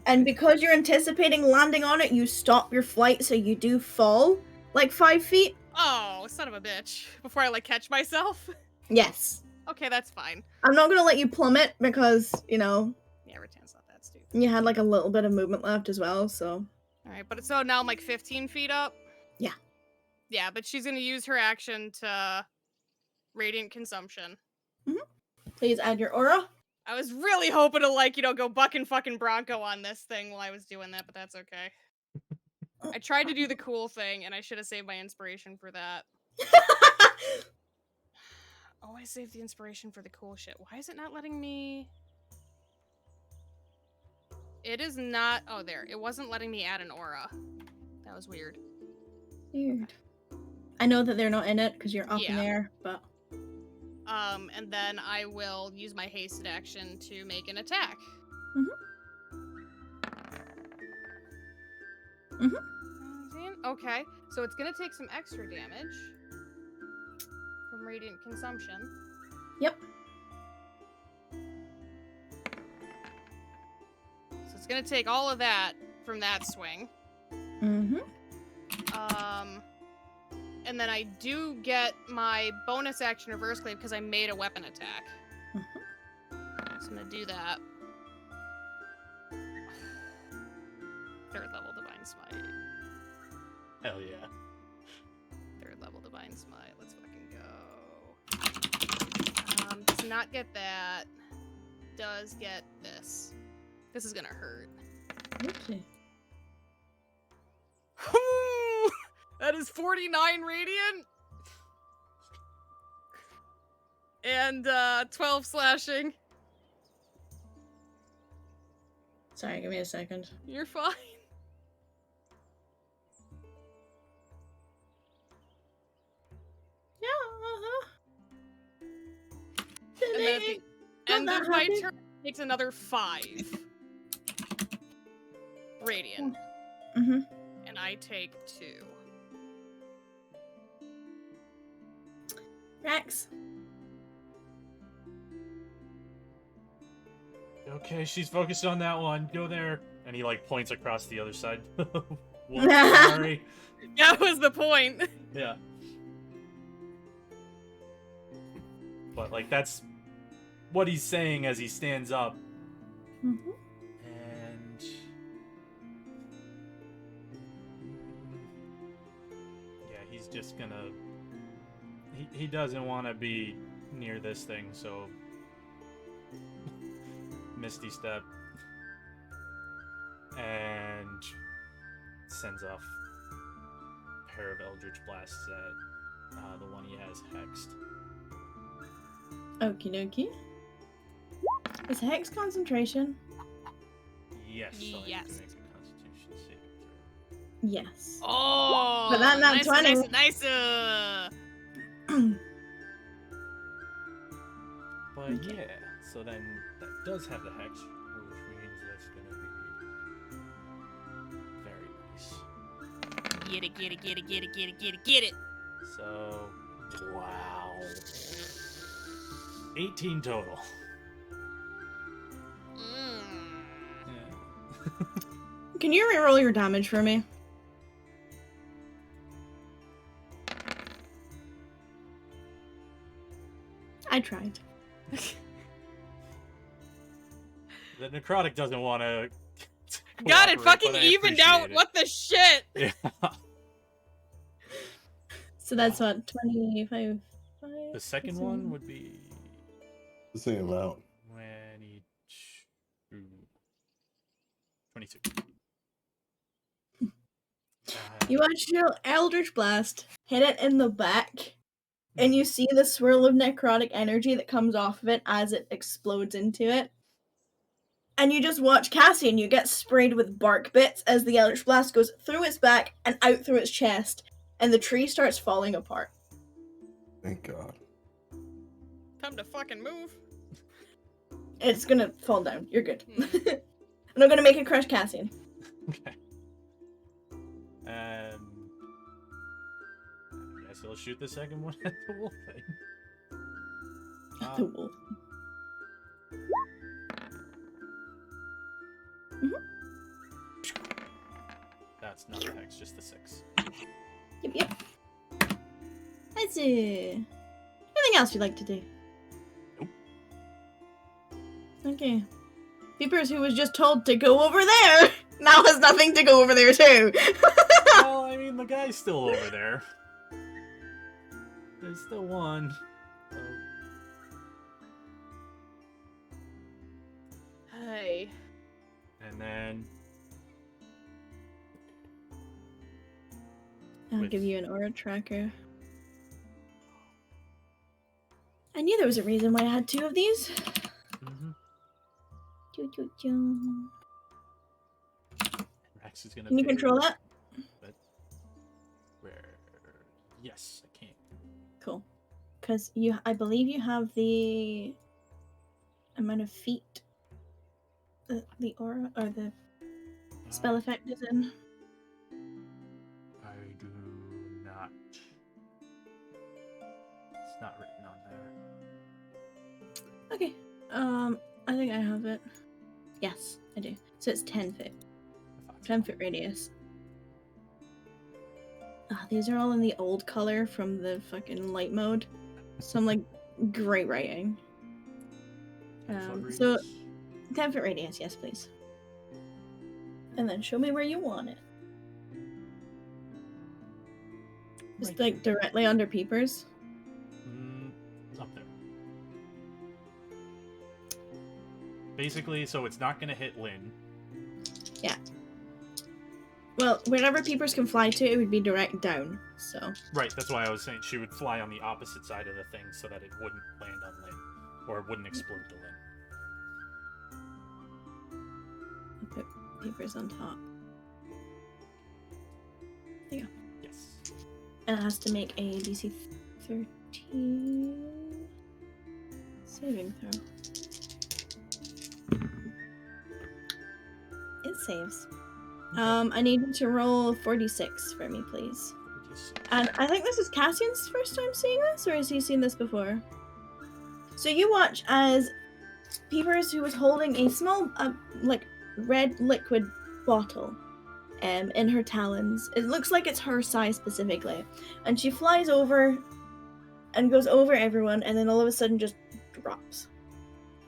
And because you're anticipating landing on it, you stop your flight, so you do fall like 5 feet. Oh, son of a bitch. Before I, like, catch myself? Yes. Okay, that's fine. I'm not gonna let you plummet because, you know, Yeah, Rattan's not that stupid. you had like a little bit of movement left as well, so. Alright, but so now I'm like 15 feet up? Yeah. Yeah, but she's gonna use her action to Radiant Consumption. Please add your aura. I was really hoping to, like, you know, go bucking fucking Bronco on this thing while I was doing that, but that's okay. I tried to do the cool thing, and I should have saved my inspiration for that. Oh, I saved the inspiration for the cool shit. Why is it not letting me... It is not... Oh, there. It wasn't letting me add an aura. That was weird. Weird. I know that they're not in it because you're up in Yeah. there, but. And then I will use my hasted action to make an attack. Okay, so it's gonna take some extra damage from Radiant Consumption. Yep. So it's gonna take all of that from that swing. And then I do get my bonus action reverse claim because I made a weapon attack. So I'm gonna do that. 3rd level Divine Smite. Hell yeah. 3rd level Divine Smite. Let's fucking go. Does not get that. Does get this. This is gonna hurt. Okay. That is 49 radiant. And 12 slashing. Sorry, give me a second. You're fine. Yeah, And then at the end of my turn, it takes another 5 radiant. And I take 2. Rex. Okay, she's focused on that one. Go there. And he like points across the other side. Whoops, sorry. That was the point. Yeah. But like that's what he's saying as he stands up. And yeah, he's just gonna he doesn't want to be near this thing, so Misty Step and sends off a pair of Eldritch Blasts at the one he has hexed. Okie dokie. Is Hex concentration? Yes. So I Yes. need to make a Constitution saving throw. Yes. Oh, But that not nice, 20. nice. But yeah, so then that does have the hex, which means that's gonna be very nice. Get it. So, wow. 18 total. Yeah. Can you reroll your damage for me? I tried. The necrotic doesn't want to. Got it fucking evened out. What the shit? Yeah. So that's what, 25? The second one would be The same amount. 22. You watch your Eldritch Blast hit it in the back, and you see the swirl of necrotic energy that comes off of it as it explodes into it. And you just watch Cassian, you get sprayed with bark bits as the Eldritch Blast goes through its back and out through its chest, and the tree starts falling apart. Thank God. Time to fucking move. It's gonna fall down. You're good. I'm not gonna make it crush Cassian. Okay. I guess he'll shoot the second one at the wolf thing. Ah, The wolf. that's not the hex, just the 6. Yep. Let's see. Anything else you'd like to do? Nope. Okay. Peepers, who was just told to go over there, now has nothing to go over there too. Well, I mean, the guy's still over there. There's still one. So, Hey. and then I'll With- give you an aura tracker. I knew there was a reason why I had 2 of these. Choo-choo-choo. Rex is gonna. Can you pay- control that? Where? Yes, I can. Cool. Because I believe you have the amount of feet the aura or the spell effect is in. I do not. It's not written on there. Okay. I think I have it. Yes, I do. So it's 10 foot. I thought so. 10 foot radius. These are all in the old color from the fucking light mode. Some like great writing. 10-foot So radius. 10 foot radius, yes please. And then show me where you want it. Just Right like directly under Peepers. Up there. Basically, so it's not gonna hit Lynn. Well, wherever Peepers can fly to, it would be direct down. So Right, that's why I was saying she would fly on the opposite side of the thing so that it wouldn't land on Lynn. Or it wouldn't explode to Lynn. I'll put Peepers on top. Yes. And it has to make a DC 13 saving throw. It saves. I need you to roll 46 for me, please. And I think this is Cassian's first time seeing this, or has he seen this before? So you watch as Peepers, who was holding a small, like, red liquid bottle in her talons. It looks like it's her size specifically. And she flies over and goes over everyone, and then all of a sudden just drops.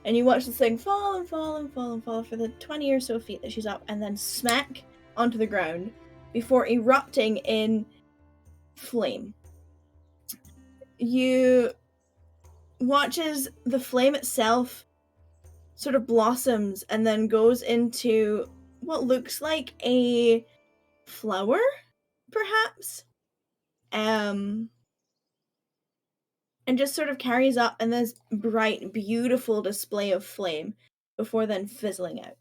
And you watch this thing fall and fall and fall and fall for the 20 or so feet that she's up, and then smack onto the ground before erupting in flame. You watch as the flame itself sort of blossoms and then goes into what looks like a flower, perhaps, and just sort of carries up in this bright, beautiful display of flame before then fizzling out.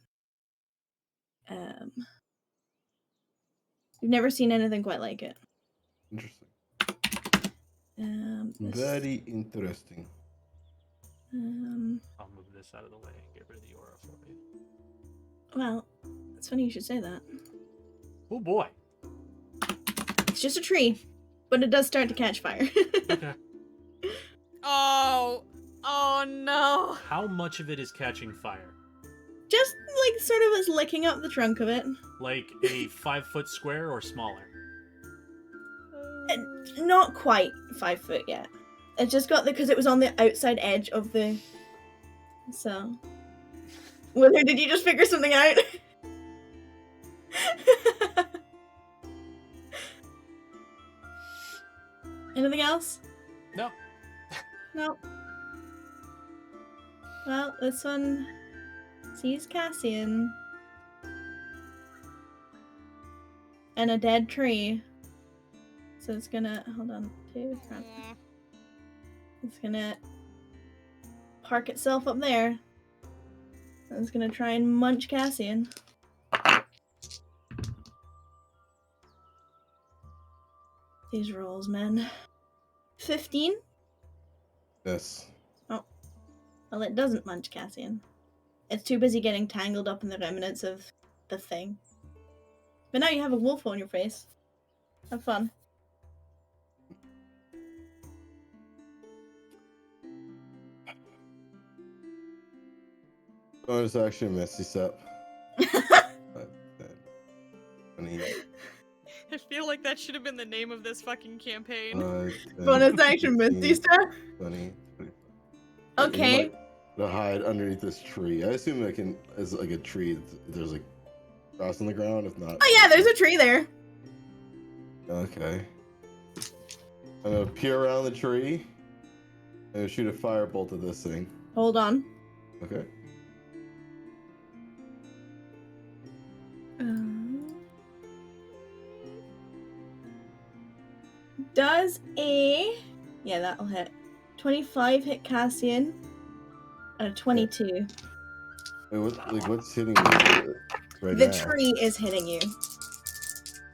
You've never seen anything quite like it. Interesting. This- Very interesting. I'll move this out of the way and get rid of the aura for you. Well, it's funny you should say that. Oh boy. It's just a tree, but it does start to catch fire. Okay. Oh no. How much of it is catching fire? Just like sort of is licking up the trunk of it. Like a 5-foot square or smaller? Not quite 5 foot yet. It just got because it was on the outside edge of the. So. Whether did you just figure something out? Anything else? No. No. Well, this one sees Cassian. And a dead tree. So it's gonna hold on to front. It's gonna park itself up there. And it's gonna try and munch Cassian. These rolls, man. 15? Yes. Well, it doesn't munch Cassian. It's too busy getting tangled up in the remnants of the thing. But now you have a wolf on your face. Have fun. Bonus action, Misty Step. 20, I feel like that should have been the name of this fucking campaign. 10, Bonus action, Misty 15, Step. 20, 25. Okay. You might hide underneath this tree. I assume it can is like a tree. There's like grass on the ground. If not, Oh yeah, there's a tree there. okay. I'm gonna peer around the tree and shoot a firebolt at this thing. Hold on. Okay. Does a that'll hit. 25 hit Cassian and a 22. Wait, what's hitting me right The now? tree is hitting you.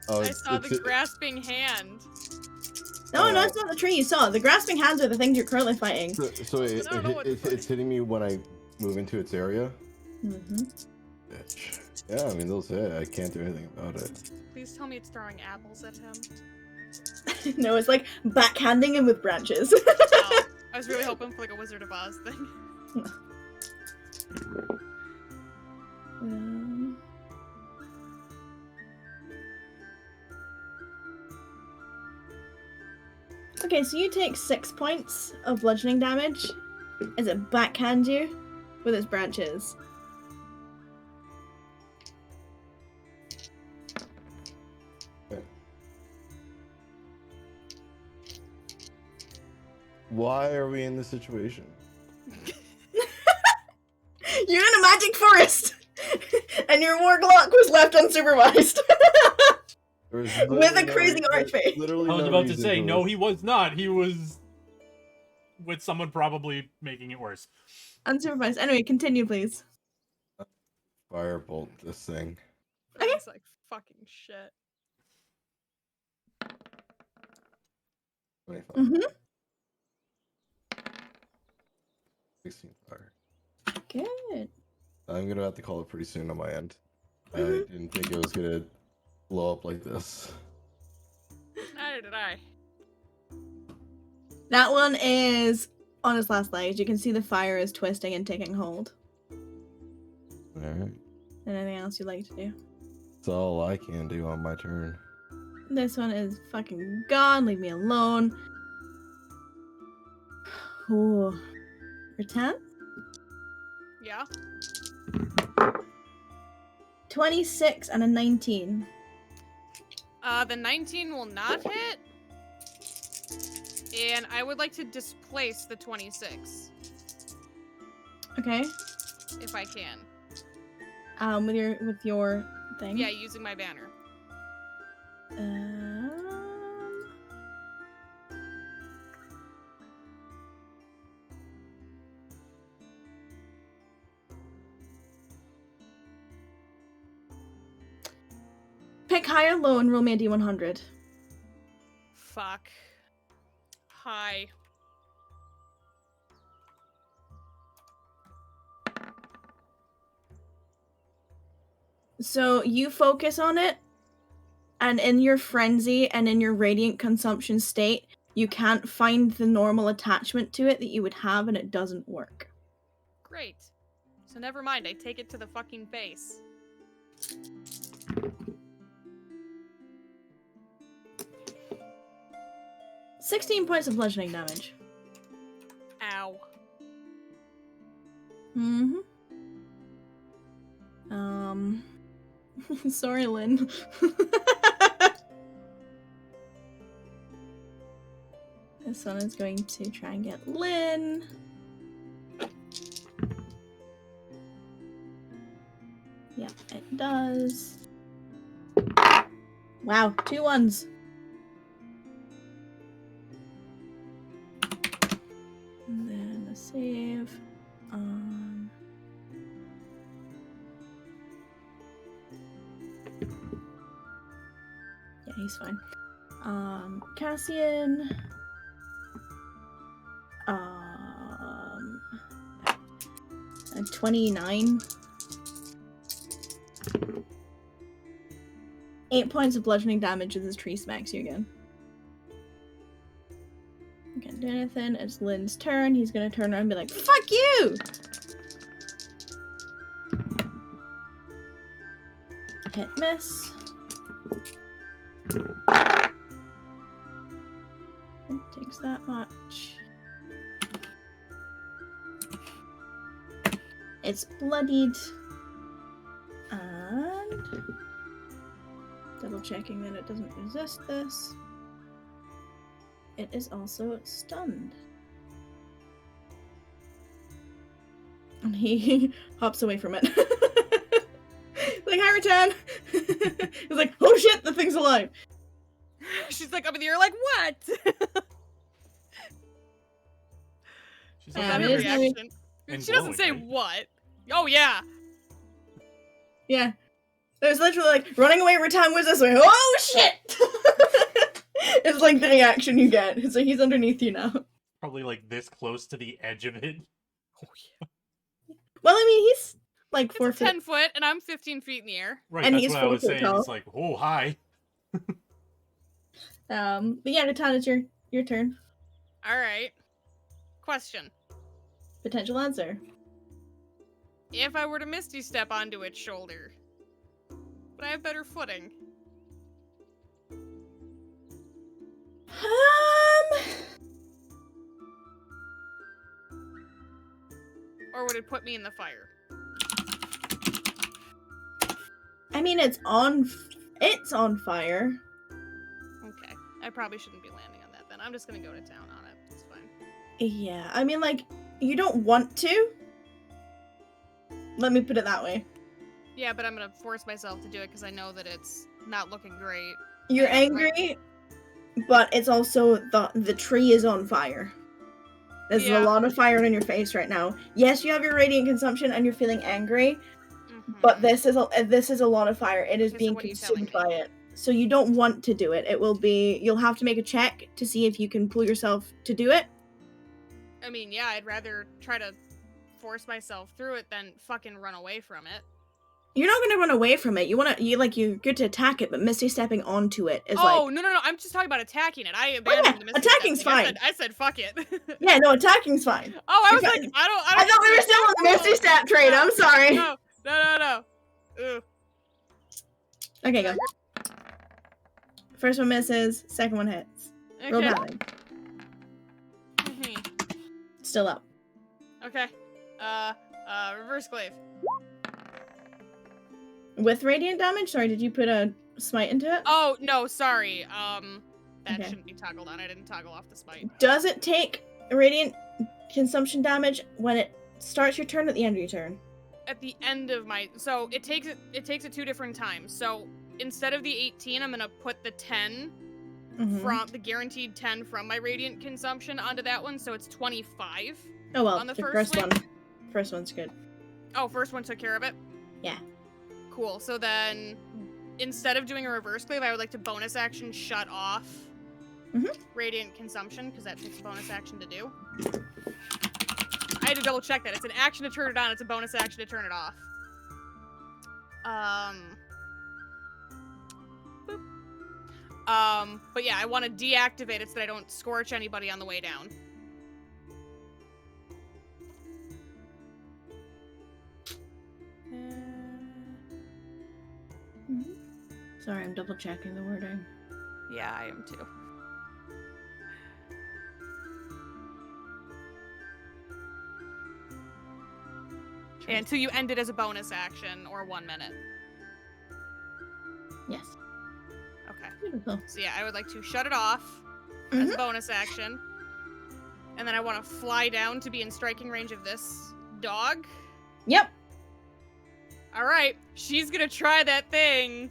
Oh, I saw the grasping hand. No, it's not the tree you saw. The grasping hands are the things you're currently fighting. So I don't know what to it's hitting me when I move into its area. Mm-hmm. Bitch. Yeah, I mean those hit. I can't do anything about it. Please tell me it's throwing apples at him. No, it's like backhanding him with branches. Oh, I was really hoping for like a Wizard of Oz thing. Okay, so you take 6 points of bludgeoning damage as it backhands you with its branches. Why are we in this situation? You're in a magic forest! And your warlock was left unsupervised. With a crazy archfey. Literally I was no about to reason say, no, this. he was not. He was with someone probably making it worse. Unsupervised. Anyway, continue, please. Firebolt this thing. Okay. It's like fucking shit. 25. Mm-hmm. 16 fire. Good. I'm gonna have to call it pretty soon on my end. I Mhm. didn't think it was gonna blow up like this. Neither did I. That one is on its last legs. You can see the fire is twisting and taking hold. Alright. Anything else you'd like to do? That's all I can do on my turn. This one is fucking gone. Leave me alone. Ooh. Return? Yeah. 26 and a 19. The 19 will not hit. And I would like to displace the 26. Okay. If I can. With your thing. Yeah, using my banner. Pick high or low and roll me a D100. Fuck. Hi. So you focus on it, and in your frenzy and in your radiant consumption state, you can't find the normal attachment to it that you would have, and it doesn't work. Great. So never mind, I take it to the fucking face. $16 points of bludgeoning damage. Ow. Mm-hmm. Sorry, Lynn. This one is going to try and get Lynn. Yeah, it does. Wow, 2 1s. And then a save. Yeah, he's fine. Cassian. A 29. 8 points of bludgeoning damage as this tree smacks you again. Can't do anything. It's Lynn's turn. He's gonna turn around and be like, "Fuck you!" Hit miss. It takes that much. It's bloodied. And double checking that it doesn't resist this. It is also stunned. And he hops away from it. Like, hi, Ratan! He's like, oh shit, the thing's alive! She's like up in the air, like, what? She's Yeah, That it her is very- really- reaction. and She doesn't say glowing, right? what. Oh yeah. Yeah. There's literally like, running away, Ratan was this way. Oh shit! It's like the reaction you get. It's like he's underneath you now. Probably like this close to the edge of it. Well, I mean, he's like It's 4 a feet. 10 foot, and I'm 15 feet in the air. Right, And that's he's what I 4 was foot saying. tall. It's like, oh, hi. But yeah, Ratan, it's your turn. All right. Question: Potential answer. if I were to Misty Step onto its shoulder, would I have better footing? Or would it put me in the fire? I mean, it's on fire. Okay. I probably shouldn't be landing on that then. I'm just gonna go to town on it. It's fine. Yeah, I mean, like, you don't want to. Let me put it that way. Yeah, but I'm gonna force myself to do it because I know that it's not looking great. You're Yeah, angry, but it's also the tree is on fire. There's Yeah. a lot of fire in your face right now. Yes, you have your radiant consumption and you're feeling angry, but Mhm. this is a lot of fire. It is Okay, so being what are you telling consumed by it. So you don't want to do it. You'll have to make a check to see if you can pull yourself to do it. I mean, yeah, I'd rather try to force myself through it than fucking run away from it. You're not gonna run away from it. You're good to attack it, but Misty stepping onto it is Oh, like, no, I'm just talking about attacking it. I abandoned the Misty attacking's Step thing. fine. I said fuck it. yeah, no, attacking's fine. Oh, I was You're like, fine. I don't I thought we were still on the Misty Step train. I'm sorry. No. Ugh. Okay, go. First one misses, second one hits. Roll Okay. damage. Mhm. Still up. Okay. Reverse glaive. With radiant damage? Sorry, did you put a smite into it? Oh, no, sorry. That Okay. shouldn't be toggled on. I didn't toggle off the smite. Does it take radiant consumption damage when it starts your turn or at the end of your turn? At the end of my, so it takes it 2 different times. So instead of the 18, I'm gonna put the 10 Mhm. from the guaranteed 10 from my radiant consumption onto that one, so it's 25. Oh well, on the the first first wave? one. First one's good. Oh, first one took care of it? Yeah. Cool. So then, instead of doing a reverse glaive, I would like to bonus action shut off Mhm. radiant consumption, because that takes a bonus action to do. I had to double check that. It's an action to turn it on, it's a bonus action to turn it off. But yeah, I want to deactivate it so that I don't scorch anybody on the way down. Sorry, I'm double checking the wording. Yeah, I am too. Until you end it as a bonus action or 1 minute. Yes. Okay. Beautiful. So yeah, I would like to shut it off as a bonus action. And then I want to fly down to be in striking range of this dog. Yep. Alright, she's gonna try that thing.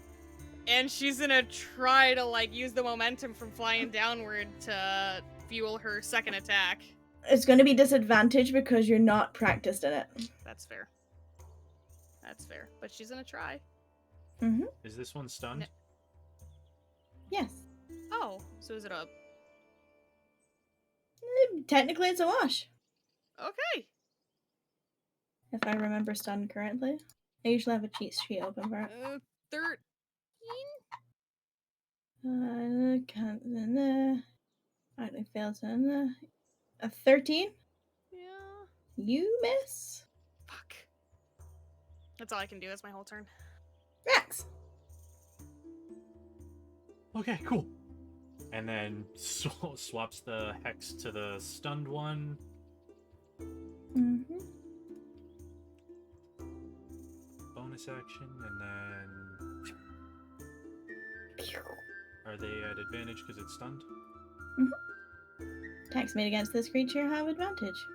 And she's gonna try to, like, use the momentum from flying downward to fuel her second attack. It's going to be disadvantaged because you're not practiced in it. That's fair. That's fair. But she's gonna try. Mm-hmm. Is this one stunned? Yes. Oh, so is it a... Technically, it's a wash. Okay. If I remember stun correctly. I usually have a cheat sheet open for it. 13? I failed a 13. Yeah. You miss. Fuck. That's all I can do. That's my whole turn. Max. Okay, cool. And then swaps the hex to the stunned one. Mm-hmm. Bonus action, and then are they at advantage because it's stunned? Attacks made against this creature have advantage.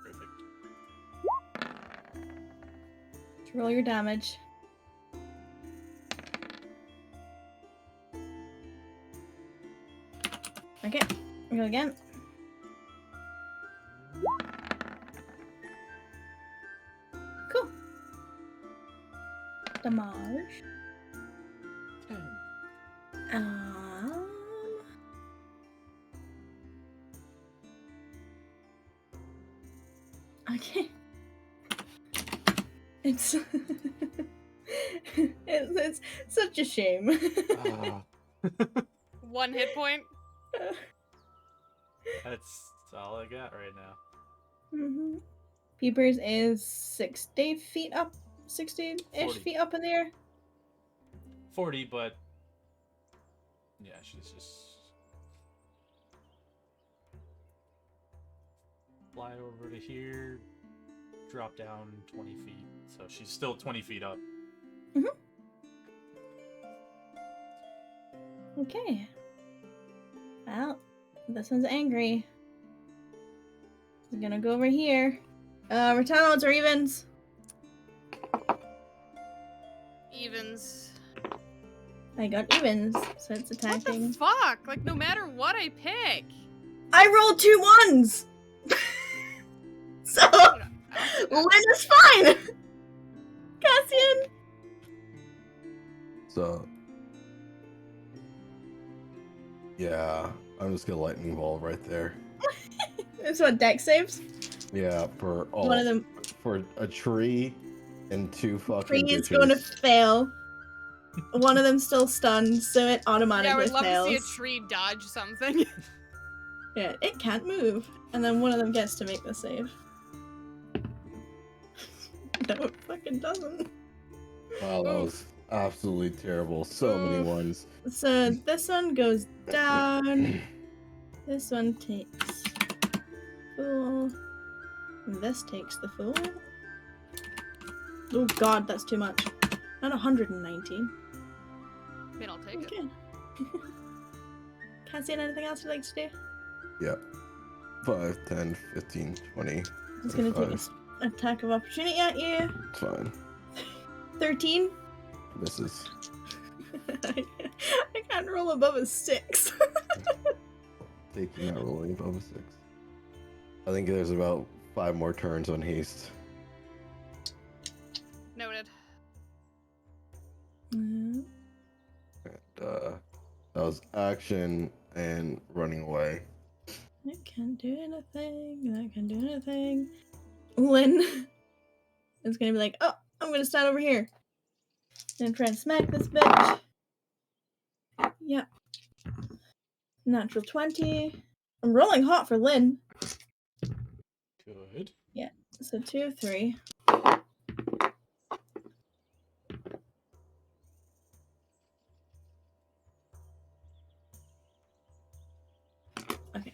Perfect. Let's roll your damage. Okay, go again. Cool. Damage. 10. Okay. It's it's such a shame. Ah, 1 hit point. that's all I got right now. Mm-hmm. Peepers is 60 feet up, 60-ish 40. feet up in the air. 40, but yeah, she's just fly over to here, drop down 20 feet. So she's still 20 feet up. Okay. Well, this one's angry. He's gonna go over here. Return or evens? Evens. I got evens, so it's What the attacking. fuck? Like, no matter what I pick. I rolled 2 ones! So, You know, I don't think Lynn is fine! Cassian! So, yeah, I'm just gonna lightning bolt right there. This what, deck saves? Yeah, for all One of them for a tree and 2 fucking three is ditches. going to fail. One of them's still stunned, so it Yeah, I automatically would love fails. to see a tree dodge something. Yeah, it can't move. And then one of them gets to make the save. No, it fucking doesn't. Wow, that was absolutely terrible. So many Oof. ones. So this one goes down. This one takes full. And this takes the full. Oh god, that's too much. Not 119. I mean, I'll take it. Okay. Cassian, anything else you'd like to do? Yep. 5, 10, 15, 20. He's gonna take 25. an attack of opportunity at you. It's fine. 13. Misses. I can't roll above a 6. Taking that rolling above a 6. I think there's about 5 more turns on haste. Noted. And that was action and running away. That can't do anything. That can't do anything. Lynn is gonna be like, oh, I'm gonna stand over here. And try and smack this bitch. Yep. Natural 20. I'm rolling hot for Lynn. Good. So 2, 3. Okay.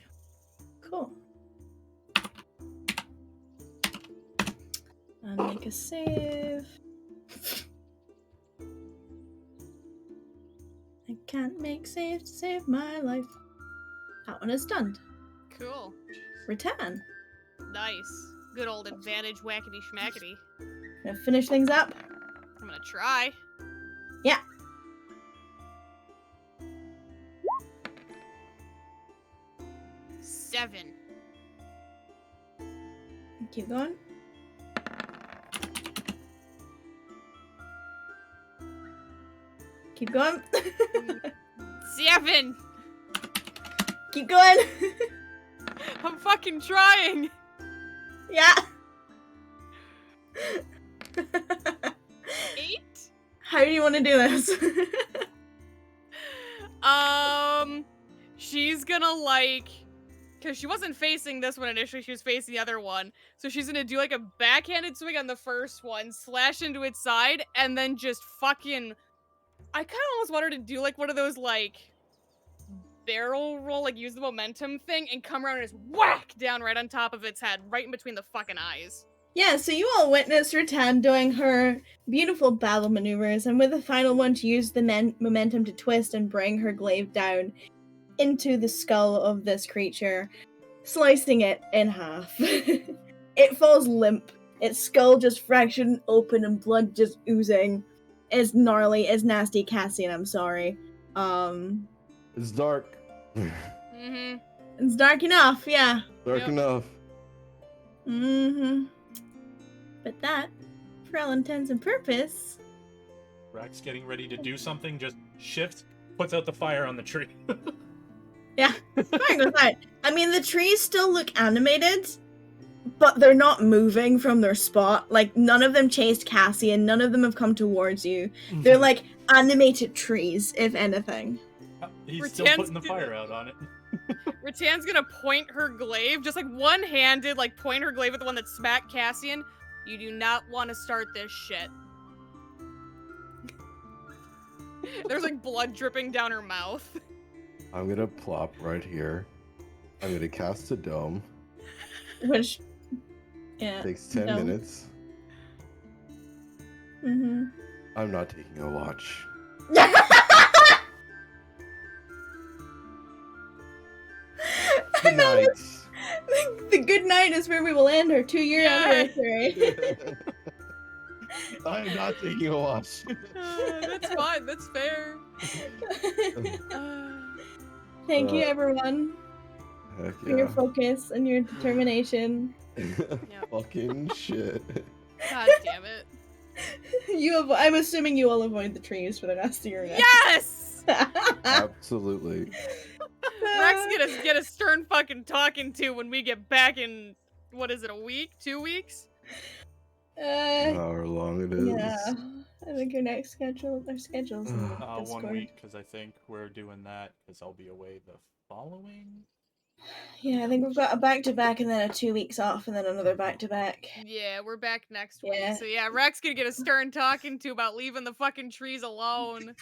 Cool. And make a save. I can't make saves to save my life. That one is stunned. Cool. Return. Nice. Good old advantage whackety schmackety. Gonna finish things up. I'm gonna try. Yeah. Seven. Keep going. Keep going. 7. Keep going. I'm fucking trying. Yeah. 8. How do you want to do this? She's gonna like, cause she wasn't facing this one initially, she was facing the other one. So she's gonna do like a backhanded swing on the first one, slash into its side, and then just fucking I kind of almost want her to do like one of those like barrel roll, like use the momentum thing and come around and just whack down right on top of its head, right in between the fucking eyes. Yeah, so you all witnessed Rattan doing her beautiful battle maneuvers, and with the final one to use the momentum to twist and bring her glaive down into the skull of this creature, slicing it in half. It falls limp, its skull just fractured open and blood just oozing. It's gnarly, it's nasty, Cassian, I'm sorry. It's dark. Mm-hmm. It's dark enough, yeah. Dark Yep. enough. Mm-hmm. But that, for all intents and purpose... Rack's getting ready to do something, just shifts, puts out the fire on the tree. Yeah, fire goes out. I mean, the trees still look animated, but they're not moving from their spot. Like, none of them chased Cassian, none of them have come towards you. They're like animated trees, if anything. He's still Rattan's putting the fire out on it. Rattan's gonna point her glaive, just like one-handed, like point her glaive at the one that smacked Cassian. You do not want to start this shit. There's like blood dripping down her mouth. I'm gonna plop right here. I'm gonna cast a dome. Which, yeah. Takes 10 Dome. minutes. Mm-hmm. I'm not taking a watch. Good night. The good night is where we will end our 2-year Yeah. anniversary. I'm not taking a watch. That's fine. That's fair. Thank you, Heck everyone, for your yeah. focus and your determination. Fucking shit. God damn it. I'm assuming you all avoid the trees for the rest of your night. Yes! Absolutely. Rex get a stern fucking talking to when we get back in, what is it, a week? 2 weeks? However long it is. Yeah. I think our schedule's in the 1 Discord. week, because I think we're doing that, because I'll be away the following. Yeah, I think we've got a back-to-back and then a 2 weeks off and then another back-to-back. Yeah, we're back next Yeah. week. So yeah, Rex gonna get a stern talking to about leaving the fucking trees alone.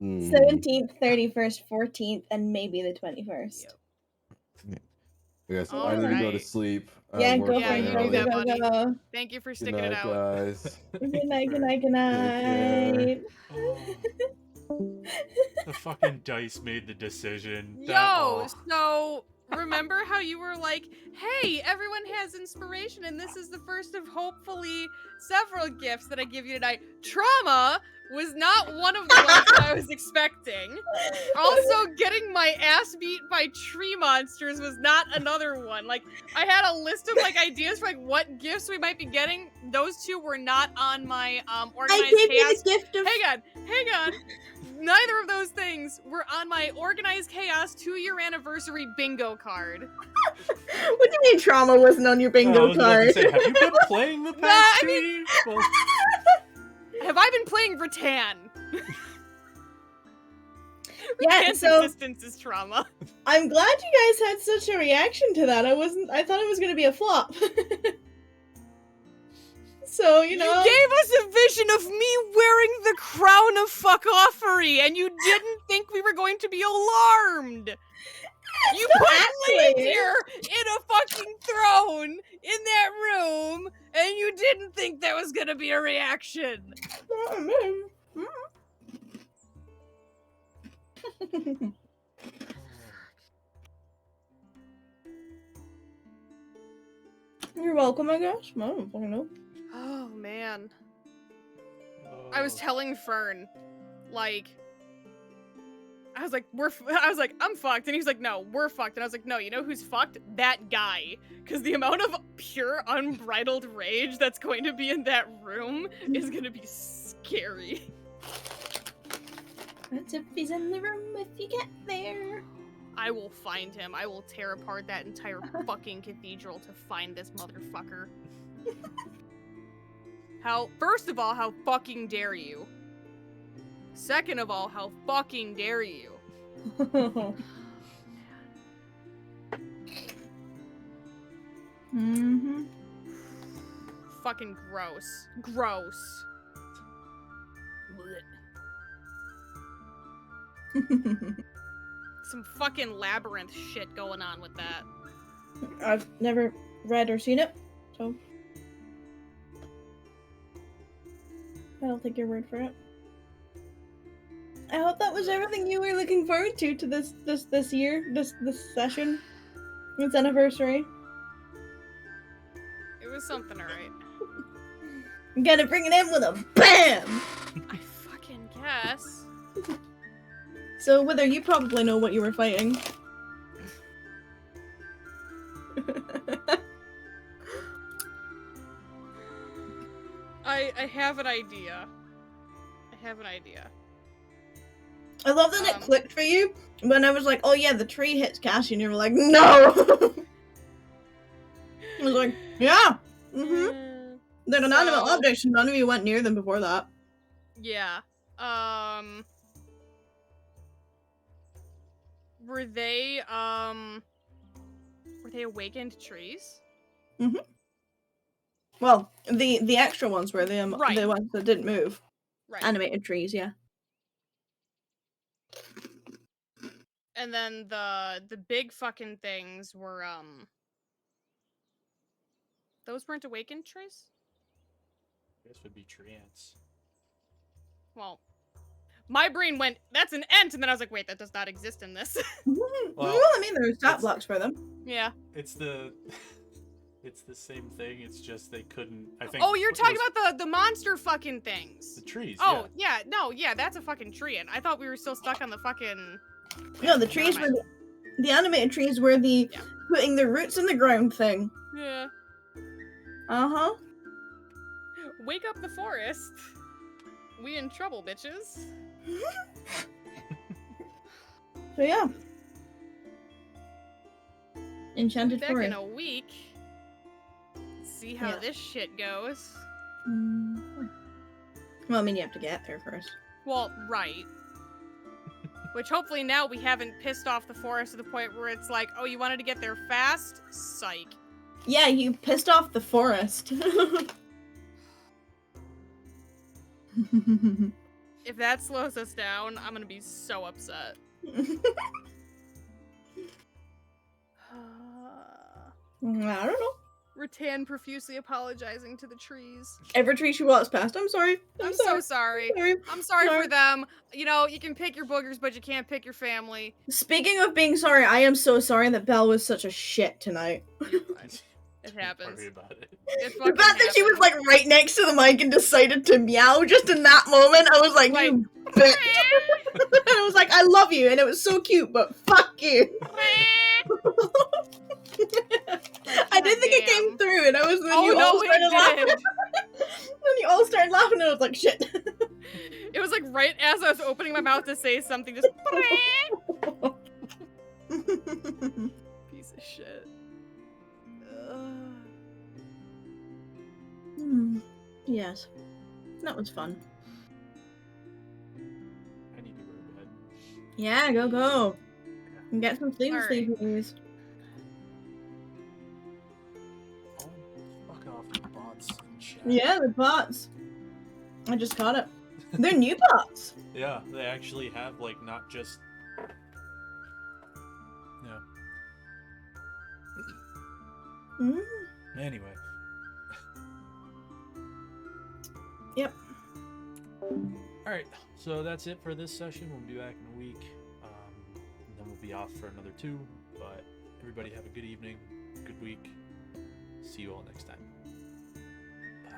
17th, 31st, 14th, and maybe the 21st. Yep. I guess All I need to go to right. sleep. Yeah, I'm go for Yeah, it. you working do Go, that, go, buddy. go, go. Thank you for Good sticking night, it out. guys. Good night, good night, good care. night. Oh, the fucking dice made the decision. Yo, so remember how you were like, hey, everyone has inspiration, and this is the first of hopefully several gifts that I give you tonight. Trauma was not one of the ones that I was expecting. Also, getting my ass beat by tree monsters was not another one. Like, I had a list of like ideas for like what gifts we might be getting. Those two were not on my organized I gave chaos. you the gift of... Hang on. Neither of those things were on my Organized Chaos 2-year anniversary bingo card. What do you mean trauma wasn't on your I bingo was about card? to say, have you been playing the Nah, past I mean- 2 years? Well, Have I been playing Rattan? Yeah, Rattan's so existence is trauma. I'm glad you guys had such a reaction to that. I thought it was gonna be a flop. So, you know. You gave us a vision of me wearing the crown of fuckoffery, and you didn't think we were going to be alarmed. You put actually. Leander in a fucking throne in that room, and you didn't think there was gonna be a reaction. You're welcome, I guess. I don't fucking know. Oh man. I was telling Fern, like, I was like, I'm fucked, and he was like, no, we're fucked, and I was like, no, you know who's fucked? That guy, because the amount of pure unbridled rage that's going to be in that room is gonna be scary. That's if he's in the room if you get there. I will find him. I will tear apart that entire fucking cathedral to find this motherfucker. First of all, how fucking dare you? Second of all, how fucking dare you? Mm-hmm. Fucking gross. Gross. Some fucking labyrinth shit going on with that. I've never read or seen it, so I don't take your word for it. I hope that was everything you were looking forward to this year, this session, this anniversary. It was something, alright. You gotta bring it in with a BAM! I fucking guess. So, Wither, you probably know what you were fighting. I have an idea. I love that it clicked for you when I was like, oh yeah, the tree hits Cassie, and you were like, no! I was like, yeah! Mm-hmm. They're inanimate objects, and none of you went near them before that. Yeah. Were they awakened trees? Mm-hmm. Well, the extra ones were the Right. the ones that didn't move. Right. Animated trees, yeah. And then the big fucking things were those weren't awakened trees? I guess would be tree ants. Well, my brain went, that's an ant, and then I was like, wait, that does not exist in this. Well, I mean, there's stat blocks for them. Yeah. It's the same thing. It's just they couldn't. I think. Oh, you're talking about the monster fucking things. the trees. Oh, yeah. No, yeah, that's a fucking tree, and I thought we were still stuck on the fucking... No, the trees were the animated trees were the putting the roots in the ground thing. Yeah. Uh-huh. Wake up the forest. We in trouble, bitches. So yeah. Enchanted Back forest. in a week. See how this shit goes. Well, I mean, you have to get there first. Well, right. Which hopefully now we haven't pissed off the forest to the point where it's like, oh, you wanted to get there fast? Psych. Yeah, you pissed off the forest. If that slows us down, I'm gonna be so upset. I don't know. Rattan profusely apologizing to the trees. Every tree she walks past, I'm sorry. I'm so sorry. I'm sorry for them. You know, you can pick your boogers, but you can't pick your family. Speaking of being sorry, I am so sorry that Belle was such a shit tonight. It happens. Sorry about it. The fact that she was like right next to the mic and decided to meow just in that moment, I was like, you bitch. I was like, I love you, and it was so cute, but fuck you. I didn't think it came through, and I was when you all started laughing. When you all started laughing, I was like, shit. It was like right as I was opening my mouth to say something, just piece of shit. Yes, that was fun. I need to go to bed. Yeah, go. And get some sleep, Alright. please. Oh, fuck off, you bots in chat. Yeah, the bots. I just caught it. They're new bots. Yeah, they actually have like not just. Yeah. Anyway. Yep. Alright, so that's it for this session. We'll be back in a week. And then we'll be off for another 2. But everybody have a good evening, good week. See you all next time. Bye.